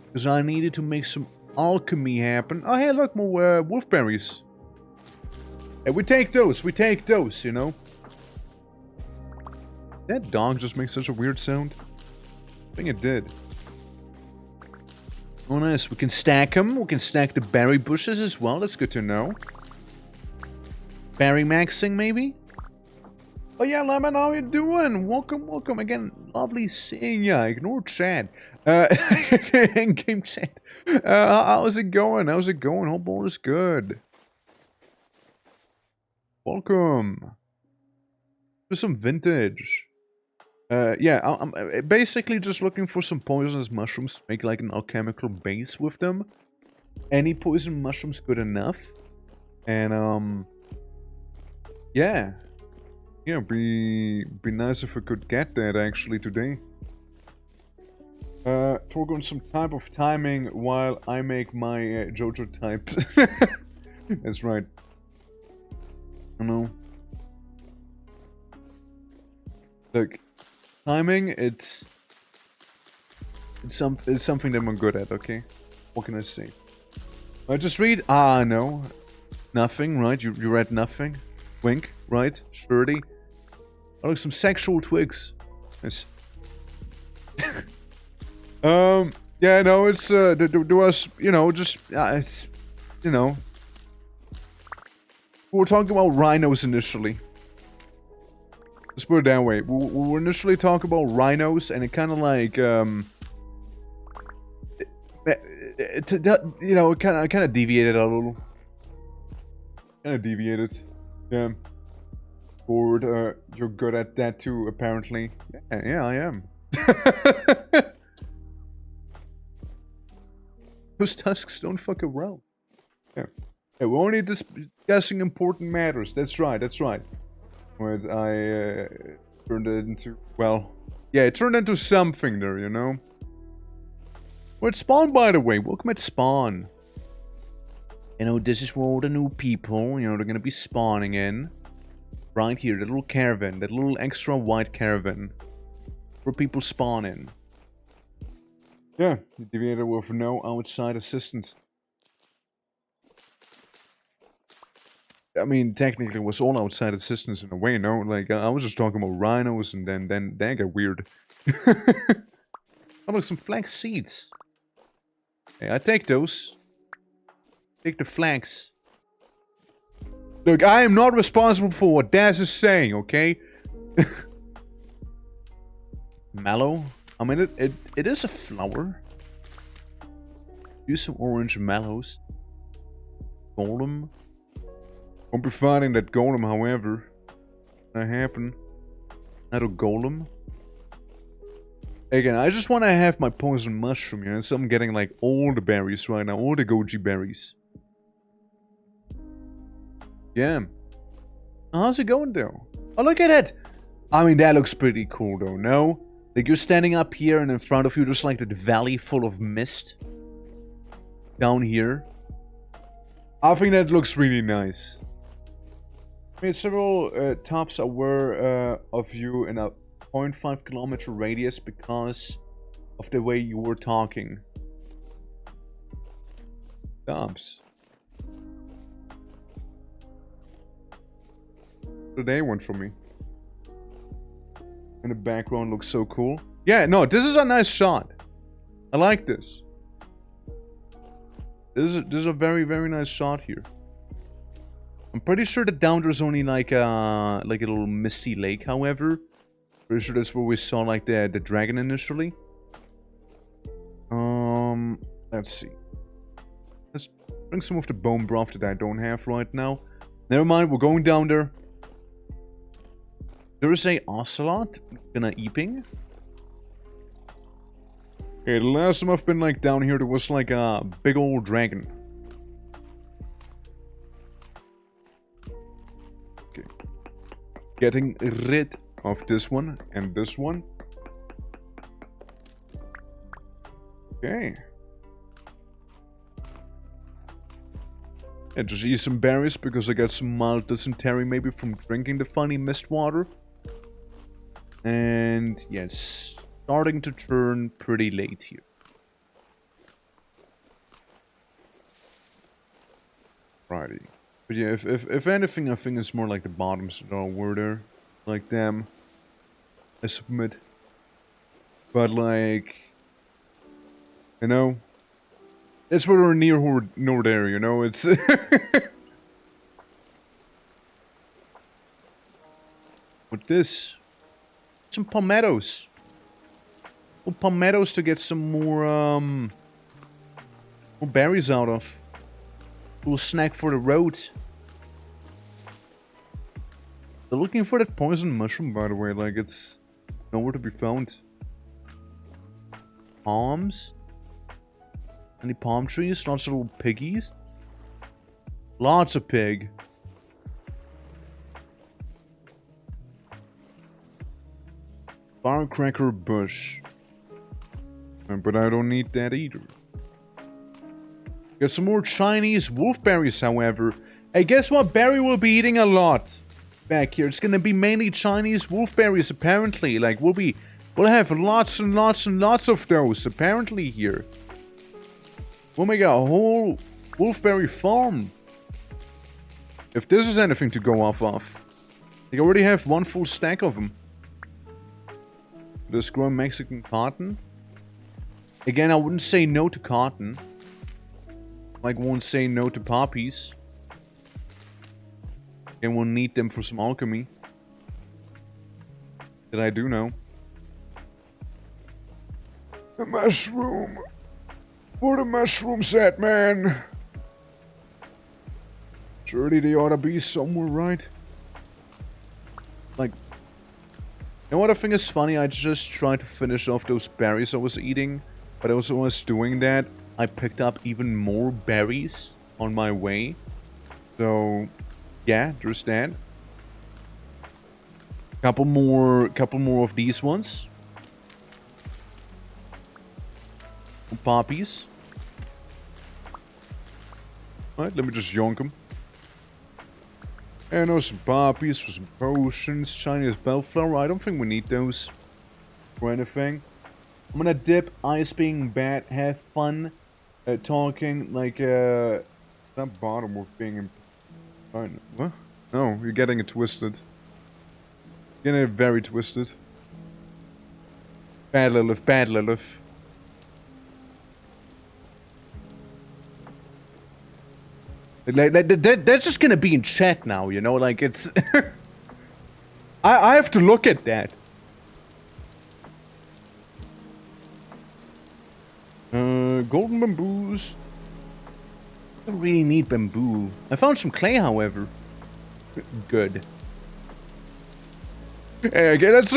Because I needed to make some alchemy happen. Oh, hey, look, more wolfberries. Hey, we take those, you know. That dog just makes such a weird sound. I think it did. Oh, nice. We can stack them. We can stack the berry bushes as well. That's good to know. Berry maxing, maybe? Oh yeah, Lemon, how you doing? Welcome again. Lovely seeing ya. Ignore chat. In-game chat. How's it going? Hope all is good. Welcome. To some vintage. Yeah, I'm basically just looking for some poisonous mushrooms to make like an alchemical base with them. Any poison mushrooms good enough. And yeah. Yeah, be nice if we could get that actually today. Talk on some type of timing while I make my JoJo type. That's right. I know. Look, timing, it's something that I'm good at, okay? What can I say? I just read? Ah, no. Nothing, right? You read nothing? Wink, right? Surely. Oh, look, some sexual twigs. Nice. Yeah, no, it's, there was, you know, just, it's, you know. We were talking about rhinos initially. Let's put it that way. We were initially talking about rhinos, and it kind of like, you know, it kind of deviated a little. Kind of deviated. Yeah. Bored, you're good at that too, apparently. Yeah, I am. Those tusks don't fuck around. Yeah. Yeah, we're only discussing important matters. That's right. But I turned it into... Well, yeah, it turned into something there, you know? Well, it's Spawn, by the way. Welcome at Spawn. You know, this is where all the new people, you know, they're gonna be spawning in. Right here, the little caravan, that little extra white caravan. Where people spawn in. Yeah, the deviator with no outside assistance. I mean, technically it was all outside assistance in a way, no? Like, I was just talking about rhinos and then that got weird. Oh, look, some flax seeds. Hey, I take those. Take the flax. Look, I am not responsible for what Daz is saying, okay? Mallow? I mean, it is a flower. Use some orange mallows. Golem. Won't be finding that golem, however. That happen. Not a golem. Again, I just want to have my poison mushroom, you know, so I'm getting like all the berries right now, all the goji berries. Yeah. How's it going though? Oh, look at it! I mean, that looks pretty cool though, no? Like, you're standing up here and in front of you there's like that valley full of mist. Down here. I think that looks really nice. I made several tops aware of you in a 0.5 kilometer radius because of the way you were talking. Tops. Today went for me. And the background looks so cool. Yeah, no, this is a nice shot. I like this. This is a very, very nice shot here. I'm pretty sure that down there's only like a little misty lake, however. Pretty sure that's where we saw like the dragon initially. Let's see. Let's drink some of the bone broth that I don't have right now. Never mind, we're going down there. There is a ocelot gonna eeping. Okay, the last time I've been like down here, there was like a big old dragon. Okay. Getting rid of this one and this one. Okay. And just eat some berries because I got some mild dysentery maybe from drinking the funny mist water. And yes, starting to turn pretty late here. Righty. But yeah, if anything, I think it's more like the bottoms that are were there. Like them. I submit. But like... You know? It's where we're near Nord area, you know? It's... With this... Some palmettos. Some palmettos to get some more berries out of. A little snack for the road. They're looking for that poison mushroom, by the way. Like, it's nowhere to be found. Palms. Any palm trees? Lots of little piggies. Lots of pig. Firecracker bush. But I don't need that either. Got some more Chinese wolfberries, however. Hey, guess what berry we'll be eating a lot back here? It's gonna be mainly Chinese wolfberries, apparently. Like, we'll have lots and lots and lots of those, apparently, here. We'll make a whole wolfberry farm. If this is anything to go off of. I already have one full stack of them. Just grow Mexican cotton. Again, I wouldn't say no to cotton. Like, won't say no to poppies. Again, we'll need them for some alchemy. That I do know. The mushroom. Where the mushrooms at, man? Surely they ought to be somewhere, right? Like... You know what I think is funny? I just tried to finish off those berries I was eating. But as I was doing that, I picked up even more berries on my way. So, yeah, there's that. Couple more of these ones. Some poppies. Alright, let me just yonk them. And some poppies for some potions. Chinese bellflower. I don't think we need those for anything. I'm gonna dip. Ice being bad. Have fun. Talking like that bottom of being. What? No, you're getting it twisted. Getting it very twisted. Bad Lilith. Bad Lilith. That's just gonna be in chat now, you know? Like, it's... I have to look at that. Golden bamboos. I don't really need bamboo. I found some clay, however. Good. Okay, let's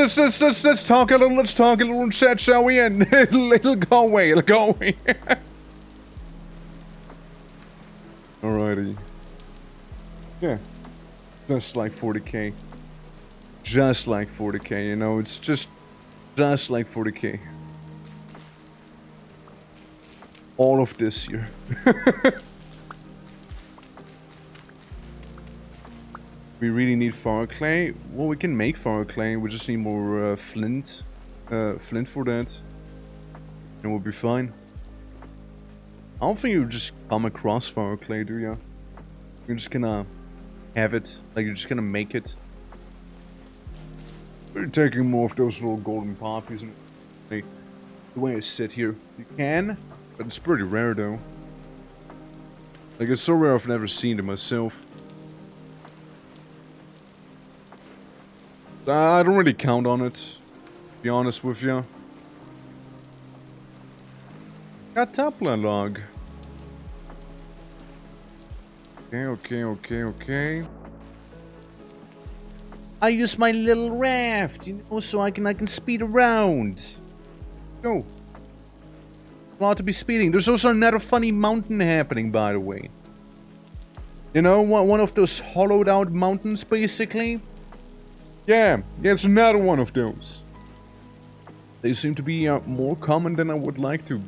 talk a little. Let's talk a little in chat, shall we? And it'll go away. It'll go away. Alrighty. Yeah. Just like 40k. Just like 40k, you know, it's just like 40k. All of this here. We really need fire clay. Well, we can make fire clay. We just need more flint. Flint for that. And we'll be fine. I don't think you just come across fire clay, do you? You're just gonna have it. Like, you're just gonna make it. We're taking more of those little golden poppies and the way I sit here. You can, but it's pretty rare though. Like, it's so rare I've never seen it myself. I don't really count on it, to be honest with you. Catapla log. Okay. I use my little raft, you know, so I can speed around. Go. A lot to be speeding. There's also another funny mountain happening, by the way. You know, one of those hollowed out mountains, basically. Yeah, it's another one of those. They seem to be more common than I would like to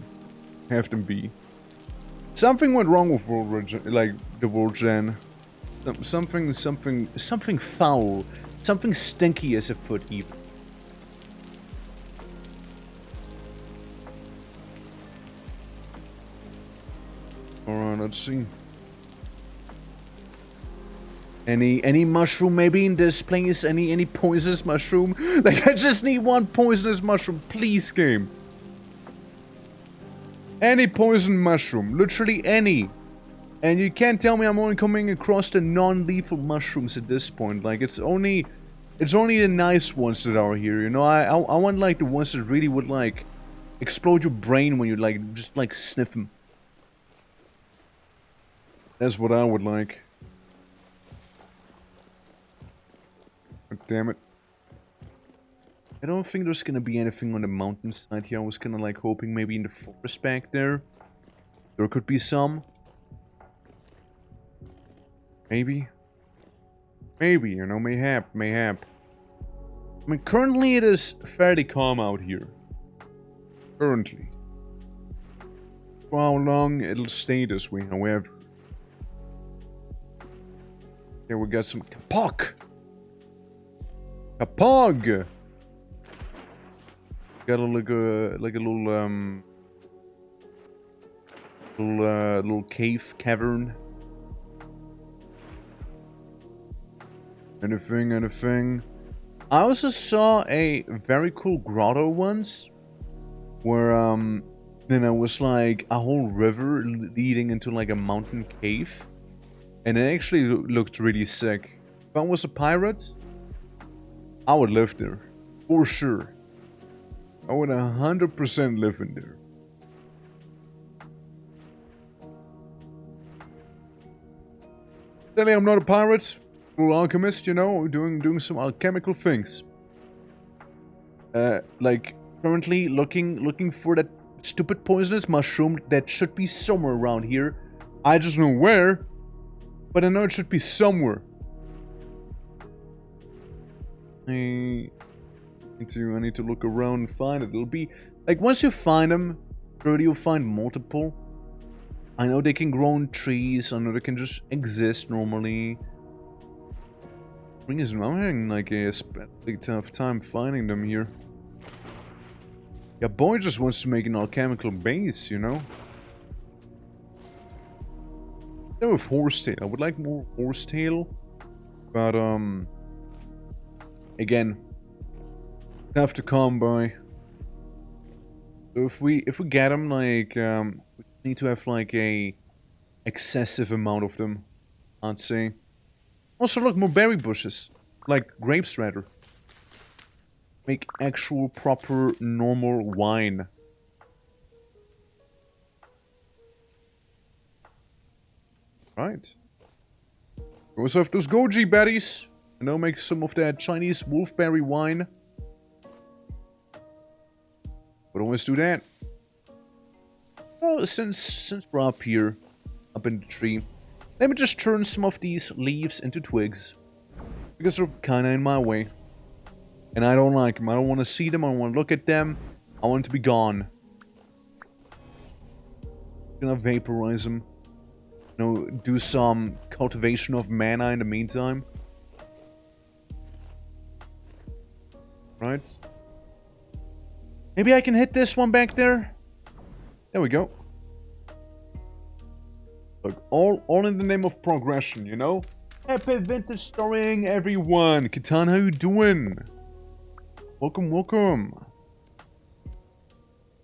have them be. Something went wrong with the world gen. Something foul. Something stinky is afoot, even. Alright, let's see. Any mushroom maybe in this place? Any poisonous mushroom? Like, I just need one poisonous mushroom, please, game. Any poison mushroom, literally any. And you can't tell me I'm only coming across the non-lethal mushrooms at this point. Like, it's only the nice ones that are here, you know? I want, like, the ones that really would, like, explode your brain when you, like, just, like, sniff them. That's what I would like. God damn it. I don't think there's gonna be anything on the mountainside here. I was kinda, like, hoping maybe in the forest back there. There could be some. Maybe. Maybe, you know, mayhap. I mean, currently it is fairly calm out here. Currently. For how long it'll stay this way, however. Here we got some kapok! Kapog! Got a little cave cavern. Anything. I also saw a very cool grotto once, where then there was like a whole river leading into like a mountain cave, and it actually looked really sick. If I was a pirate, I would live there, for sure. I would 100% live in there. Sadly, I'm not a pirate. Little alchemist, you know, doing some alchemical things. Like currently looking for that stupid poisonous mushroom that should be somewhere around here. I just know where, but I know it should be somewhere. I need to look around and find it. It'll be like once you find them, surely you'll find multiple. I know they can grow on trees. I know they can just exist normally. Thing is, I'm having like a especially tough time finding them here. Yeah, boy just wants to make an alchemical base, you know. Same with horsetail. I would like more horsetail, but again, tough to come by. So if we get them, like we need to have like a excessive amount of them, I'd say. Also, look, more berry bushes. Like grapes, rather. Make actual, proper, normal wine. Right. We also have those goji berries. And now make some of that Chinese wolfberry wine. But always do that. Well, since we're up here, up in the tree, let me just turn some of these leaves into twigs. Because they're kinda in my way. And I don't like them. I don't want to see them. I don't want to look at them. I want them to be gone. I'm gonna vaporize them. You know, do some cultivation of mana in the meantime. Right. Maybe I can hit this one back there. There we go. Look, all in the name of progression, you know? Happy vintage storying, everyone! Kitan, how you doing? Welcome.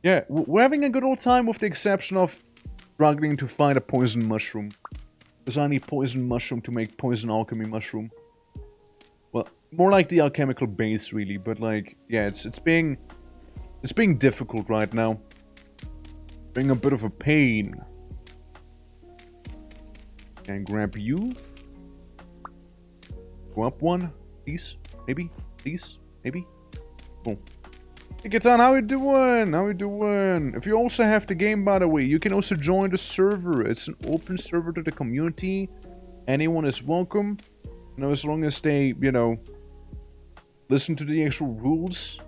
Yeah, we're having a good old time with the exception of struggling to find a poison mushroom. Because I need poison mushroom to make poison alchemy mushroom. Well, more like the alchemical base, really. But like, yeah, it's being difficult right now. Being a bit of a pain. Can grab you. Go up one, please. Maybe? Please? Maybe? Cool. Hey, Katan, how you doing? How you doing? If you also have the game, by the way, you can also join the server. It's an open server to the community. Anyone is welcome. You know, as long as they, you know, listen to the actual rules.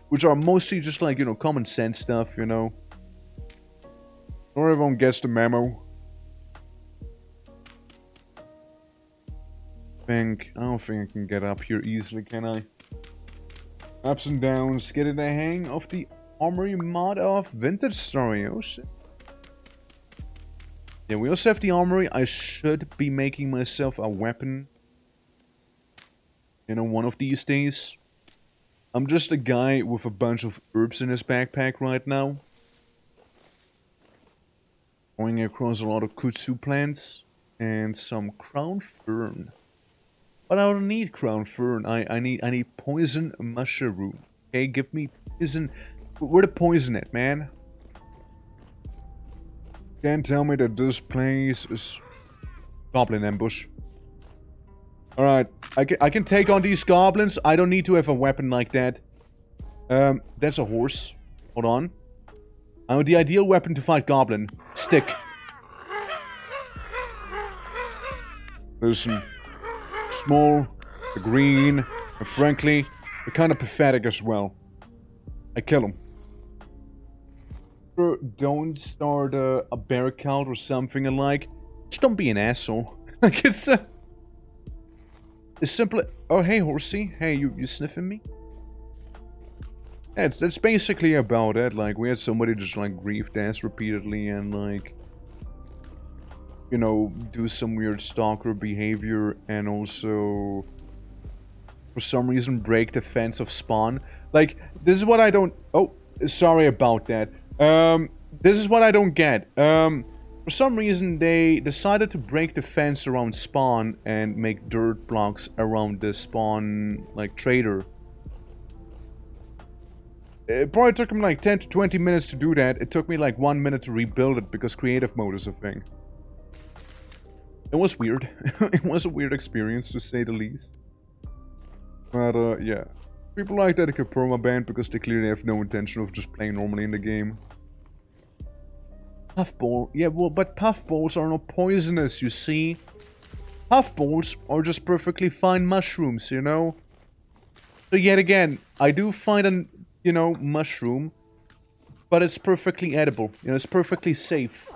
Which are mostly just like, you know, common sense stuff, you know. Not everyone gets the memo. I don't think I can get up here easily, can I? Ups and downs, getting the hang of the armory mod of Vintage Story. Oh shit. Yeah, we also have the armory. I should be making myself a weapon. You know, one of these days. I'm just a guy with a bunch of herbs in his backpack right now. Going across a lot of kudzu plants and some crown fern. But I don't need crown fern. I need poison mushroom. Okay, give me poison. Where the poison at, man? Can't tell me that this place is goblin ambush. Alright, I can take on these goblins. I don't need to have a weapon like that. That's a horse. Hold on. I want the ideal weapon to fight goblin. Stick. Listen. Small, green, and frankly, they're kind of pathetic as well. I kill them. Don't start a bear cult or something alike. Just don't be an asshole. Like, it's simple. Oh, hey, horsey. Hey, you sniffing me? Yeah, that's basically about it. Like, we had somebody just, like, grief dance repeatedly and, like, you know, do some weird stalker behavior and also, for some reason, break the fence of spawn. Like, this is what I don't... Oh, sorry about that. This is what I don't get. For some reason, they decided to break the fence around spawn and make dirt blocks around the spawn, like, trader. It probably took them like 10 to 20 minutes to do that. It took me like 1 minute to rebuild it because creative mode is a thing. It was weird. It was a weird experience, to say the least. But, yeah. People like that can permaban because they clearly have no intention of just playing normally in the game. Puffball. Yeah, well, but puffballs are not poisonous, you see. Puffballs are just perfectly fine mushrooms, you know? So yet again, I do find an, you know, mushroom. But it's perfectly edible. You know, it's perfectly safe.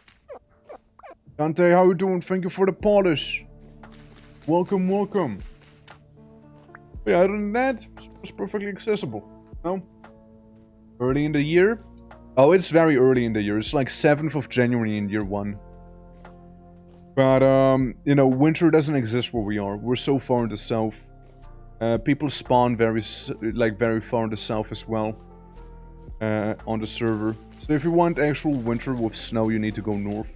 Dante, how you doing? Thank you for the polish. Welcome, welcome. But yeah, other than that, it's perfectly accessible. No? Early in the year? Oh, it's very early in the year. It's like 7th of January in year 1. But, you know, winter doesn't exist where we are. We're so far in the south. People spawn very far in the south as well. On the server. So if you want actual winter with snow, you need to go north.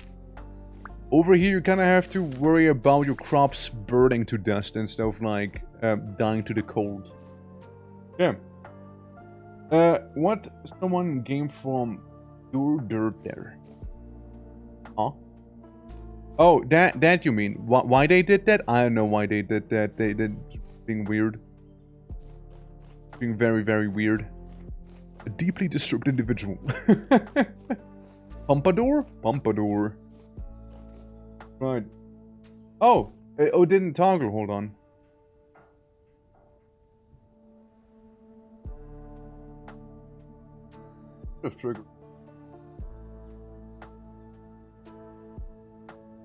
Over here, you kind of have to worry about your crops burning to dust instead of, like, dying to the cold. Yeah. What someone game from your dirt there? Huh? Oh, that you mean? Why they did that? I don't know why they did that. They did being weird. Being very, very weird. A deeply disturbed individual. Pompadour? Pompadour. Right. Oh! It didn't toggle. Hold on. Just trigger.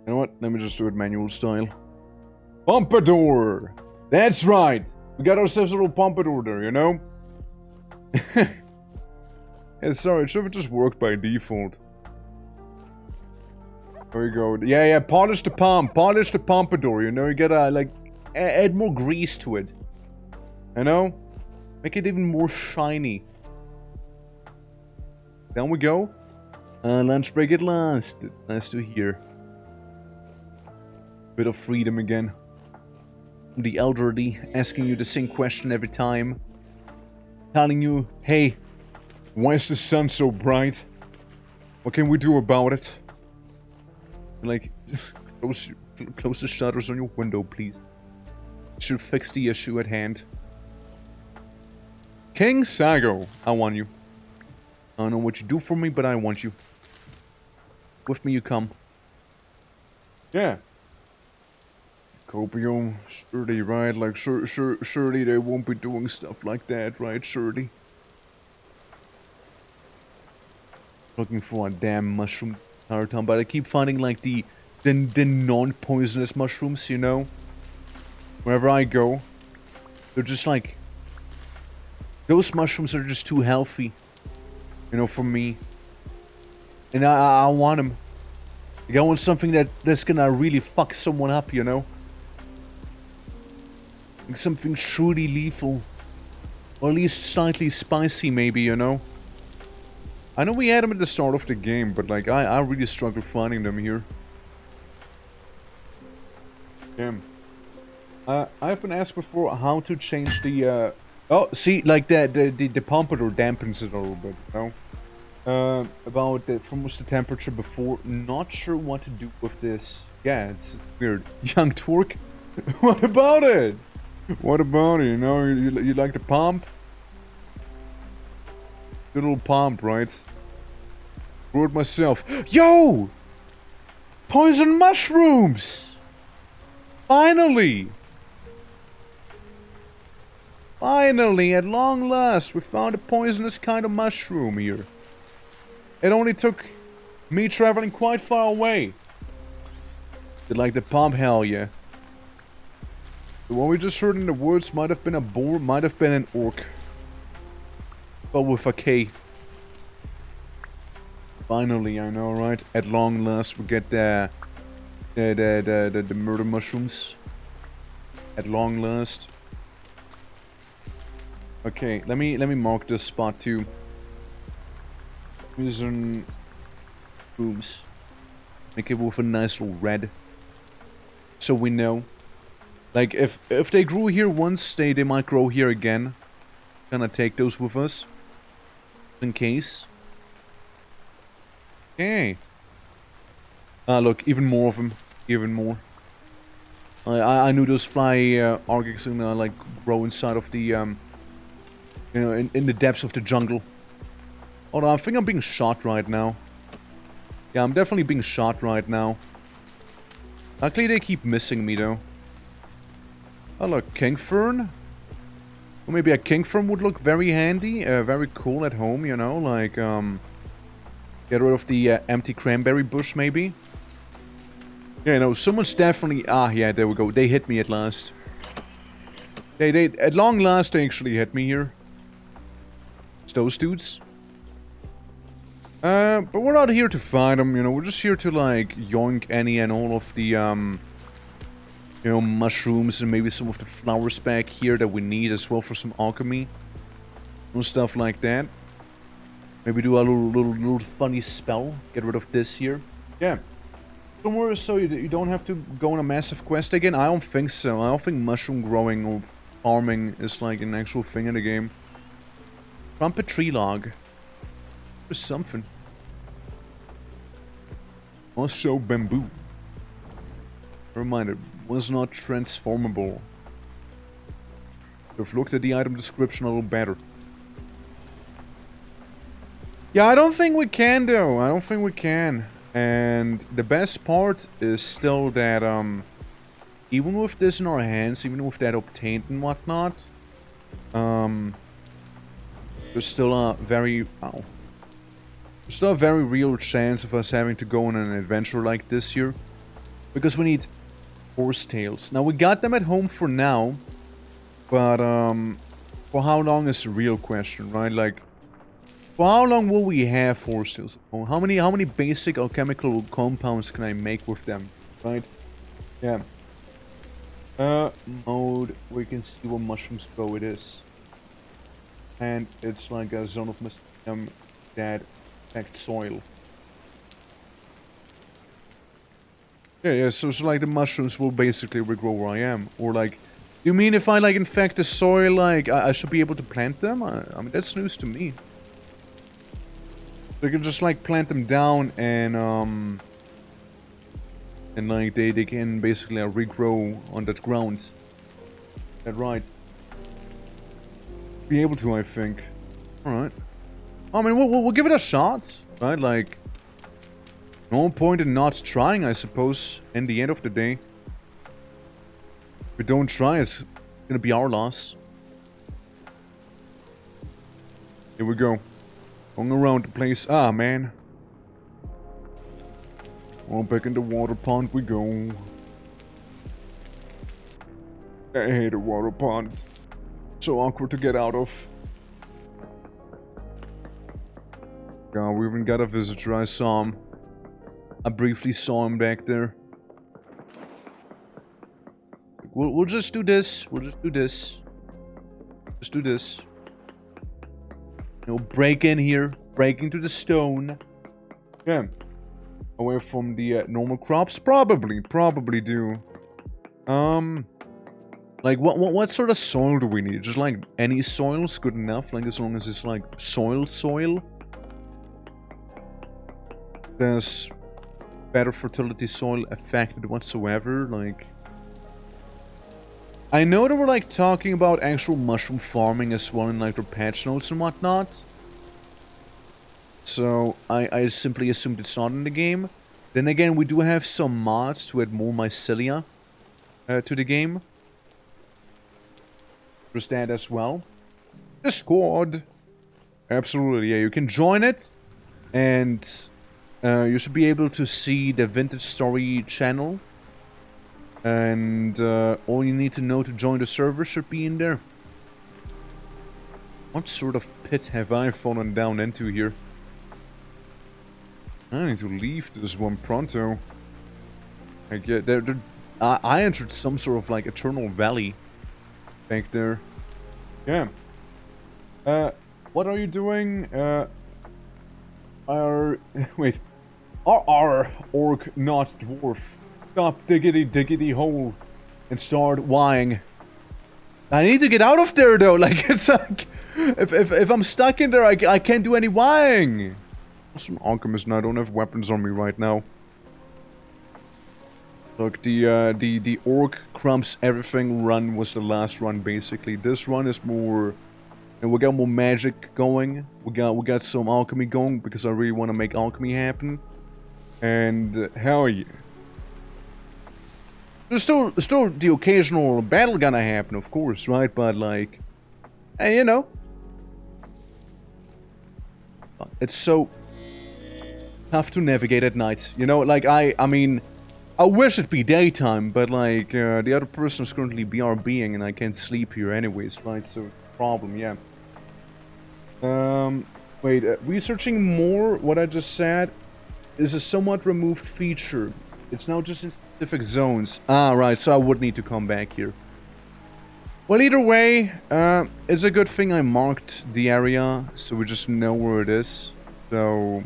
You know what? Let me just do it manual style. Pompadour! That's right! We got ourselves a little pompadour there, you know? Yeah, sorry, it should have just worked by default. There we go. Yeah, polish the pompadour, you know? You gotta, like, add more grease to it. You know? Make it even more shiny. Down we go. Lunch break at last. It's nice to hear. Bit of freedom again. The elderly asking you the same question every time. Telling you, hey, why is the sun so bright? What can we do about it? Like, close the shutters on your window, please. Should fix the issue at hand. King Sago, I want you. I don't know what you do for me, but I want you. With me you come. Yeah. Copium, surely, right? Like, surely they won't be doing stuff like that, right? Surely. Looking for a damn mushroom entire time, but I keep finding, like, the non-poisonous mushrooms, you know? Wherever I go, they're just, like... Those mushrooms are just too healthy, you know, for me. And I want them. Like, I want something that's gonna really fuck someone up, you know? Like something truly lethal. Or at least slightly spicy, maybe, you know? I know we had them at the start of the game, but like, I really struggle finding them here. Damn. I've been asked before how to change the, Oh, see, like the pompadour dampens it a little bit, you know? About from what's the temperature before. Not sure what to do with this. Yeah, it's weird. Young twerk? What about it? What about it? You know, you like the pump? Good little pump, right? Grew it myself. Yo! Poison mushrooms! Finally! Finally, at long last, we found a poisonous kind of mushroom here. It only took me traveling quite far away. Did like the pump? Hell yeah. The one we just heard in the woods might have been a boar, might have been an orc. But with a K. Finally, I know, right? At long last, we get the murder mushrooms. At long last. Okay, let me mark this spot too. Poison rooms. Make it with a nice little red. So we know. Like, if they grew here once, they might grow here again. Gonna take those with us. In case. Okay. Look, even more of them. Even more. I knew those fly argics gonna, like, grow inside of the, you know, in the depths of the jungle. Hold on, I think I'm being shot right now. Yeah, I'm definitely being shot right now. Luckily, they keep missing me, though. Oh, look, king fern? Or maybe a king fern would look very handy, very cool at home, you know, like, get rid of the empty cranberry bush, maybe. Yeah, no, someone's definitely... Ah, yeah, there we go. They hit me at last. They at long last, they actually hit me here. It's those dudes. But we're not here to fight them, you know, we're just here to, like, yoink any and all of the, you know, mushrooms and maybe some of the flowers back here that we need as well for some alchemy. And stuff like that. Maybe do a little funny spell. Get rid of this here. Yeah. Somewhere so you don't have to go on a massive quest again? I don't think so. I don't think mushroom growing or farming is like an actual thing in the game. Trumpet tree log. There's something. Also bamboo. Never mind, it was not transformable. I've looked at the item description a little better. Yeah, I don't think we can though. I don't think we can. And the best part is still that, even with this in our hands, even with that obtained and whatnot, there's still a very, there's still a very real chance of us having to go on an adventure like this here. Because we need horse tails. Now, we got them at home for now, but, for how long is the real question, right? Like, for how long will we have horse tails at home? How many basic alchemical compounds can I make with them, right? Yeah. Mode, we can see what mushrooms grow it is. And it's like a zone of mysticism that affects soil. Yeah, so like the mushrooms will basically regrow where I am. Or like, you mean if I like infect the soil, like I should be able to plant them? I mean, that's news to me. So you can just like plant them down and like they can basically regrow on that ground. Is that right? be able to, I think. Alright. I mean, we'll give it a shot, right? Like, no point in not trying, I suppose, in the end of the day. If we don't try, it's gonna be our loss. Here we go. Going around the place. Ah, man. Oh, back in the water pond we go. I hate a water pond. So awkward to get out of. God, we even got a visitor. I saw him. I briefly saw him back there. We'll just do this. We'll just do this. Just do this. You know, break in here. Break into the stone. Yeah. Away from the normal crops? Probably do. Like, what sort of soil do we need? Just, like, any soil's good enough? Like, as long as it's, like, soil? There's better fertility soil affected whatsoever, like... I know they were, like, talking about actual mushroom farming as well in, like, their patch notes and whatnot. So, I simply assumed it's not in the game. Then again, we do have some mods to add more mycelia to the game. There's that as well. Discord! Absolutely, yeah, you can join it. And you should be able to see the Vintage Story channel. And all you need to know to join the server should be in there. What sort of pit have I fallen down into here? I need to leave this one pronto. Like, yeah, I entered some sort of, like, eternal valley back there. Yeah. What are you doing? Wait. Are orc, not dwarf. Stop diggity hole and start whining. I need to get out of there, though. Like, it's like, if I'm stuck in there, I can't do any whining. Also, an alchemist, and I don't have weapons on me right now. Look, the orc crumps everything run was the last run, basically. This run is more, and we got more magic going. We got some alchemy going because I really want to make alchemy happen. And hell yeah. There's still the occasional battle gonna happen, of course, right? But like, hey, you know, it's so tough to navigate at night. You know, like I mean, I wish it'd be daytime, but like the other person is currently BRBing and I can't sleep here anyways, right? So problem, yeah. Wait, researching more what I just said is a somewhat removed feature. It's now just in specific zones. Ah, right, so I would need to come back here. Well, either way, it's a good thing I marked the area, so we just know where it is. So,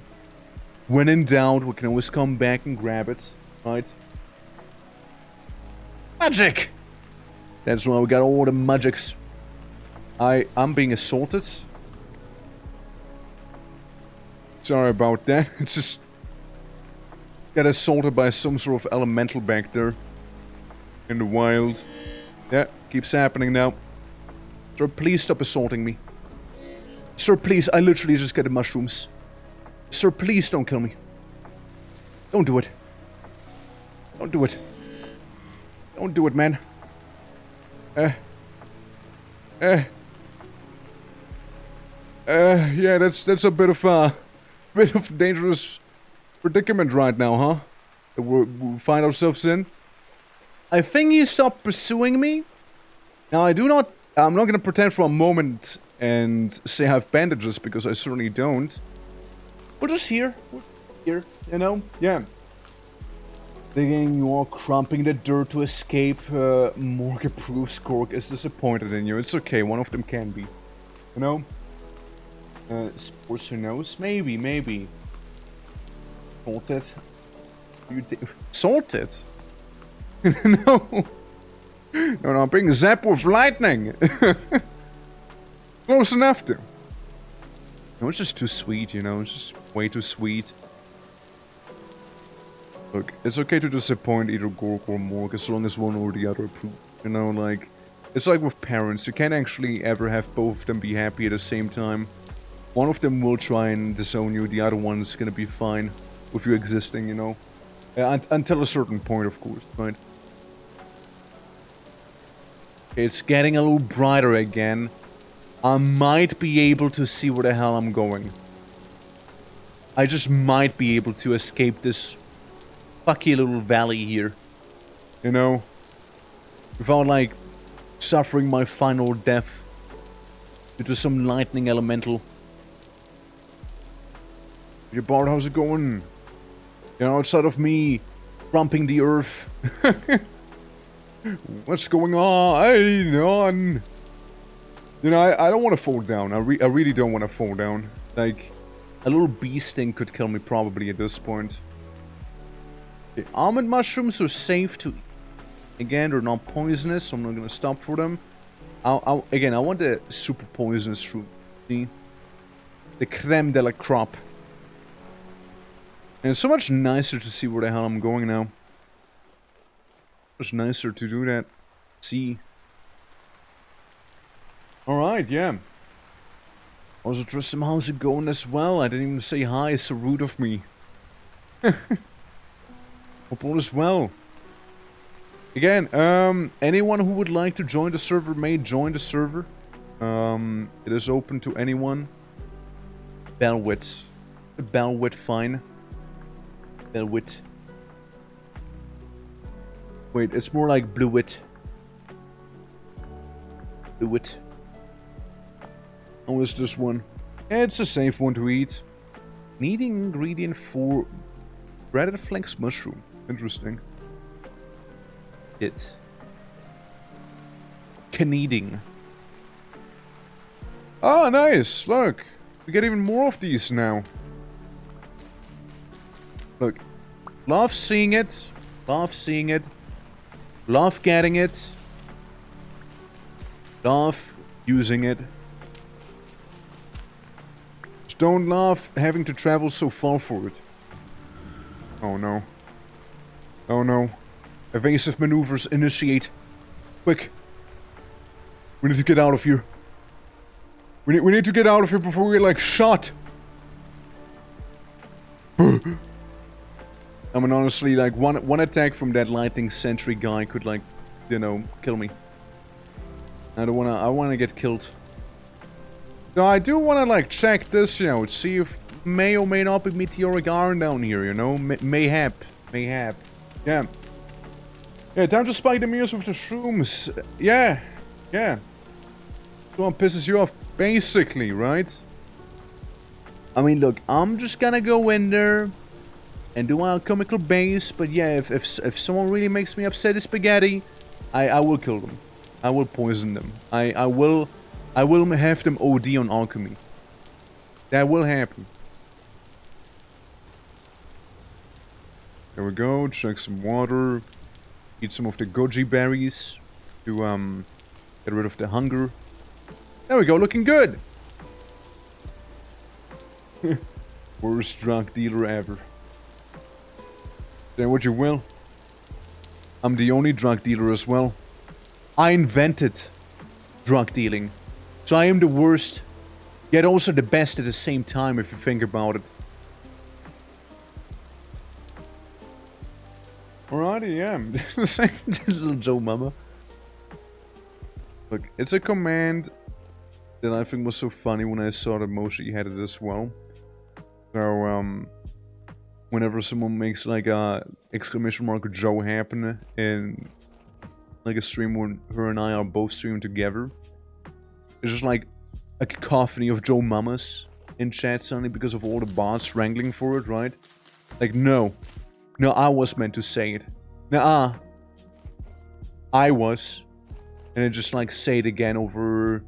when in doubt, we can always come back and grab it, right? Magic! That's why we got all the magics. I'm being assaulted. Sorry about that, it's just... Got assaulted by some sort of elemental back there. In the wild. Yeah, keeps happening now. Sir, please stop assaulting me. Sir, please, I literally just got the mushrooms. Sir, please don't kill me. Don't do it. Don't do it. Don't do it, man. Yeah, that's a bit of dangerous predicament right now, huh? That we find ourselves in. I think he stopped pursuing me. Now, I'm not gonna pretend for a moment and say I have bandages, because I certainly don't. We're just here. We're here, you know? Yeah. Digging or crumping the dirt to escape. Morgue approves. Cork is disappointed in you. It's okay, one of them can be. You know? Sports, who knows? Maybe. Sorted. Sorted? No, I'm being zapped with lightning. Close enough to. No, it's just too sweet, you know. It's just way too sweet. Look, it's okay to disappoint either Gork or Morg as long as one or the other approve. You know, like, It's like with parents. You can't actually ever have both of them be happy at the same time. One of them will try and disown you. The other one's gonna be fine with you existing, you know. Until a certain point, of course, right? It's getting a little brighter again. I might be able to see where the hell I'm going. I just might be able to escape this fucky little valley here. You know? Without, like, suffering my final death due to some lightning elemental. Hey Bart, how's it going? You know, outside of me rumping the earth. What's going on? Hey, on. You know, I don't want to fall down. I really don't want to fall down. Like, a little bee sting could kill me probably at this point. Okay, almond mushrooms are safe to eat. Again, they're not poisonous, so I'm not gonna stop for them. Again, I want the super poisonous fruit. See? The creme de la crop. And it's so much nicer to see where the hell I'm going now. Much nicer to do that. See. Alright, yeah. Also, Tristan, how's it going as well? I didn't even say hi, it's so rude of me. Hope all is well. Again, anyone who would like to join the server may join the server. It is open to anyone. Bellwit. Bellwit, fine. Bellwit. Wait, it's more like Bluewit. Bluewit. Oh, is this one? Yeah, it's a safe one to eat. Needing ingredient for breaded flex mushroom. Interesting. It. Kneading. Oh, nice! Look! We get even more of these now. Look. Love seeing it. Love seeing it. Love getting it. Love using it. Just don't love having to travel so far for it. Oh no. Oh no. Evasive maneuvers initiate. Quick. We need to get out of here. We need to get out of here before we get, like, shot. I mean, honestly, like, one attack from that lightning sentry guy could, like, you know, kill me. I wanna get killed. So I do wanna, like, check this, you know, see if may or may not be meteoric iron down here, you know? Mayhap. Mayhap. Yeah. Yeah, time to spike the mirrors with the shrooms. Yeah. Yeah. Someone pisses you off, basically, right? I mean, look, I'm just gonna go in there and do our comical base, but yeah, if someone really makes me upset as spaghetti, I will kill them. I will poison them. I will have them OD on alchemy. That will happen. There we go, chug some water. Eat some of the goji berries to get rid of the hunger. There we go, looking good! Worst drug dealer ever. Say what you will. I'm the only drug dealer as well. I invented drug dealing. So I am the worst, yet also the best at the same time if you think about it. Alrighty, yeah. This little Joe Mama. Look, it's a command that I think was so funny when I saw that Moshi had it as well. So, whenever someone makes like a exclamation mark Joe happen in like a stream when her and I are both streaming together, it's just like a cacophony of Joe Mamas in chat suddenly because of all the bots wrangling for it, right? Like, no. No, I was meant to say it. Nuh-uh. I was. And then just like say it again over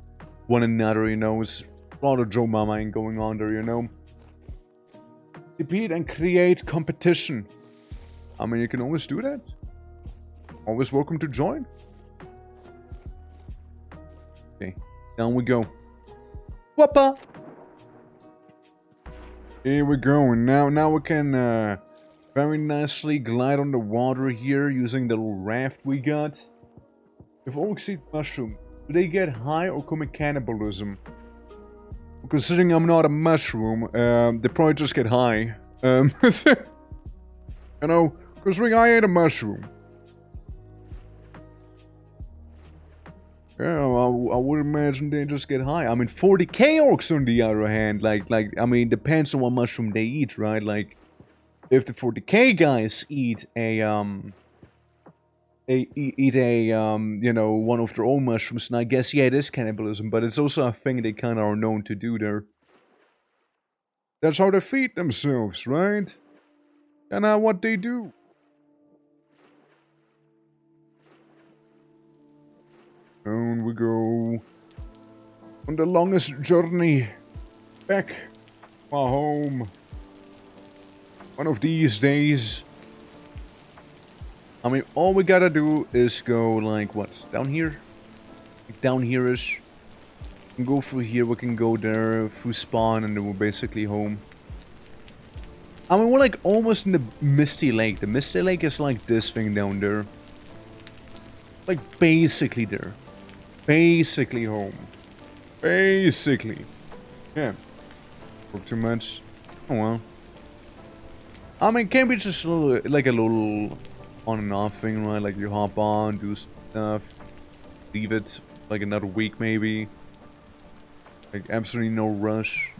one another, you know. It's a lot of Joe Mama going on there, you know. Compete and create competition. I mean, you can always do that. Always welcome to join. Okay, down we go. Whoppa! Here we go, and now we can very nicely glide on the water here using the little raft we got. If orcs eat mushroom, do they get high or commit cannibalism? Considering I'm not a mushroom, they probably just get high. You know, considering I ate a mushroom. Yeah, I would imagine they just get high. I mean, 40k orcs on the other hand, I mean, depends on what mushroom they eat, right? Like, if the 40k guys eat you know, one of their own mushrooms, and I guess, yeah, it is cannibalism, but it's also a thing they kind of are known to do there. That's how they feed themselves, right? And what they do. Down we go. On the longest journey back to my home. One of these days. I mean, all we gotta do is go, like, what? Down here? Like, down here-ish. We can go through here, we can go there, through spawn, and then we're basically home. I mean, we're, like, almost in the Misty Lake. The Misty Lake is, like, this thing down there. Like, basically there. Basically home. Basically. Yeah. Work too much. Oh well. I mean, can't be just a little, like a little on and off thing, right? Like you hop on, do stuff, leave it like another week maybe. Like absolutely no rush.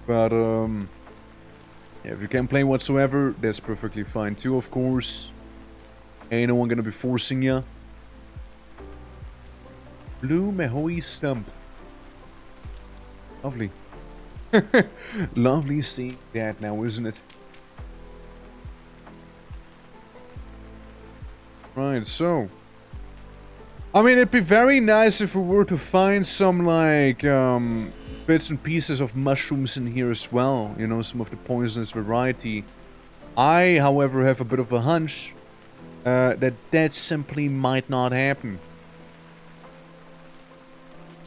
But yeah, if you can't play whatsoever, that's perfectly fine too, of course. Ain't no one gonna be forcing you. Blue Mahoi Stump. Lovely. Lovely seeing that now, isn't it? Right, so. I mean, it'd be very nice if we were to find some, like, bits and pieces of mushrooms in here as well. You know, some of the poisonous variety. I, however, have a bit of a hunch that simply might not happen.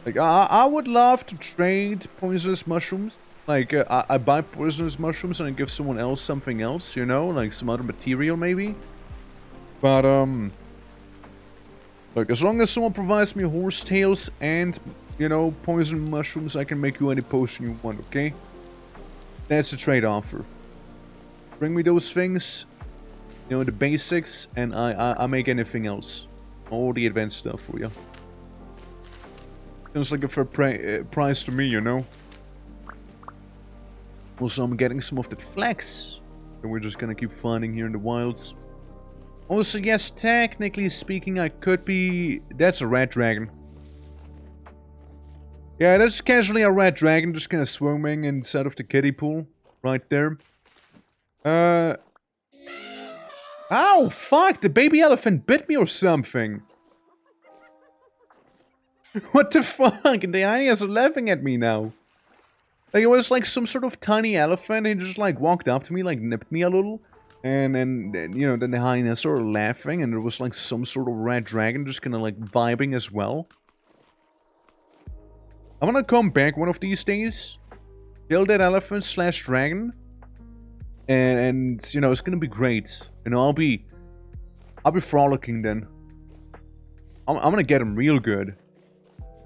Like, I would love to trade poisonous mushrooms. Like, I buy poisonous mushrooms and I give someone else something else, you know? Like, some other material, maybe? But, like, as long as someone provides me horsetails and, you know, poison mushrooms, I can make you any potion you want, okay? That's a trade offer. Bring me those things, you know, the basics, and I make anything else. All the advanced stuff for you. Sounds like a fair price to me, you know? Also, I'm getting some of that flax that we're just gonna keep finding here in the wilds. Also, yes, technically speaking, I could be... That's a red dragon. Yeah, that's casually a red dragon just kind of swimming inside of the kiddie pool. Right there. Ow, fuck! The baby elephant bit me or something! What the fuck? And the hyenas are laughing at me now. Like, it was like some sort of tiny elephant, and he just like walked up to me, like nipped me a little. And you know, then the hyenas started laughing, and there was like some sort of red dragon just kind of like vibing as well. I'm gonna come back one of these days, kill that elephant / dragon, and you know, it's gonna be great. You know, I'll be frolicking then. I'm gonna get him real good.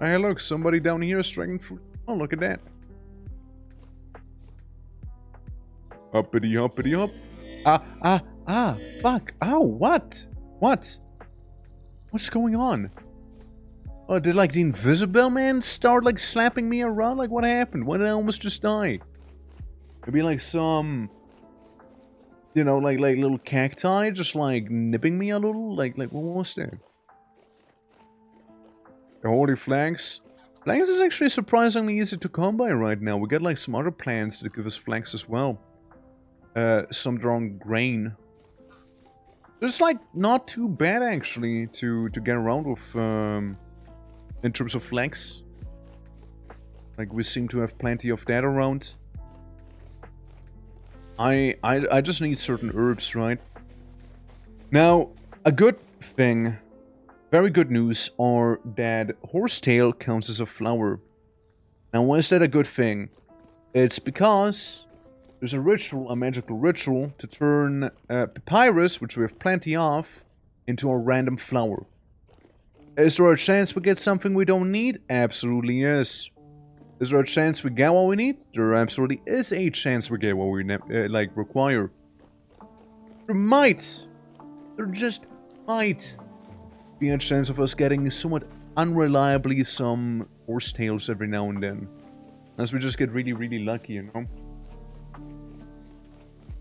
Hey, look, somebody down here is dragon fruit. Oh, look at that. Uppity hoppity hop. Fuck. Ow, what? What? What's going on? Oh, did like the Invisible Man start like slapping me around? Like what happened? Why did I almost just die? Maybe like some, you know, like little cacti just like nipping me a little? Like what was that? The holy flags. Flags is actually surprisingly easy to come by right now. We got like some other plants that give us flags as well. Some drawn grain. It's like not too bad actually to get around with in terms of flags. Like we seem to have plenty of that around. I just need certain herbs, right? Now, a good thing, very good news, are that horsetail counts as a flower. Now, why is that a good thing? It's because there's a ritual, a magical ritual, to turn papyrus, which we have plenty of, into a random flower. Is there a chance we get something we don't need? Absolutely is. Is there a chance we get what we need? There absolutely is a chance we get what we like require. There might. There just might be a chance of us getting somewhat unreliably some horse tails every now and then. As we just get really, really lucky, you know?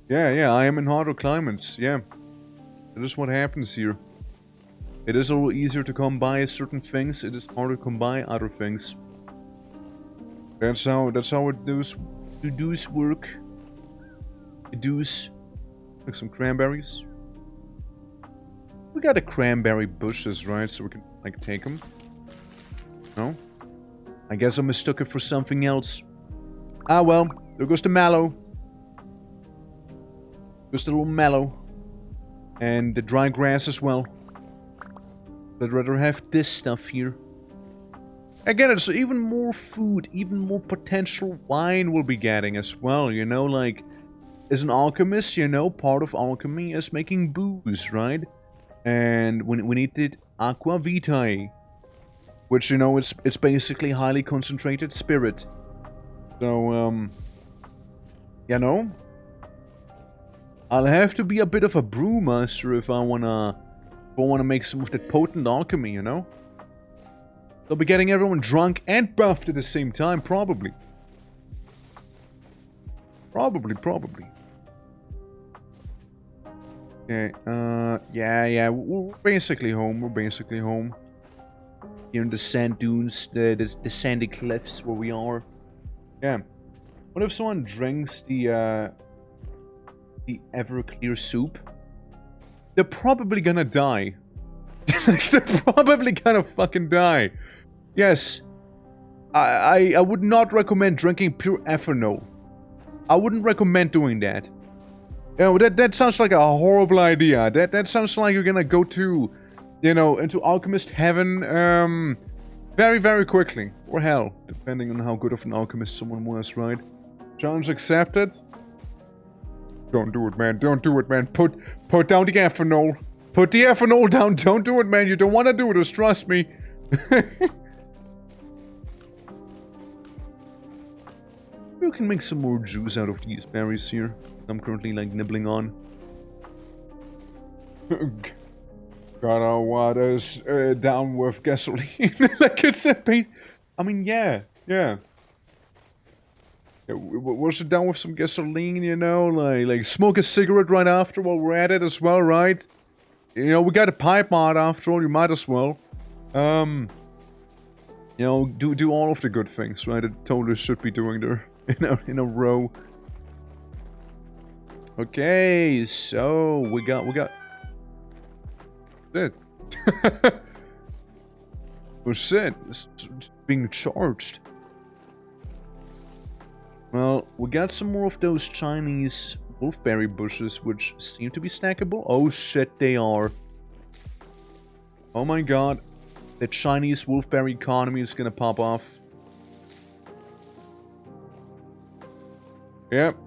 Yeah, I am in harder climates, yeah. That is what happens here. It is a little easier to come by certain things, it is harder to come by other things. That's how it does work. It does. Like some cranberries. We got the cranberry bushes, right? So we can, like, take them. No? I guess I mistook it for something else. Ah, well. There goes the mallow. Goes the little mallow. And the dry grass as well. I'd rather have this stuff here. Again, it's even more food, even more potential wine we'll be getting as well, you know? Like, as an alchemist, you know, part of alchemy is making booze, right? And we needed aqua vitae, which, you know, it's basically highly concentrated spirit. So, you know, I'll have to be a bit of a brewmaster if I wanna make some of that potent alchemy, you know? They'll be getting everyone drunk and buffed at the same time, probably. Probably. Okay, yeah, we're basically home. Here in the sand dunes, the sandy cliffs where we are. Yeah. What if someone drinks the Everclear soup? They're probably gonna die. Like, they're probably gonna fucking die. Yes. I would not recommend drinking pure ethanol. I wouldn't recommend doing that. You know, that sounds like a horrible idea. That sounds like you're gonna go to, you know, into alchemist heaven, very, very quickly. Or hell, depending on how good of an alchemist someone was, right? Challenge accepted. Don't do it, man. Don't do it, man. Put down the ethanol. Put the ethanol down. Don't do it, man. You don't want to do this. Trust me. You can make some more juice out of these berries here. I'm currently, like, nibbling on. Gotta water's down with gasoline. Like, it's a bait. I mean, yeah. Wash it down with some gasoline, you know? Like smoke a cigarette right after while we're at it as well, right? You know, we got a pipe mod after all, you might as well. You know, do all of the good things, right? It totally should be doing there in a row. Okay, so we got it. Oh shit, it's being charged. Well, we got some more of those Chinese wolfberry bushes, which seem to be snackable. Oh shit, they are. Oh my god. The Chinese wolfberry economy is gonna pop off. Yep.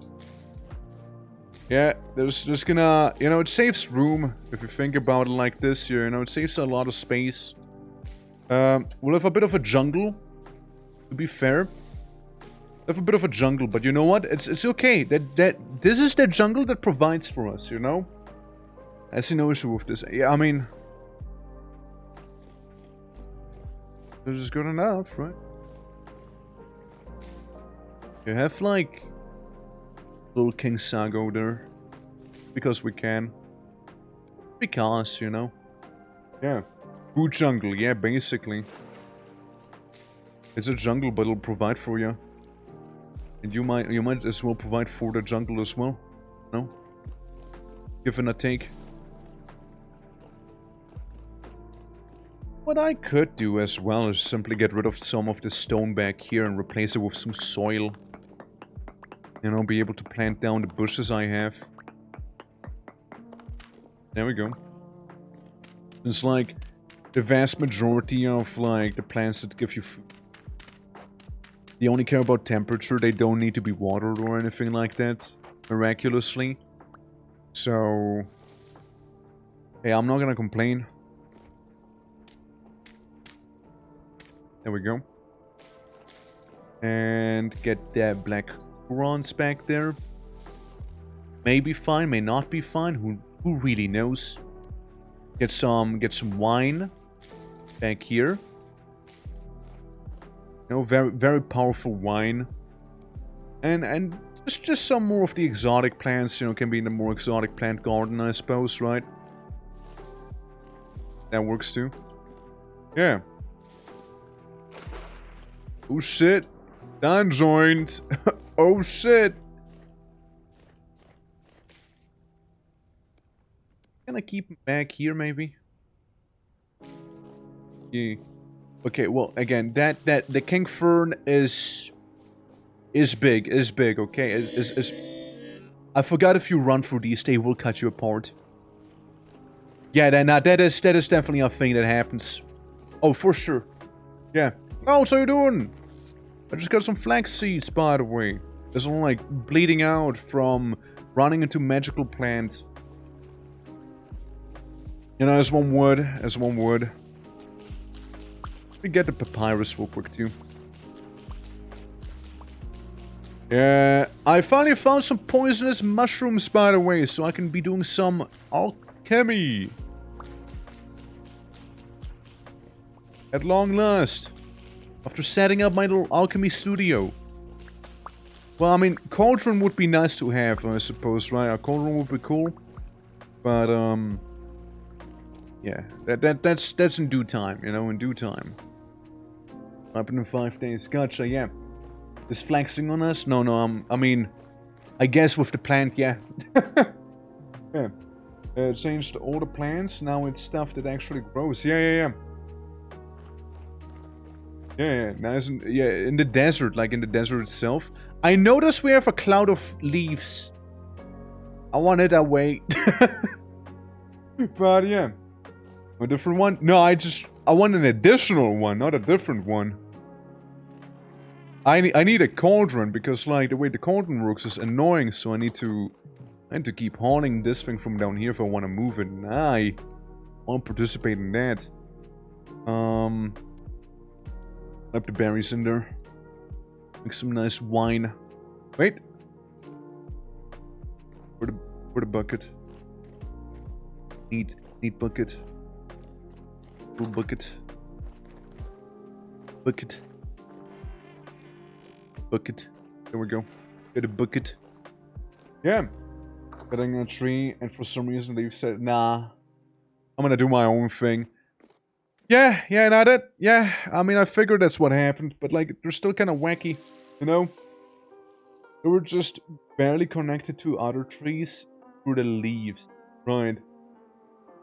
Yeah, there's gonna... You know, it saves room, if you think about it like this here. You know, it saves a lot of space. We'll have a bit of a jungle, to be fair. Have a bit of a jungle, but you know what? It's okay. This is the jungle that provides for us, you know? I see no issue with this. Yeah, I mean... This is good enough, right? You have, like... Little King Sago there. Because we can. Because, you know? Yeah. Food jungle, yeah, basically. It's a jungle, but it'll provide for you. And you might as well provide for the jungle as well. No? Give and a take. What I could do as well is simply get rid of some of the stone back here and replace it with some soil. You know, be able to plant down the bushes I have. There we go. It's like the vast majority of, like, the plants that give you food, they only care about temperature, they don't need to be watered or anything like that, miraculously. So, hey, I'm not gonna complain. There we go. And get that black bronze back there. May be fine, may not be fine. Who really knows? Get some wine back here. Very powerful wine. And just some more of the exotic plants, can be in the more exotic plant garden, I suppose, right? That works too. Yeah. Oh shit. Done joined. Oh shit. Can I keep him back here maybe? Yeah. Okay, well again, the king fern is big, okay? Is I forgot if you run through these, they will cut you apart. Yeah, that is definitely a thing that happens. Oh, for sure. Yeah. Oh, so you doing? I just got some flax seeds, by the way. There's one like bleeding out from running into magical plants. As one would. Let me get the papyrus real quick too. Yeah, I finally found some poisonous mushrooms, by the way, so I can be doing some alchemy. At long last. After setting up my little alchemy studio. Well, I mean, cauldron would be nice to have, I suppose, right? A cauldron would be cool. But, yeah, that's in due time, in due time. Happen in 5 days. Gotcha, yeah. Is flexing on us? No, I mean, I guess with the plant, yeah. Yeah. Changed all the plants, now it's stuff that actually grows. Yeah. Yeah, nice. Yeah, in the desert, like in the desert itself. I noticed we have a cloud of leaves. I want it that way. But yeah. A different one? No, I want an additional one, not a different one. I need a cauldron because like the way the cauldron works is annoying, so I need to keep haunting this thing from down here if I want to move it. And I won't participate in that. Up the berries in there. Make some nice wine. Wait. For the bucket. Neat bucket. Full bucket. Bucket. There we go. Get a bucket. Yeah. Cutting a tree, and for some reason they've said, nah. I'm gonna do my own thing. Yeah, yeah, I mean, I figured that's what happened, but like, they're still kind of wacky, They were just barely connected to other trees through the leaves. Right.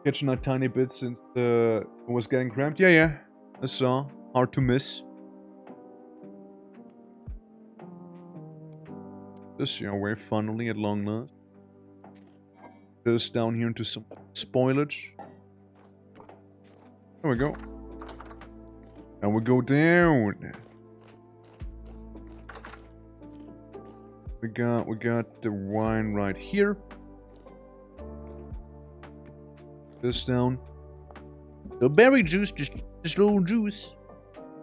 Catching a tiny bit since it was getting cramped. Yeah, I saw. Hard to miss. This your way, funnily, at long last. This down here into some spoilage. There we go. And we go down. We got the wine right here. This down. The berry juice, just little juice.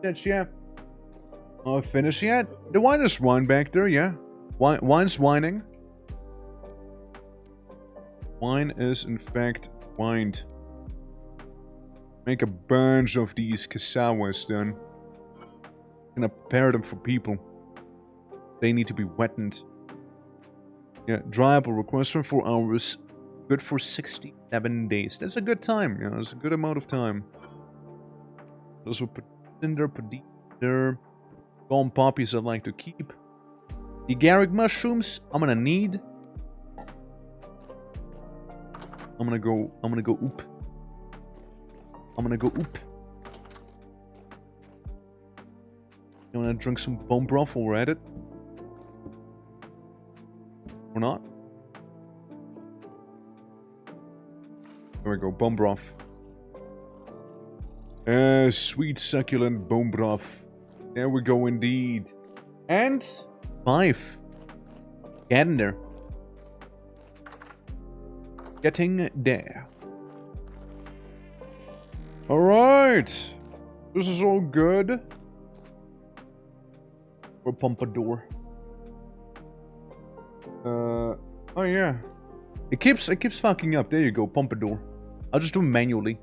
That's yeah. Not finished yet. The wine is wine back there, yeah. Wine's whining. Wine is in fact wined. Make a bunch of these cassavas then. Gonna prepare them for people. They need to be wetted. Yeah, dryable requires 24 hours. Good for 67 days. That's a good time, that's a good amount of time. Also put cinder, put there. Golden poppies I'd like to keep. The garlic mushrooms I'm gonna need. I'm gonna go oop. You wanna drink some bone broth while we're at it? Or not? There we go, bone broth. Sweet succulent bone broth. There we go indeed. And 5. Getting there. Getting there. Alright. This is all good. Or pompadour. Oh yeah. It keeps fucking up. There you go, pompadour. I'll just do it manually.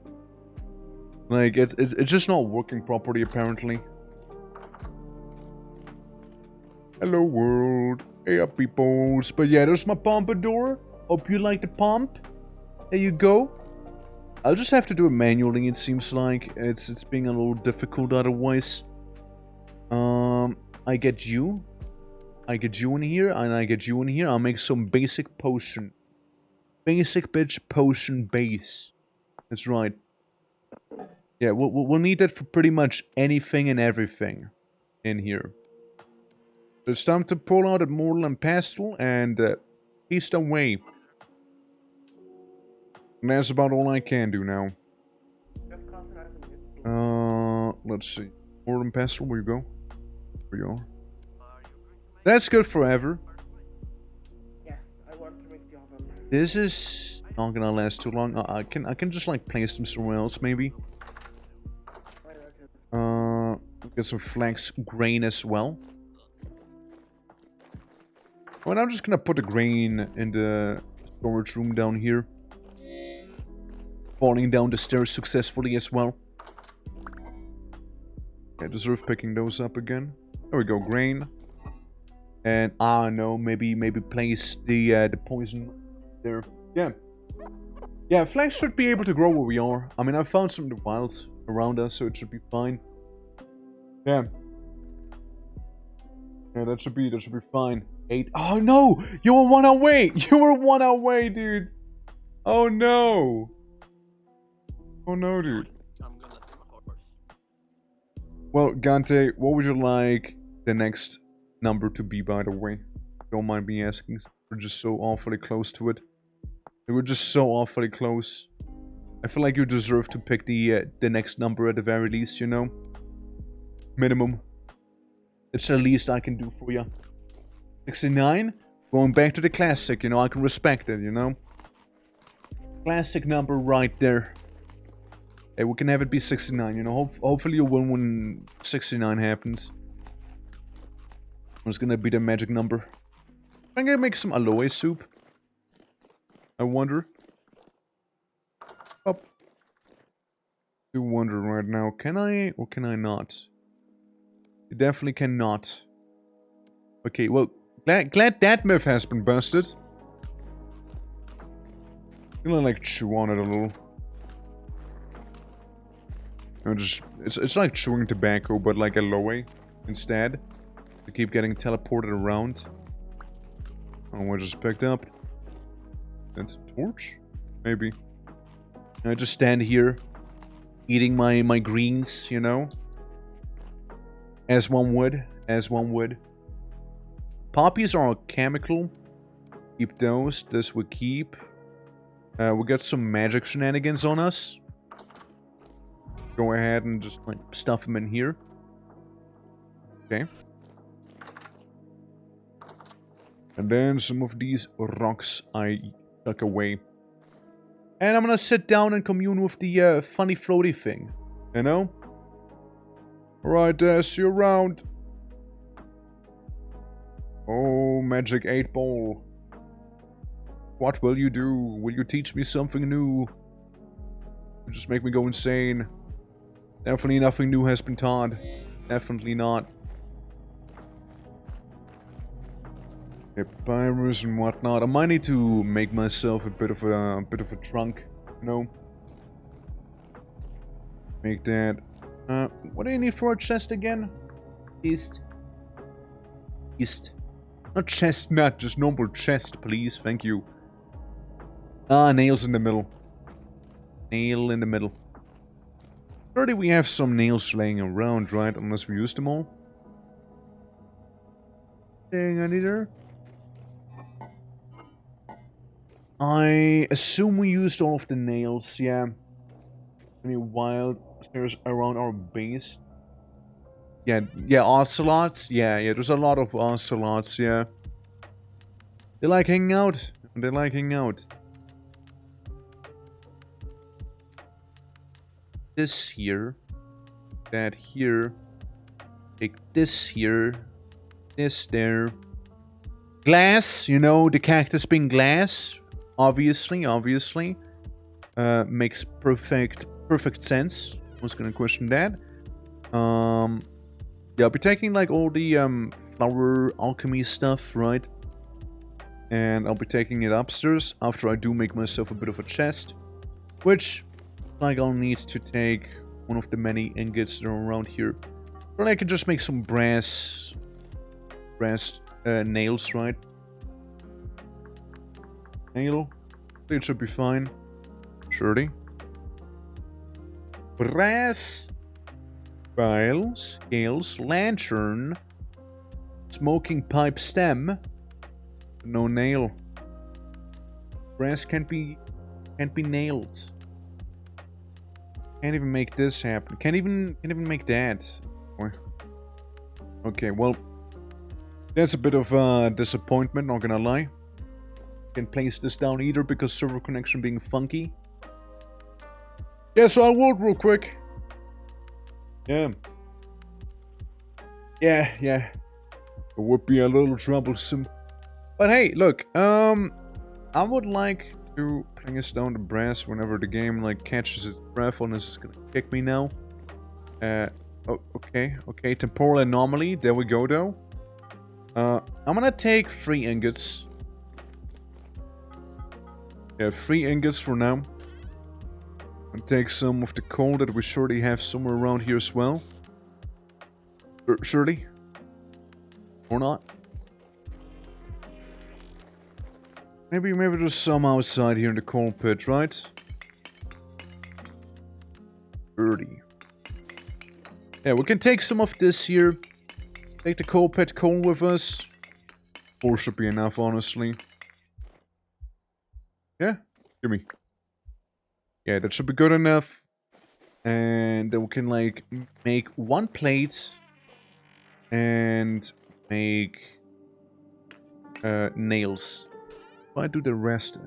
Like it's just not working properly apparently. Hello world. Hey up peoples. But yeah, there's my pompadour. Hope you like the pomp. There you go. I'll just have to do it manually, it seems like. It's being a little difficult otherwise. I get you. I get you in here, and I get you in here. I'll make some basic potion. Basic bitch potion base. That's right. Yeah, we'll need that for pretty much anything and everything in here. So it's time to pull out a mortal and pestle and feast away. And that's about all I can do now. Let's see. Mortal and pestle, where you go? Where you are? That's good forever. Yeah, I want to make the oven. This is not gonna last too long. I can just like place them somewhere else maybe. Get some flax grain as well. Well, I'm just gonna put the grain in the storage room down here. Falling down the stairs successfully as well. I deserve picking those up again. There we go, grain. And I don't know, maybe place the poison there. Yeah, flax should be able to grow where we are. I mean, I found some in the wild around us, so it should be fine. Yeah, that should be fine. 8. Oh no! You were 1 away! You were 1 away, dude! Oh no! Oh no, dude. I'm gonna take my horse. Well, Gante, what would you like the next number to be, by the way? Don't mind me asking. We're just so awfully close to it. We're just so awfully close. I feel like you deserve to pick the next number at the very least, you know? Minimum. It's the least I can do for you. 69? Going back to the classic, you know, I can respect it, you know? Classic number right there. Hey, we can have it be 69, you know? Hopefully you win when 69 happens. It's gonna be the magic number. I'm gonna make some aloe soup. I wonder. Oh. I do wonder right now, can I or can I not? You definitely cannot. Okay, well, glad that myth has been busted. I'm gonna like chew on it a little. It's like chewing tobacco, but like aloe instead. To keep getting teleported around. Oh, I just picked up. That's a torch? Maybe. I just stand here, eating my greens, you know? As one would. As one would. Poppies are chemical. Keep those. This we keep. We got some magic shenanigans on us. Go ahead and just like stuff them in here. Okay. And then some of these rocks I tuck away. And I'm gonna sit down and commune with the funny floaty thing. You know? Alright, see you around. Oh, magic 8-ball. What will you do? Will you teach me something new? You just make me go insane. Definitely nothing new has been taught. Definitely not. Papyrus and whatnot. I might need to make myself a bit of a trunk, you know. Make that. What do you need for a chest again? East. Not chestnut, just normal chest, please. Thank you. Nails in the middle. Nail in the middle. Surely we have some nails laying around, right? Unless we use them all. Dang, I need her. I assume we used all of the nails, yeah. Any wild stairs around our base? Yeah, ocelots. Yeah, there's a lot of ocelots, yeah. They like hanging out. They like hanging out. This here. That here. Take this here. this there. Glass, you know, the cactus being glass. Obviously. Makes perfect sense. I was gonna question that. Yeah, I'll be taking like all the flower alchemy stuff, right? And I'll be taking it upstairs after I do make myself a bit of a chest. Which, like, I'll need to take one of the many ingots that are around here. Or I can just make some brass nails, right? Nail. It should be fine. Surely. Brass. Files. Scales. Lantern. Smoking pipe stem. No nail. Brass can't be nailed. Can't even make this happen. Can't even make that. Okay, well, that's a bit of a disappointment, not gonna lie. Can't place this down either because server connection being funky. Yeah, so I will real quick. Yeah. It would be a little troublesome. But hey, look, I would like to bring us down to brass whenever the game like catches its breath on us. It's gonna kick me now. Oh, okay, temporal anomaly. There we go, though. I'm gonna take 3 ingots. Yeah, 3 ingots for now. And take some of the coal that we surely have somewhere around here as well. Surely? Or not? Maybe there's some outside here in the coal pit, right? 30. Yeah, we can take some of this here. Take the coal pit coal with us. 4 should be enough, honestly. Yeah, gimme. Yeah, that should be good enough. And then we can, like, make 1 plate. And make nails. Why do the rest?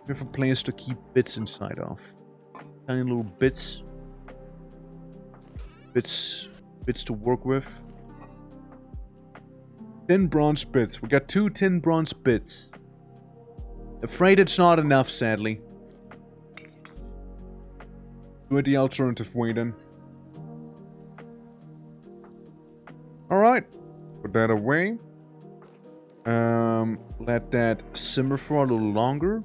We have a place to keep bits inside of. Tiny little bits. Bits to work with. 10 bronze bits. We got 2 tin bronze bits. Afraid it's not enough, sadly. Do it the alternative way then. Alright. Put that away. Let that simmer for a little longer.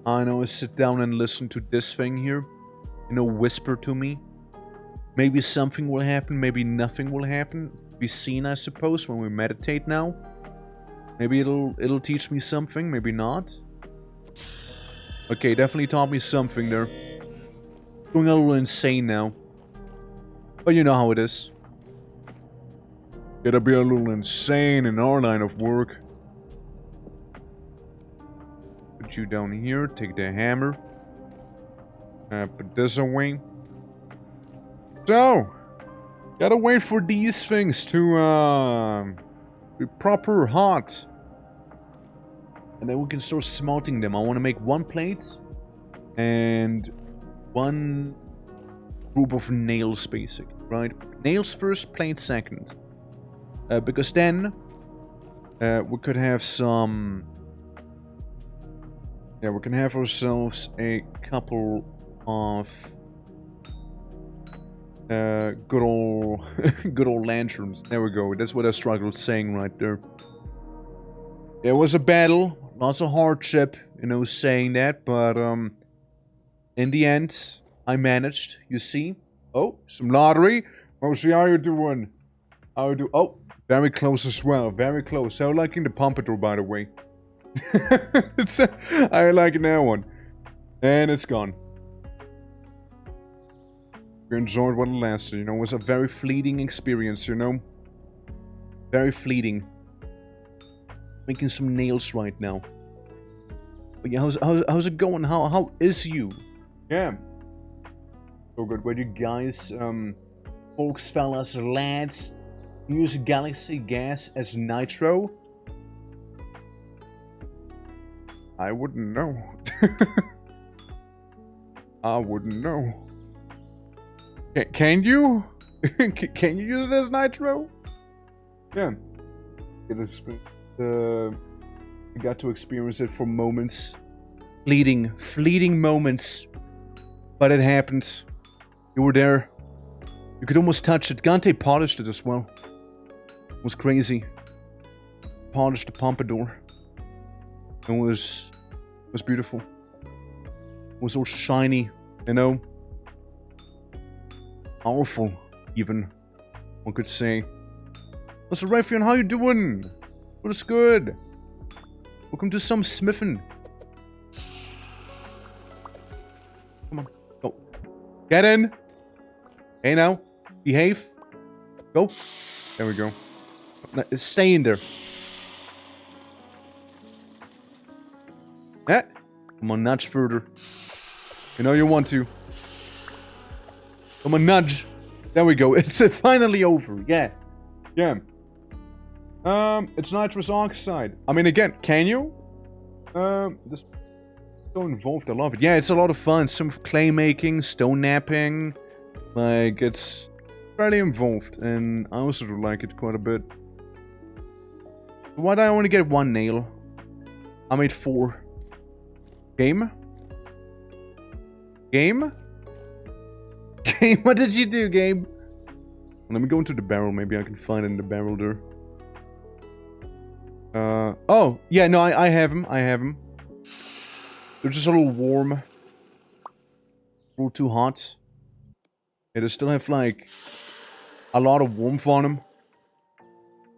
I know I sit down and listen to this thing here. You know, whisper to me. Maybe something will happen, maybe nothing will happen. Be seen, I suppose, when we meditate now. Maybe it'll teach me something, maybe not. Okay, definitely taught me something there. Going a little insane now. But you know how it is. Gotta be a little insane in our line of work. Put you down here, take the hammer. Put this away. So, gotta wait for these things to be proper hot. And then we can start smelting them. I want to make 1 plate and 1 group of nails, basically, right? Nails first, plate second. Because then we could have some. Yeah, we can have ourselves a couple of good old lanterns. There we go. That's what I struggled saying right there. It was a battle, lots of hardship, you know, saying that, but in the end, I managed. You see? Oh, some lottery. Oh, see how you doing? How you do? Oh, very close as well. Very close. I liking the pompadour, by the way. I like that one. And it's gone. We enjoyed what it lasted, you know. It was a very fleeting experience, you know. Very fleeting. Making some nails right now. But yeah, how's it going? How is you? Yeah. So good. Where you guys, folks, fellas, lads, use galaxy gas as nitro? I wouldn't know. I wouldn't know. Can you? Can you use it as nitro? Yeah. I got to experience it for moments. Fleeting moments. But it happened. You were there. You could almost touch it. Gante polished it as well. It was crazy. Polished the pompadour. It was beautiful. It was all shiny, you know. Powerful, even. One could say. What's up, Raytheon? How you doing? What is good? Welcome to some smithing. Come on. Go. Get in. Hey now. Behave. Go. There we go. No, stay in there. Eh? Come on, nudge further. You know you want to. Come on, nudge. There we go. It's finally over. Yeah. Yeah. It's nitrous oxide. I mean, again, can you? This is so involved. I love it. Yeah, it's a lot of fun. Some clay making, stone napping. Like, it's fairly involved. And I also do like it quite a bit. Why did I only get 1 nail? I made 4. Game? Game? Game? What did you do, game? Let me go into the barrel. Maybe I can find it in the barrel there. Oh, yeah, no, I have him. I have him. They're just a little warm. A little too hot. Yeah, they still have, like, a lot of warmth on them.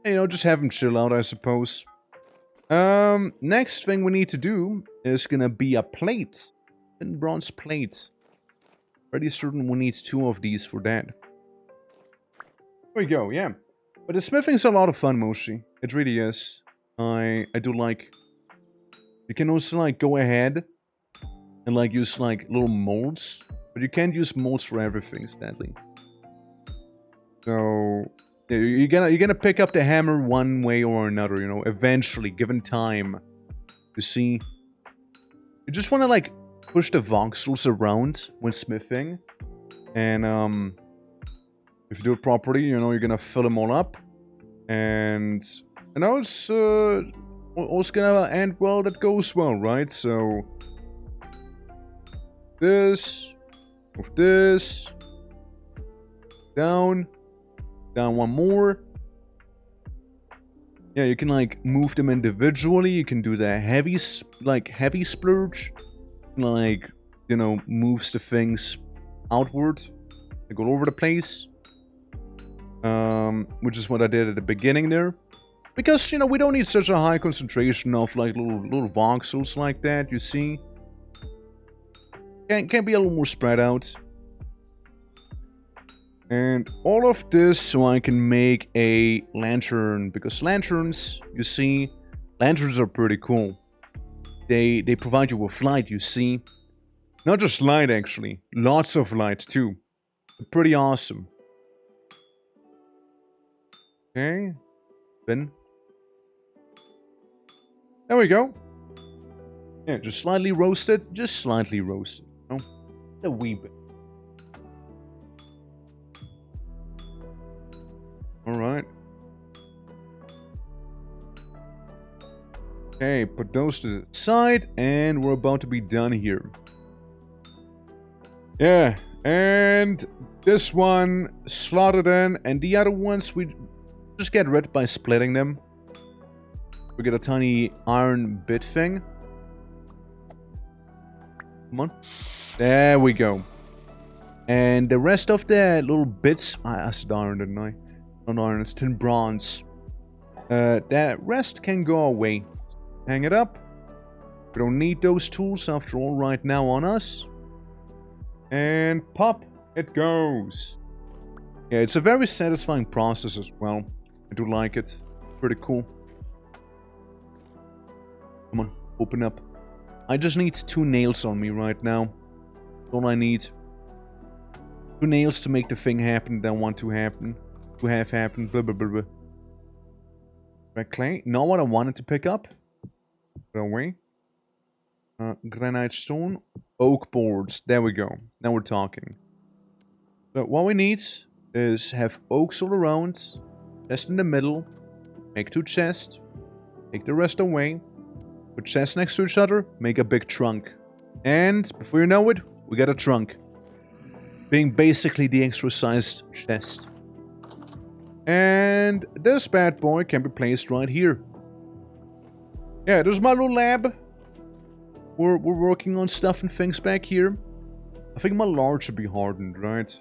You know, just have them chill out, I suppose. Next thing we need to do is gonna be a plate. A bronze plate. Pretty certain we need 2 of these for that. There we go, yeah. But the smithing's a lot of fun, mostly. It really is. I do like... You can also, like, go ahead and, like, use, like, little molds. But you can't use molds for everything, sadly. So... Yeah, you're gonna pick up the hammer one way or another, you know, eventually, given time. You see? You just wanna, like, push the voxels around when smithing. And, if you do it properly, you know, you're gonna fill them all up. And... You know, it's, all's gonna end well that goes well, right? So... This... Move this... Down... Down 1 more. Yeah, you can, like, move them individually. You can do the heavy splurge. Like, you know, moves the things outward. They go all over the place. Which is what I did at the beginning there. Because, you know, we don't need such a high concentration of, like, little voxels like that, you see. Can be a little more spread out. And all of this so I can make a lantern. Because lanterns, you see, lanterns are pretty cool. They provide you with light, you see. Not just light, actually. Lots of light, too. Pretty awesome. Okay. Then. There we go. Yeah, just slightly roasted. Just slightly roasted. You know? A wee bit. Alright. Okay, put those to the side, and we're about to be done here. Yeah, and this one slotted in, and the other ones we just get rid by splitting them. We get a tiny iron bit thing. Come on. There we go. And the rest of the little bits... I said iron, didn't I? Not iron, it's tin bronze. That rest can go away. Hang it up. We don't need those tools after all right now on us. And pop, it goes. Yeah, it's a very satisfying process as well. I do like it. Pretty cool. Come on, open up. I just need 2 nails on me right now. That's all I need. 2 nails to make the thing happen that I want to happen. To have happened. Blah, blah, blah, blah. Red clay. Not what I wanted to pick up. Go away. Granite stone. Oak boards. There we go. Now we're talking. So what we need is have oaks all around, chest in the middle, make 2 chests, take the rest away, put chests next to each other, make a big trunk. And before you know it, we got a trunk. Being basically the extra sized chest. And this bad boy can be placed right here. Yeah, there's my little lab. We're working on stuff and things back here. I think my lard should be hardened, right?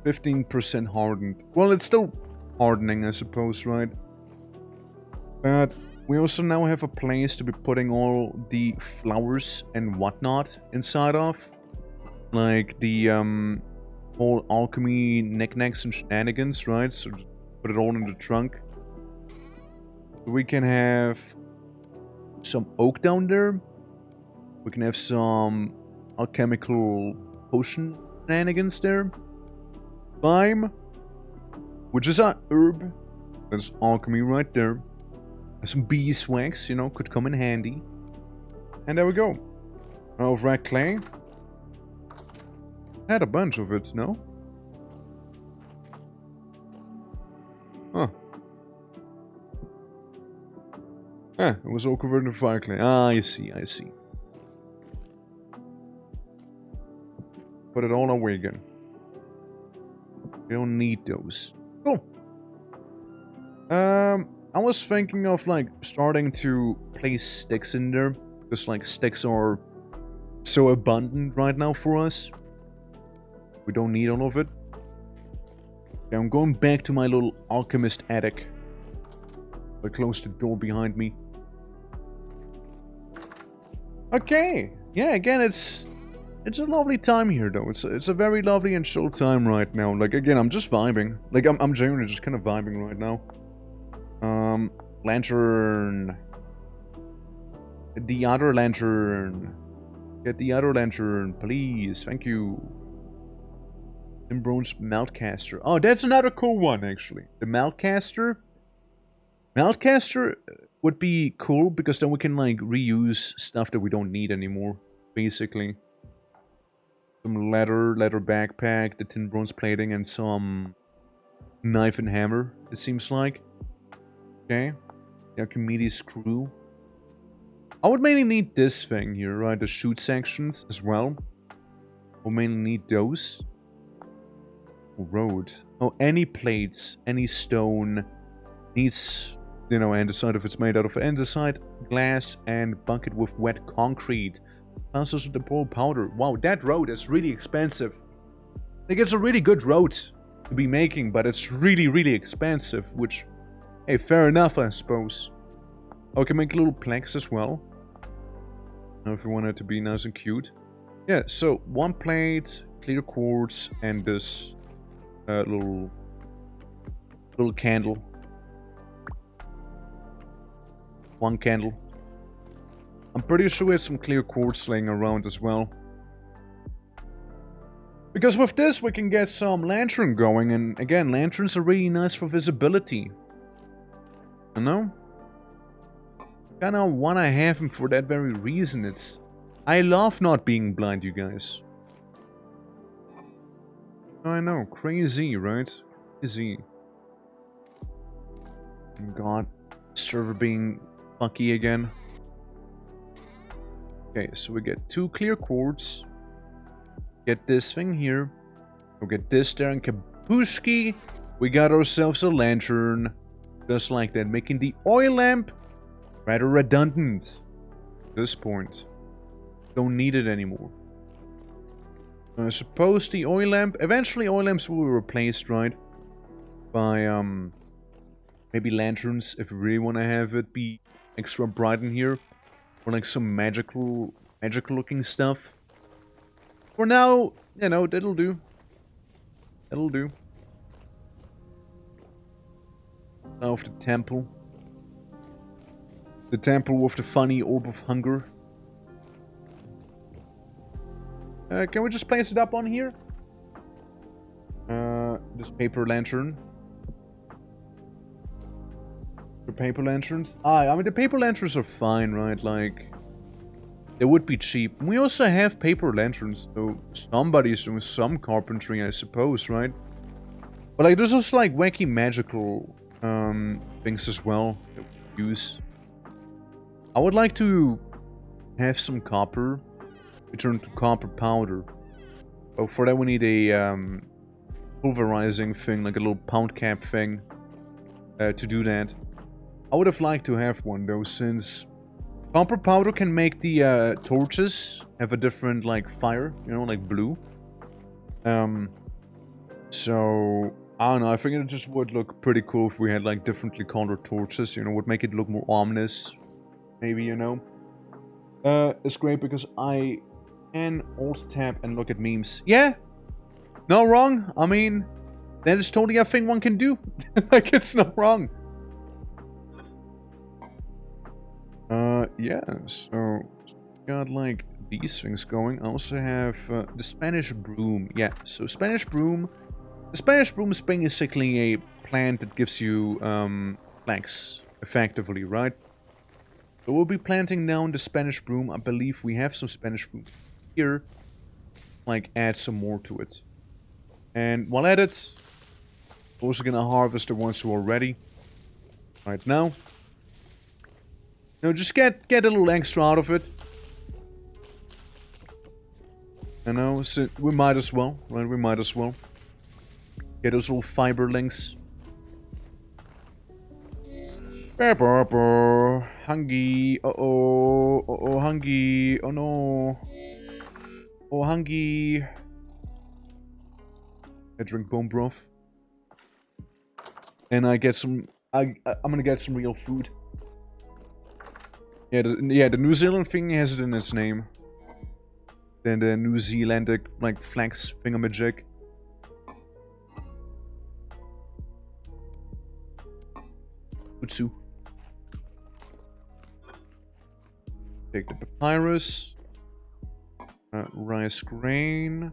15% hardened. Well, it's still hardening, I suppose, right? But we also now have a place to be putting all the flowers and whatnot inside of. Like the whole alchemy knickknacks and shenanigans, right? So just put it all in the trunk. We can have some oak down there. We can have some alchemical potion shenanigans there. Thyme, which is a herb. That's alchemy right there. Some beeswax, you know, could come in handy. And there we go. Now red clay. Had a bunch of it, no? Huh. Ah, it was all converted into fire clay. Ah, I see, I see. Put it all away again. We don't need those. Cool. I was thinking of like starting to place sticks in there because like sticks are so abundant right now for us. We don't need all of it. Okay, I'm going back to my little alchemist attic. I closed the door behind me. Okay. Yeah, again, it's a lovely time here, though. It's a very lovely and chill time right now. Like, again, I'm just vibing. Like, I'm genuinely just kind of vibing right now. Lantern. The other lantern. Get the other lantern, please. Thank you. Bronze Meltcaster. Oh, that's another cool one, actually. The Meltcaster. Meltcaster would be cool because then we can, like, reuse stuff that we don't need anymore, basically. Some leather backpack, the tin bronze plating, and some knife and hammer, it seems like. Okay. The Archimedes screw. I would mainly need this thing here, right? The shoot sections as well. We'll mainly need those. Road. Oh, any plates, any stone needs, you know, andesite if it's made out of andesite, glass, and bucket with wet concrete. Passes with the pole powder. Wow, that road is really expensive. Like, it's a really good road to be making, but it's really, really expensive, which, hey, fair enough, I suppose. Oh, I can make little plaques as well. Now, if you want it to be nice and cute. Yeah, so one plate, clear quartz, and this little candle. One candle. I'm pretty sure we have some clear quartz laying around as well. Because with this we can get some lantern going, and again, lanterns are really nice for visibility. You know? Kinda wanna have them for that very reason. I love not being blind, you guys. I know, crazy, right? Crazy. God, server being funky again. Okay, so we get 2 clear quartz. Get this thing here. We'll get this there, and kabushki, we got ourselves a lantern. Just like that, making the oil lamp rather redundant at this point. Don't need it anymore. I suppose the oil lamp, eventually oil lamps will be replaced, right? By, maybe lanterns, if we really want to have it be extra bright in here. Or like some magical looking stuff. For now, you know, that'll do. That'll do. Now of the temple. The temple with the funny orb of hunger. Can we just place it up on here? This paper lantern. The paper lanterns? I mean, the paper lanterns are fine, right? Like, They would be cheap. We also have paper lanterns, so somebody's doing some carpentry, I suppose, right? But like, there's also like wacky magical things as well that we use. I would like to have some copper. Return to copper powder. Oh, for that we need a pulverizing thing, like a little pound cap thing, to do that. I would have liked to have one though, since copper powder can make the torches have a different like fire, you know, like blue. So I don't know. I think it just would look pretty cool if we had like differently colored torches. You know, would make it look more ominous. Maybe, you know. It's great because I can alt tab and look at memes. Yeah, no wrong. I mean, that is totally a thing one can do. Like, it's not wrong. Yeah, so got like these things going. I also have the Spanish broom. Yeah, so Spanish broom. The Spanish broom is basically a plant that gives you flax, effectively, right? So we'll be planting down the Spanish broom. I believe we have some Spanish broom here. Like, add some more to it. And while at it, we're also gonna harvest the ones who are ready. Right now. No, just get a little extra out of it. I know, so we might as well, right? We might as well. Get those little fiber links. Hungry. Uh-oh. Uh-oh, hungry. Oh no. Oh, hungry. I drink bone broth. And I get some... I'm gonna get some real food. Yeah, the New Zealand thing has it in its name. Then the New Zealandic, like, flax thingamajig. Utsu. Take the papyrus. Rice grain.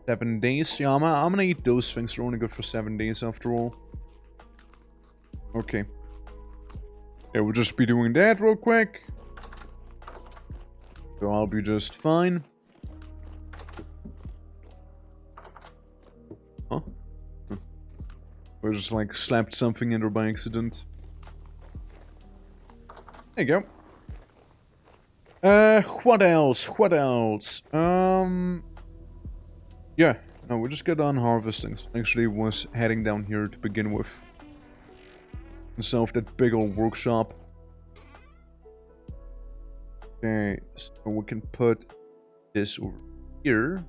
7 days. Yeah, I'm gonna eat those things. They're only good for 7 days after all. Okay. Yeah, we'll just be doing that real quick. So I'll be just fine. Huh? We just like slapped something in there by accident. There you go. What else? What else? Yeah, no, we just got on harvesting. Actually was heading down here to begin with. Instead of that big old workshop. Okay, so we can put this over here.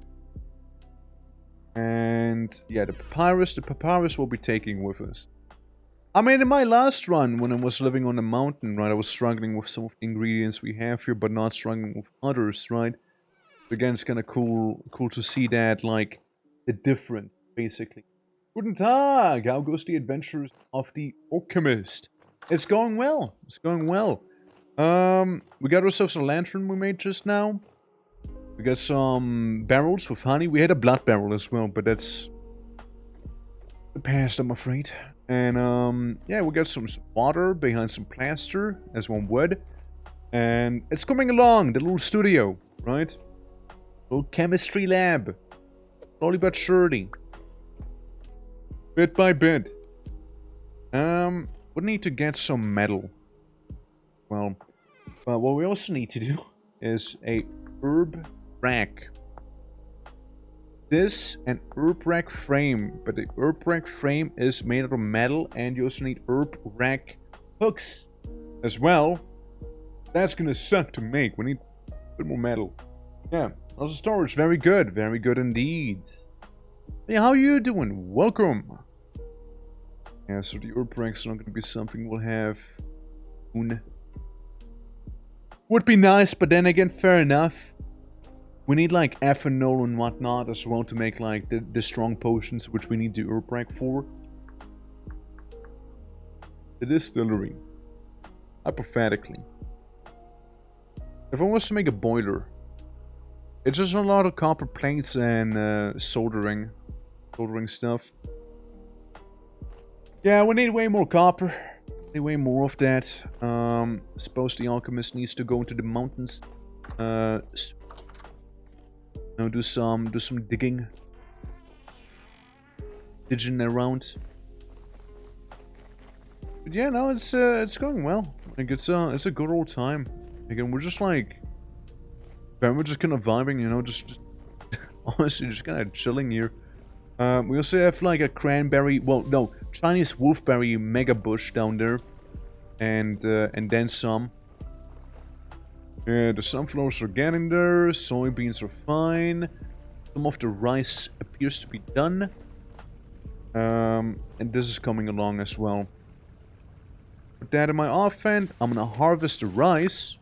And yeah, the papyrus will be taking with us. I mean, in my last run, when I was living on a mountain, right, I was struggling with some of the ingredients we have here, but not struggling with others, right? Again, it's kind of cool to see that, like, the difference, basically. Guten Tag! How goes the adventures of the Alchemist? It's going well. It's going well. We got ourselves a lantern we made just now. We got some barrels with honey. We had a blood barrel as well, but that's the past, I'm afraid. And, yeah, we got some water behind some plaster, as one would. And it's coming along, the little studio, right? Little chemistry lab. Slowly but surely. Bit by bit. We need to get some metal. Well, but what we also need to do is a herb rack. This an herb rack frame, but the herb rack frame is made out of metal, and you also need herb rack hooks as well. That's gonna suck to make. We need a bit more metal. Yeah, also storage, very good indeed. Hey, how you doing? Welcome. Yeah, so the herb rack's not gonna be something we'll have soon. Would be nice, but then again, fair enough. We need like ethanol and whatnot as well to make like the strong potions, which we need the herb rack for. The distillery. Hypothetically. If I was to make a boiler, it's just a lot of copper plates and soldering stuff. Yeah, we need way more copper. Way more of that. Suppose the alchemist needs to go into the mountains Now do some digging around. But yeah, no, it's going well. Like it's a good old time. Again, we're just like, we're just kind of vibing, you know, just honestly, just kind of chilling here. We also have like a cranberry, well, no, Chinese wolfberry mega bush down there, and then some. The sunflowers are getting there. Soybeans are fine. Some of the rice appears to be done. And this is coming along as well. Put that in my offhand. I'm gonna harvest the rice.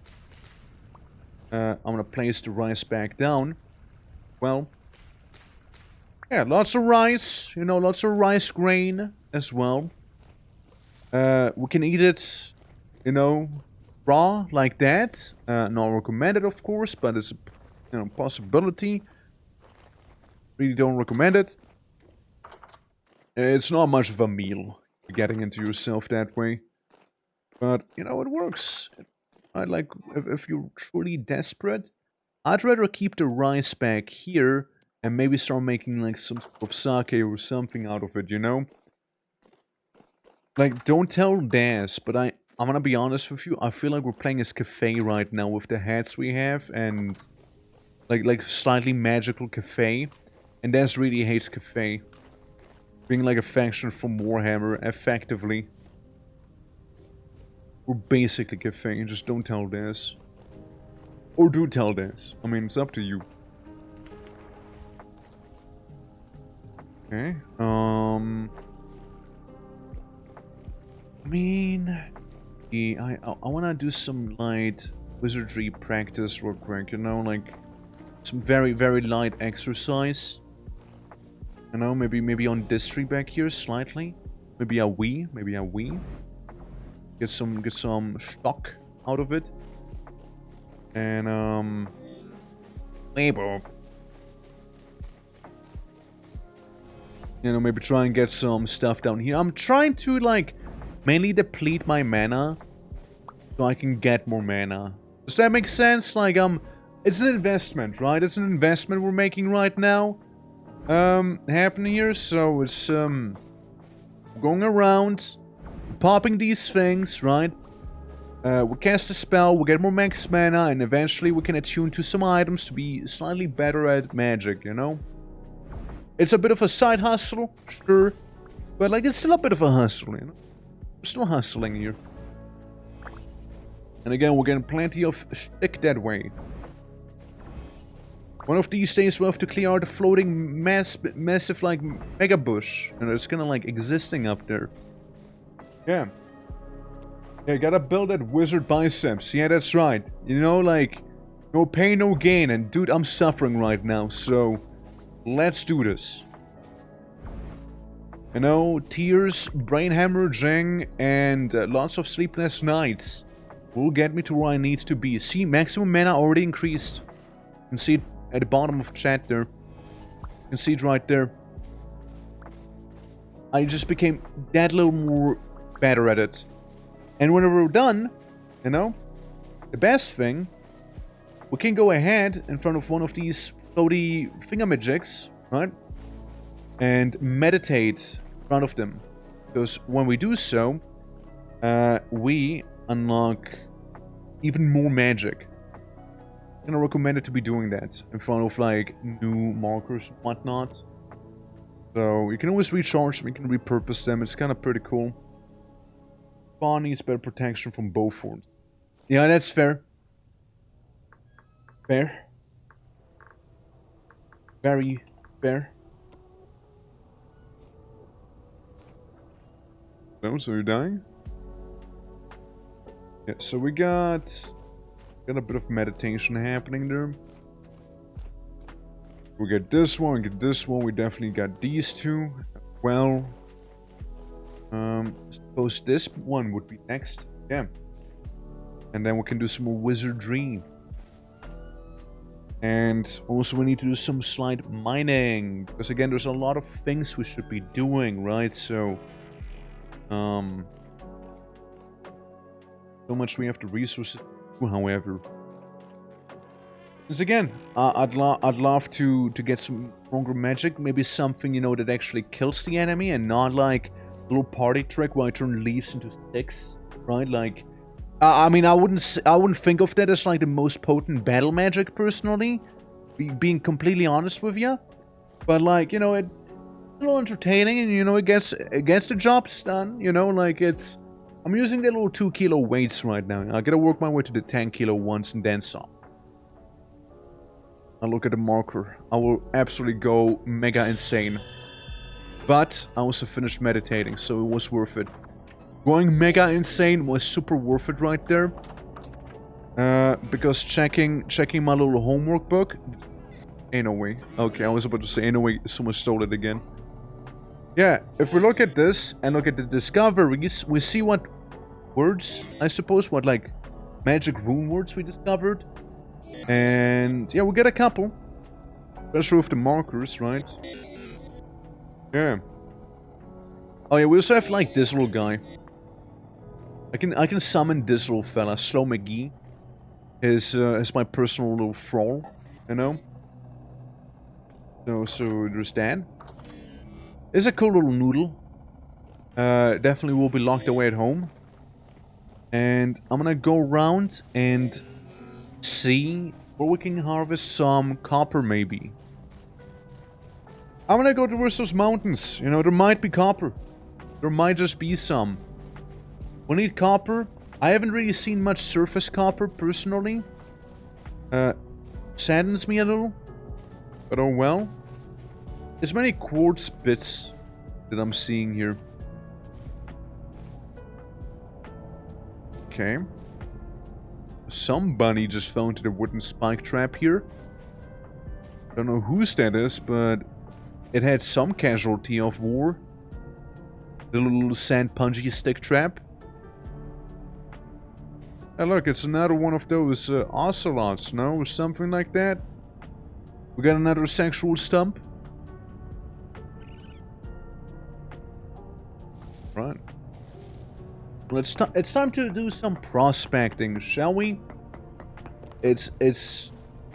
I'm gonna place the rice back down. Well, yeah, lots of rice. You know, lots of rice grain as well. We can eat it, you know, raw like that. Not recommended, of course, but it's a possibility. Really don't recommend it. It's not much of a meal, getting into yourself that way. But, you know, it works. Like, if you're truly desperate, I'd rather keep the rice back here and maybe start making, like, some sort of sake or something out of it, you know? Like, don't tell Daz, but I'm gonna be honest with you, I feel like we're playing as cafe right now with the hats we have and like slightly magical cafe. And Daz really hates cafe. Being like a faction from Warhammer, effectively. We're basically cafe, just don't tell Daz. Or do tell Daz. I mean, it's up to you. Okay, I mean, yeah, I wanna do some light wizardry practice real quick, you know, like some very, very light exercise. You know, maybe on this tree back here slightly. Maybe a wee. Get some stock out of it. And label. You know, maybe try and get some stuff down here. I'm trying to like mainly deplete my mana so I can get more mana. Does that make sense? Like it's an investment, right? It's an investment we're making right now. Happening here, so it's going around, popping these things, right? We cast a spell, we get more max mana, and eventually we can attune to some items to be slightly better at magic, you know? It's a bit of a side hustle, sure, but like it's still a bit of a hustle, you know? We're still hustling here. And again, we're getting plenty of shtick that way. One of these days we'll have to clear out the floating massive like mega bush. And it's kinda like existing up there. Yeah. Yeah, gotta build that wizard biceps. Yeah, that's right. You know, like, no pain, no gain. And dude, I'm suffering right now, so let's do this. You know, tears, brain hemorrhaging, and lots of sleepless nights will get me to where I need to be. See, maximum mana already increased. You can see it at the bottom of chat there. You can see it right there. I just became that little more better at it. And when we're done, you know, the best thing, we can go ahead in front of one of these floaty thingamajigs, right? And meditate in front of them. Because when we do so, we unlock even more magic. I'm gonna recommend it to be doing that in front of like new markers and whatnot. So you can always recharge them, you can repurpose them, it's kind of pretty cool. Spawn needs better protection from both forms. Yeah, that's fair. Fair. Very fair. No, so you're dying? Yeah, so we got a bit of meditation happening there. We get this one, we definitely got these two. Well, suppose this one would be next. Yeah. And then we can do some more wizardry. And also we need to do some slight mining. Because again, there's a lot of things we should be doing, right? So, so much we have the resources to, however. Because again, I'd love to get some stronger magic. Maybe something, you know, that actually kills the enemy and not like a little party trick where I turn leaves into sticks, right? Like, I mean, I wouldn't think of that as like the most potent battle magic personally, being completely honest with you. But like, you know, it's a little entertaining, and you know, it gets the job done. You know, like I'm using the little 2 kilo weights right now. I gotta work my way to the 10 kilo ones and then some. I look at the marker. I will absolutely go mega insane. But I also finished meditating, so it was worth it. Going mega insane was super worth it right there. Because checking my little homework book. Ain't no way. Okay, I was about to say ain't no way someone stole it again. Yeah, if we look at this and look at the discoveries, we see what words, I suppose, what like magic rune words we discovered. And yeah, we get a couple. Especially with the markers, right? Yeah. Oh yeah, we also have like this little guy. I can summon this little fella, Slow McGee. Is my personal little thrall, you know? So there's that. It's a cool little noodle. Definitely will be locked away at home. And I'm gonna go around and see where we can harvest some copper, maybe. I'm gonna go towards those mountains. You know, there might be copper. There might just be some. We need copper. I haven't really seen much surface copper, personally. Saddens me a little. But oh well. There's many quartz bits that I'm seeing here. Okay. Somebody just fell into the wooden spike trap here. Don't know whose that is, but it had some casualty of war. The little sand punji stick trap. Hey look, it's another one of those ocelots, no? Or something like that. We got another sexual stump. Right. Well, it's time to do some prospecting, shall we? It's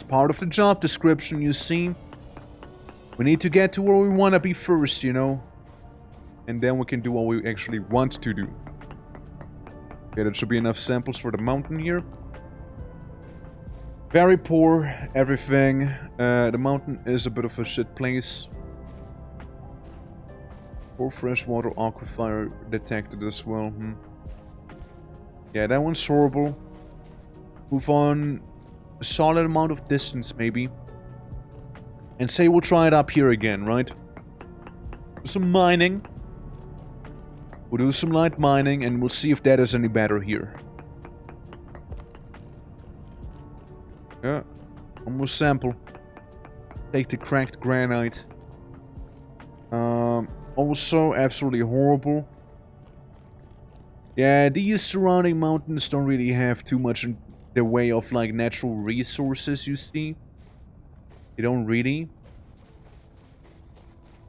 part of the job description, you see. We need to get to where we want to be first, you know. And then we can do what we actually want to do. Okay, there should be enough samples for the mountain here. Very poor, everything. The mountain is a bit of a shit place. Poor freshwater aquifer detected as well. Yeah, that one's horrible. Move on a solid amount of distance, maybe. And say we'll try it up here again, right? Some mining. We'll do some light mining and we'll see if that is any better here. Yeah. One more sample. Take the cracked granite. Also absolutely horrible. Yeah, these surrounding mountains don't really have too much in the way of like natural resources, you see. They don't really.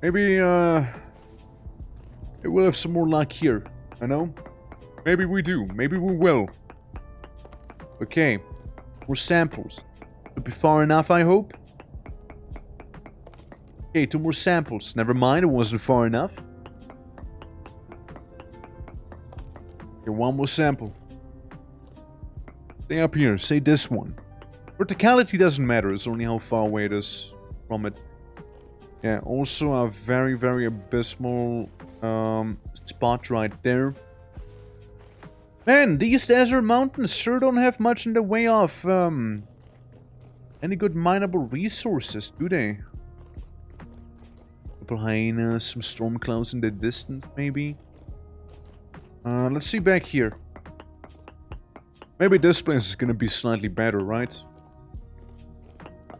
Maybe we'll have some more luck here, I know? Maybe we do, maybe we will. Okay, more samples. Should be far enough, I hope. Okay, 2 more samples. Never mind, it wasn't far enough. Okay, 1 more sample. Stay up here, say this one. Verticality doesn't matter, it's only how far away it is from it. Yeah, also a very, very abysmal spot right there. Man, these desert mountains sure don't have much in the way of any good mineable resources, do they? Couple hyenas, some storm clouds in the distance, maybe. Let's see back here. Maybe this place is gonna be slightly better, right?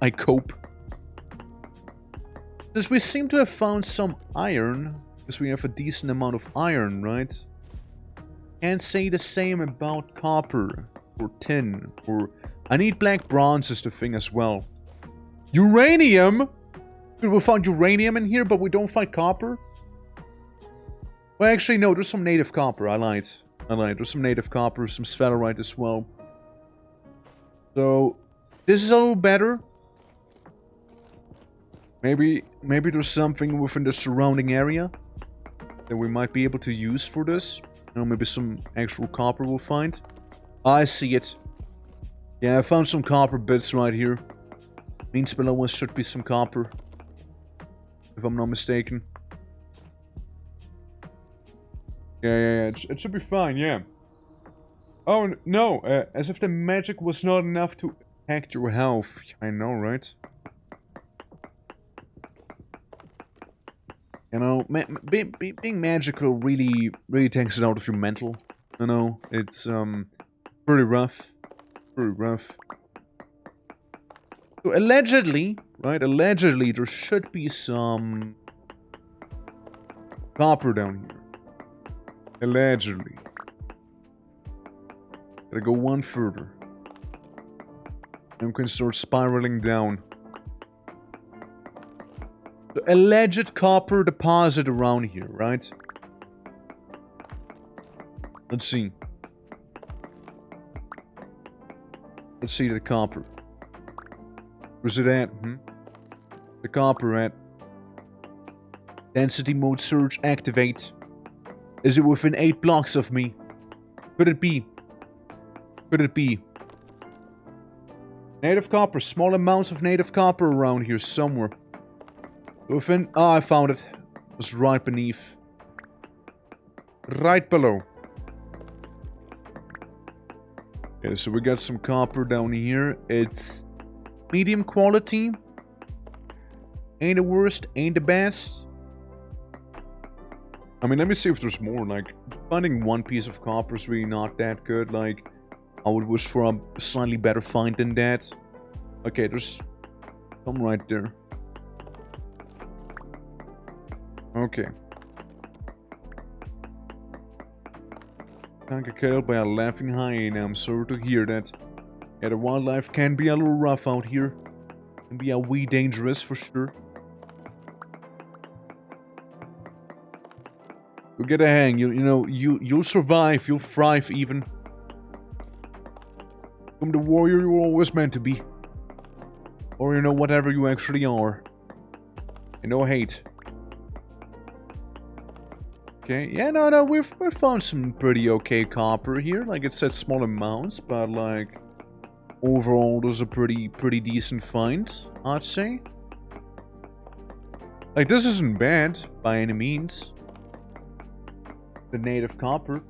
I cope. Since we seem to have found some iron, because we have a decent amount of iron, right? Can't say the same about copper, or tin, or... I need black bronze is the thing as well. Uranium? Dude, we found uranium in here, but we don't find copper? Well, actually, no, there's some native copper. I lied. There's some native copper, some sphalerite as well. So, This is a little better. Maybe there's something within the surrounding area that we might be able to use for this. You know, maybe some actual copper we'll find. I see it. Yeah, I found some copper bits right here. Means below us should be some copper. If I'm not mistaken. Yeah. It should be fine, yeah. Oh, no. As if the magic was not enough to hack your health. I know, right? You know, being magical really takes it out of your mental. You know, it's, pretty rough. Pretty rough. So, allegedly, right, allegedly, there should be some copper down here. Allegedly. Gotta go one further. And we can start spiraling down. The alleged copper deposit around here, right? Let's see. Let's see the copper. Where's it at? The copper at. Density mode search activate. Is it within 8 blocks of me? Could it be? Could it be? Native copper. Small amounts of native copper around here somewhere. Within... Ah, I found it. It was right beneath. Right below. Okay, so we got some copper down here. It's medium quality. Ain't the worst, ain't the best. I mean, let me see if there's more. Like, finding one piece of copper is really not that good. Like, I would wish for a slightly better find than that. Okay, there's some right there. Okay. Tanker killed by a laughing hyena. I'm sorry to hear that. Yeah, the wildlife can be a little rough out here. Can be a wee dangerous for sure. You'll get a hang. You'll survive. You'll thrive even. Become the warrior you were always meant to be. Or whatever you actually are. And no hate. Okay, yeah, no, we've found some pretty okay copper here. Like, it said small amounts, but like, overall, there's a pretty decent find, I'd say. Like, this isn't bad, by any means. The native copper.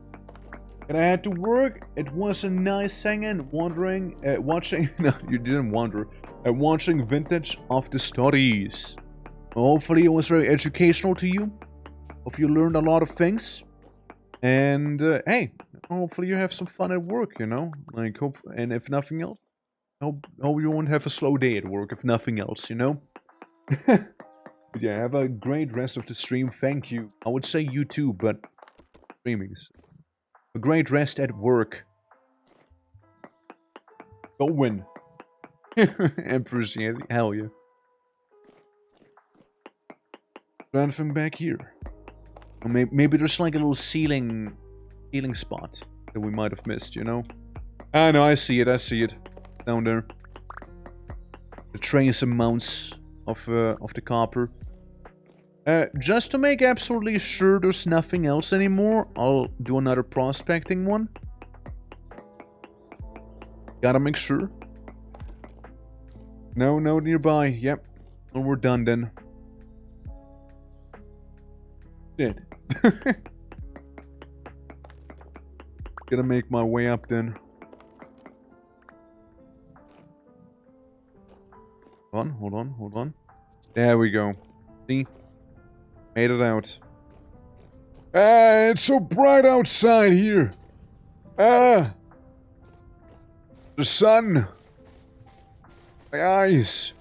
And I had to work. It was a nice hanging, watching, no, you didn't wonder, watching vintage of the studies. Hopefully it was very educational to you. Hope you learned a lot of things. And, hey, hopefully you have some fun at work, Like, and if nothing else, hope you won't have a slow day at work, if nothing else, But yeah, have a great rest of the stream. Thank you. I would say you too, but streamings. A great rest at work. Go win. Appreciate it. Hell yeah. Anything back here? Or maybe there's like a little ceiling spot that we might have missed, I know, I see it. Down there. The trace amounts of the copper. Just to make absolutely sure there's nothing else anymore, I'll do another prospecting one. Gotta make sure. No nearby. Yep. Well, we're done then. Shit. Gotta make my way up then. Hold on. There we go. See? Made it out. It's so bright outside here. The sun. My eyes.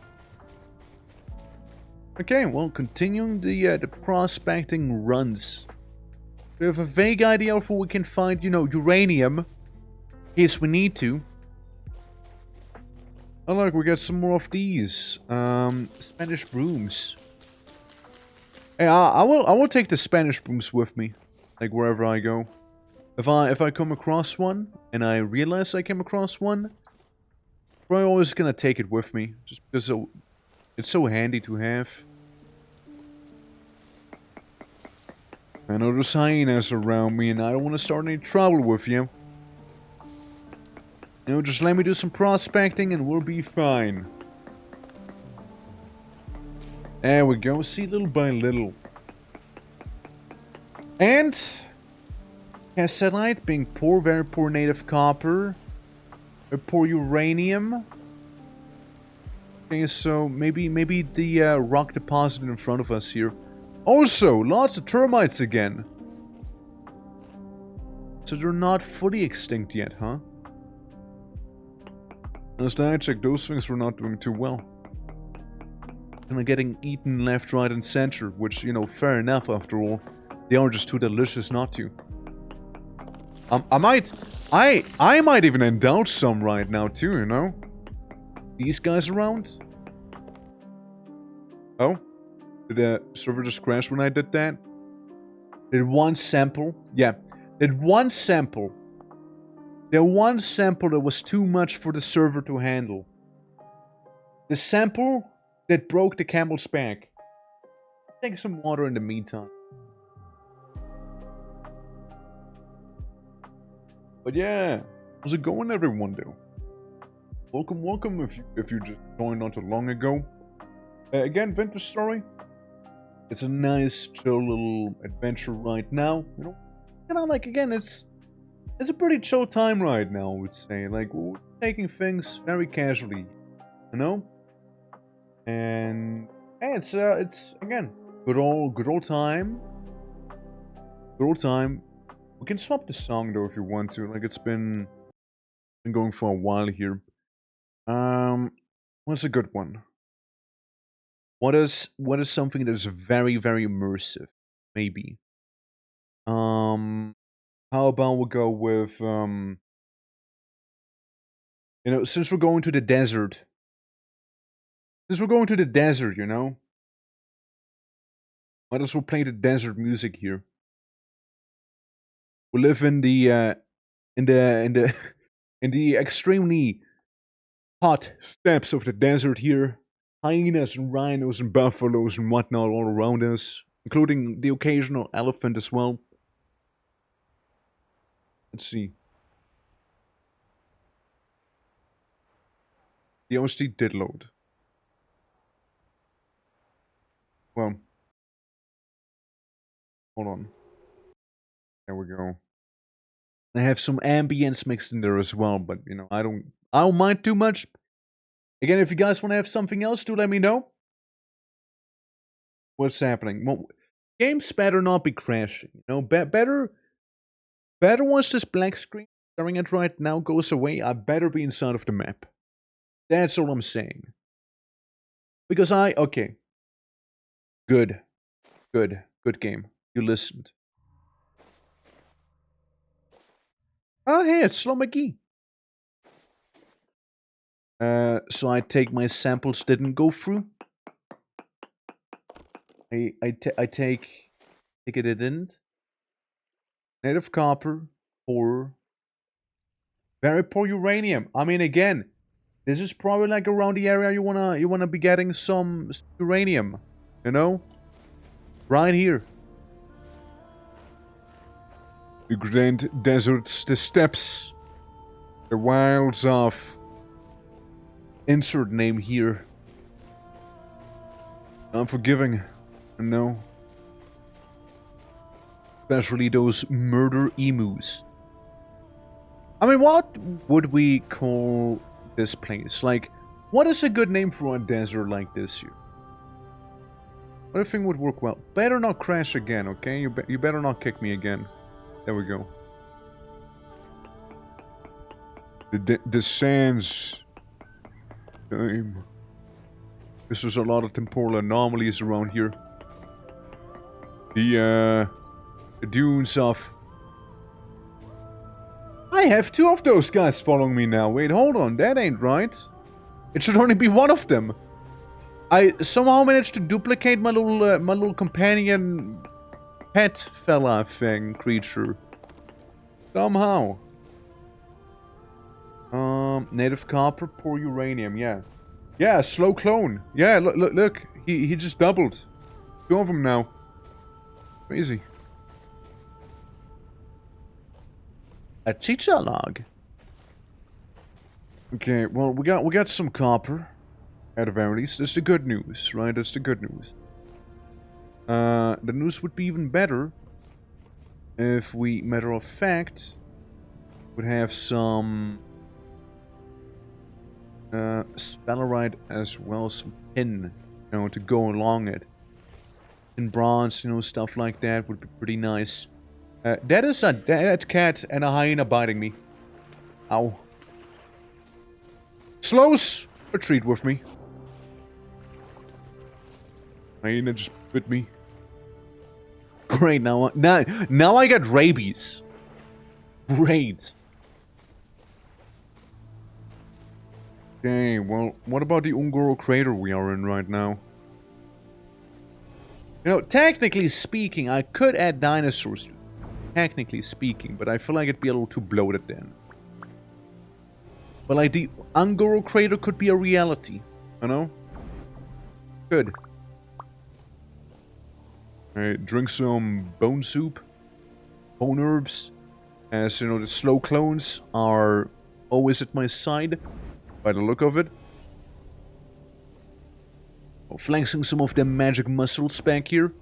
Okay, well, continuing the prospecting runs. We have a vague idea of where we can find, uranium. In case we need to. Oh look, we got some more of these. Spanish brooms. Hey, I will take the Spanish brooms with me. Like, wherever I go. If I come across one, and I realize I came across one, Probably always gonna take it with me, just because it's so handy to have. I know there's hyenas around me, and I don't want to start any trouble with you. You know, just let me do some prospecting, and we'll be fine. There we go. See, little by little. And cassiterite being poor, very poor native copper, very poor uranium. Okay, so maybe the rock deposit in front of us here. Also, lots of termites again. So they're not fully extinct yet, huh? Last I checked, those things were not doing too well. And they're getting eaten left, right, and center, which, you know, fair enough after all. They are just too delicious not to. I might even indulge some right now too, you know? These guys around? Oh? Did the server just crash when I did that? Did one sample? Yeah. Did one sample. The one sample that was too much for the server to handle. The sample that broke the camel's back. Take some water in the meantime. But yeah, how's it going, everyone? Though, welcome if you just joined not too long ago. Again, Vintage Story. It's a nice, chill little adventure right now. You know, like again, it's a pretty chill time right now. I would say, like we're taking things very casually, you know. And it's again good old time. Good old time. We can swap the song though if you want to. Like it's been going for a while here. What's a good one? What is something that is very, very immersive? Maybe. How about we go with you know, since we're going to the desert. Since we're going to the desert, you know, might as well play the desert music here. We live in the in the in the extremely hot steppes of the desert here. Hyenas and rhinos and buffaloes and whatnot all around us, including the occasional elephant as well. Let's see. The OST did load. Well, hold on. There we go. I have some ambience mixed in there as well, but you know, I don't mind too much. Again, if you guys want to have something else, do let me know. What's happening? Well, games better not be crashing. You know, better once this black screen staring at right now goes away, I better be inside of the map. That's all I'm saying. Because okay. Good game. You listened. Oh, hey, it's Slow McGee. So I take my samples didn't go through. I take it didn't. Native copper, poor. Very poor uranium. I mean, again, this is probably like around the area you wanna be getting some uranium, you know, right here. The grand deserts, the steppes, the wilds of insert name here. Unforgiving, no. Especially those murder emus. I mean, what would we call this place? Like, what is a good name for a desert like this here? What do you think would work well? Better not crash again, okay? You better not kick me again. There we go. The sands. Time. There's a lot of temporal anomalies around here. The dunes of... I have two of those guys following me now. Wait, hold on. That ain't right. It should only be one of them. I somehow managed to duplicate my little companion pet fella thing creature. Somehow. native copper, poor uranium, yeah. Yeah, slow clone. Yeah, look. He just doubled. 2 of them now. Crazy. A chicha log. Okay, well, we got some copper. At the very least, that's the good news, right? That's the good news. The news would be even better if we, matter of fact, would have some spellerite as well, some tin, you know, to go along it. In bronze, you know, stuff like that would be pretty nice. That is a dead cat and a hyena biting me. Ow. Slows, retreat with me. Hyena just bit me. Great, now I got rabies. Great. Okay, well, what about the Ungoro crater we are in right now? You know, technically speaking, I could add dinosaurs. Technically speaking, but I feel like it'd be a little too bloated then. But like, the Ungoro crater could be a reality, you know? Good. Alright, drink some bone soup. Bone herbs. As you know, the slow clones are always at my side. By the look of it. Oh, flexing some of them magic muscles back here.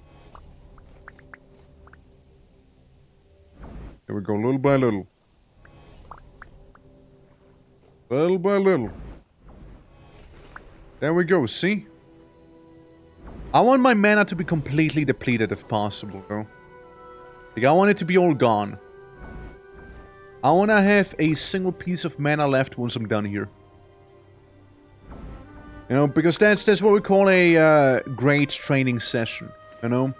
There we go, little by little. Little by little. There we go, see? I want my mana to be completely depleted if possible, though. Like, I want it to be all gone. I want to have a single piece of mana left once I'm done here. You know, because that's what we call a great training session, you know?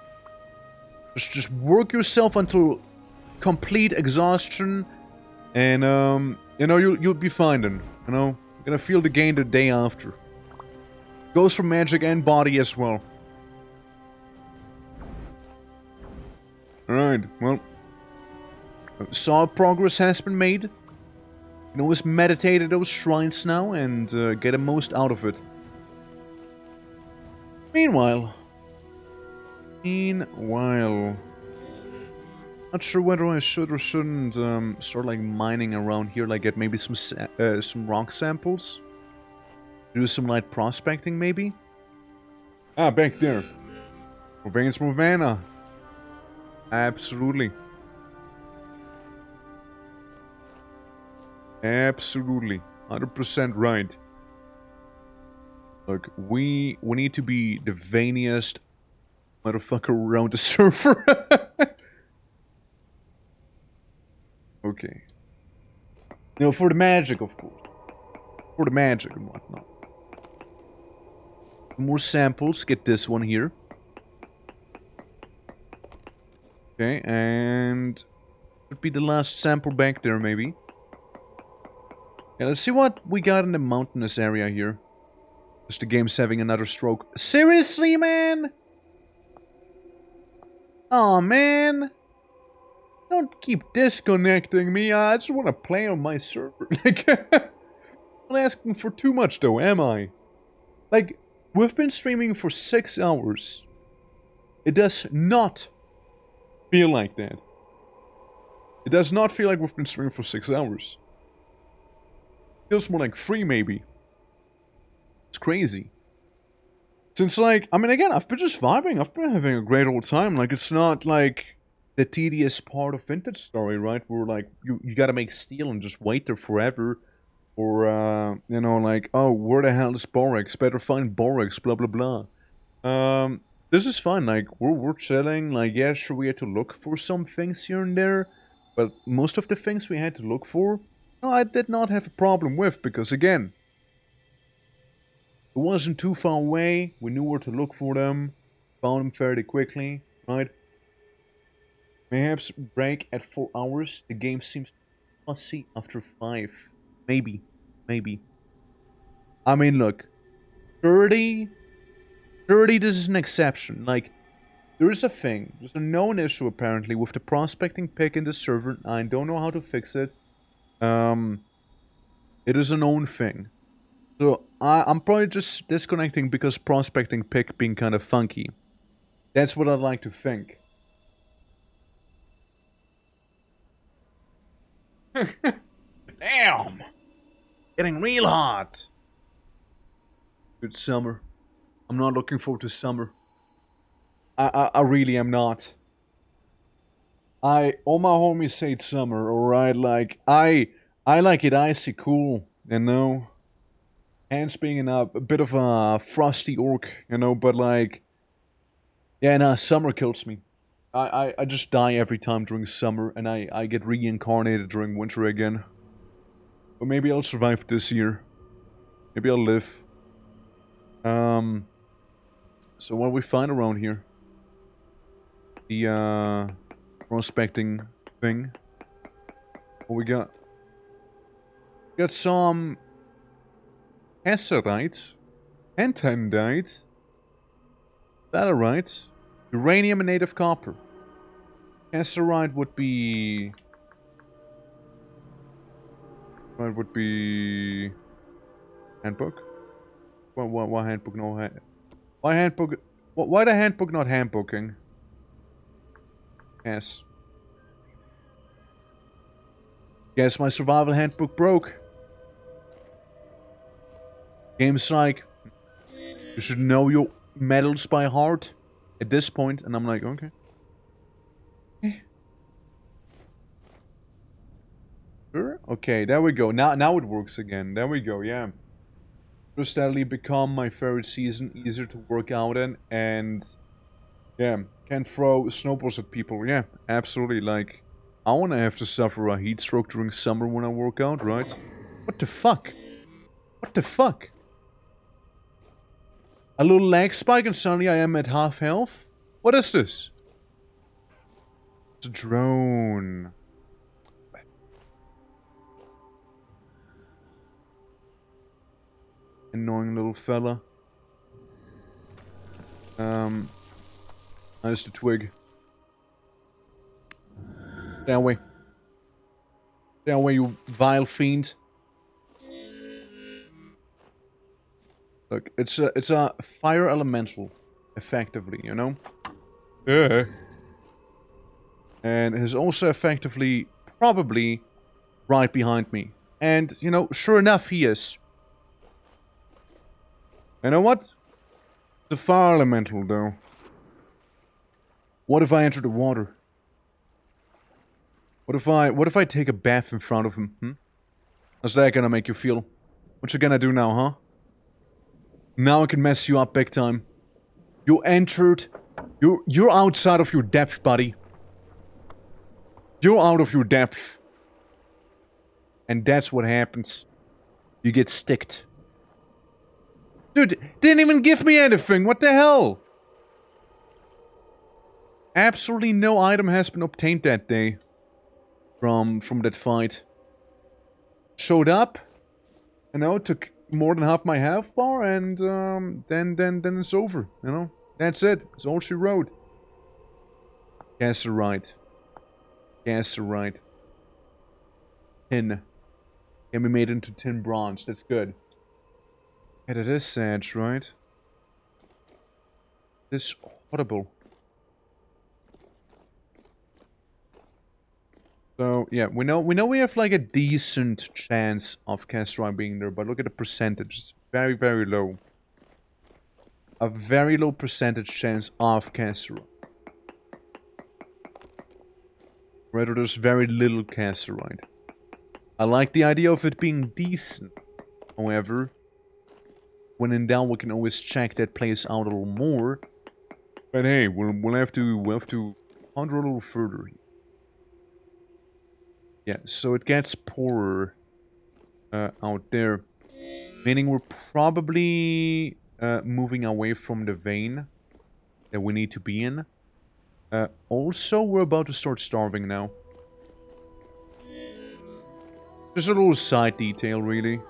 Just work yourself until complete exhaustion, and, you know, you'll be fine then, you know? You're gonna feel the gain the day after. Goes for magic and body as well. Alright, well. Solid progress has been made. You can always meditate at those shrines now and get the most out of it. Meanwhile, not sure whether I should or shouldn't start like mining around here, like get maybe some rock samples, do some light prospecting maybe. Ah, back there. We're bringing some mana. Absolutely. Absolutely. 100% right. Look, we need to be the veiniest motherfucker around the server. Okay. You know, for the magic, of course. For the magic and whatnot. More samples. Get this one here. Okay, and should be the last sample back there, maybe. Yeah, let's see what we got in the mountainous area here. Just the game's having another stroke. Seriously, man? Aw, man. Don't keep disconnecting me. I just want to play on my server. Like, I'm not asking for too much, though, am I? Like, we've been streaming for 6 hours. It does not feel like that. It does not feel like we've been streaming for 6 hours. Feels more like 3, maybe. It's crazy. Since, like, I mean, again, I've been just vibing. I've been having a great old time. Like, it's not, like, the tedious part of Vintage Story, right? Where, like, you gotta make steel and just wait there forever. Or, you know, like, oh, where the hell is Borax? Better find Borax, blah, blah, blah. This is fun. Like, we're chilling. Like, yeah, sure, we had to look for some things here and there. But most of the things we had to look for, no, I did not have a problem with. Because, again, it wasn't too far away. We knew where to look for them. Found them fairly quickly, right? Perhaps break at 4 hours. The game seems fussy after 5. Maybe. Maybe. I mean, look. 30, this is an exception. Like, there is a thing. There's a known issue, apparently, with the prospecting pick in the server. I don't know how to fix it. It is a known thing. So I'm probably just disconnecting because prospecting pick being kind of funky. That's what I'd like to think. Damn! Getting real hot! Good summer. I'm not looking forward to summer. I really am not. All my homies say it's summer, alright? Like, I like it icy cool, you know? Hands being a bit of a frosty orc, you know, but like, yeah, nah, summer kills me. I just die every time during summer, and I get reincarnated during winter again. But maybe I'll survive this year. Maybe I'll live. So what do we find around here? The, prospecting thing. What we got? We got some Hesserite, Pentandite, Valerite, uranium and native copper. Hesserite would be... What would be... Handbook? Why handbook no hand... Why handbook... Why the handbook not handbooking? Yes. Guess my survival handbook broke. Games like... You should know your medals by heart at this point, and I'm like, okay. Sure? Okay, there we go. Now it works again. There we go, yeah. Will steadily become my favorite season, easier to work out in, and yeah, can throw snowballs at people. Yeah, absolutely. Like, I wanna have to suffer a heat stroke during summer when I work out, right? What the fuck? What the fuck? A little lag spike and suddenly I am at half health? What is this? It's a drone. Annoying little fella. Nice to twig. Stay away. Stay away, you vile fiend. Look, it's a fire elemental, effectively, you know? Yeah. And is also effectively, probably, right behind me. And, you know, sure enough, he is. You know what? The fire elemental, though. What if I enter the water? What if I take a bath in front of him, hmm? How's that gonna make you feel? What you gonna do now, huh? Now I can mess you up big time. You entered... You're outside of your depth, buddy. You're out of your depth. And that's what happens. You get sticked. Dude, didn't even give me anything. What the hell? Absolutely no item has been obtained that day. From that fight. Showed up. You know, took more than half my health bar, and then it's over. You know, that's it. It's all she wrote. Gasserite. Gasserite. Tin. Can be made into tin bronze. That's good. Yeah, that is sad, right? This horrible. So yeah, we know we have like a decent chance of Castro being there, but look at the percentage. It's very, very low. A very low percentage chance of Castro. Rather, there's very little Casterite. I like the idea of it being decent. However, when in doubt, we can always check that place out a little more. But hey, we'll have to ponder a little further. Yeah, so it gets poorer out there, meaning we're probably moving away from the vein that we need to be in. Also, we're about to start starving now. Just a little side detail, really.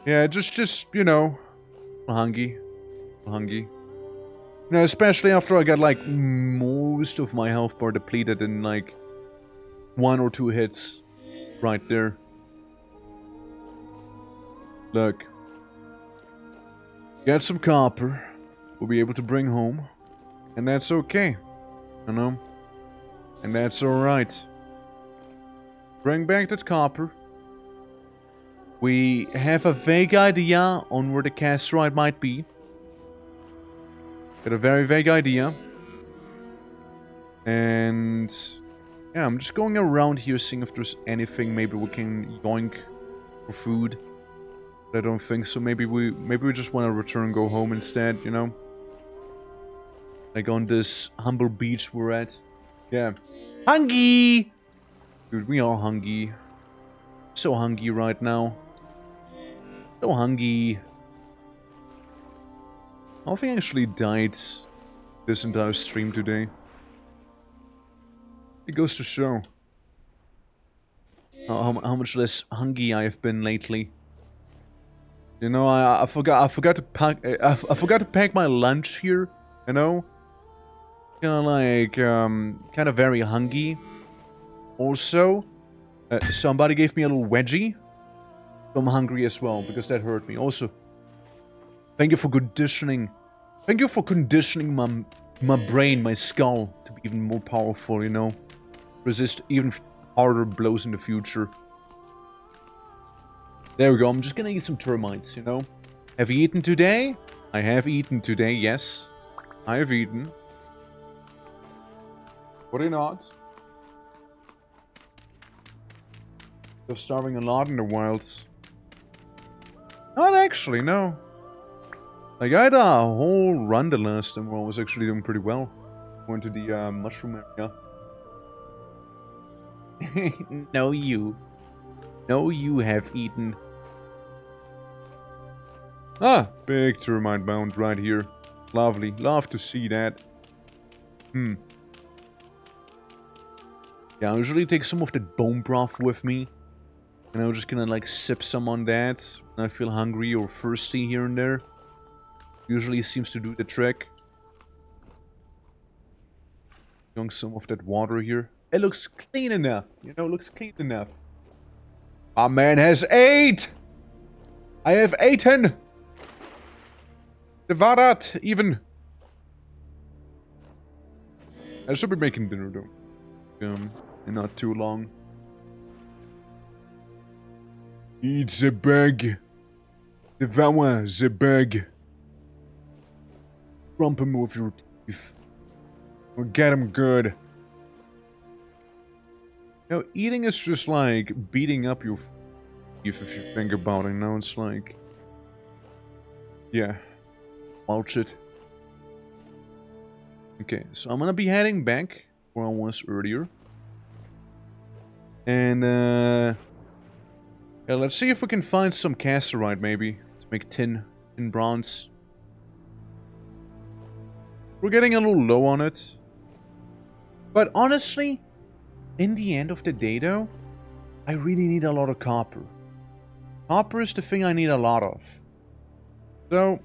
Yeah, just you know, hungry. You know, especially after I got like most of my health bar depleted in like 1 or 2 hits. right there. Look. Get some copper. We'll be able to bring home. And that's okay. You know? And that's alright. Bring back that copper. We have a vague idea on where the castrite might be. Got a very vague idea. And yeah, I'm just going around here seeing if there's anything maybe we can yoink for food. But I don't think so. Maybe we just want to return and go home instead, you know? Like on this humble beach we're at. Yeah. Hungry! Dude, we are hungry. So hungry right now. So hungry. Nothing actually died this entire stream today. It goes to show how much less hungry I have been lately. You know, I forgot to pack I forgot to pack my lunch here. You know, kind of very hungry. Also, somebody gave me a little wedgie, so I'm hungry as well because that hurt me. Also, thank you for conditioning. Thank you for conditioning my brain, my skull to be even more powerful. You know. Resist even harder blows in the future. There we go, I'm just gonna eat some termites, you know? Have you eaten today? I have eaten today, yes. I have eaten. Why not? They're starving a lot in the wilds. Not actually, no. Like, I had a whole run the last time where I was actually doing pretty well. Went to the mushroom area. No, you. No, you have eaten. Ah, big termite mound right here. Lovely. Love to see that. Yeah, I usually take some of that bone broth with me. And I'm just gonna like sip some on that when I feel hungry or thirsty here and there. Usually seems to do the trick. Drink some of that water here. It looks clean enough, you know, looks clean enough. Our man has 8! I have 18! Devarat, even. I should be making dinner though. In not too long. Eat the bag. Devour the bag. Rump him with your teeth. Or get him good. You know, eating is just like beating up your teeth if you think about it. Now it's like, yeah, mulch it. Okay, so I'm gonna be heading back where I was earlier, and yeah, let's see if we can find some casterite maybe to make tin bronze. We're getting a little low on it, but honestly. In the end of the day, though, I really need a lot of copper. Copper is the thing I need a lot of. So,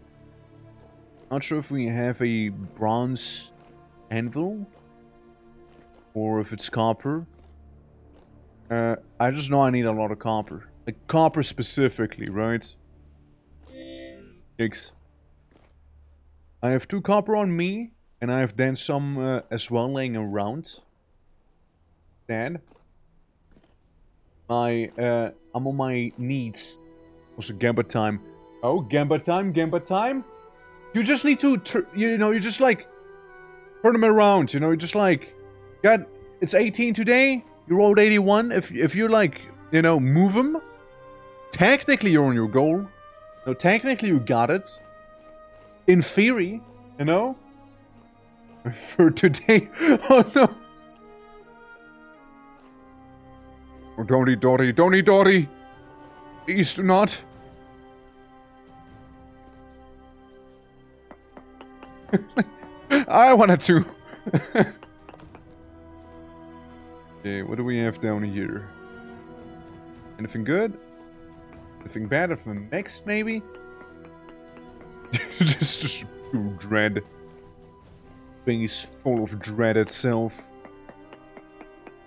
not sure if we have a bronze anvil, or if it's copper. I just know I need a lot of copper. Like, copper specifically, right? Yikes. I have 2 copper on me, and I have then some as well laying around. I'm on my knees. Also, Gamba time. Oh, Gamba time, Gamba time. You just need to, you know, you just like turn them around. You know, you just like, God, it's 18 today. You rolled 81. If you like, you know, move them. Technically, you're on your goal. No, technically, you got it. In theory, you know. For today, oh no. Oh, don't eat Dory, don't eat Dory! Please do not. I wanted to. Okay, what do we have down here? Anything good? Anything bad? Anything next, maybe? just pure dread. Thing is full of dread itself.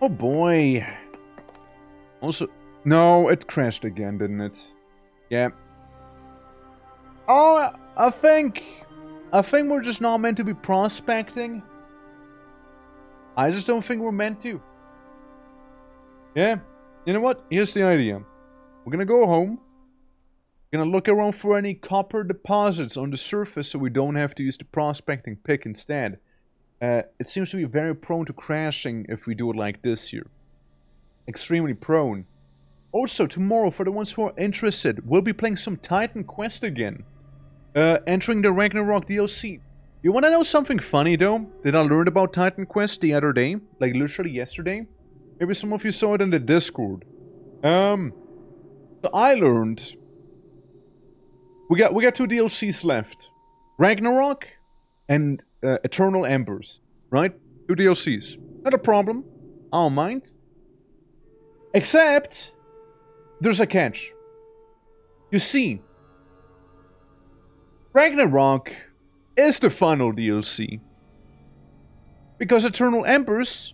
Oh boy. Also, No, it crashed again, didn't it? Yeah. Oh, I think we're just not meant to be prospecting. I just don't think we're meant to. Yeah. You know what? Here's the idea. We're gonna go home. We're gonna look around for any copper deposits on the surface so we don't have to use the prospecting pick instead. It seems to be very prone to crashing if we do it like this here. Extremely prone. Also, tomorrow, for the ones who are interested, we'll be playing some Titan Quest again. Entering the Ragnarok DLC. You wanna know something funny though? That I learned about Titan Quest the other day? Like literally yesterday? Maybe some of you saw it in the Discord. So I learned... We got 2 DLCs left. Ragnarok and Eternal Embers. Right? 2 DLCs. Not a problem. I don't mind. Except... there's a catch. You see... Ragnarok is the final DLC. Because Eternal Embers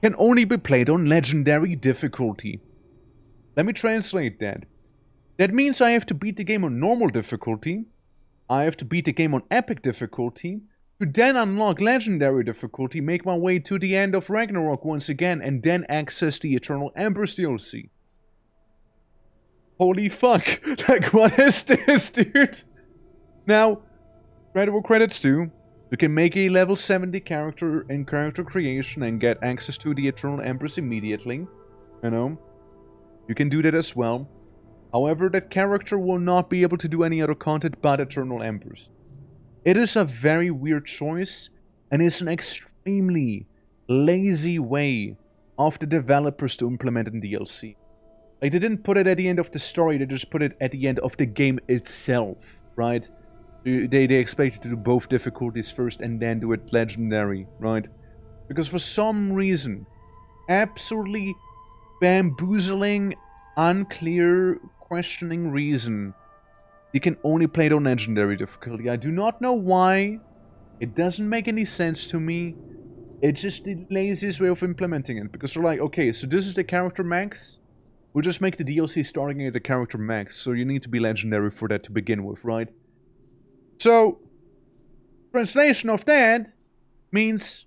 can only be played on Legendary difficulty. Let me translate that. That means I have to beat the game on normal difficulty. I have to beat the game on epic difficulty. To then unlock Legendary difficulty, make my way to the end of Ragnarok once again, and then access the Eternal Embers DLC. Holy fuck. Like, what is this, dude? Now, credit where credit's due. You can make a level 70 character in character creation and get access to the Eternal Embers immediately. You know? You can do that as well. However, that character will not be able to do any other content but Eternal Embers. It is a very weird choice, and it's an extremely lazy way of the developers to implement in DLC. Like, they didn't put it at the end of the story, they just put it at the end of the game itself, right? They expect you to do both difficulties first and then do it Legendary, right? Because for some reason, absolutely bamboozling, unclear, questioning reason, you can only play it on Legendary difficulty. I do not know why. It doesn't make any sense to me. It's just the laziest way of implementing it. Because they're like, okay, so this is the character max. We'll just make the DLC starting at the character max. So you need to be Legendary for that to begin with, right? So, translation of that means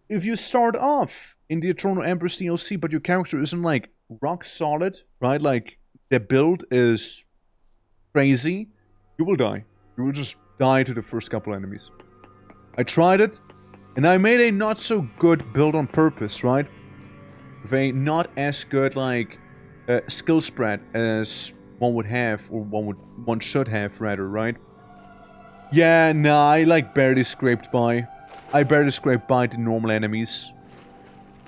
if you start off in the Eternal Embers DLC, but your character isn't like rock solid, right? Like the build is crazy, you will die. You will just die to the first couple enemies. I tried it, and I made a not so good build on purpose, right? With a not as good like skill spread as one would have, or one should have rather, right? Yeah, nah, I like barely scraped by. I barely scraped by the normal enemies.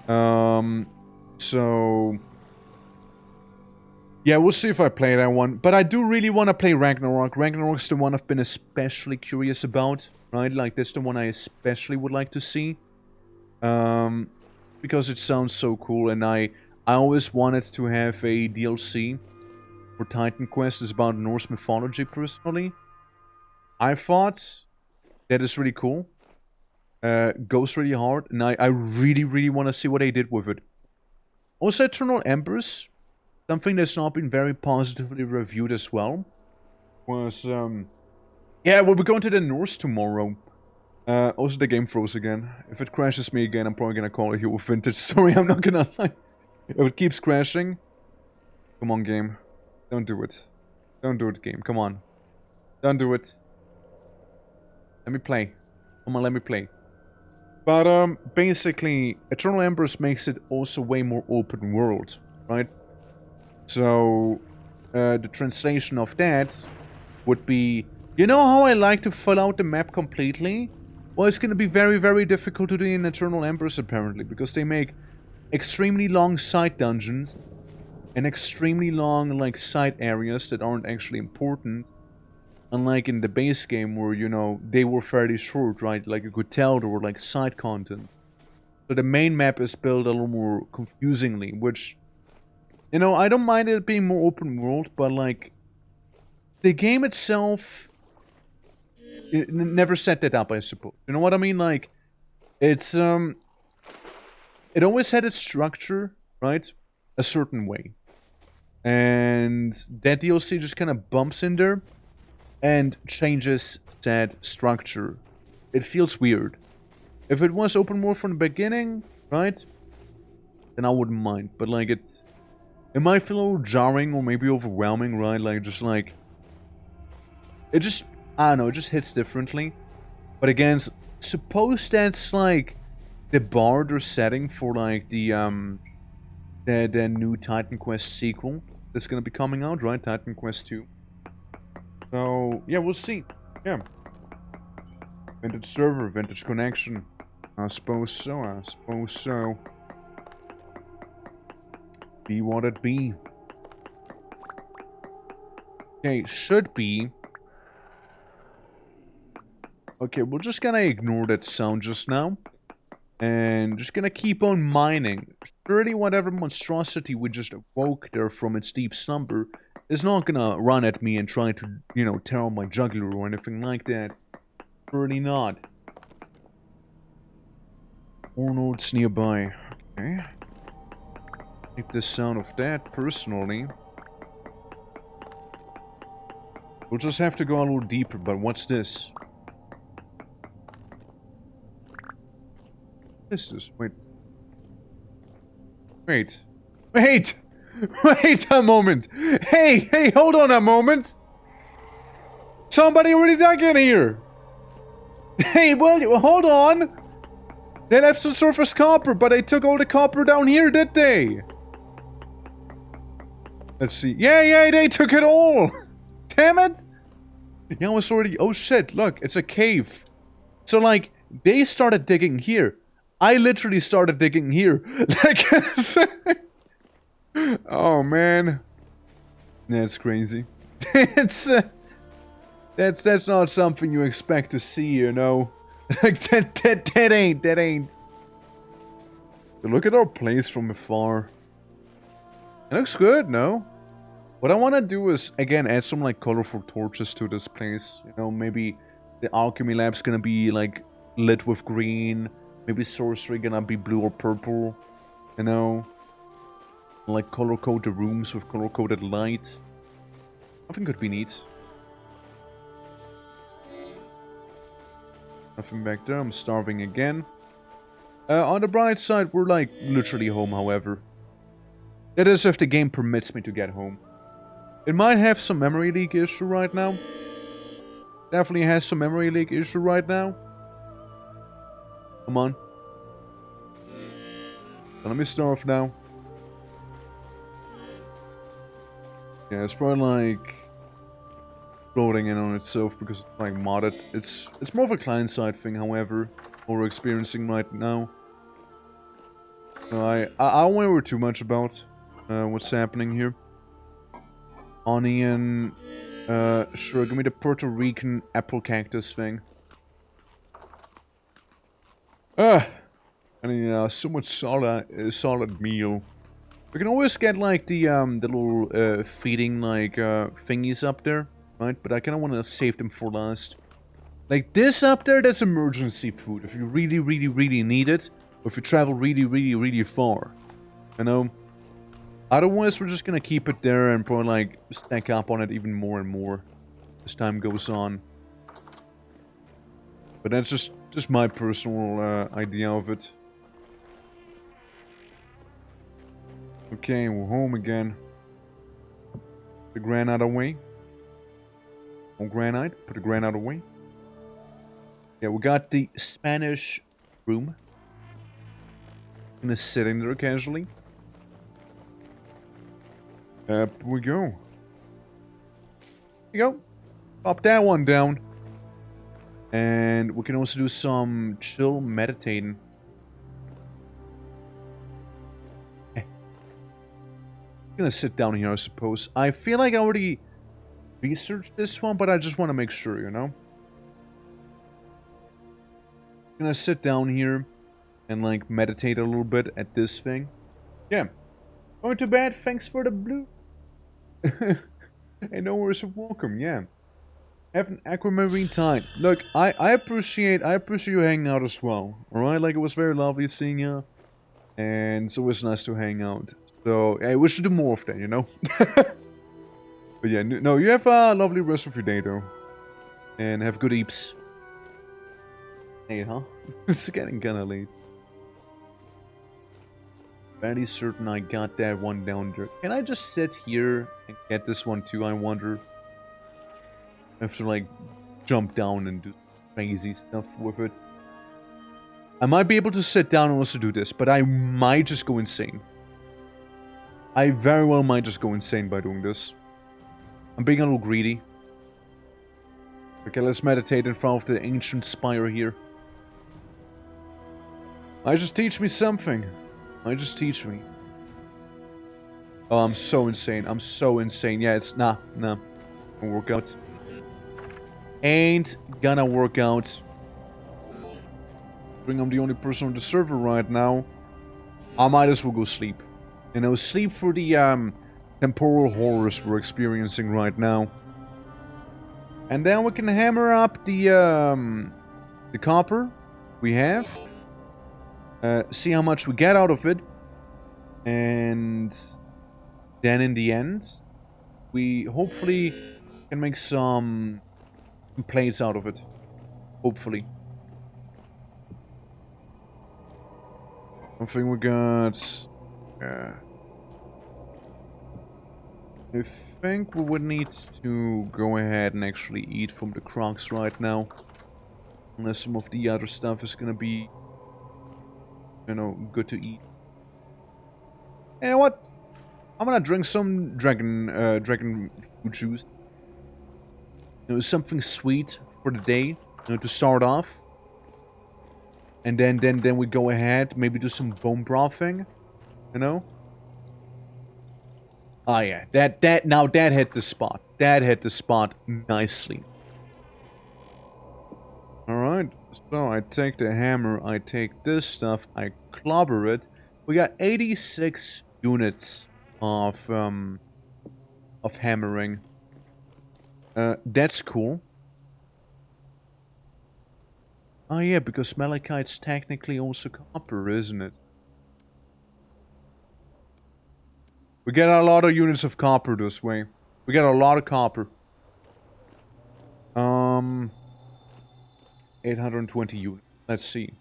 So... yeah, we'll see if I play that one. But I do really want to play Ragnarok. Ragnarok's the one I've been especially curious about, right? Like, that's the one I especially would like to see. Because it sounds so cool, and I always wanted to have a DLC for Titan Quest. It's about Norse mythology, personally. I thought that is really cool. Goes really hard, and I really, really want to see what they did with it. Also, Eternal Embers, something that's not been very positively reviewed as well, was, yeah, we'll be going to the Norse tomorrow. Also, the game froze again. If it crashes me again, I'm probably gonna call it here with Vintage Story, I'm not gonna lie. If it keeps crashing, come on, game. Don't do it. Don't do it, game. Come on. Don't do it. Let me play. Come on, let me play. But, basically, Eternal Embers makes it also way more open world, right? So, the translation of that would be... you know how I like to fill out the map completely? Well, it's gonna be very, very difficult to do in Eternal Embers, apparently, because they make extremely long side dungeons and extremely long, like, side areas that aren't actually important. Unlike in the base game where, you know, they were fairly short, right? Like, you could tell there were, like, side content. So the main map is built a little more confusingly, which, you know, I don't mind it being more open world, but, like, the game itself it never set that up, I suppose. You know what I mean? Like, it's, it always had its structure, right? A certain way. And that DLC just kind of bumps in there and changes that structure. It feels weird. If it was open world from the beginning, right, then I wouldn't mind. But like it might feel a little jarring or maybe overwhelming, right? Like just like it just, I don't know, it just hits differently. But again, suppose that's like the bar they're setting for like the new Titan Quest sequel that's gonna be coming out, right? Titan Quest 2. So yeah, we'll see. Yeah. Vintage server, vintage connection. I suppose so, I suppose so. Be what it be. Okay, should be. Okay, we're just gonna ignore that sound just now. And just gonna keep on mining. Surely whatever monstrosity we just awoke there from its deep slumber is not gonna run at me and try to, you know, tear out my jugular or anything like that. Surely not. More nodes nearby. Okay. Like the sound of that, personally. We'll just have to go a little deeper, but what's this? What is this? Wait. Wait. Wait! Wait a moment! Hey, hold on a moment! Somebody already dug in here! Hey, well, hold on! They left some surface copper, but they took all the copper down here, did they? Let's see. Yeah, they took it all! Damn it! Yeah, I was already... Oh shit, look, it's a cave. So, like, they started digging here. I literally started digging here. Like, oh man. That's crazy. It's... That's not something you expect to see, you know? Like, that ain't. But look at our place from afar. It looks good, no? What I want to do is, again, add some, like, colorful torches to this place. You know, maybe the alchemy lab's gonna be, like, lit with green. Maybe sorcery gonna be blue or purple. You know? And, like, color-code the rooms with color-coded light. I think could be neat. Nothing back there, I'm starving again. On the bright side, we're, like, literally home, however. That is if the game permits me to get home. It might have some memory leak issue right now. Definitely has some memory leak issue right now. Come on. Let me starve now. Yeah, it's probably like floating in on itself because it's like modded. It's more of a client-side thing, however, what we're experiencing right now. So I won't worry too much about what's happening here. Onion, sure, give me the Puerto Rican apple cactus thing. I need so much solid meal. We can always get like the little feeding like thingies up there, right? But I kind of want to save them for last. Like this up there, that's emergency food if you really need it, or if you travel really far, you know. Otherwise, we're just gonna keep it there and probably like stack up on it even more and more as time goes on. But that's just my personal idea of it. Okay, we're home again. Put the granite away. More granite. Put the granite away. Yeah, we got the Spanish room. Gonna sit in there casually. Up we go. Here you go. Pop that one down. And we can also do some chill meditating. Gonna sit down here, I suppose. I feel like I already researched this one, but I just want to make sure, you know? Gonna sit down here and like meditate a little bit at this thing. Yeah. Going to bed, thanks for the blue. Hey, no worries of welcome, yeah. Have an aquamarine time. Look, I appreciate you hanging out as well. Alright, like it was very lovely seeing you. And it's always nice to hang out. So, yeah, we should do more of that, you know? But yeah, no, you have a lovely rest of your day, though. And have good eeps. Hey, huh? It's getting kinda late. Fairly certain I got that one down there. Can I just sit here and get this one too, I wonder? I have to, like, jump down and do crazy stuff with it. I might be able to sit down and also do this, but I might just go insane. I very well might just go insane by doing this. I'm being a little greedy. Okay, let's meditate in front of the ancient spire here. Might just teach me something. Might just teach me. Oh, I'm so insane. I'm so insane. Yeah, it's... Nah. Won't work out. Ain't gonna work out. I think I'm the only person on the server right now. I might as well go sleep. You know, sleep for the temporal horrors we're experiencing right now. And then we can hammer up the copper we have. See how much we get out of it. And then in the end, we hopefully can make some plates out of it. Hopefully. I think we got... I think we would need to go ahead and actually eat from the crocs right now. Unless some of the other stuff is gonna be, you know, good to eat. You know what? I'm gonna drink some dragon fruit juice. You know, something sweet for the day, you know, to start off. And then we go ahead, maybe do some bone brothing, you know? Oh yeah, now that hit the spot. That hit the spot nicely. Alright, so I take the hammer, I take this stuff, I clobber it. We got 86 units of hammering. That's cool. Oh yeah, because malachite's technically also copper, isn't it? We get a lot of units of copper this way. We get a lot of copper. 820 units. Let's see.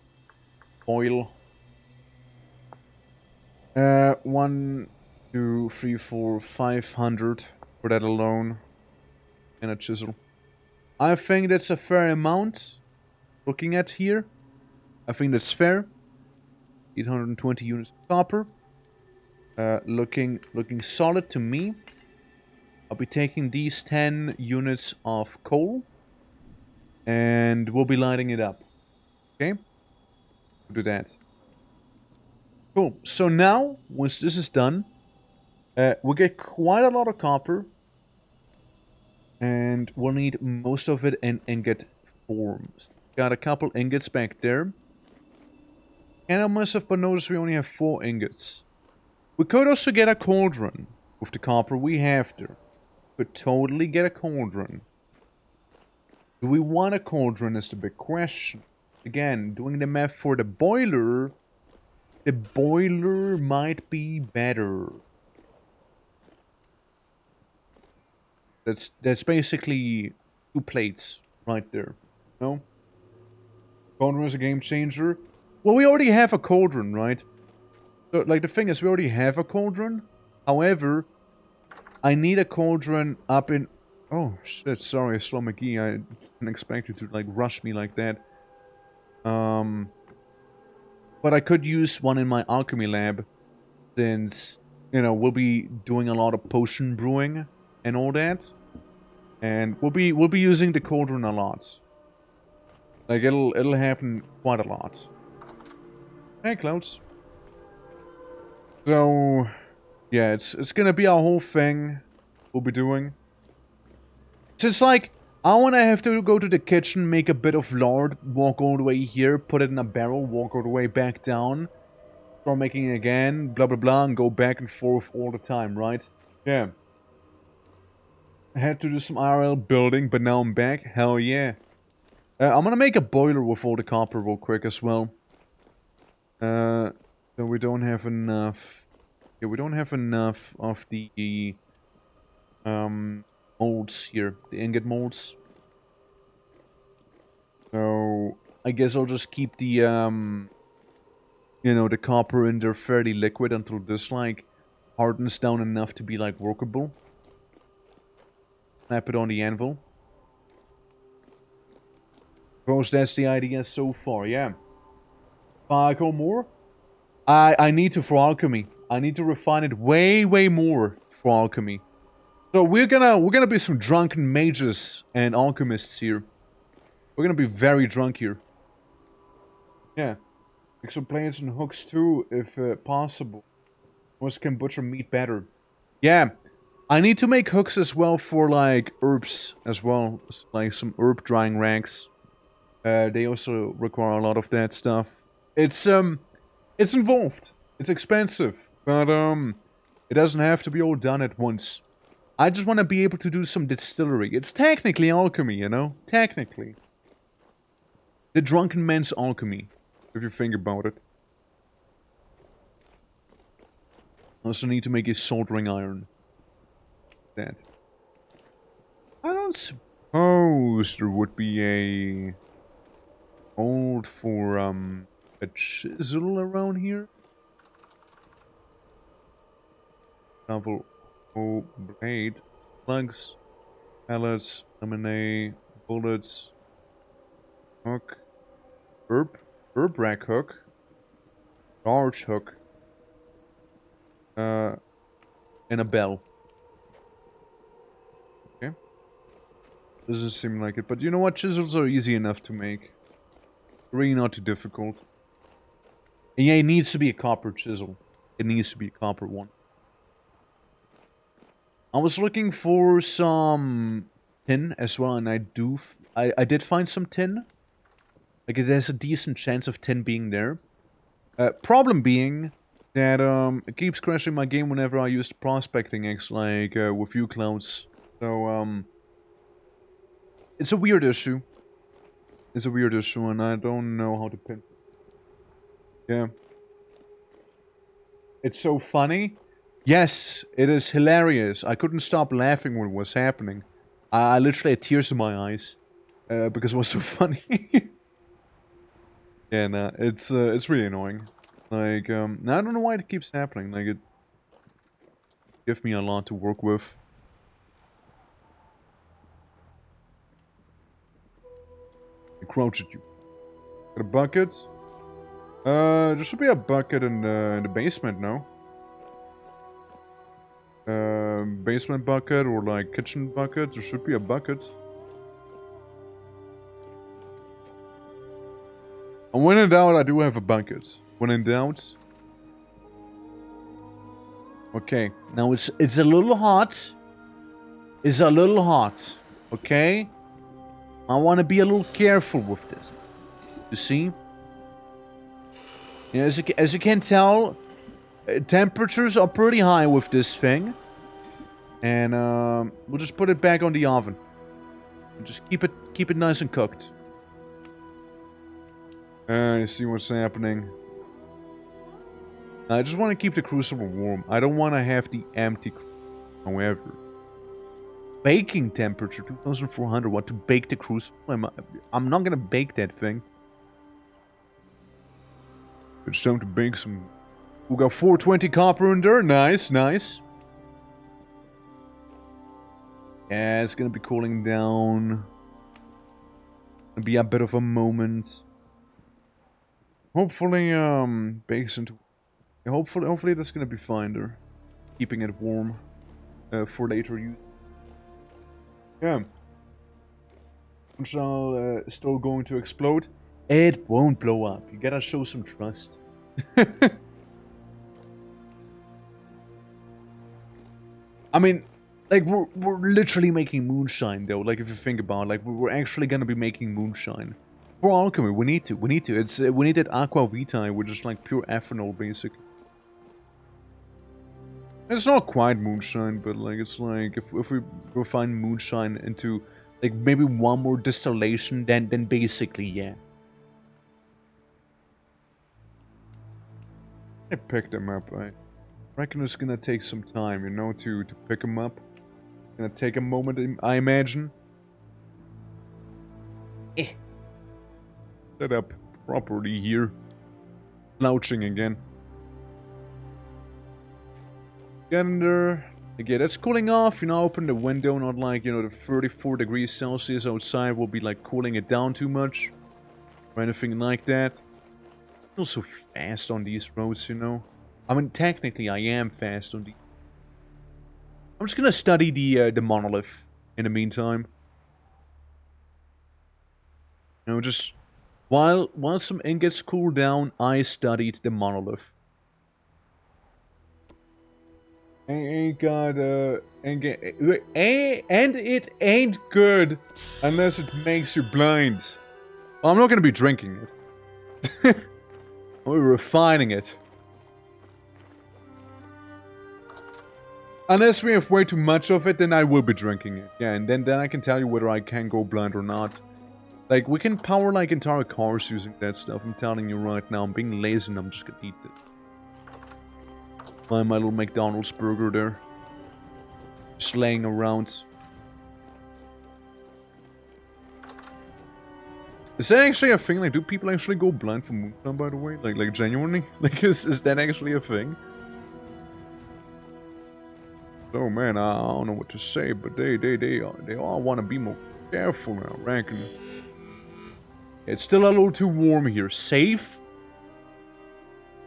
Oil. 1, 2, 3, 4, 500 for that alone. And a chisel. I think that's a fair amount. Looking at here. I think that's fair. 820 units of copper. Looking solid to me. I'll be taking these 10 units of coal. And we'll be lighting it up. Okay? We'll do that. Cool. So now, once this is done, we'll get quite a lot of copper. And we'll need most of it in ingot forms. Got a couple ingots back there. And I must have noticed we only have 4 ingots. We could also get a cauldron with the copper we have there. Could totally get a cauldron. Do we want a cauldron is the big question. Again, doing the math for the boiler might be better. That's basically 2 plates right there. No? Cauldron is a game changer. Well, we already have a cauldron, right? So, like, the thing is, we already have a cauldron. However, I need a cauldron up in... Oh, shit, sorry, Slow McGee. I didn't expect you to, like, rush me like that. But I could use one in my alchemy lab. Since, you know, we'll be doing a lot of potion brewing and all that. And we'll be using the cauldron a lot. Like, it'll happen quite a lot. Hey, Clouds. So, yeah, it's gonna be our whole thing we'll be doing. So it's like, I wanna have to go to the kitchen, make a bit of lard, walk all the way here, put it in a barrel, walk all the way back down, start making it again, blah blah blah, and go back and forth all the time, right? Yeah. I had to do some IRL building, but now I'm back. Hell yeah. I'm gonna make a boiler with all the copper real quick as well. So we don't have enough Yeah, we don't have enough of the molds here, the ingot molds. So I guess I'll just keep the you know, the copper in there fairly liquid until this like hardens down enough to be like workable. Snap it on the anvil. Suppose that's the idea so far, yeah. 5 or more? I need to for alchemy. I need to refine it way more for alchemy. So we're gonna be some drunken mages and alchemists here. We're gonna be very drunk here. Yeah. Make some plates and hooks too, if possible. Most can butcher meat better. Yeah. I need to make hooks as well for like herbs as well. Like some herb drying racks. They also require a lot of that stuff. It's involved. It's expensive. But it doesn't have to be all done at once. I just want to be able to do some distillery. It's technically alchemy, you know? Technically. The drunken man's alchemy, if you think about it. I also need to make a soldering iron. That. I don't suppose there would be a mold for a chisel around here. Novel. Oh, blade. Plugs. Pellets. Lemonade. Bullets. Hook. Herb rack hook. Large hook. And a bell. Okay. Doesn't seem like it, but you know what? Chisels are easy enough to make. Really not too difficult. And yeah, it needs to be a copper chisel. It needs to be a copper one. I was looking for some tin as well, and I did find some tin. Like, there's a decent chance of tin being there. Problem being that it keeps crashing my game whenever I use the prospecting X, like with view clouds. So it's a weird issue. It's a weird issue, and I don't know how to pin. Yeah. It's so funny. Yes, it is hilarious. I couldn't stop laughing when it was happening. I literally had tears in my eyes because it was so funny. Yeah, nah, it's really annoying. Like, I don't know why it keeps happening. Like, it gives me a lot to work with. I crouch at you. Got a bucket? There should be a bucket in the basement, no? Basement bucket or like kitchen bucket. There should be a bucket. And when in doubt, I do have a bucket. When in doubt. Okay, now it's a little hot. It's a little hot. Okay? I want to be a little careful with this. You see? Yeah, as you can tell, temperatures are pretty high with this thing. And we'll just put it back on the oven. Just keep it nice and cooked. You see what's happening. I just want to keep the crucible warm. I don't want to have the empty. However, baking temperature 2400. What to bake the crucible? I'm not gonna bake that thing. It's time to bake some. We got 420 copper in there. Nice, nice. Yeah, it's gonna be cooling down. It'll be a bit of a moment. Hopefully, bakes into. Hopefully that's gonna be fine there. Keeping it warm for later use. Yeah. Shall still going to explode? It won't blow up. You gotta show some trust. I mean, like we're literally making moonshine though. Like if you think about it, like we're actually gonna be making moonshine for alchemy. We need to. We need that aqua vitae, which is like pure ethanol, basically. It's not quite moonshine, but like it's like if we refine moonshine into like maybe one more distillation, then basically yeah. I picked them up, right? reckon it's gonna take some time, you know, to pick him up. Gonna take a moment, I imagine. Set up properly here. Slouching again. Get in there. Okay, that's cooling off, you know, open the window, not like, you know, the 34 degrees Celsius outside will be like cooling it down too much. Or anything like that. I feel so fast on these roads, you know. I mean, technically I am fast on these. I'm just gonna study the monolith in the meantime. You know, just while some ingots cool down, I studied the monolith. And it ain't good unless it makes you blind. Well, I'm not gonna be drinking it. We're refining it. Unless we have way too much of it, then I will be drinking it. Yeah, and then I can tell you whether I can go blind or not. Like, we can power, like, entire cars using that stuff. I'm telling you right now, I'm being lazy and I'm just gonna eat it. My little McDonald's burger there. Just laying around. Is that actually a thing? Like, do people actually go blind from moonshine, by the way? Like genuinely? Like, is that actually a thing? Oh man, I don't know what to say, but they all want to be more careful now, I reckon. It's still a little too warm here. Safe?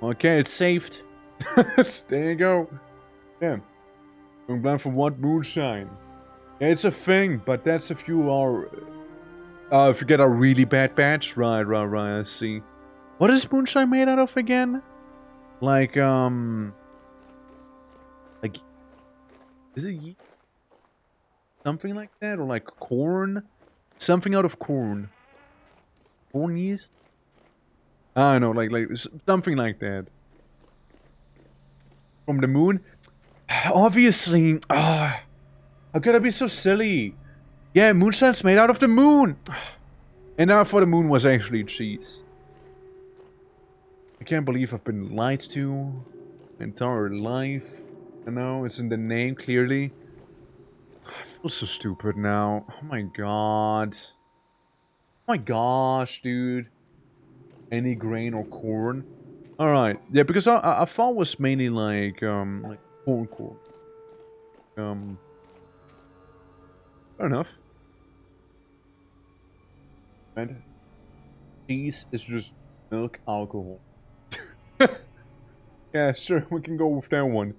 Okay, it's saved. There you go. Yeah. Going blind from what? Moonshine. Yeah, it's a thing, but that's if you are... if you get a really bad batch. Right, I see. What is moonshine made out of again? Like, Like... Is it yeast? Something like that? Or like corn? Something out of corn. Corn yeast? I don't know, like something like that. From the moon? Obviously. How could I be so silly? Yeah, moonshine's made out of the moon. And now for the moon was actually cheese. I can't believe I've been lied to my entire life. I know, it's in the name, clearly. I feel so stupid now. Oh my god. Oh my gosh, dude. Any grain or corn? Alright. Yeah, because I thought it was mainly like corn. Fair enough. And cheese is just milk alcohol. Yeah, sure, we can go with that one.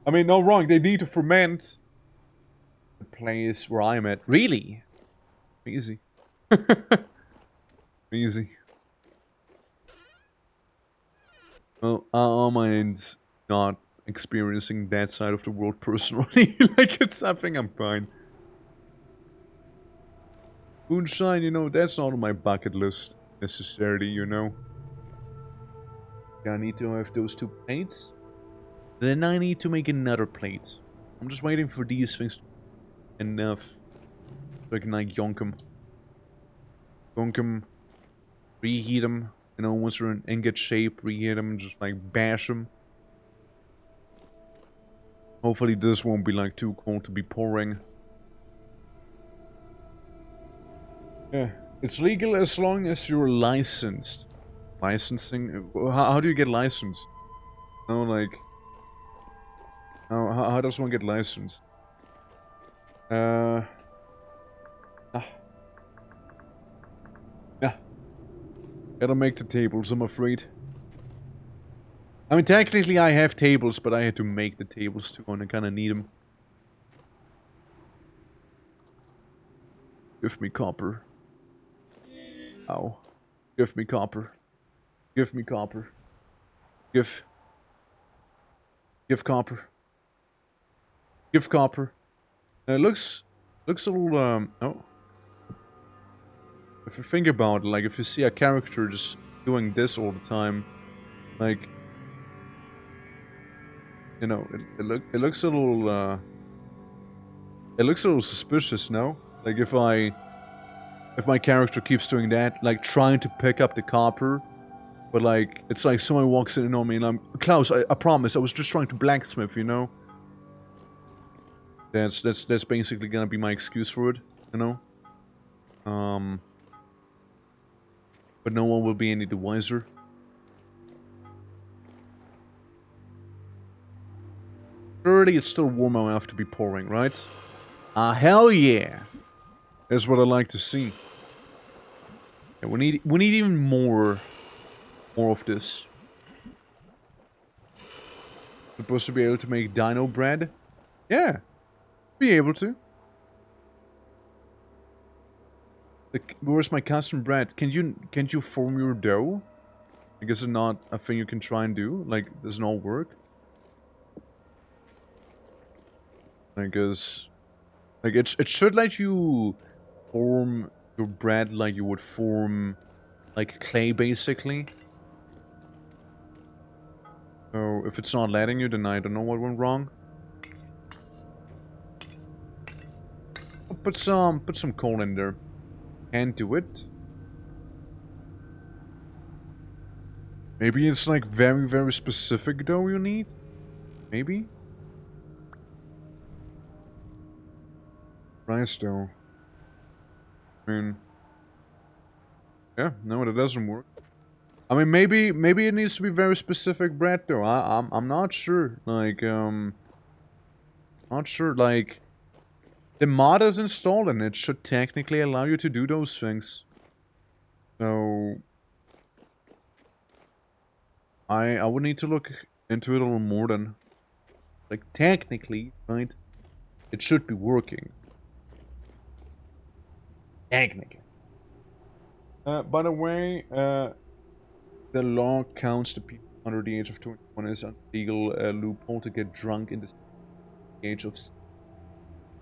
I mean, no wrong, they need to ferment. The place where I'm at. Really? Easy. Easy. Well, I mind not experiencing that side of the world personally. Like, it's something I'm fine. Moonshine, you know, that's not on my bucket list, necessarily, you know. I need to have those 2 plates. Then I need to make another plate. I'm just waiting for these things to be enough. So I can, like, yonk them. Yonk them. Reheat them. You know, once they're in ingot shape, reheat them, just, like, bash them. Hopefully this won't be, like, too cold to be pouring. Yeah. It's legal as long as you're licensed. Licensing? How do you get licensed? No, like... How does one get licensed? Yeah. Gotta make the tables, I'm afraid. I mean, technically I have tables, but I had to make the tables too, and I kinda need them. Give me copper. Ow. Give me copper. Give me copper. Give copper. Give copper. It looks a little, oh. If you think about it, like, if you see a character just doing this all the time, like, you know, it looks a little, it looks a little suspicious, no? Like, if my character keeps doing that, like, trying to pick up the copper, But like, it's like someone walks in on me and I'm... Klaus, I promise, I was just trying to blacksmith, you know? That's basically gonna be my excuse for it, you know? But no one will be any the wiser. Surely it's still warm enough to be pouring, right? Hell yeah! That's what I like to see. Yeah, we need even more of this. Supposed to be able to make dino bread? Yeah, be able to. Where's my custom bread? Can't you form your dough? I guess it's not a thing you can try and do. Like, does it not work? I guess, like it should let you form your bread like you would form like clay, basically. So if it's not letting you, then I don't know what went wrong. I'll put some coal in there. Can't do it. Maybe it's like very specific dough you need. Maybe. Rice dough. I mean, yeah, no, that doesn't work. I mean, maybe it needs to be very specific bread though. I'm not sure. Like, not sure. Like, the mod is installed and it should technically allow you to do those things. So, I would need to look into it a little more than, like, technically, right? It should be working. Technically. By the way, the law counts the people under the age of 21 as a legal loophole to get drunk in the age of...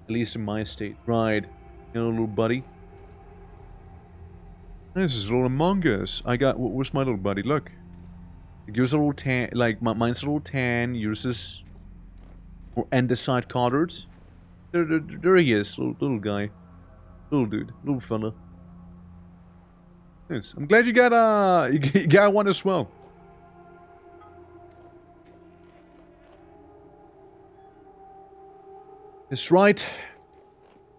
At least in my state. Right. You know, little buddy. This is a little Among Us. I got... Where's my little buddy? Look. Yours a little tan... Like, mine's a little tan. Yours is... More andesite colored. There he is. Little guy. Little dude. Little fella. Yes. I'm glad you got, you got one as well. That's right.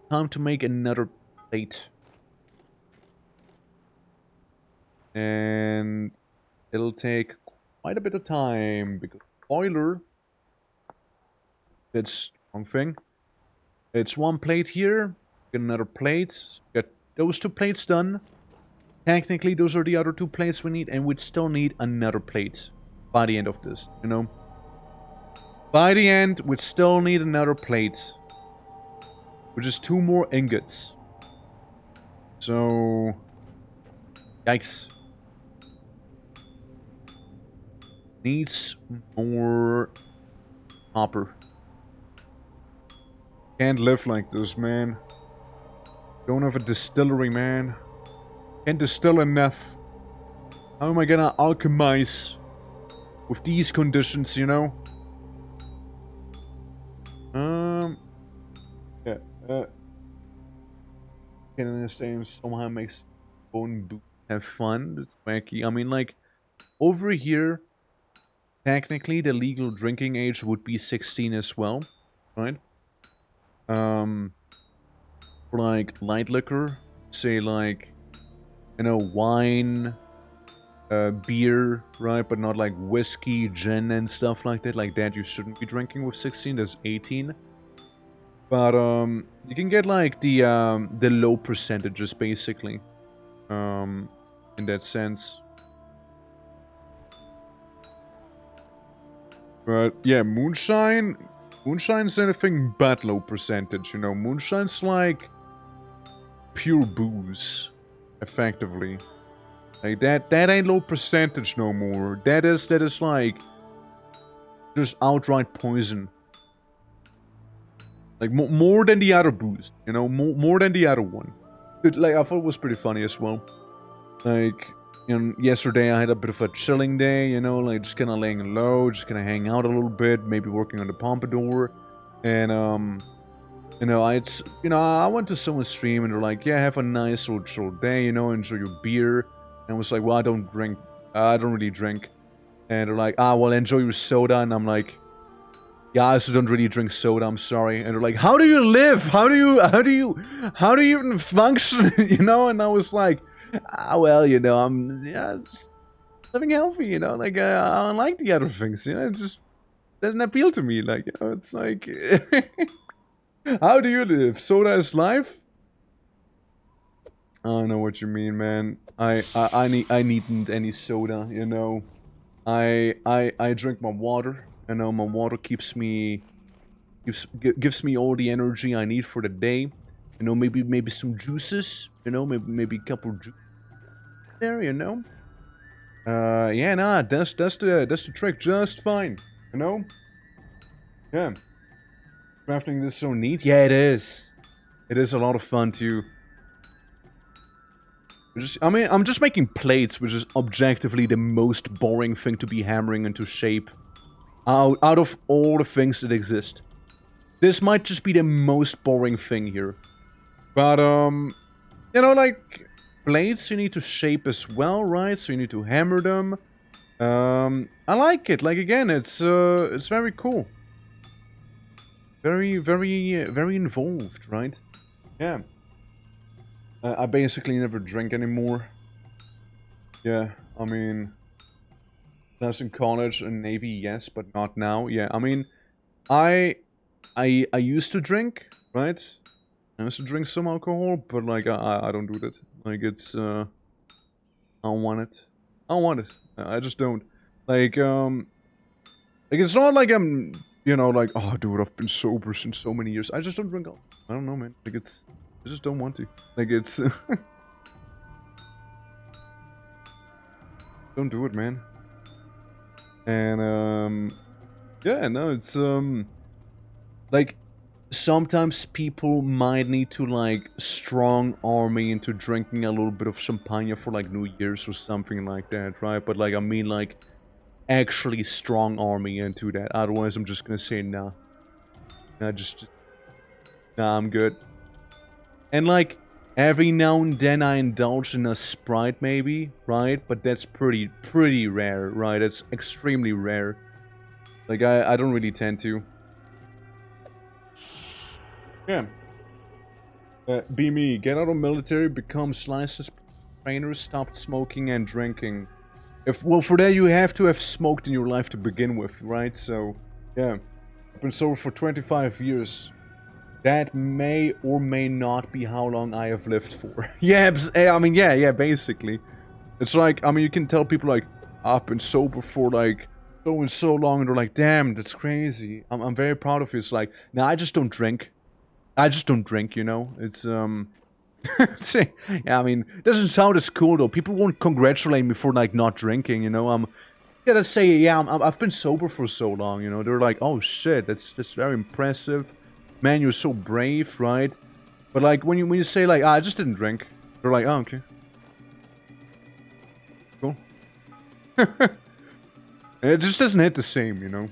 Time to make another plate. And it'll take quite a bit of time because boiler. That's the wrong thing. It's one plate here. Get another plate. Get those 2 plates done. Technically, those are the other 2 plates we need, and we'd still need another plate by the end of this, you know? By the end, we'd still need another plate. Which is 2 more ingots. So... Yikes. Needs more copper. Can't live like this, man. Don't have a distillery, man. Can't distill enough. How am I gonna alchemize with these conditions, you know? Yeah, can this game somehow makes bone boot have fun? It's wacky. I mean, like, over here, technically the legal drinking age would be 16 as well, right? For like light liquor, say like, you know, wine, beer, right? But not like whiskey, gin, and stuff like that. Like that you shouldn't be drinking with 16. That's 18. But you can get like the low percentages basically. In that sense. But yeah, moonshine's anything but low percentage, you know. Moonshine's like pure booze. Effectively. Like that ain't low percentage no more. That is like just outright poison. Like more than the other booze, you know, more than the other one. Like I thought it was pretty funny as well. Like, you know, yesterday I had a bit of a chilling day, you know, like just kind of laying low, just kind of hang out a little bit, maybe working on the pompadour, and you know, I went to someone's stream and they're like, yeah, have a nice little chill day, you know, enjoy your beer. And I was like, well, I don't drink I don't really drink. And they're like, well, enjoy your soda. And I'm like, yeah, I also don't really drink soda, I'm sorry. And they're like, how do you live? How do you even function? You know? And I was like, well, you know, I'm just living healthy, you know? Like, I don't like the other things, you know? It just doesn't appeal to me. Like, you know, it's like, how do you live? Soda is life? I don't know what you mean, man. I needn't any soda, you know? I drink my water. You know, my water gives me all the energy I need for the day. You know, maybe some juices. You know, maybe a couple of juices there. You know. Yeah, nah, that's the trick. Just fine. You know. Yeah. Crafting this so neat. Yeah, it is. It is a lot of fun too. I mean, I'm just making plates, which is objectively the most boring thing to be hammering into shape. Out of all the things that exist. This might just be the most boring thing here. But, you know, like, plates you need to shape as well, right? So you need to hammer them. I like it. Like, again, it's very cool. Very involved, right? Yeah. I basically never drink anymore. Yeah, I mean... That's in college and Navy, yes, but not now. Yeah, I mean... I used to drink, right? I used to drink some alcohol, but like I don't do that. Like it's I don't want it. I don't want it. I just don't. Like it's not like I'm you know like oh dude I've been sober since so many years. I just don't drink alcohol. I don't know, man. Like it's I just don't want to. Like it's don't do it, man. And yeah, no, it's like sometimes people might need to like strong arm me into drinking a little bit of champagne for like New Year's or something like that, right? But like I mean like actually strong arm me into that. Otherwise I'm just gonna say nah. Nah, just nah, I'm good. And like every now and then I indulge in a Sprite maybe, right? But that's pretty rare, right? It's extremely rare. Like I don't really tend to. Yeah. Be me. Get out of military, become licensed trainer, stopped smoking and drinking. Well, for that you have to have smoked in your life to begin with, right? So, yeah. I've been sober for 25 years. That may or may not be how long I have lived for. Yeah, I mean, yeah, basically. It's like, I mean, you can tell people like, I've been sober for like so and so long, and they're like, damn, that's crazy. I'm very proud of you. It's like, nah, I just don't drink. I just don't drink, you know? It's, yeah, I mean, it doesn't sound as cool, though. People won't congratulate me for, like, not drinking, you know? I'm gotta say, yeah, I've been sober for so long, you know? They're like, oh, shit, that's very impressive. Man, you're so brave, right? But, like, when you say, like, I just didn't drink, they're like, oh, okay. Cool. It just doesn't hit the same, you know?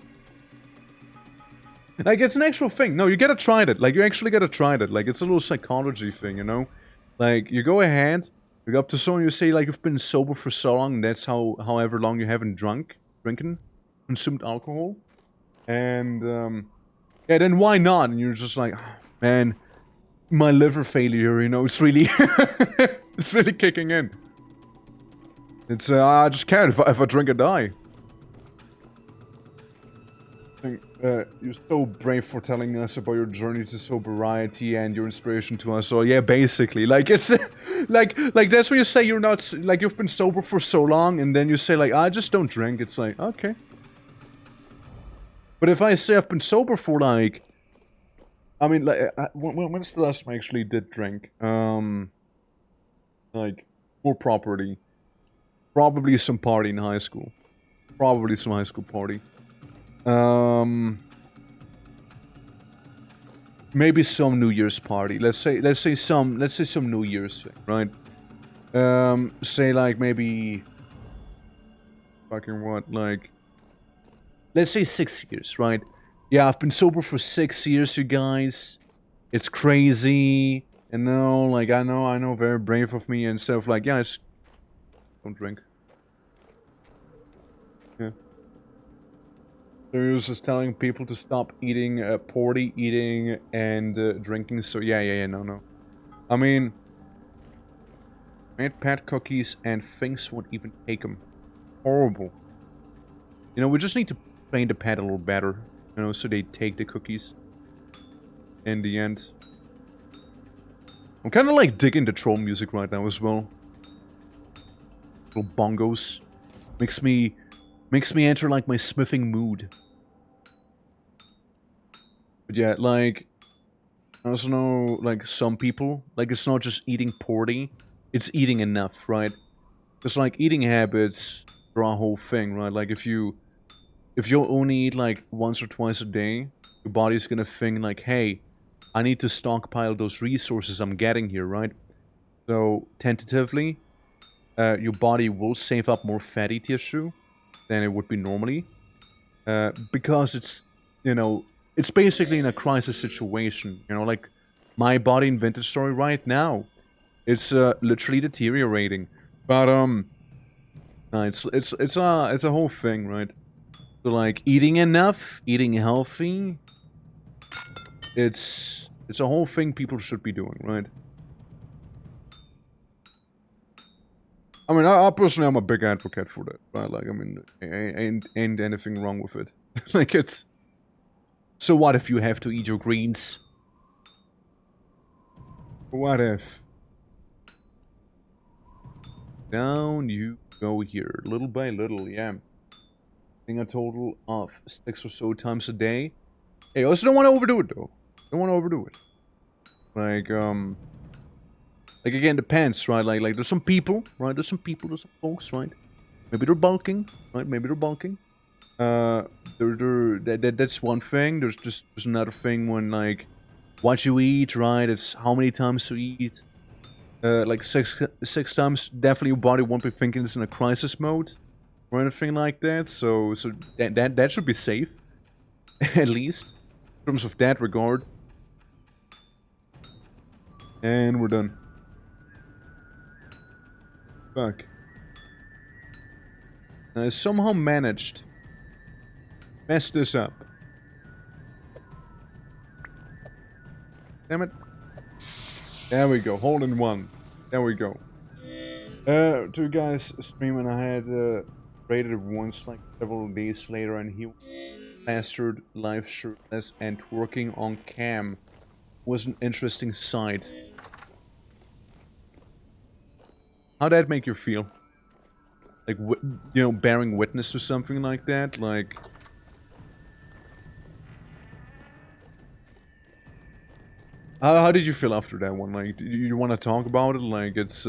Like, it's an actual thing. No, you gotta try it. Like, you actually gotta try it. Like, it's a little psychology thing, you know? Like, you go ahead, you go up to someone, you say, like, you've been sober for so long, and that's however long you haven't consumed alcohol. And, yeah, then why not? And you're just like, oh, man, my liver failure, you know, it's really, it's really kicking in. It's, I just can't. If I drink, I die. You're so brave for telling us about your journey to sobriety and your inspiration to us. So yeah, basically, like it's like that's where you say you're not like you've been sober for so long, and then you say like I just don't drink. It's like okay, but if I say I've been sober for like, I mean, like when's the last time I actually did drink? Like more properly, probably some party in high school, probably some high school party. Maybe some New Year's party. Let's say some New Year's thing, right? Say like maybe fucking what, like let's say 6 years, right? Yeah, I've been sober for 6 years, you guys. It's crazy. And no, I know, very brave of me and stuff. Like, yeah, don't drink. Yeah. So he was just telling people to stop eating, poorly eating and drinking. So yeah, no. I mean, made pet cookies and things would even take them. Horrible. You know, we just need to train the pet a little better. You know, so they take the cookies. In the end. I'm kind of like digging the troll music right now as well. Little bongos. Makes me enter like my smithing mood. But yeah, like, I also know, like, some people, like, it's not just eating poorly, it's eating enough, right? Because, like, eating habits are a whole thing, right? Like, if you only eat, like, once or twice a day, your body's gonna think, like, hey, I need to stockpile those resources I'm getting here, right? So, tentatively, your body will save up more fatty tissue than it would be normally. Because it's, you know, it's basically in a crisis situation. You know, like, my body in Vintage Story right now, it's literally deteriorating. But, no, it's a whole thing, right? So, like, eating enough, eating healthy, it's a whole thing people should be doing, right? I mean, I personally, I'm a big advocate for that, right? Like, I mean, ain't anything wrong with it. Like, it's... So what if you have to eat your greens? What if? Down you go here, little by little, yeah. I think a total of 6 or so times a day. Hey, also don't want to overdo it, though. Don't want to overdo it. Like, again, depends, right? Like, there's some people, right? There's some folks, right? Maybe they're bulking, right? Maybe they're bulking. That's one thing. There's another thing when, like, what you eat, right? It's how many times you eat. Like six times, definitely your body won't be thinking it's in a crisis mode or anything like that. So that should be safe, at least in terms of that regard. And we're done. Fuck. I somehow managed mess this up. Damn it. There we go. Hole in one. There we go. Two guys streaming. I had raided once, like several days later, and he plastered live shirtless and twerking on cam. Was an interesting sight. How'd that make you feel? Like, you know, bearing witness to something like that? Like... How did you feel after that one? Like, do you want to talk about it? Like, it's,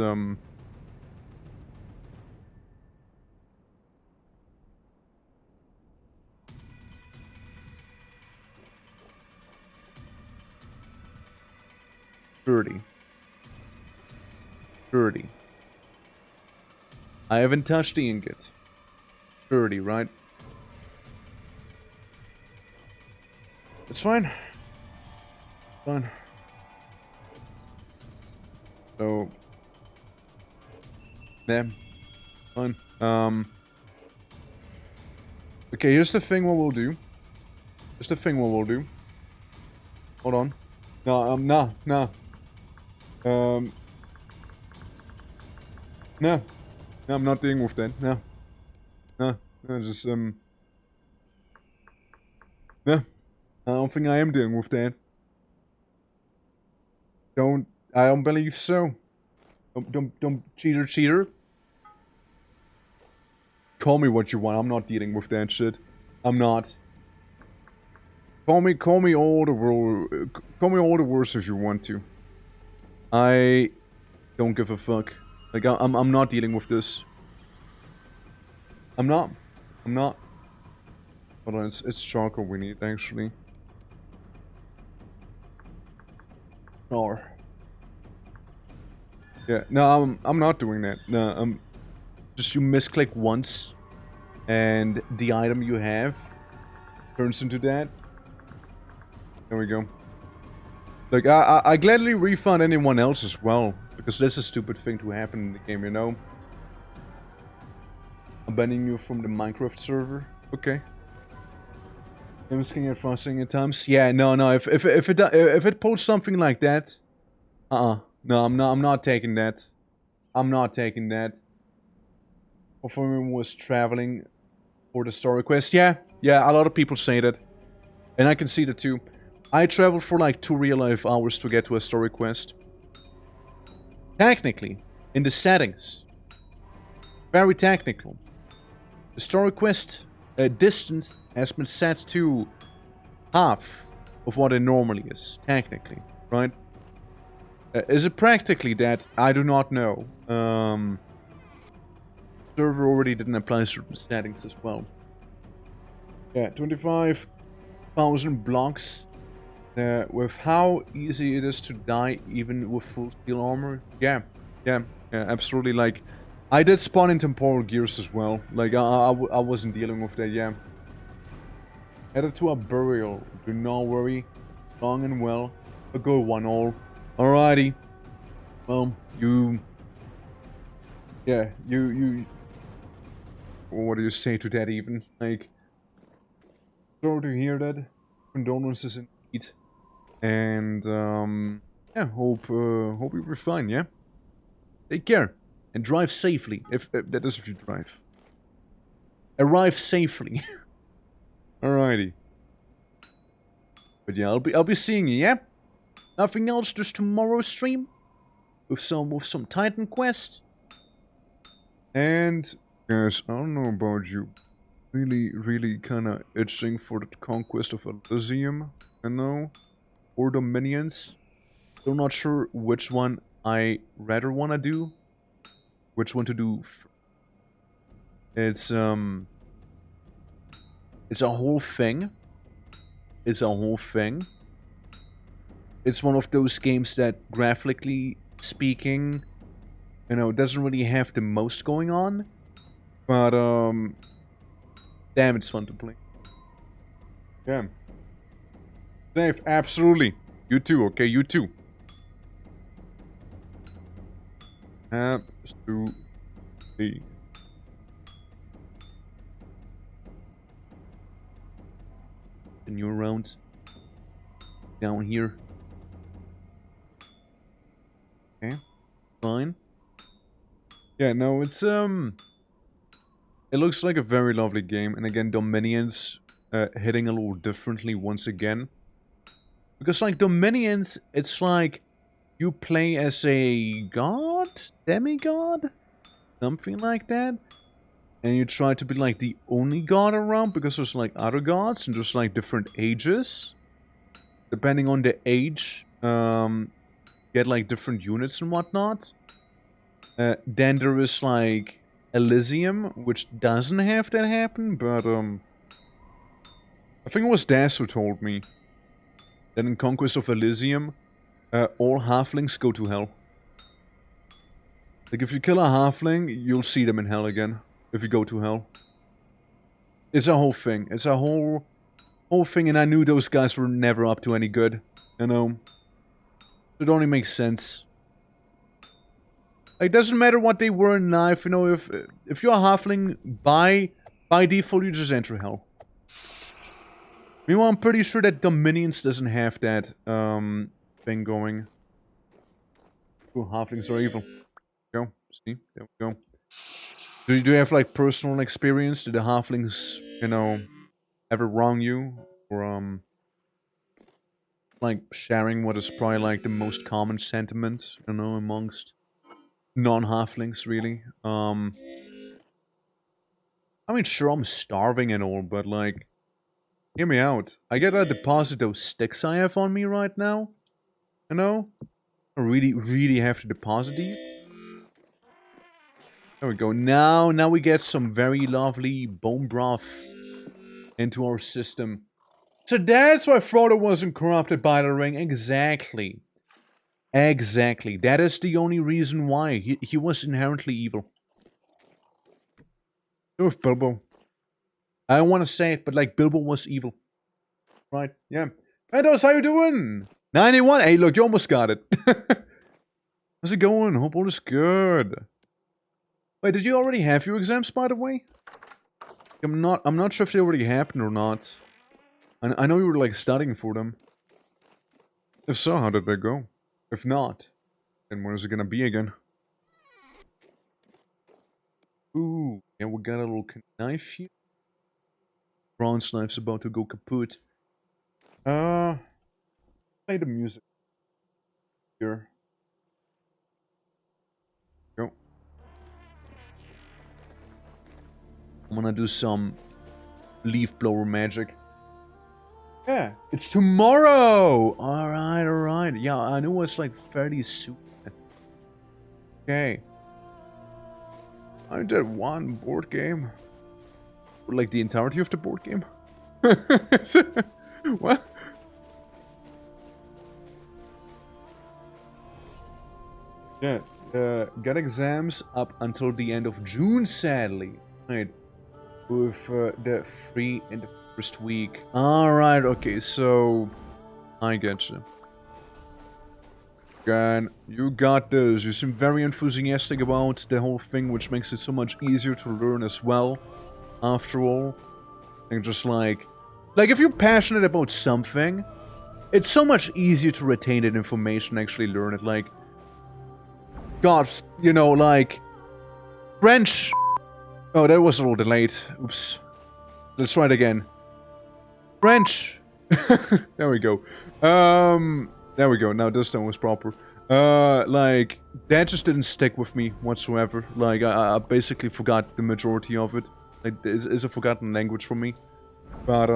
dirty. Dirty. I haven't touched the ingot. Dirty, right? It's fine. Fine. So... yeah. Fine. Okay, here's the thing what we'll do. Here's the thing what we'll do. Hold on. No, nah. No. No, I'm not dealing with that. No, just, no. I don't think I am dealing with that. I don't believe so. Don't, cheater. Call me what you want, I'm not dealing with that shit. I'm not. Call me all the worst if you want to. I don't give a fuck. Like, I'm not dealing with this. I'm not. Hold on, it's charcoal we need, actually. Or... yeah, no, I'm not doing that. No, just you misclick once, and the item you have turns into that. There we go. Like, I gladly refund anyone else as well, because that's a stupid thing to happen in the game, you know? I'm banning you from the Minecraft server. Okay. I'm scaring and fussing at times. Yeah, no. If it posts something like that, no, I'm not taking that. I'm not taking that. Performing was traveling for the story quest. Yeah, a lot of people say that, and I can see that too. I traveled for like 2 real life hours to get to a story quest. Technically, in the settings, very technical. The story quest distance has been set to half of what it normally is, technically, right? Is it practically that? I do not know. Server already didn't apply certain settings as well. Yeah, 25,000 blocks. With how easy it is to die even with full steel armor. Yeah, absolutely. Like, I did spawn in temporal gears as well. Like, I wasn't dealing with that, yeah. Headed to a burial. Do not worry. Long and well. A good one all. Alrighty. Well, you... Yeah, you... What do you say to that even? Like... Sorry to hear that. Condolences indeed. And, yeah, hope you'll be fine, yeah? Take care. And drive safely. If that is if you drive. Arrive safely. Alrighty. But yeah, I'll be seeing you, yeah? Nothing else, just tomorrow's stream. With some Titan quest. And guys, I don't know about you. Really kinda itching for the conquest of Elysium, you know? Or Dominions. Still not sure which one I rather wanna do. Which one to do. It's a whole thing. It's a whole thing. It's one of those games that, graphically speaking, you know, doesn't really have the most going on. But, damn, it's fun to play. Yeah. Safe, absolutely. You too, okay? You too. Absolutely. The new round. Down here. Okay. Fine. Yeah, no, it's, it looks like a very lovely game. And again, Dominions hitting a little differently once again. Because, like, Dominions, it's like you play as a god? Demigod? Something like that. And you try to be, like, the only god around because there's, like, other gods and there's, like, different ages. Depending on the age, get, like, different units and whatnot. Then there is, like, Elysium, which doesn't have that happen, but, I think it was Das who told me that in Conquest of Elysium, all halflings go to hell. Like, if you kill a halfling, you'll see them in hell again. If you go to hell. It's a whole thing. It's a whole thing, and I knew those guys were never up to any good. You know? It only makes sense. Like, it doesn't matter what they were in life, you know, if you're a halfling, by default, you just enter hell. Meanwhile, I'm pretty sure that Dominions doesn't have that, thing going. Ooh, halflings are evil. Go. See? There we go. Do you have, like, personal experience? Did the halflings, you know, ever wrong you? Or, like, sharing what is probably, like, the most common sentiment, you know, amongst non-halflings, really? I mean, sure, I'm starving and all, but, like, hear me out. I gotta deposit those sticks I have on me right now. You know? I really have to deposit these. There we go. Now we get some very lovely bone broth into our system. So that's why Frodo wasn't corrupted by the ring. Exactly. Exactly. That is the only reason why. He was inherently evil. So with Bilbo. I don't want to say it, but, like, Bilbo was evil. Right? Yeah. Hey, Dos, how you doing? 91. Hey, look, you almost got it. How's it going? Hope all is good. Wait, did you already have your exams, by the way? I'm not sure if they already happened or not. I know you were like studying for them. If so, how did they go? If not, then when is it gonna be again? Ooh, yeah, we got a little knife here. Bronze knife's about to go kaput. Play the music here. Go. I'm gonna do some leaf blower magic. Yeah, it's tomorrow! Alright, alright. Yeah, I knew it was like fairly soon. Okay. I did one board game. Or like the entirety of the board game. What? Yeah, got exams up until the end of June, sadly. Right. With the free in the first week. Alright, okay, so I get you. Gan, you got this. You seem very enthusiastic about the whole thing, which makes it so much easier to learn as well. After all, and just like if you're passionate about something, it's so much easier to retain that information, actually learn it. Like, God, you know, like French. Oh, that was a little delayed. Oops. Let's try it again. French. There we go. There we go. Now this time was proper. Like that just didn't stick with me whatsoever. Like I basically forgot the majority of it. Like it's a forgotten language for me. But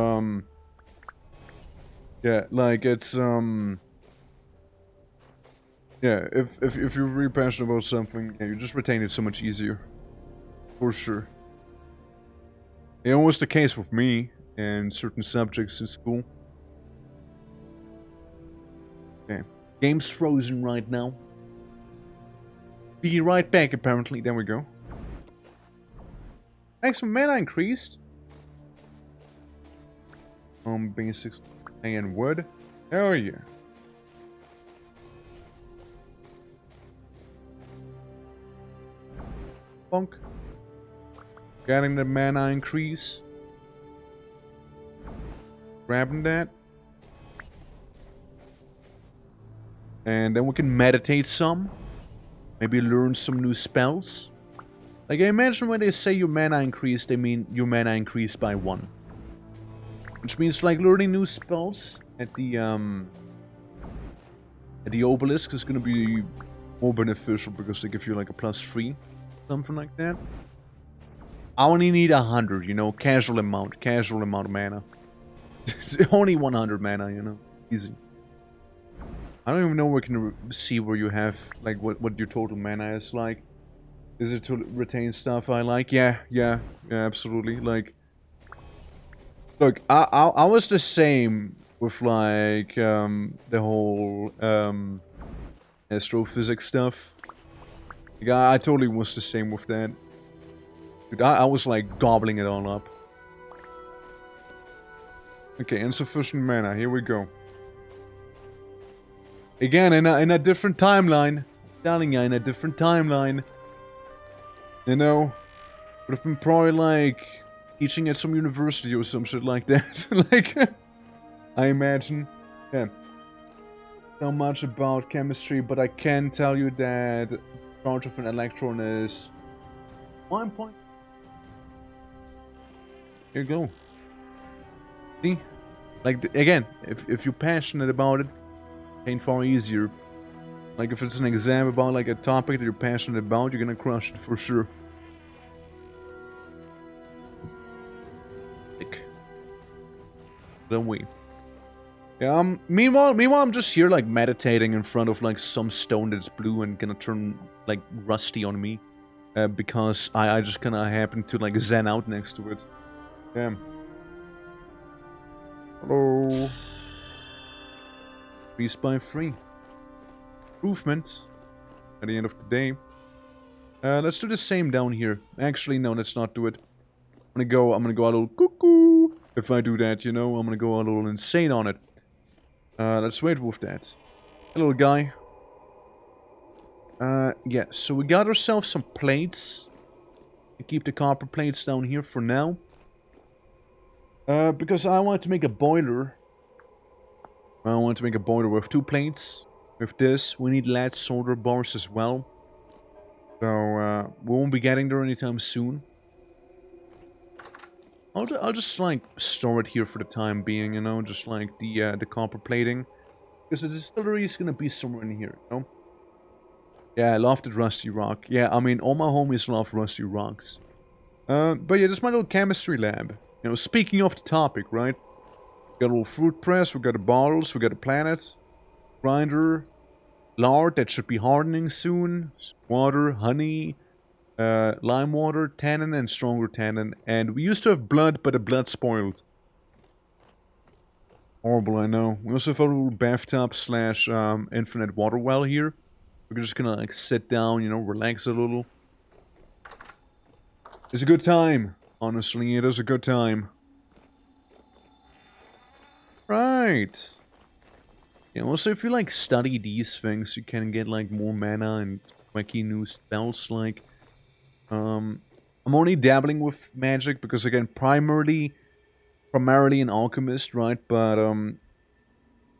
yeah, like it's yeah. If you're really passionate about something, yeah, you just retain it so much easier. For sure. It was the case with me and certain subjects in school. Okay. Game's frozen right now. Be right back, apparently. There we go. Thanks for mana increased. Basics and wood. Hell yeah. Bonk. Getting the mana increase. Grabbing that. And then we can meditate some. Maybe learn some new spells. Like I imagine when they say your mana increase, they mean your mana increase by 1. Which means like learning new spells at the obelisk is gonna be more beneficial because they give you like a +3. Something like that. I only need 100, you know, casual amount of mana. Only 100 mana, you know, easy. I don't even know where we can see where you have, like, what your total mana is like. Is it to retain stuff I like? Yeah, absolutely. Like, look, I was the same with, like, the whole, astrophysics stuff. Like, I totally was the same with that. Dude, I was like gobbling it all up. Okay, insufficient mana. Here we go. Again, in a different timeline. I'm telling you, in a different timeline. You know, would have been probably like teaching at some university or some shit like that. Like, I imagine. Yeah. So much about chemistry, but I can tell you that the charge of an electron is 1 point. Here you go. See? Like, again, if you're passionate about it, ain't far easier. Like, if it's an exam about, like, a topic that you're passionate about, you're gonna crush it for sure. Like, don't we? Yeah, meanwhile, I'm just here, like, meditating in front of, like, some stone that's blue and gonna turn, like, rusty on me. Because I just kinda happen to, like, zen out next to it. Damn. Hello. 3 by 3. Improvement. At the end of the day. Let's do the same down here. Actually, no, let's not do it. I'm gonna go a little cuckoo. If I do that, you know, I'm gonna go a little insane on it. Let's wait with that. Hello, guy. Yeah, so we got ourselves some plates. keep the copper plates down here for now. Because I want to make a boiler. I want to make a boiler with 2 plates. With this, we need lead solder bars as well. So, we won't be getting there anytime soon. I'll just, like, store it here for the time being, you know? Just, like, the copper plating. Because the distillery is gonna be somewhere in here, you know? Yeah, I love the rusty rock. Yeah, I mean, all my homies love rusty rocks. But yeah, this is my little chemistry lab. You know, speaking of the topic, right? We got a little fruit press, we got the bottles, we got the planet, grinder, lard that should be hardening soon, water, honey, lime water, tannin, and stronger tannin. And we used to have blood, but the blood spoiled. Horrible, I know. We also have a little bathtub slash infinite water well here. We're just gonna like sit down, you know, relax a little. It's a good time. Honestly, it is a good time. Right. Yeah, also if you like study these things, you can get like more mana and wacky new spells. Like, I'm only dabbling with magic because again, primarily an alchemist, right? But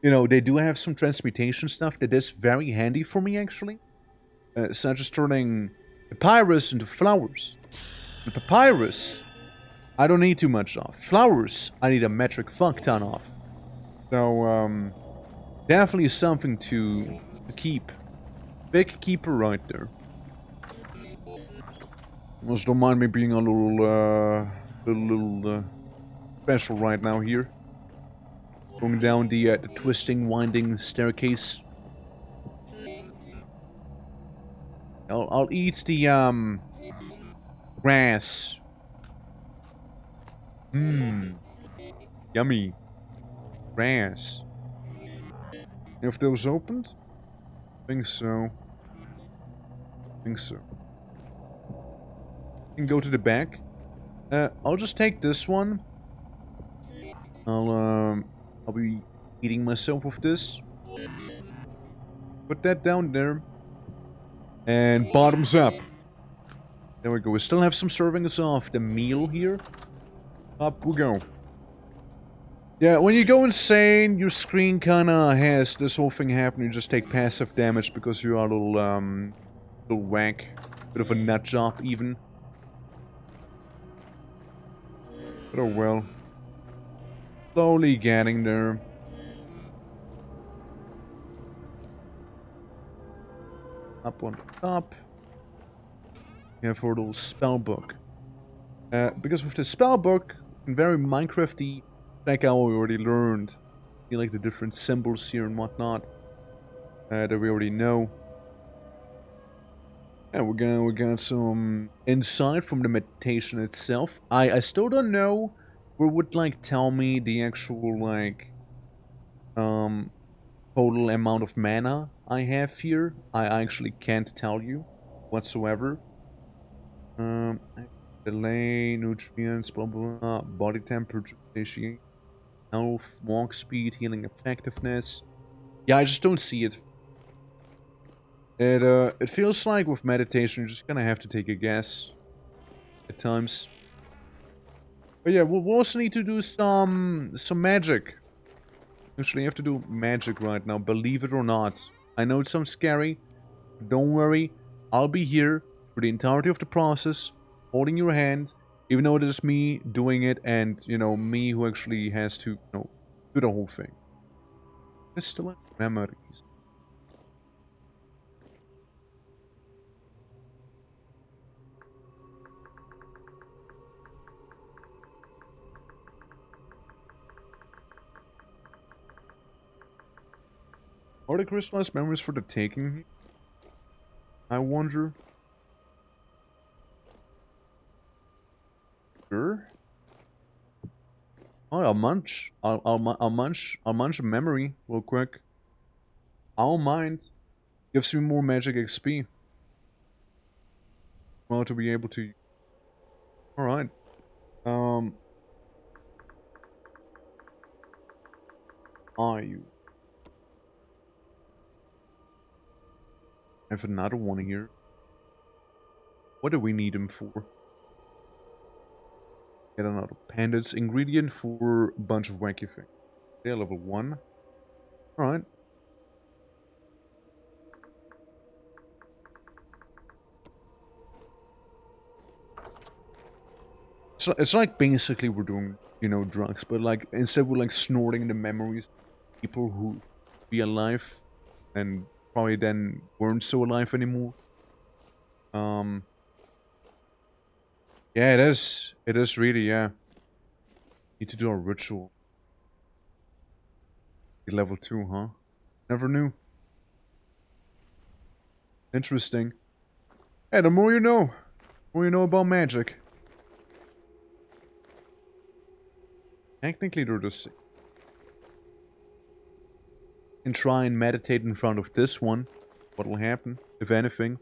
you know, they do have some transmutation stuff that is very handy for me actually, such as turning papyrus into flowers. The papyrus, I don't need too much of. Flowers, I need a metric fuck ton of. So definitely something to keep. Big keeper right there. Just don't mind me being a little special right now here. Going down the twisting, winding staircase. I'll eat the grass. Mmm, yummy grass. If those opened, think so. Think so. Can go to the back. I'll just take this one. I'll be eating myself with this. Put that down there. And bottoms up. There we go. We still have some servings of the meal here. Up we go. Yeah, when you go insane, your screen kinda has this whole thing happen. You just take passive damage because you are a little whack. Bit of a nut job, even. But oh well. Slowly getting there. Up on the top. Yeah, for a little spell book. Because with the spell book, very Minecrafty, check out what we already learned. See like the different symbols here and whatnot. That we already know. Yeah, we got some insight from the meditation itself. I still don't know what would like tell me the actual like total amount of mana I have here. I actually can't tell you whatsoever. Delay, nutrients, blah blah blah, body temperature, satiation, health, walk speed, healing effectiveness. Yeah, I just don't see it. It feels like with meditation you're just gonna have to take a guess at times. But yeah, we'll also need to do some magic. Actually, you have to do magic right now, believe it or not. I know it sounds scary, but don't worry. I'll be here for the entirety of the process, holding your hand, even though it is me doing it and, you know, me who actually has to, you know, do the whole thing. Still memories. Are the crystallized memories for the taking? I wonder. Sure. Oh, I'll munch. I'll munch a memory real quick. I don't mind. Gives me more magic XP. Well, to be able to. All right. Are you? I have another one here. What do we need him for? Get another pandits ingredient for a bunch of wacky things. They're level 1. Alright. So it's like basically we're doing, you know, drugs, but like instead we're like snorting the memories of people who be alive and probably then weren't so alive anymore. Yeah, it is. It is really, yeah. Need to do a ritual. Level 2, huh? Never knew. Interesting. Hey, the more you know. The more you know about magic. Technically, they're the same. And try and meditate in front of this one. What'll happen, if anything.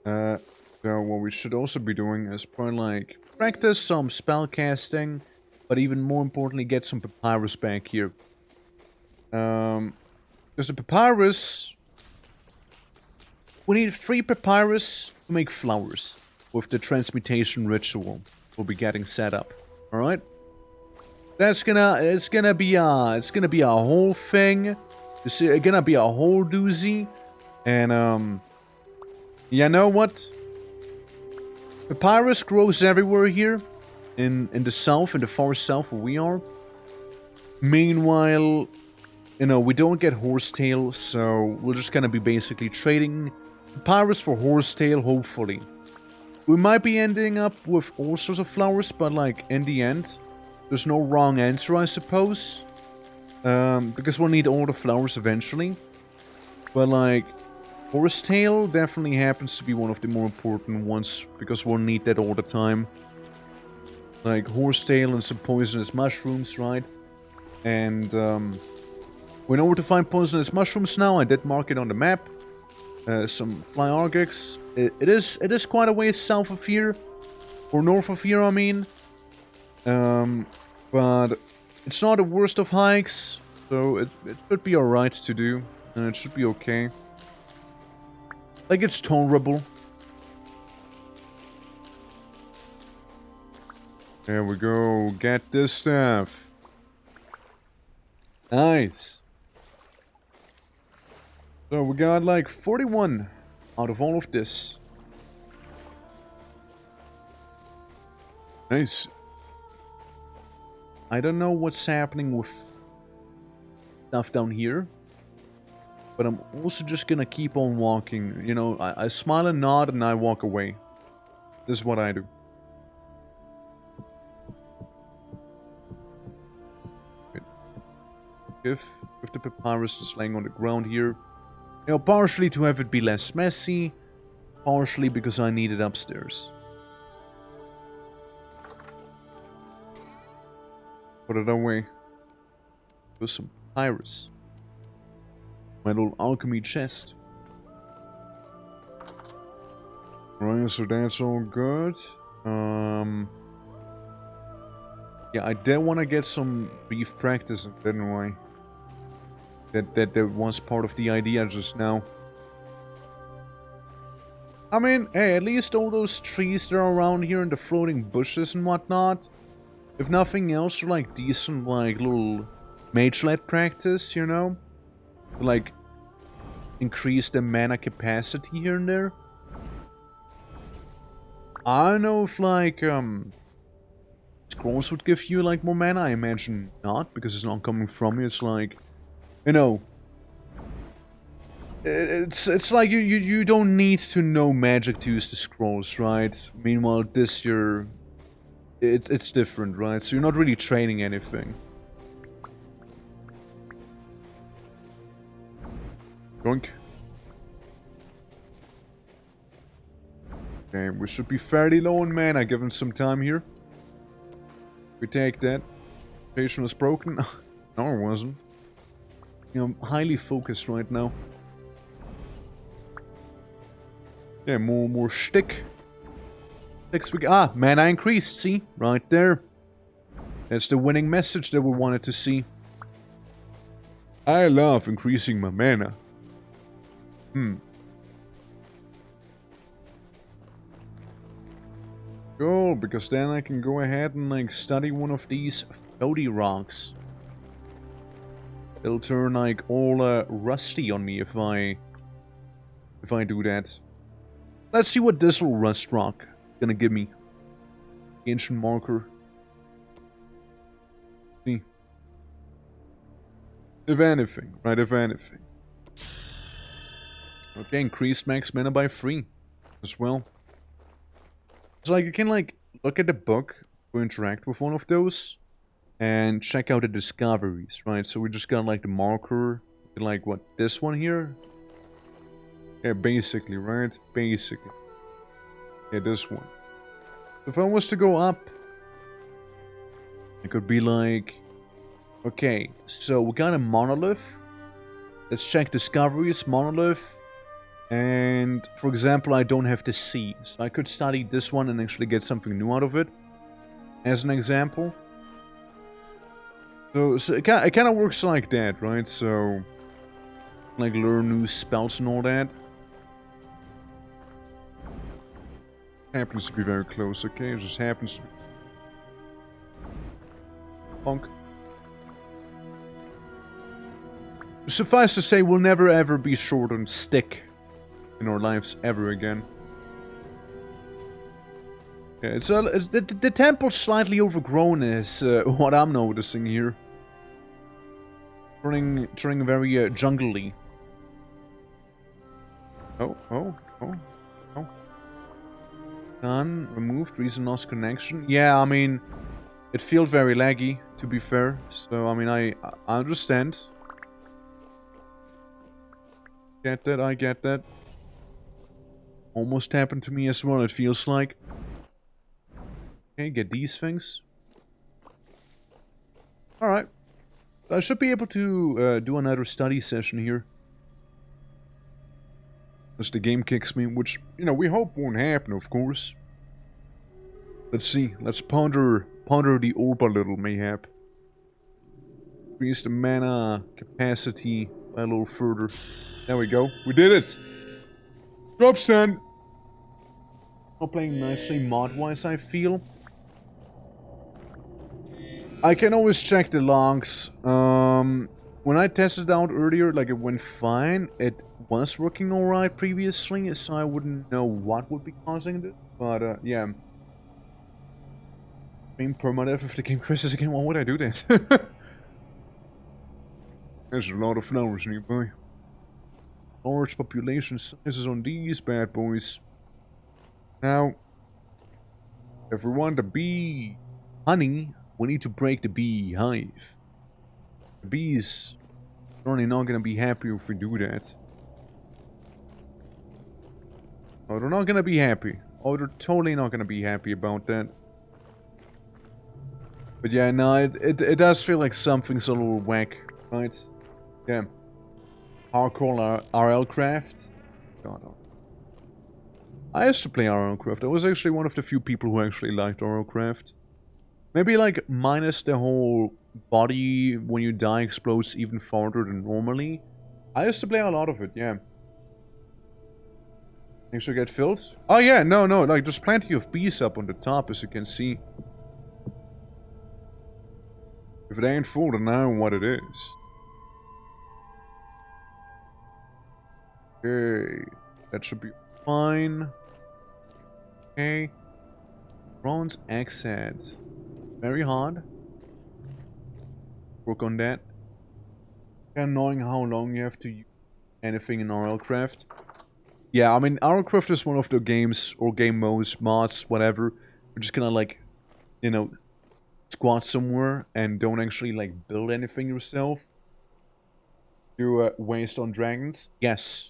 So what we should also be doing is probably like practice some spell casting, but even more importantly, get some papyrus back here. Because the papyrus, we need 3 papyrus to make flowers with the transmutation ritual we'll be getting set up. All right, it's gonna be a whole thing. It's gonna be a whole doozy, and you know what? Papyrus grows everywhere here, in the south, in the far south where we are. Meanwhile, you know, we don't get horsetail, so we're just gonna be basically trading papyrus for horsetail, hopefully. We might be ending up with all sorts of flowers, but like, in the end, there's no wrong answer, I suppose. Because we'll need all the flowers eventually. But like, horsetail definitely happens to be one of the more important ones, because we'll need that all the time. Like, horsetail and some poisonous mushrooms, right? And, we know where to find poisonous mushrooms now. I did mark it on the map. Some fly argyx. It is quite a ways south of here. Or north of here, I mean. But it's not the worst of hikes. So it should be alright to do. And it should be okay. Like, it's tolerable. There we go. Get this stuff. Nice. So we got like 41 out of all of this. Nice. I don't know what's happening with stuff down here. But I'm also just gonna keep on walking. You know, I smile and nod and I walk away. This is what I do. If the papyrus is laying on the ground here. You know, partially to have it be less messy. Partially because I need it upstairs. Put it away. With some papyrus. My little alchemy chest. Right, so that's all good. Yeah, I did want to get some brief practice, didn't I? That was part of the idea just now. I mean, hey, at least all those trees that are around here and the floating bushes and whatnot. If nothing else, they're like decent, like, little mage-led practice, you know? Like, increase the mana capacity here and there. I don't know if, like, scrolls would give you, like, more mana. I imagine not, because it's not coming from you. It's like, you know, it's like you don't need to know magic to use the scrolls, right? Meanwhile, this year, it's different, right? So you're not really training anything. Yoink. Okay, we should be fairly low on mana, given some time here. We take that. Patient was broken. No, it wasn't. You know, I'm highly focused right now. Yeah, more shtick. Mana increased, see? Right there. That's the winning message that we wanted to see. I love increasing my mana. Cool, because then I can go ahead and like study one of these floaty rocks. It'll turn like all rusty on me if I do that. Let's see what this little rust rock is gonna give me. Ancient marker. See. If anything, right? If anything. Okay, increased max mana by 3 as well. So like you can like look at the book to interact with one of those and check out the discoveries, right? So we just got like the marker, like what, this one here? Yeah, basically, right? Basically. Yeah, this one. If I was to go up, it could be like, okay, so we got a monolith. Let's check discoveries, monolith. And, for example, I don't have the sea. So I could study this one and actually get something new out of it. As an example. So it kind of works like that, right? So, like, learn new spells and all that. Happens to be very close, okay? It just happens to be... Bonk. Suffice to say, we'll never ever be short on stick in our lives ever again. Yeah, it's the temple's slightly overgrown is what I'm noticing here. Turning very jungly. Oh. Done. Removed. Reason lost connection. Yeah, I mean, it feels very laggy, to be fair. So, I mean, I understand. Get that, I get that. Almost happened to me as well, it feels like. Okay, get these things. Alright. I should be able to do another study session here. As the game kicks me, which, you know, we hope won't happen, of course. Let's see. Let's ponder the orb a little, mayhap. Increase the mana capacity a little further. There we go. We did it! Drop stand! Not playing nicely mod-wise, I feel. I can always check the logs. When I tested it out earlier, like, it went fine. It was working alright previously, so I wouldn't know what would be causing it. But, yeah. Being permadeath if the game crashes again, why would I do that? There's a lot of flowers nearby. Large population sizes on these bad boys. Now, if we want the bee honey, we need to break the bee hive. The bees are certainly not gonna be happy if we do that. Oh, they're not gonna be happy. Oh, they're totally not gonna be happy about that. But yeah, no, it does feel like something's a little whack, right? Yeah. Hardcore RL craft. God, I used to play RL craft. I was actually one of the few people who actually liked RL craft. Maybe like minus the whole body when you die explodes even farther than normally. I used to play a lot of it, yeah. Things will get filled? Oh yeah, no, like there's plenty of bees up on the top as you can see. If it ain't full, then I know what it is. Okay, that should be fine. Okay. Bronze axe head. Very hard. Work on that. Kind of knowing how long you have to use anything in RLcraft. Yeah, I mean, RLcraft is one of the games, or game modes, mods, whatever. We're just gonna like, you know, squat somewhere and don't actually like build anything yourself. You waste on dragons. Yes.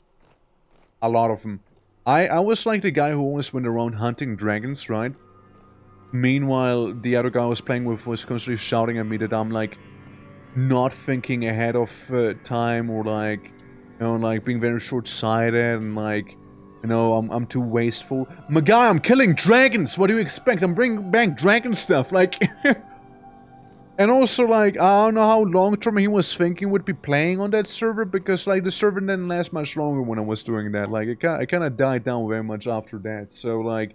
A lot of them. I was like the guy who always went around hunting dragons, right? Meanwhile, the other guy I was playing with was constantly shouting at me that I'm like not thinking ahead of time, or like, you know, like being very short-sighted and like, you know, I'm too wasteful. My guy, I'm killing dragons. What do you expect? I'm bringing back dragon stuff, like. And also, like, I don't know how long-term he was thinking would be playing on that server, because, like, the server didn't last much longer when I was doing that. Like, it kind of died down very much after that. So, like,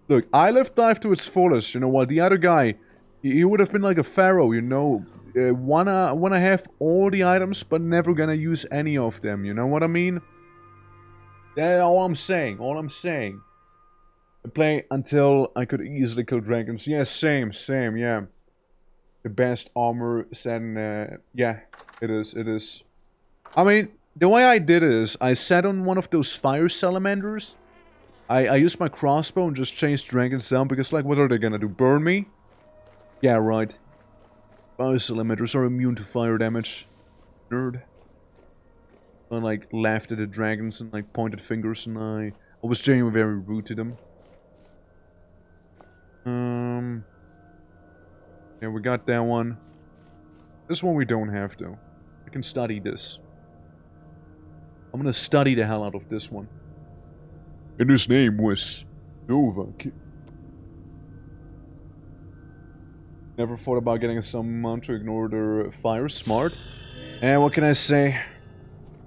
Look, I lived life to its fullest, you know, while the other guy, he would have been like a pharaoh, you know. Wanna have all the items, but never gonna use any of them, you know what I mean? That's all I'm saying, I play until I could easily kill dragons. Yeah, same, yeah. The best armor set in, yeah, it is. I mean, the way I did it is, I sat on one of those fire salamanders. I used my crossbow and just chased dragons down, because, like, what are they gonna do, burn me? Yeah, right. Fire salamanders are immune to fire damage. Nerd. I, like, laughed at the dragons and, like, pointed fingers, and I was genuinely very rude to them. Yeah, we got that one. This one we don't have, though. I can study this. I'm gonna study the hell out of this one. And his name was Nova. Never thought about getting someone to ignore their fire. Smart. And what can I say?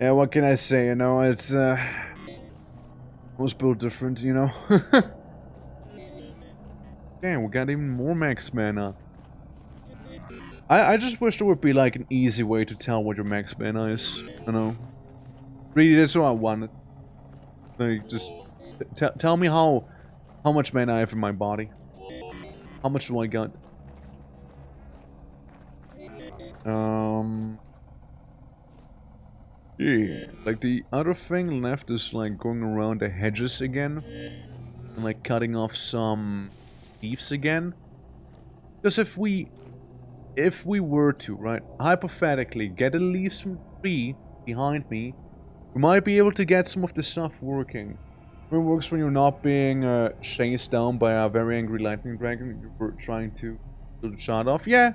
Yeah, what can I say? You know, it's was built different, you know. Damn, we got even more max mana. I just wish there would be like an easy way to tell what your max mana is. You know. Really, that's what I wanted. Like, just tell me how much mana I have in my body. How much do I got? Yeah, like the other thing left is like going around the hedges again. And like cutting off some leaves again. Because if we were to, right, hypothetically get the leaves from the tree behind me, we might be able to get some of the stuff working. It works when you're not being chased down by a very angry lightning dragon. You're trying to do the shot off. Yeah.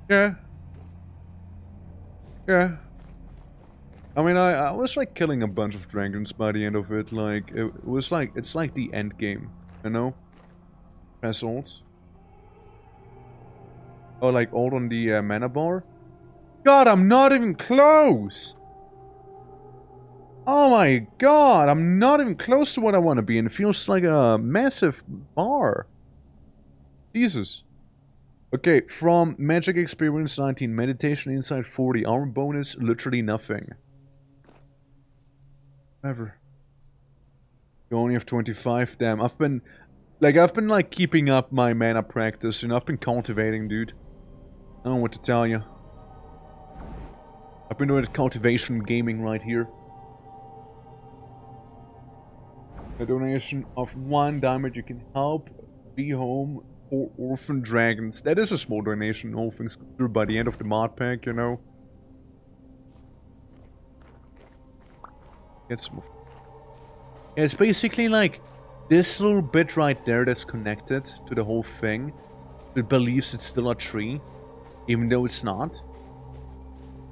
Yeah. Yeah. I mean, I was like killing a bunch of dragons by the end of it. Like, it was like, it's like the end game, you know? Press alt. Oh, like alt on the mana bar? God, I'm not even close! Oh my god, I'm not even close to what I want to be, and it feels like a massive bar. Jesus. Okay, from Magic Experience 19, Meditation Insight 40, Armor bonus, literally nothing. Whatever. You only have 25, damn. I've been like keeping up my mana practice, you know, I've been cultivating, dude. I don't know what to tell you. I've been doing cultivation gaming right here. A donation of 1 diamond, you can help be home for orphan dragons. That is a small donation, all things considered, by the end of the mod pack, you know. Get some. Yeah, it's basically like this little bit right there that's connected to the whole thing. It believes it's still a tree, even though it's not.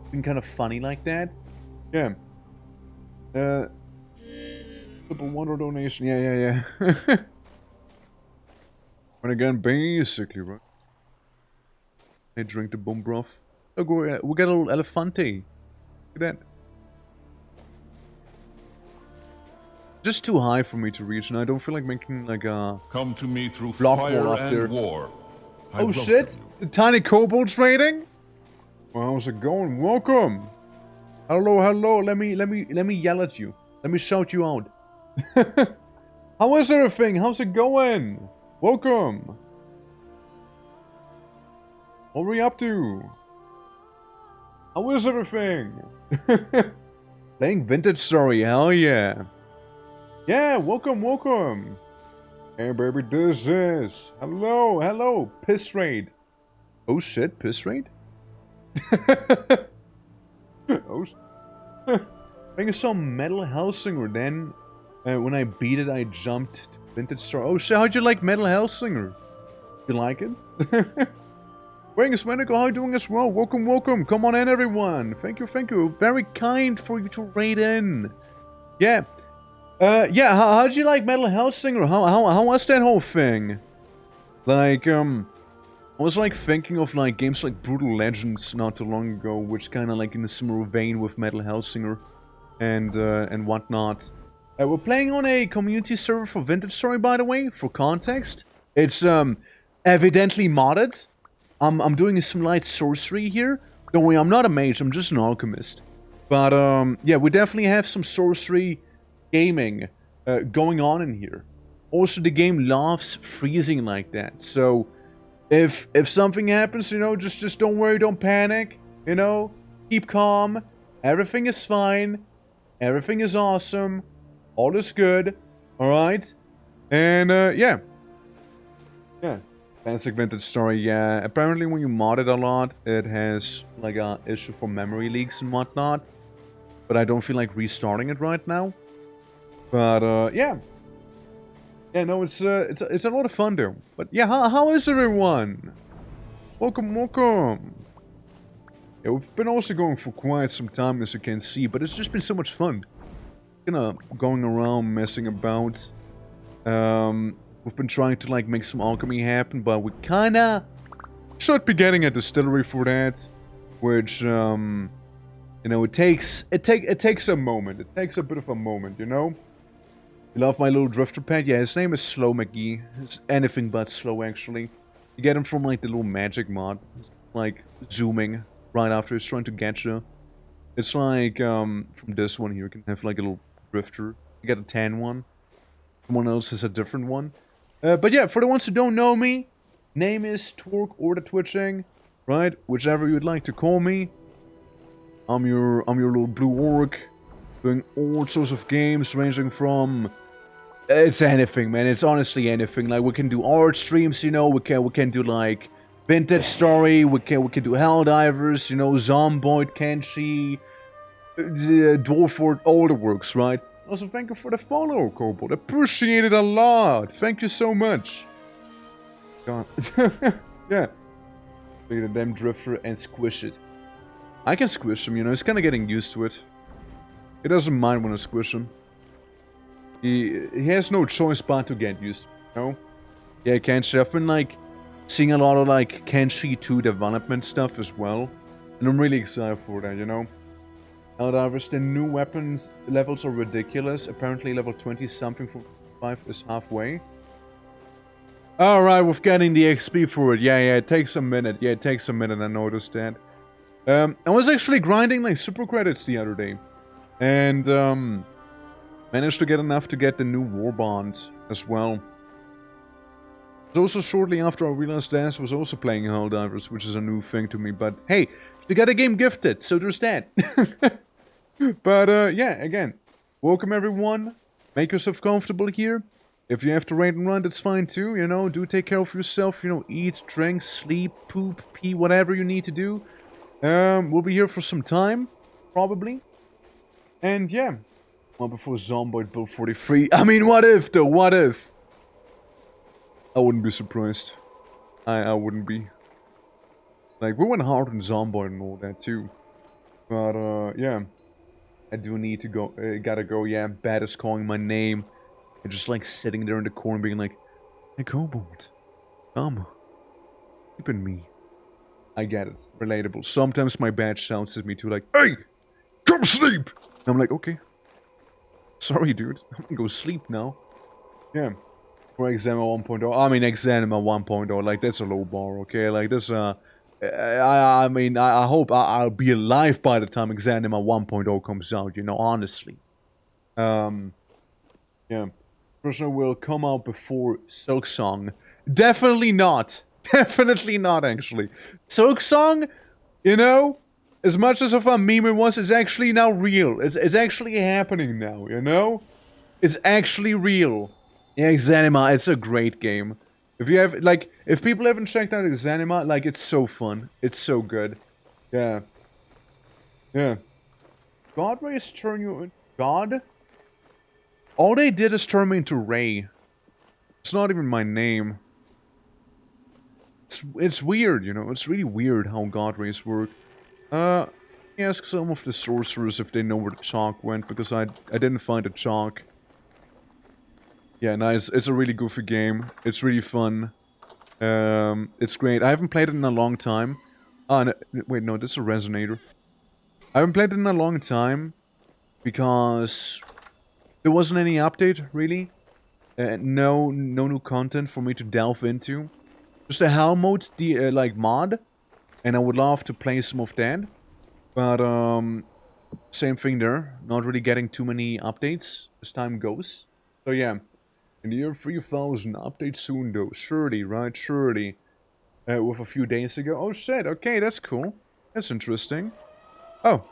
It's been kind of funny like that. Yeah. Triple wonder donation. Yeah. And again, basically, right? They drink the bone broth. Oh, we got a little elefante. Look at that. Just too high for me to reach, and I don't feel like making like a come to me through block fire wall up and there. war. Oh shit! The tiny kobolds raiding? Well, how's it going? Welcome. Hello. Let me yell at you. Let me shout you out. How is everything? How's it going? Welcome. What are we up to? How is everything? Playing vintage story, hell yeah. Yeah, welcome. Hey baby, this is. Hello, piss raid. Oh shit, piss raid? Oh shit. Playing some Metal Hellsinger, then when I beat it, I jumped to vintage story. Oh shit, how'd you like Metal Hellsinger? You like it? Wayne Smenico, how are you doing as well? Welcome. Come on in, everyone. Thank you. Very kind for you to raid in. Yeah. Yeah, how'd you like Metal Hellsinger? How was that whole thing? Like, I was like thinking of like games like Brutal Legends not too long ago, which kind of like in a similar vein with Metal Hellsinger and whatnot. We're playing on a community server for Vintage Story, by the way, for context. It's evidently modded. I'm doing some light sorcery here. Don't worry, I'm not a mage, I'm just an alchemist. But yeah, we definitely have some sorcery gaming going on in here. Also, the game loves freezing like that. So if something happens, you know, just don't worry, don't panic. You know, keep calm. Everything is fine. Everything is awesome. All is good. Alright? And, yeah. Yeah. Classic Vintage Story, yeah. Apparently when you mod it a lot, it has, like, a issue for memory leaks and whatnot. But I don't feel like restarting it right now. But, yeah. Yeah, no, it's a lot of fun, though. But, yeah, how is everyone? Welcome, welcome. Yeah, we've been also going for quite some time, as you can see, but it's just been so much fun. Going around, messing about. We've been trying to, like, make some alchemy happen, but we kinda should be getting a distillery for that. Which, you know, it takes a moment. It takes a bit of a moment, you know? You love my little drifter pet? Yeah, his name is Slow McGee. It's anything but slow, actually. You get him from, like, the little magic mod. It's like, zooming right after he's trying to get you. It's like, from this one here, you can have, like, a little drifter. You get a tan one. Someone else has a different one. But yeah, for the ones who don't know me, name is Twerk or the Twitching, right? Whichever you'd like to call me. I'm your little blue orc, doing all sorts of games, ranging from it's anything, man. It's honestly anything. Like we can do art streams, you know. We can do like Vintage Story. We can do Helldivers, you know, Zomboid, Kenshi, Dwarford, all the works, right? Also, thank you for the follow, Kobold. Appreciate it a lot. Thank you so much. God. Yeah. Look at them drifter and squish it. I can squish him, you know. He's kind of getting used to it. He doesn't mind when I squish him. He has no choice but to get used to it, you know? Yeah, Kenshi. I've been, like, seeing a lot of, like, Kenshi 2 development stuff as well. And I'm really excited for that, you know? Helldivers, the new weapons levels are ridiculous. Apparently level 20 something for 5 is halfway. Alright, we're getting the XP for it. Yeah, it takes a minute. Yeah, it takes a minute, I noticed that. I was actually grinding like super credits the other day. And managed to get enough to get the new war bond as well. It was also shortly after I realized Daz was also playing Helldivers, which is a new thing to me, but hey, you got a game gifted, so there's that. But, yeah, again, welcome everyone. Make yourself comfortable here. If you have to raid and run, that's fine too, you know. Do take care of yourself, you know. Eat, drink, sleep, poop, pee, whatever you need to do. We'll be here for some time, probably. And, yeah. Well, before Zomboid build 43. I mean, what if, though? What if? I wouldn't be surprised. I wouldn't be. Like, we went hard on Zomboid and all that, too. But, yeah. I do need to go, gotta go, yeah. Bat is calling my name. And just, like, sitting there in the corner being like, hey, Kobold. Come. Sleep in me. I get it. Relatable. Sometimes my bat shouts at me too, like, hey! Come sleep! And I'm like, okay. Sorry, dude. I'm gonna go sleep now. Yeah. For Exanima 1.0. I mean, Exanima 1.0, like, that's a low bar, okay? Like, this, I mean, I hope I'll be alive by the time Exanima 1.0 comes out, you know, honestly. Yeah. Person will come out before Silksong. Definitely not. Definitely not, actually. Silksong, you know, as much as of a meme it was, it's actually now real. It's actually happening now, you know? It's actually real. Yeah, Exanima, it's a great game. If you have, like, if people haven't checked out Exanima, like, it's so fun. It's so good. Yeah. Yeah. God Rays turn you into God? All they did is turn me into Ray. It's not even my name. It's weird, you know? It's really weird how God Rays work. Ask some of the sorcerers if they know where the chalk went, because I didn't find the chalk. Yeah, nice. It's a really goofy game. It's really fun. It's great. I haven't played it in a long time. Ah, no, wait, no, this is a resonator. I haven't played it in a long time because there wasn't any update, really. No new content for me to delve into. Just a Hell mode, like, mod. And I would love to play some of that. But, same thing there. Not really getting too many updates as time goes. So, yeah. In the year 3000, update soon, though. Surely, right? Surely. With a few days ago. Oh, shit. Okay, that's cool. That's interesting. Oh. Thank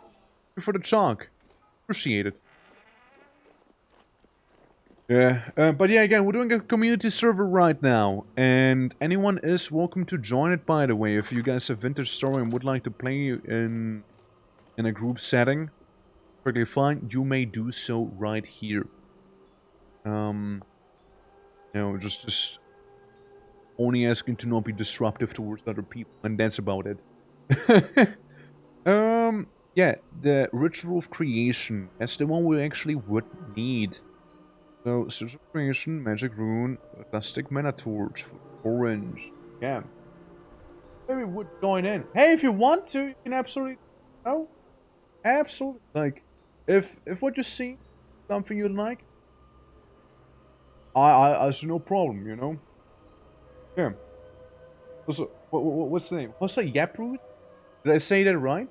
you for the chalk. Appreciate it. Yeah, but yeah, again, we're doing a community server right now, and anyone is welcome to join it, by the way. If you guys have Vintage Story and would like to play in a group setting, perfectly fine, you may do so right here. You know, just only asking to not be disruptive towards other people, and that's about it. Yeah, the Ritual of Creation, that's the one we actually would need. So, Social Creation, Magic Rune, Plastic Mana Torch, Orange. Yeah. Maybe we would join in. Hey, if you want to, you can absolutely... No? Absolutely. Like, if what you see, something you like, I see no problem, you know? Yeah. Also, what's the name? What's that, Yaproot? Did I say that right?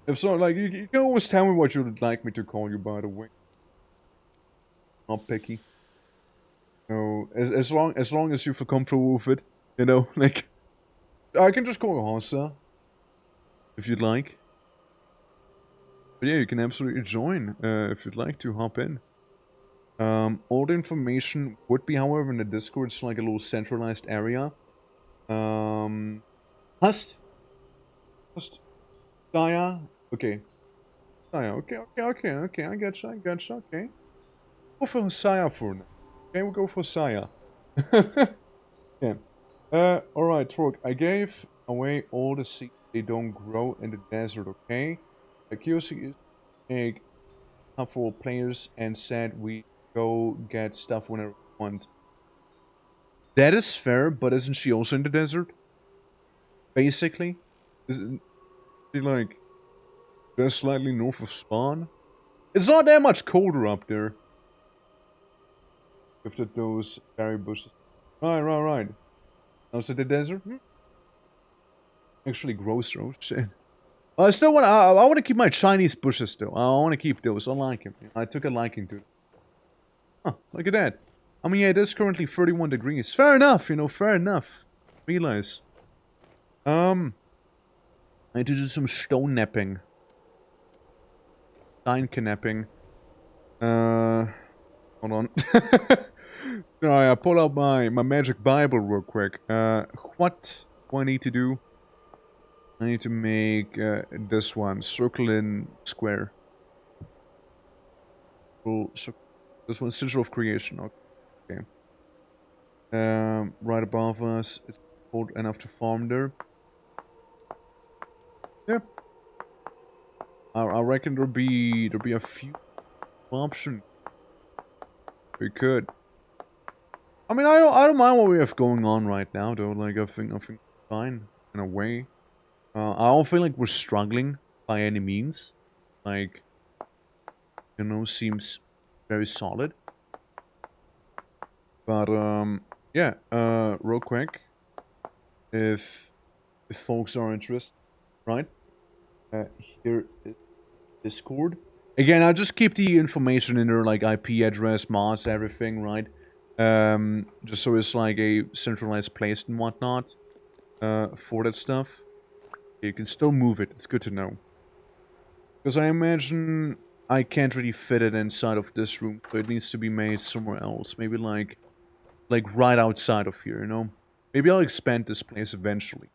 If so, like, you can always tell me what you would like me to call you, by the way. Not picky. No, as long as you feel comfortable with it, you know, like, I can just call you Hansa, if you'd like. But yeah, you can absolutely join, if you'd like to hop in. All the information would be, however, in the Discord. It's like a little centralized area. Hust, Saya, okay, Saya, okay, I gotcha, okay. Go for Saya for now. Okay, we'll go for Saya. Yeah. Alright, Torque, I gave away all the seeds. They don't grow in the desert, okay? The QC is a couple of players and said we go get stuff whenever we want. That is fair, but isn't she also in the desert? Basically? Isn't she, like, just slightly north of spawn? It's not that much colder up there. If those berry bushes. Right. Also the desert? Actually grows though, shit. I still want I want to keep my Chinese bushes though. I want to keep those. I like them. I took a liking to them. Huh, look at that. I mean, yeah, it is currently 31 degrees. Fair enough, you know, fair enough. Realize. I need to do some stone napping. Steinknapping. Hold on. Sorry, I pull out my magic Bible real quick. What do I need to do? I need to make this one. Circle in square. Cool. So this one's Sigil of Creation. Okay. Right above us. It's cold enough to farm there. Yep. I reckon there'll be a few options. We could. I mean, I don't mind what we have going on right now, though. Like, I think fine in a way. I don't feel like we're struggling by any means. Like, you know, seems very solid. But yeah. Real quick, if folks are interested, right? Here is Discord. Again, I'll just keep the information in there, like IP address, mods, everything, right? Just so it's like a centralized place and whatnot for that stuff. You can still move it. It's good to know. Because I imagine I can't really fit it inside of this room, so it needs to be made somewhere else. Maybe like right outside of here, you know? Maybe I'll expand this place eventually.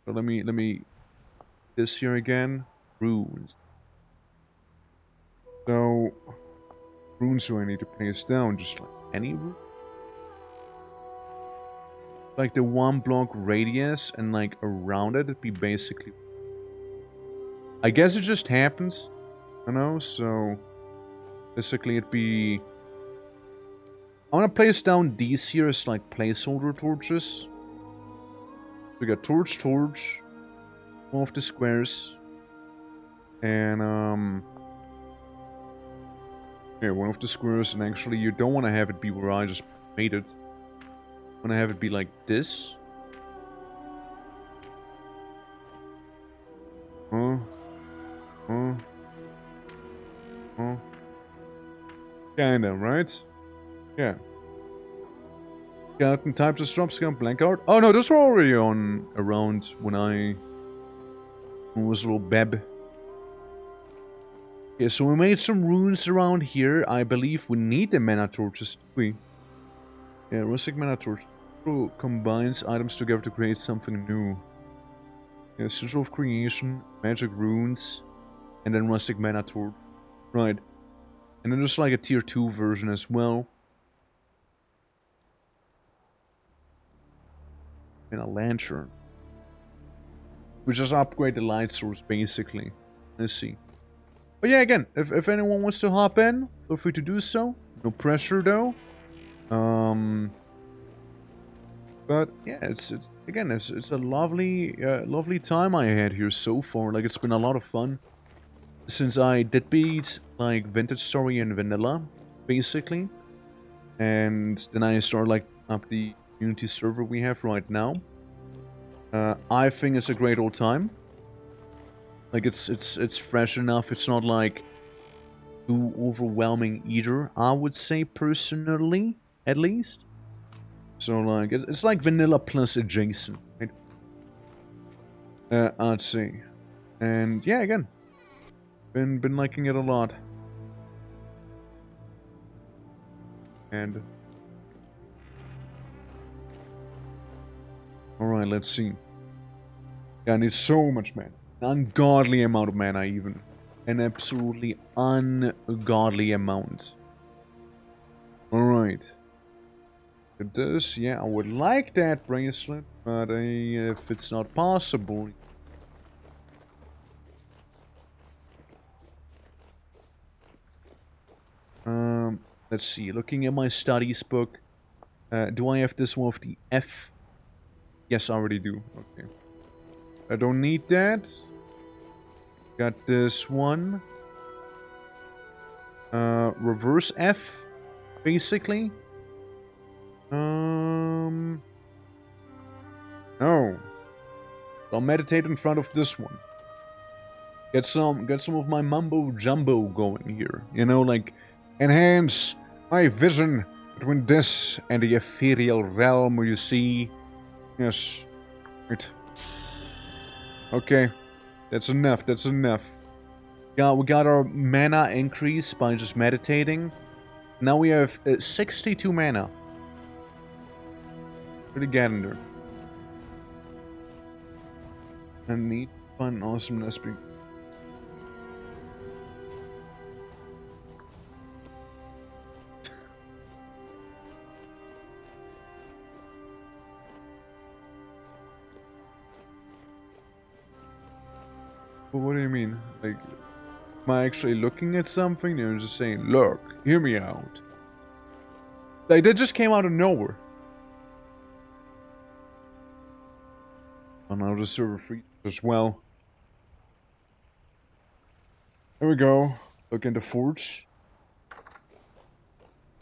So let me this here again. Runes. So runes do I need to place down? Just like any rune? Like the 1 block radius and like around it, it'd be basically... I guess it just happens, you know, so basically it'd be... I'm gonna place down these here as like placeholder torches. We got torch, one of the squares. And yeah, one of the squares, and actually you don't want to have it be where I just made it. You want to have it be like this. Kinda, right? Yeah. Skeleton types of drop scum, blank art. Oh no, those were already on around when I was a little beb. Yeah, so we made some runes around here. I believe we need the mana torches, do we? Yeah, rustic mana torch combines items together to create something new. Yeah, Sigil of Creation, magic runes, and then rustic mana torch. Right. And then there's like a tier 2 version as well. And a lantern. We just upgrade the light source basically. Let's see. But yeah, again, if anyone wants to hop in, feel free to do so. No pressure though. But yeah, it's a lovely time I had here so far. Like, it's been a lot of fun since I did beat like Vintage Story and Vanilla, basically, and then I started like up the Unity server we have right now. I think it's a great old time. Like, it's fresh enough. It's not like too overwhelming either, I would say, personally, at least. So, like, it's like vanilla plus adjacent, right? I'd say. And yeah, again, been liking it a lot. And alright, let's see. Yeah, I need so much mana. An ungodly amount of mana, even. An absolutely ungodly amount. Alright. It does, yeah, I would like that bracelet, but if it's not possible... let's see, looking at my studies book, do I have this one of the F? Yes, I already do, okay. I don't need that. Got this one. Reverse F, basically. No. I'll meditate in front of this one. Get some of my mumbo jumbo going here. You know, like, enhance my vision between this and the ethereal realm where you see. Yes. Right. Okay. That's enough. That's enough. Yeah, we got our mana increase by just meditating. Now we have 62 mana. Pretty getting there. And neat, fun, awesomeness. But what do you mean? Like, am I actually looking at something? They're just saying, look, hear me out. Like, that just came out of nowhere. Oh, now the server freezes as well. There we go. Look in the forge.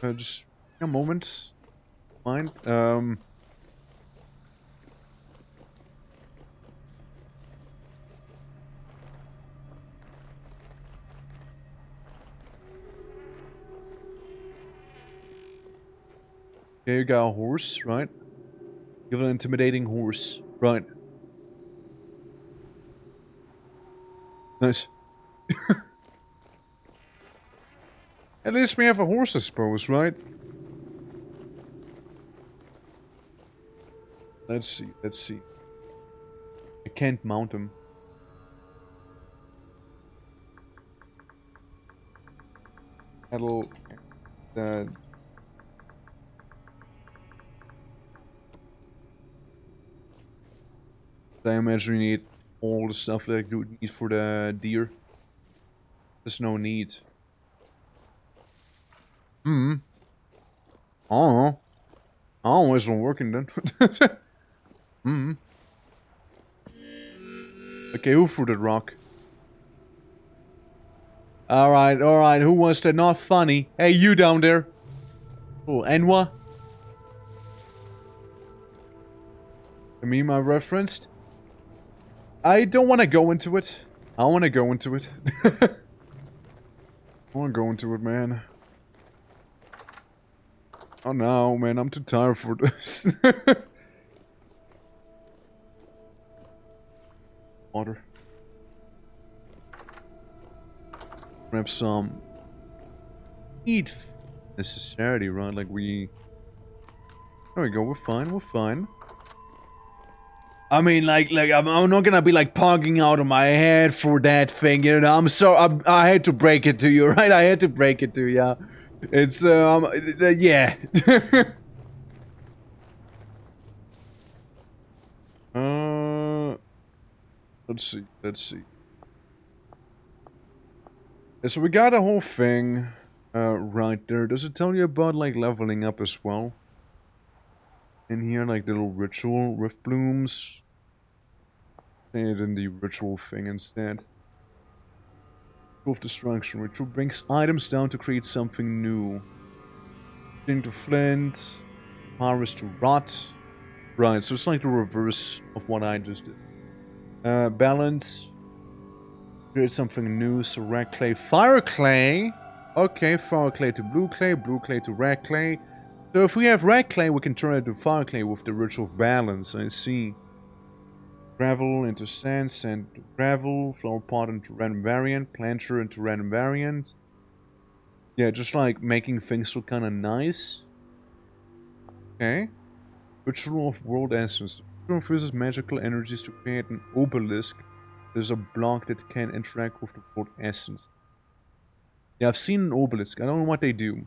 Just a moment. Mind. Okay, you got a horse, right? You have an intimidating horse, right? Nice. At least we have a horse, I suppose, right? Let's see, let's see. I can't mount him. Cattle... I imagine we need all the stuff that you would need for the deer. There's no need. Oh. Always been working then. Okay, who threw that rock? Alright, who wants that? Not funny. Hey, you down there. Oh, Enwa? The meme I referenced? I don't want to go into it. I want to go into it. I want to go into it, man. Oh no, man, I'm too tired for this. Water. Grab some eat necessity, right? Like we... There we go, we're fine. I mean, like I'm not gonna be like pogging out of my head for that thing, you know. I had to break it to you, right? I had to break it to you. It's yeah. Let's see. Yeah, so we got a whole thing, right there. Does it tell you about like leveling up as well? In here, like little ritual rift blooms. Say it in the ritual thing instead. Of destruction. Ritual brings items down to create something new. Thing to flint. Harvest to rot. Right, so it's like the reverse of what I just did. Balance. Create something new. So red clay, fire clay. Okay, fire clay to blue clay to red clay. So if we have red clay, we can turn it to fire clay with the ritual of balance. I see. Gravel into sand, sand to gravel, flower pot into random variant, planter into random variant. Yeah, just like making things look kind of nice. Okay. Ritual of world essence. Ritual infuses magical energies to create an obelisk. There's a block that can interact with the world essence. Yeah, I've seen an obelisk. I don't know what they do.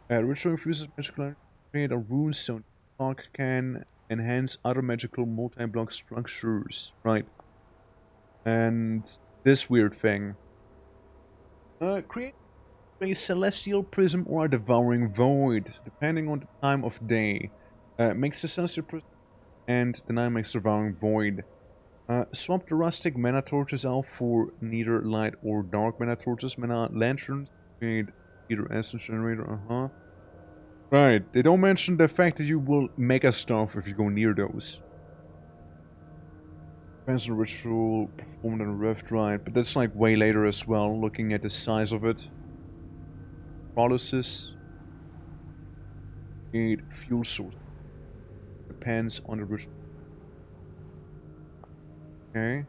Ritual infuses magical energy to create a rune stone. Block can enhance other magical multi-block structures. Right. And this weird thing. Create a celestial prism or a devouring void, depending on the time of day. Makes the celestial prism and the night makes the devouring void. Swap the rustic mana torches out for neither light or dark mana torches. Mana lanterns create either essence generator. Right, they don't mention the fact that you will make a stuff if you go near those. Depends on the ritual performed on a rift, right? But that's like way later as well, looking at the size of it. Paralysis. Create fuel source. Depends on the ritual. Okay.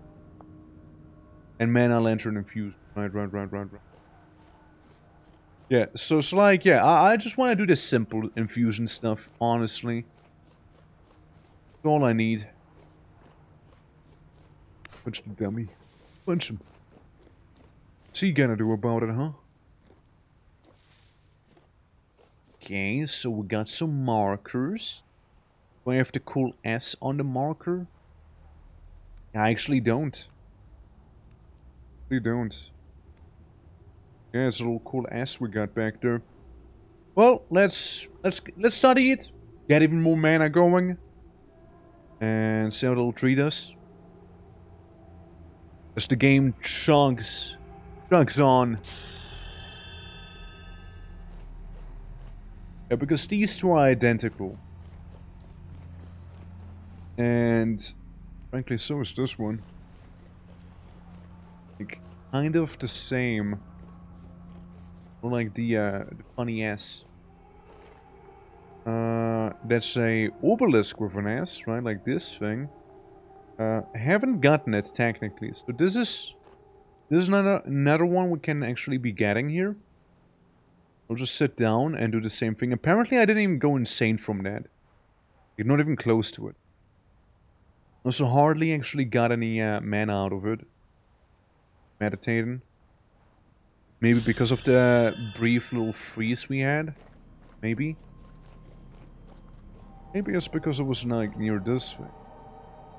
And mana lantern infused. Right. Yeah, so like, yeah, I just want to do the simple infusion stuff, honestly. That's all I need. Punch the dummy. Punch him. What's he gonna do about it, huh? Okay, so we got some markers. Do I have the cool S on the marker? I actually don't. Yeah, it's a little cool S we got back there. Well, let's study it. Get even more mana going. And see how it'll treat us. As the game chugs on. Yeah, because these two are identical. And frankly, so is this one. Like, kind of the same. Or like the funny S. That's a obelisk with an S, right? Like this thing. Haven't gotten it technically. So this is another one we can actually be getting here. I'll just sit down and do the same thing. Apparently I didn't even go insane from that. You're not even close to it. Also hardly actually got any mana out of it. Meditating. Maybe because of the brief little freeze we had. Maybe. Maybe it's because it was like near this thing.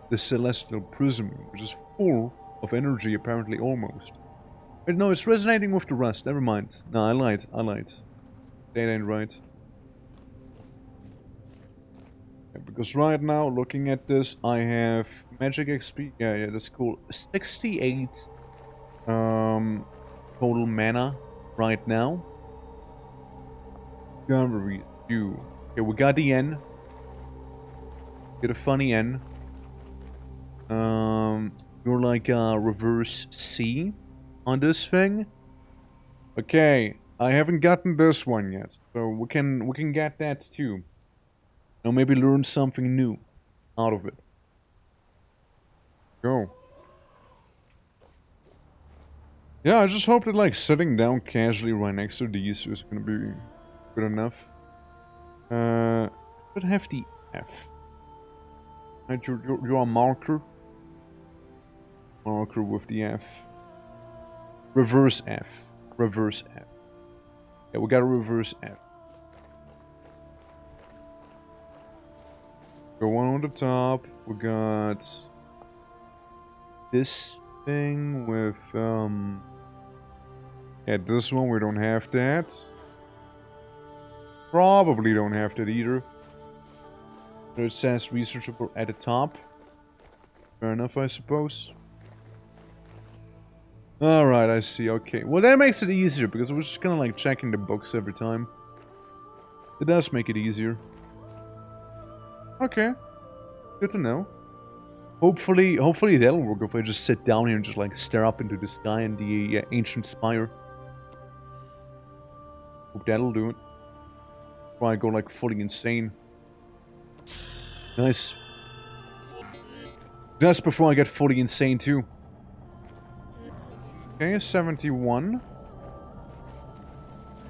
The celestial prism, which is full of energy apparently almost. Wait, no, it's resonating with the rest. Never mind. No, I lied. That ain't right. Yeah, because right now, looking at this, I have magic XP. Yeah, that's cool. 68. total mana right now. Discovery, you. Okay, we got the N. Get a funny N. You're like a reverse C on this thing. Okay, I haven't gotten this one yet, so we can get that too. Now maybe learn something new out of it. Go. Yeah, I just hope that like sitting down casually right next to these is gonna be good enough. Should have the F. Right, you're a marker. Marker with the F. Reverse F. Reverse F. Yeah, we got a reverse F. Go one on the top. We got this thing with yeah, this one we don't have that. Probably don't have that either. It says researchable at the top. Fair enough, I suppose. Alright, I see, okay. Well, that makes it easier, because I was just kind of like checking the books every time. It does make it easier. Okay. Good to know. Hopefully that'll work if I just sit down here and just like stare up into the sky and the ancient spire. Hope that'll do it. Before I go like fully insane. Nice. Just before I get fully insane too. Okay, 71.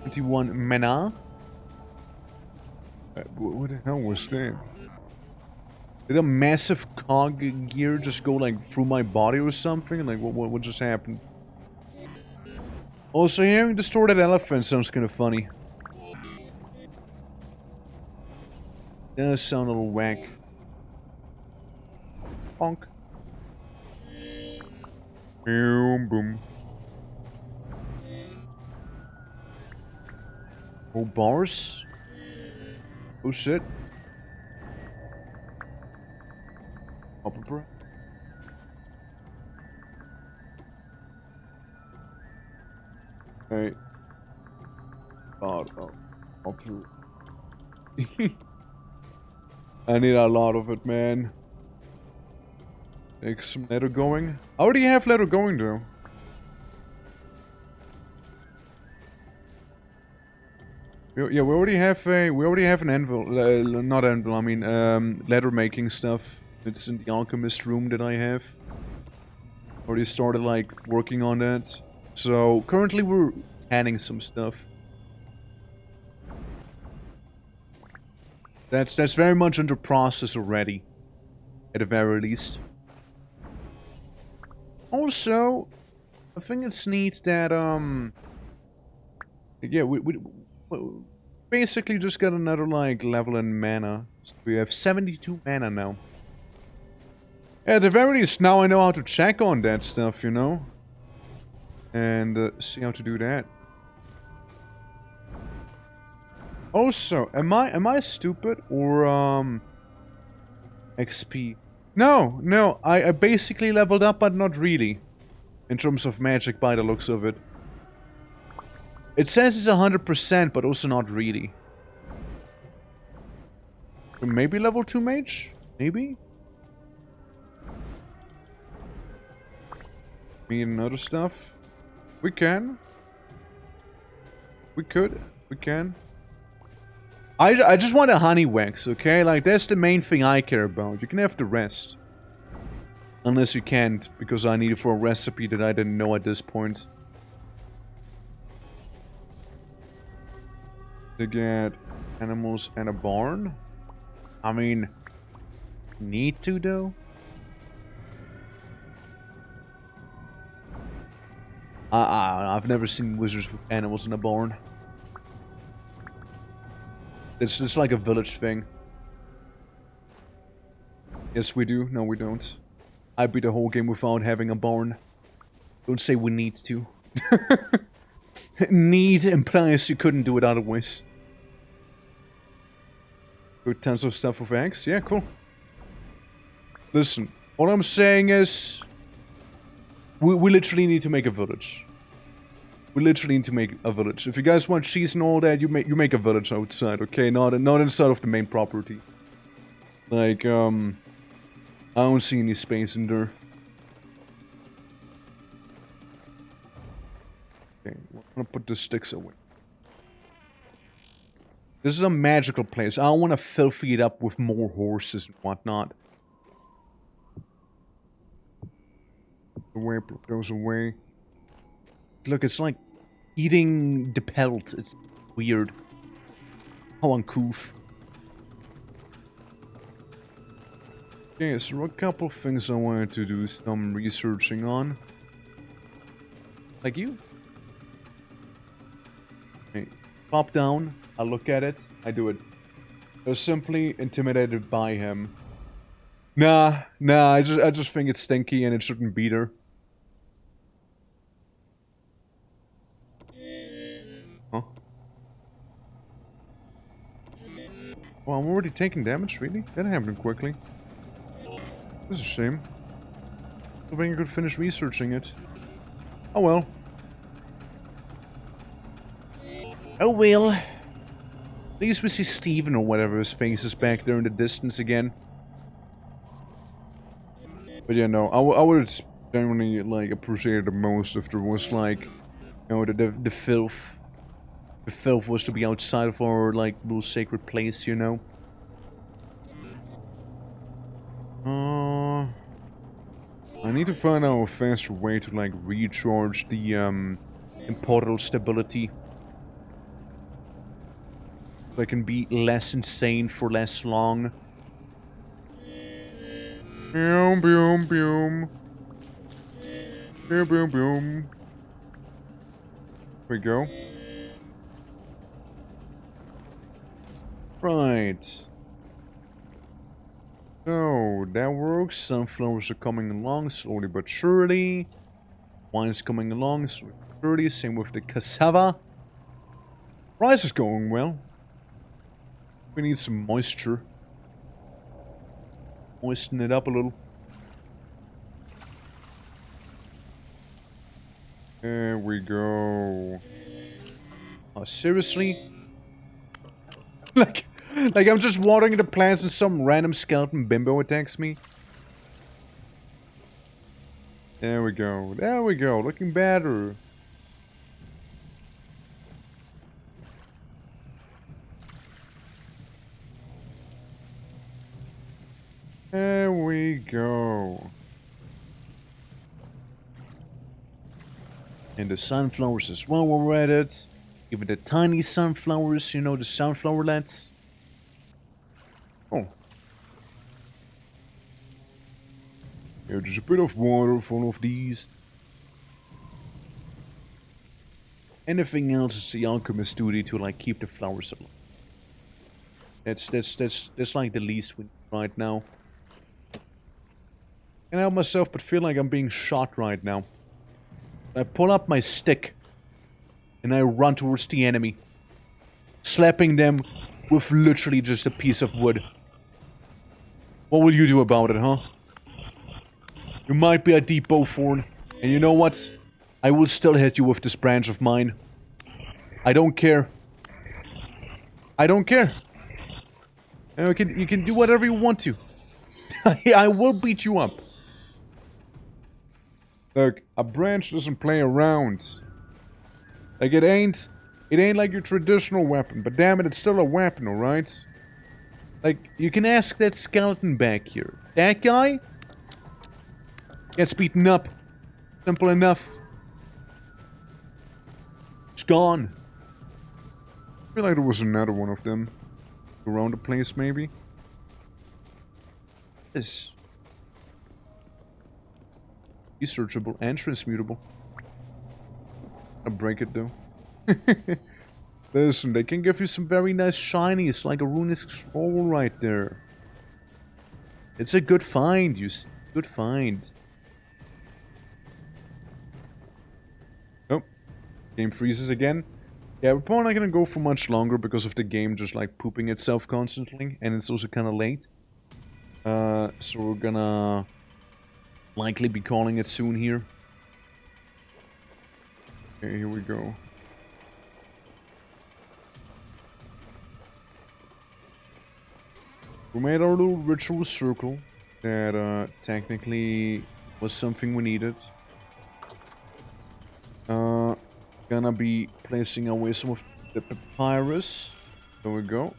71 mana. What the hell was that? Did a massive cog gear just go like through my body or something? Like what just happened? Also, hearing distorted elephant sounds kind of funny. Does sound a little whack. Honk. Boom, boom. Oh, bars? Oh, shit. Upper breath. Hey. God, upper. I need a lot of it, man. Take some letter going. I already have letter going, though. Yeah, we already have an anvil, not anvil, I mean, letter making stuff. It's in the Alchemist room that I have. Already started, like, working on that. So, currently we're tanning some stuff. That's very much under process already. At the very least. Also, I think it's neat that, yeah, we basically just got another, like, level in mana. So we have 72 mana now. Yeah, at the very least, now I know how to check on that stuff, you know? And, see how to do that. Also, am I stupid, or, XP? No, I basically leveled up, but not really. In terms of magic, by the looks of it. It says it's 100%, but also not really. So maybe level 2 mage? Maybe? Me and other stuff? We can. We could. We can. I just want a honey wax, okay? Like, that's the main thing I care about. You can have the rest. Unless you can't, because I need it for a recipe that I didn't know at this point. To get animals and a barn? I mean, need to, though? I've never seen wizards with animals in a barn. It's just like a village thing. Yes, we do. No, we don't. I beat the whole game without having a barn. Don't say we need to. Need implies you couldn't do it otherwise. Good tons of stuff with eggs. Yeah, cool. Listen, all I'm saying is... We literally need to make a village. We literally need to make a village. If you guys want cheese and all that, you make a village outside, okay? Not inside of the main property. Like, I don't see any space in there. Okay, we're gonna put the sticks away. This is a magical place. I don't want to filthy it up with more horses and whatnot. Away, put those away. Look, it's like eating the pelt. It's weird. How uncouth. Okay, so a couple of things I wanted to do some researching on. Like you. Okay, pop down. I look at it. I do it. I was simply intimidated by him. Nah. I just think it's stinky and it shouldn't be there. Huh? Well, I'm already taking damage, really? That happened quickly. This is a shame. Hoping I could finish researching it. Oh well. Oh well. At least we see Steven or whatever his face is back there in the distance again. But yeah, no, I would generally like appreciate it the most if there was like, you know, the filth. The filth was to be outside of our like little sacred place, you know. I need to find out a faster way to like recharge the portal stability. So I can be less insane for less long. Boom, boom, boom. Boom, boom, boom. There we go. Right. So, that works. Sunflowers are coming along slowly but surely. Wine's coming along slowly but surely. Same with the cassava. Rice is going well. We need some moisture. Moisten it up a little. There we go. Oh, seriously? like I'm just watering the plants and some random skeleton bimbo attacks me? There we go. There we go. Looking better. There we go. And the sunflowers as well were at it. Even the tiny sunflowers, you know, the sunflowerlets. Oh. Yeah, there's a bit of water for all of these. Anything else is the Alchemist duty to like keep the flowers alive. That's like the least we need right now. Can't help myself but feel like I'm being shot right now. I pull up my stick and I run towards the enemy, slapping them with literally just a piece of wood. What will you do about it, huh? You might be a deep bow thorn, and you know what? I will still hit you with this branch of mine. I don't care. I don't care. You can do whatever you want to. I will beat you up. Look, a branch doesn't play around. Like, it ain't like your traditional weapon, but damn it, it's still a weapon, alright? Like, you can ask that skeleton back here. That guy gets beaten up. Simple enough. It's gone. I feel like there was another one of them around the place, maybe. This. Researchable and transmutable. I'll break it though. Listen, they can give you some very nice shinies, like a runic scroll right there. It's a good find, you see. Good find. Oh. Game freezes again. Yeah, we're probably not gonna go for much longer because of the game just like pooping itself constantly. And it's also kinda late. So we're gonna likely be calling it soon here. Okay, here we go. We made our little ritual circle that technically was something we needed. Gonna be placing away some of the papyrus. There we go.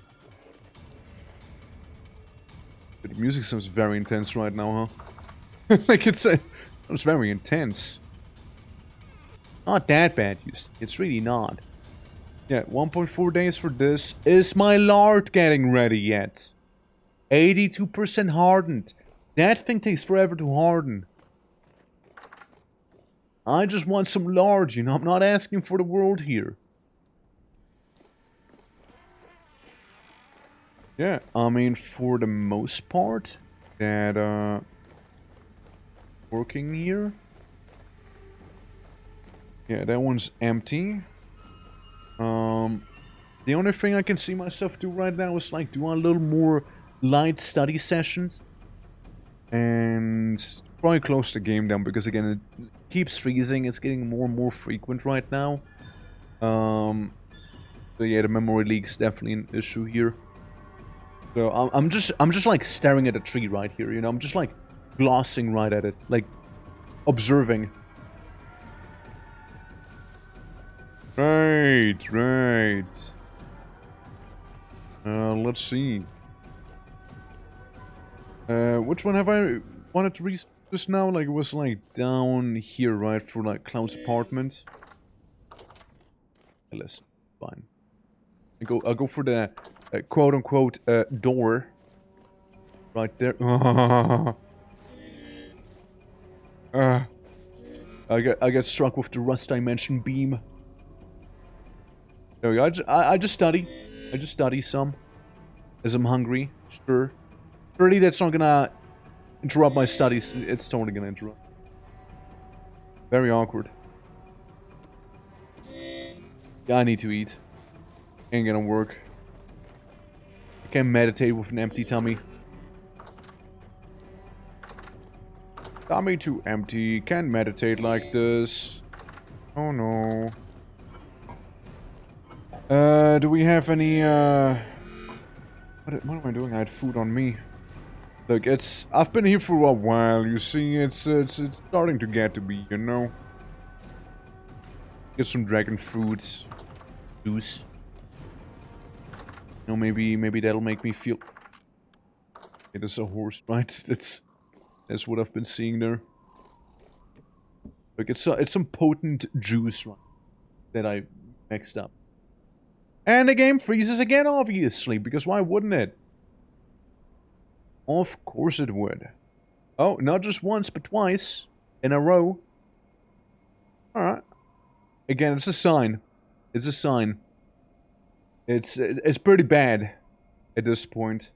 But the music sounds very intense right now, huh? Like it's very intense. Not that bad, it's really not. Yeah, 1.4 days for this. Is my lard getting ready yet? 82% hardened. That thing takes forever to harden. I just want some lard, you know, I'm not asking for the world here. Yeah, I mean, for the most part, that, working here. Yeah, that one's empty. The only thing I can see myself do right now is, like, do a little more light study sessions. And probably close the game down, because, again, it keeps freezing. It's getting more and more frequent right now. So, yeah, the memory leak's definitely an issue here. So, I'm just, like, staring at a tree right here, you know? I'm just, like, glossing right at it. Like, observing. Right. Let's see. Which one have I wanted to research just now? Like, it was, like, down here, right? For, like, Cloud's apartment. Listen, fine. I'll go for the quote-unquote door. Right there. I get struck with the rust dimension beam. There we go. I just study. I just study some. As I'm hungry. Sure. Surely that's not gonna interrupt my studies. It's totally gonna interrupt. Very awkward. Yeah, I need to eat. Ain't gonna work. I can't meditate with an empty tummy. Tummy too empty. Can't meditate like this. Oh no. Do we have any, what am I doing? I had food on me. Look, I've been here for a while, you see, it's starting to get to be, you know. Get some dragon fruits. Juice. You know, maybe that'll make me feel... It is a horse, right? That's what I've been seeing there. Look, it's some potent juice, right? That I mixed up. And the game freezes again, obviously, because why wouldn't it? Of course it would. Oh, not just once, but twice. In a row. Alright. Again, it's a sign. It's a sign. It's pretty bad at this point.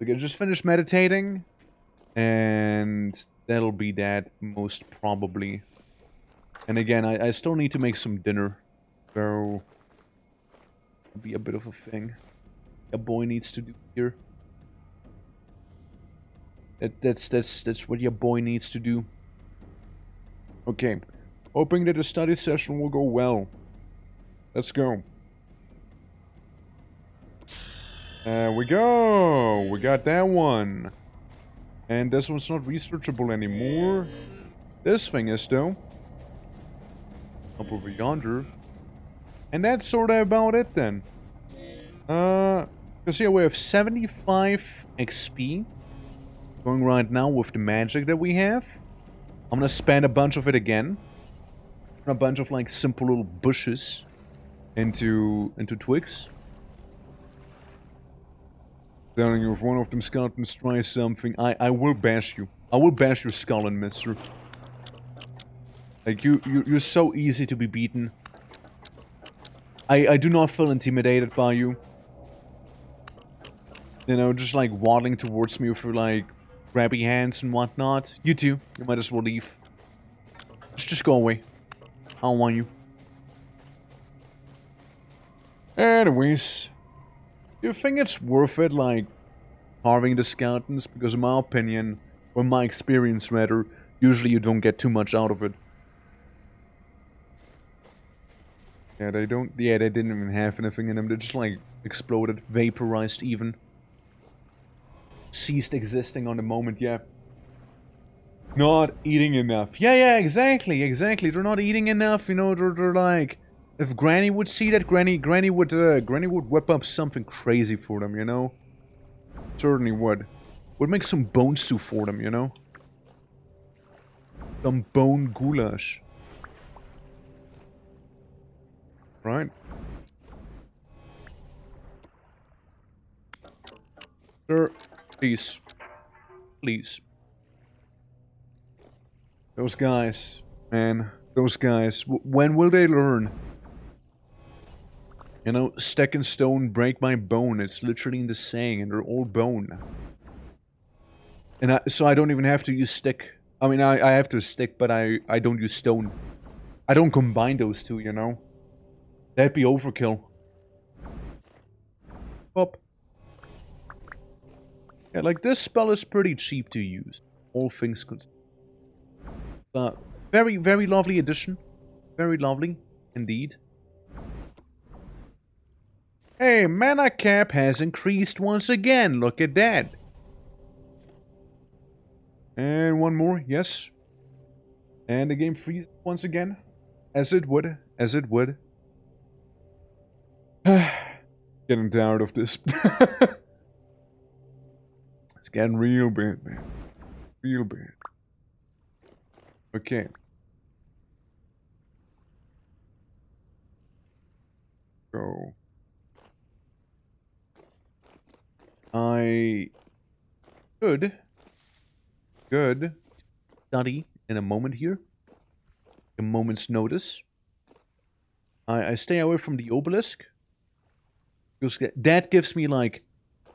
We can just finish meditating. And that'll be that, most probably. And again, I still need to make some dinner. So... it'll be a bit of a thing. A boy needs to do here. That's what your boy needs to do. Okay. Hoping that the study session will go well. Let's go. There we go. We got that one. And this one's not researchable anymore. This thing is, though. Up over yonder. And that's sort of about it, then. Because here we have 75 XP. Going right now with the magic that we have. I'm gonna spend a bunch of it again. A bunch of, like, simple little bushes. Into twigs. Telling you, if one of them skeletons tries something, I will bash you. I will bash your skull in, mister. Like, you're so easy to be beaten. I do not feel intimidated by you. You know, just like waddling towards me with your, like, grabby hands and whatnot. You too. You might as well leave. Just go away. I don't want you. Anyways. Do you think it's worth it, like, carving the skeletons? Because in my opinion, or in my experience rather, usually you don't get too much out of it. Yeah, they don't... Yeah, they didn't even have anything in them. They just, like, exploded, vaporized even. Ceased existing on the moment, yeah. Not eating enough. Yeah, exactly. They're not eating enough, you know, they're like... If Granny would see that, Granny would whip up something crazy for them, you know? Certainly would. Would make some bone stew for them, you know? Some bone goulash. Right? Sir, please. Please. Those guys, man. Those guys. When will they learn? You know, stick and stone, break my bone. It's literally in the saying, and they're all bone. And so I don't even have to use stick. I mean, I have to stick, but I don't use stone. I don't combine those two, you know? That'd be overkill. Pop. Yeah, like, this spell is pretty cheap to use. All things considered. Very, very lovely addition. Very lovely, indeed. Hey, mana cap has increased once again. Look at that. And one more, yes. And the game freezes once again. As it would. As it would. Getting tired of this. It's getting real bad, man. Real bad. Okay. Go. I could study in a moment here. A moment's notice. I stay away from the obelisk. Because that gives me, like,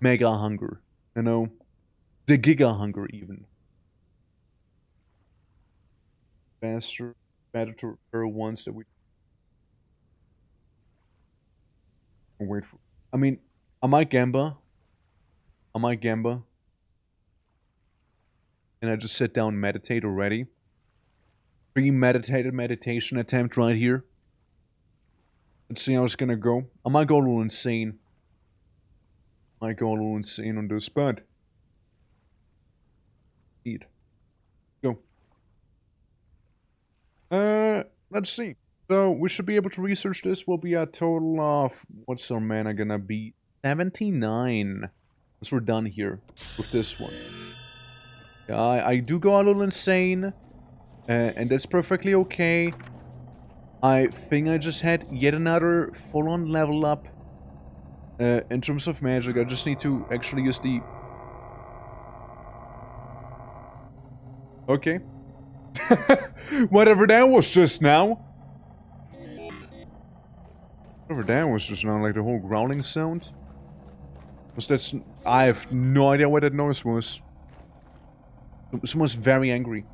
mega hunger. You know? The giga hunger, even. Faster, better ones that we... Wait for... I mean, I might Gamba. And I just sit down and meditate already. Premeditated meditation attempt right here. Let's see how it's gonna go. I might go a little insane. On this, but... Eat. Go. Let's see. So, we should be able to research this. Will be a total of... What's our mana gonna be? 79. Once we're done here with this one. Yeah, I do go a little insane. And that's perfectly okay. I think I just had yet another full-on level up. In terms of magic, I just need to actually use the... Okay. Whatever that was just now. Whatever that was just now, like the whole growling sound. Was that... I have no idea what that noise was. Someone's very angry.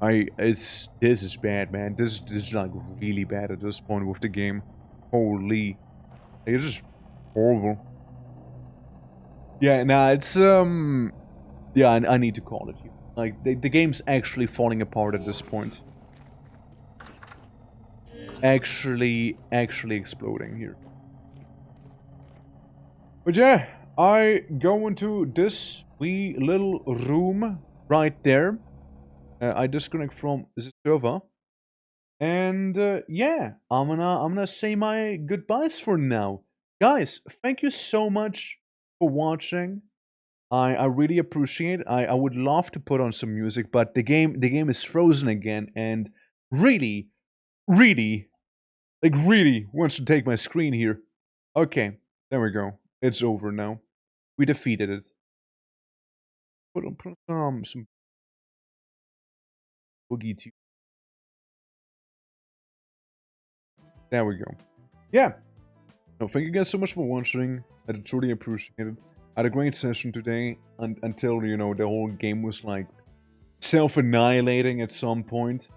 This is bad, man. This is like really bad at this point with the game. Holy. It's just horrible. Yeah, nah, it's, yeah, I need to call it here. Like, the game's actually falling apart at this point. Actually exploding here. But yeah, I go into this wee little room right there. I disconnect from the server. And, yeah, I'm gonna say my goodbyes for now. Guys, thank you so much for watching. I really appreciate it. I would love to put on some music, but the game is frozen again, and really wants to take my screen here. Okay, there we go. It's over now. We defeated it. Put on some boogie too. There we go. Yeah. No, thank you guys so much for watching. I truly appreciate it. I had a great session today, until, you know, the whole game was, like, self-annihilating at some point.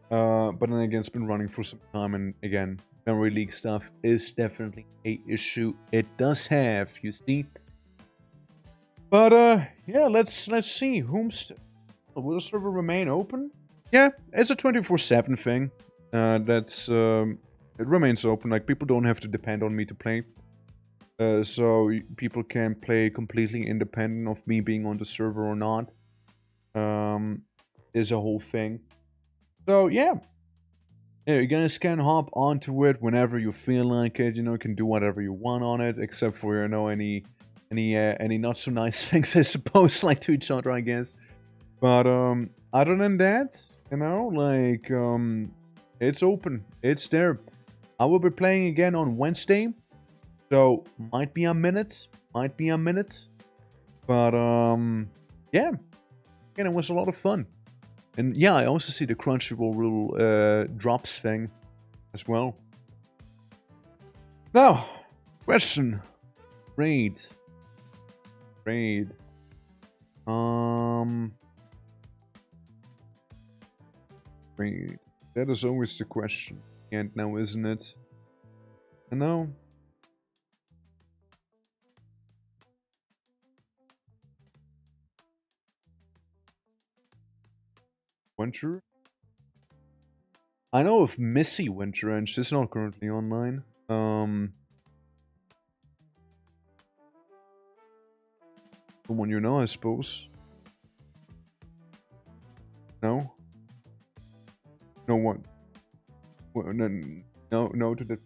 But then again, it's been running for some time, and again, memory leak stuff is definitely a issue. It does have, you see. But, yeah, let's see. Will the server remain open? Yeah, it's a 24/7 thing. That's, it remains open. Like, people don't have to depend on me to play. So people can play completely independent of me being on the server or not. Is a whole thing. So yeah. Yeah, you guys can hop onto it whenever you feel like it. You can do whatever you want on it, except for any not so nice things, I suppose, like to each other, I guess. But other than that, like it's open, it's there. I will be playing again on Wednesday, so might be a minute, but yeah, again, it was a lot of fun. And yeah, I also see the Crunchyroll drops thing as well. Now, question. Raid. Raid. That is always the question. And now, isn't it? I know. Winter? I know of Missy Winter, and she's not currently online. Someone you know, I suppose. No? No one. No to the...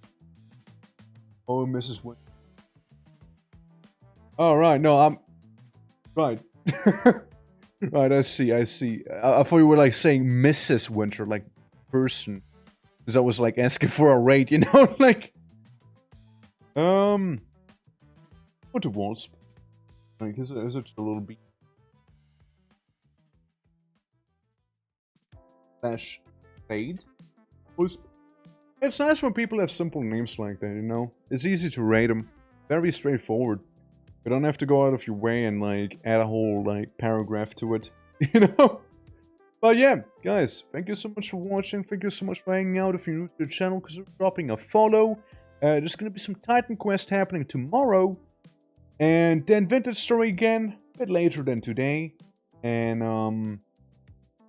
Oh, Mrs. Winter. Oh, right, no, I'm... Right. Right, I see. I thought you were, like, saying Mrs. Winter, like, person. Because I was, like, asking for a raid, like... What the Wasp? Like, is it a little bit... Slash... Raid? It's nice when people have simple names like that, It's easy to rate them. Very straightforward. You don't have to go out of your way and, like, add a whole, like, paragraph to it, But yeah, guys, thank you so much for watching. Thank you so much for hanging out if you're new to the channel, because we're dropping a follow. There's gonna be some Titan Quest happening tomorrow. And then Vintage Story again, a bit later than today. And,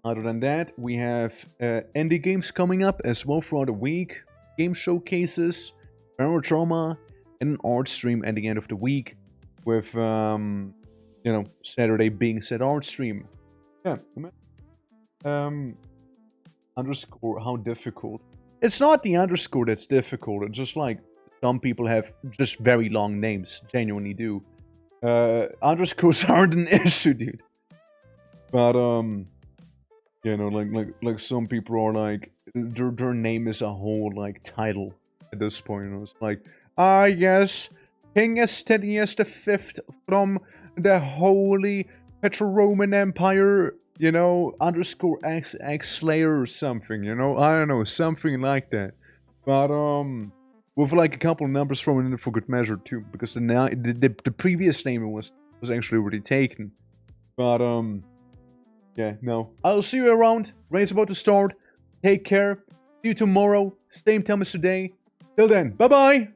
other than that, we have indie games coming up as well throughout the week. Game showcases, Paranormal Trauma, and an art stream at the end of the week. With, Saturday being said art stream. Yeah, underscore how difficult. It's not the underscore that's difficult. It's just like some people have just very long names. Genuinely do. Underscores aren't an issue, dude. But like some people are like their name is a whole like title at this point. It's like, yes. King Estenius V from the Holy Petro-Roman Empire, underscore XX Slayer or something, I don't know, something like that. But, with like a couple of numbers thrown in for good measure too, because the previous name was actually already taken. But, yeah, no. I'll see you around. Raid's about to start. Take care. See you tomorrow. Same time as today. Till then, bye-bye!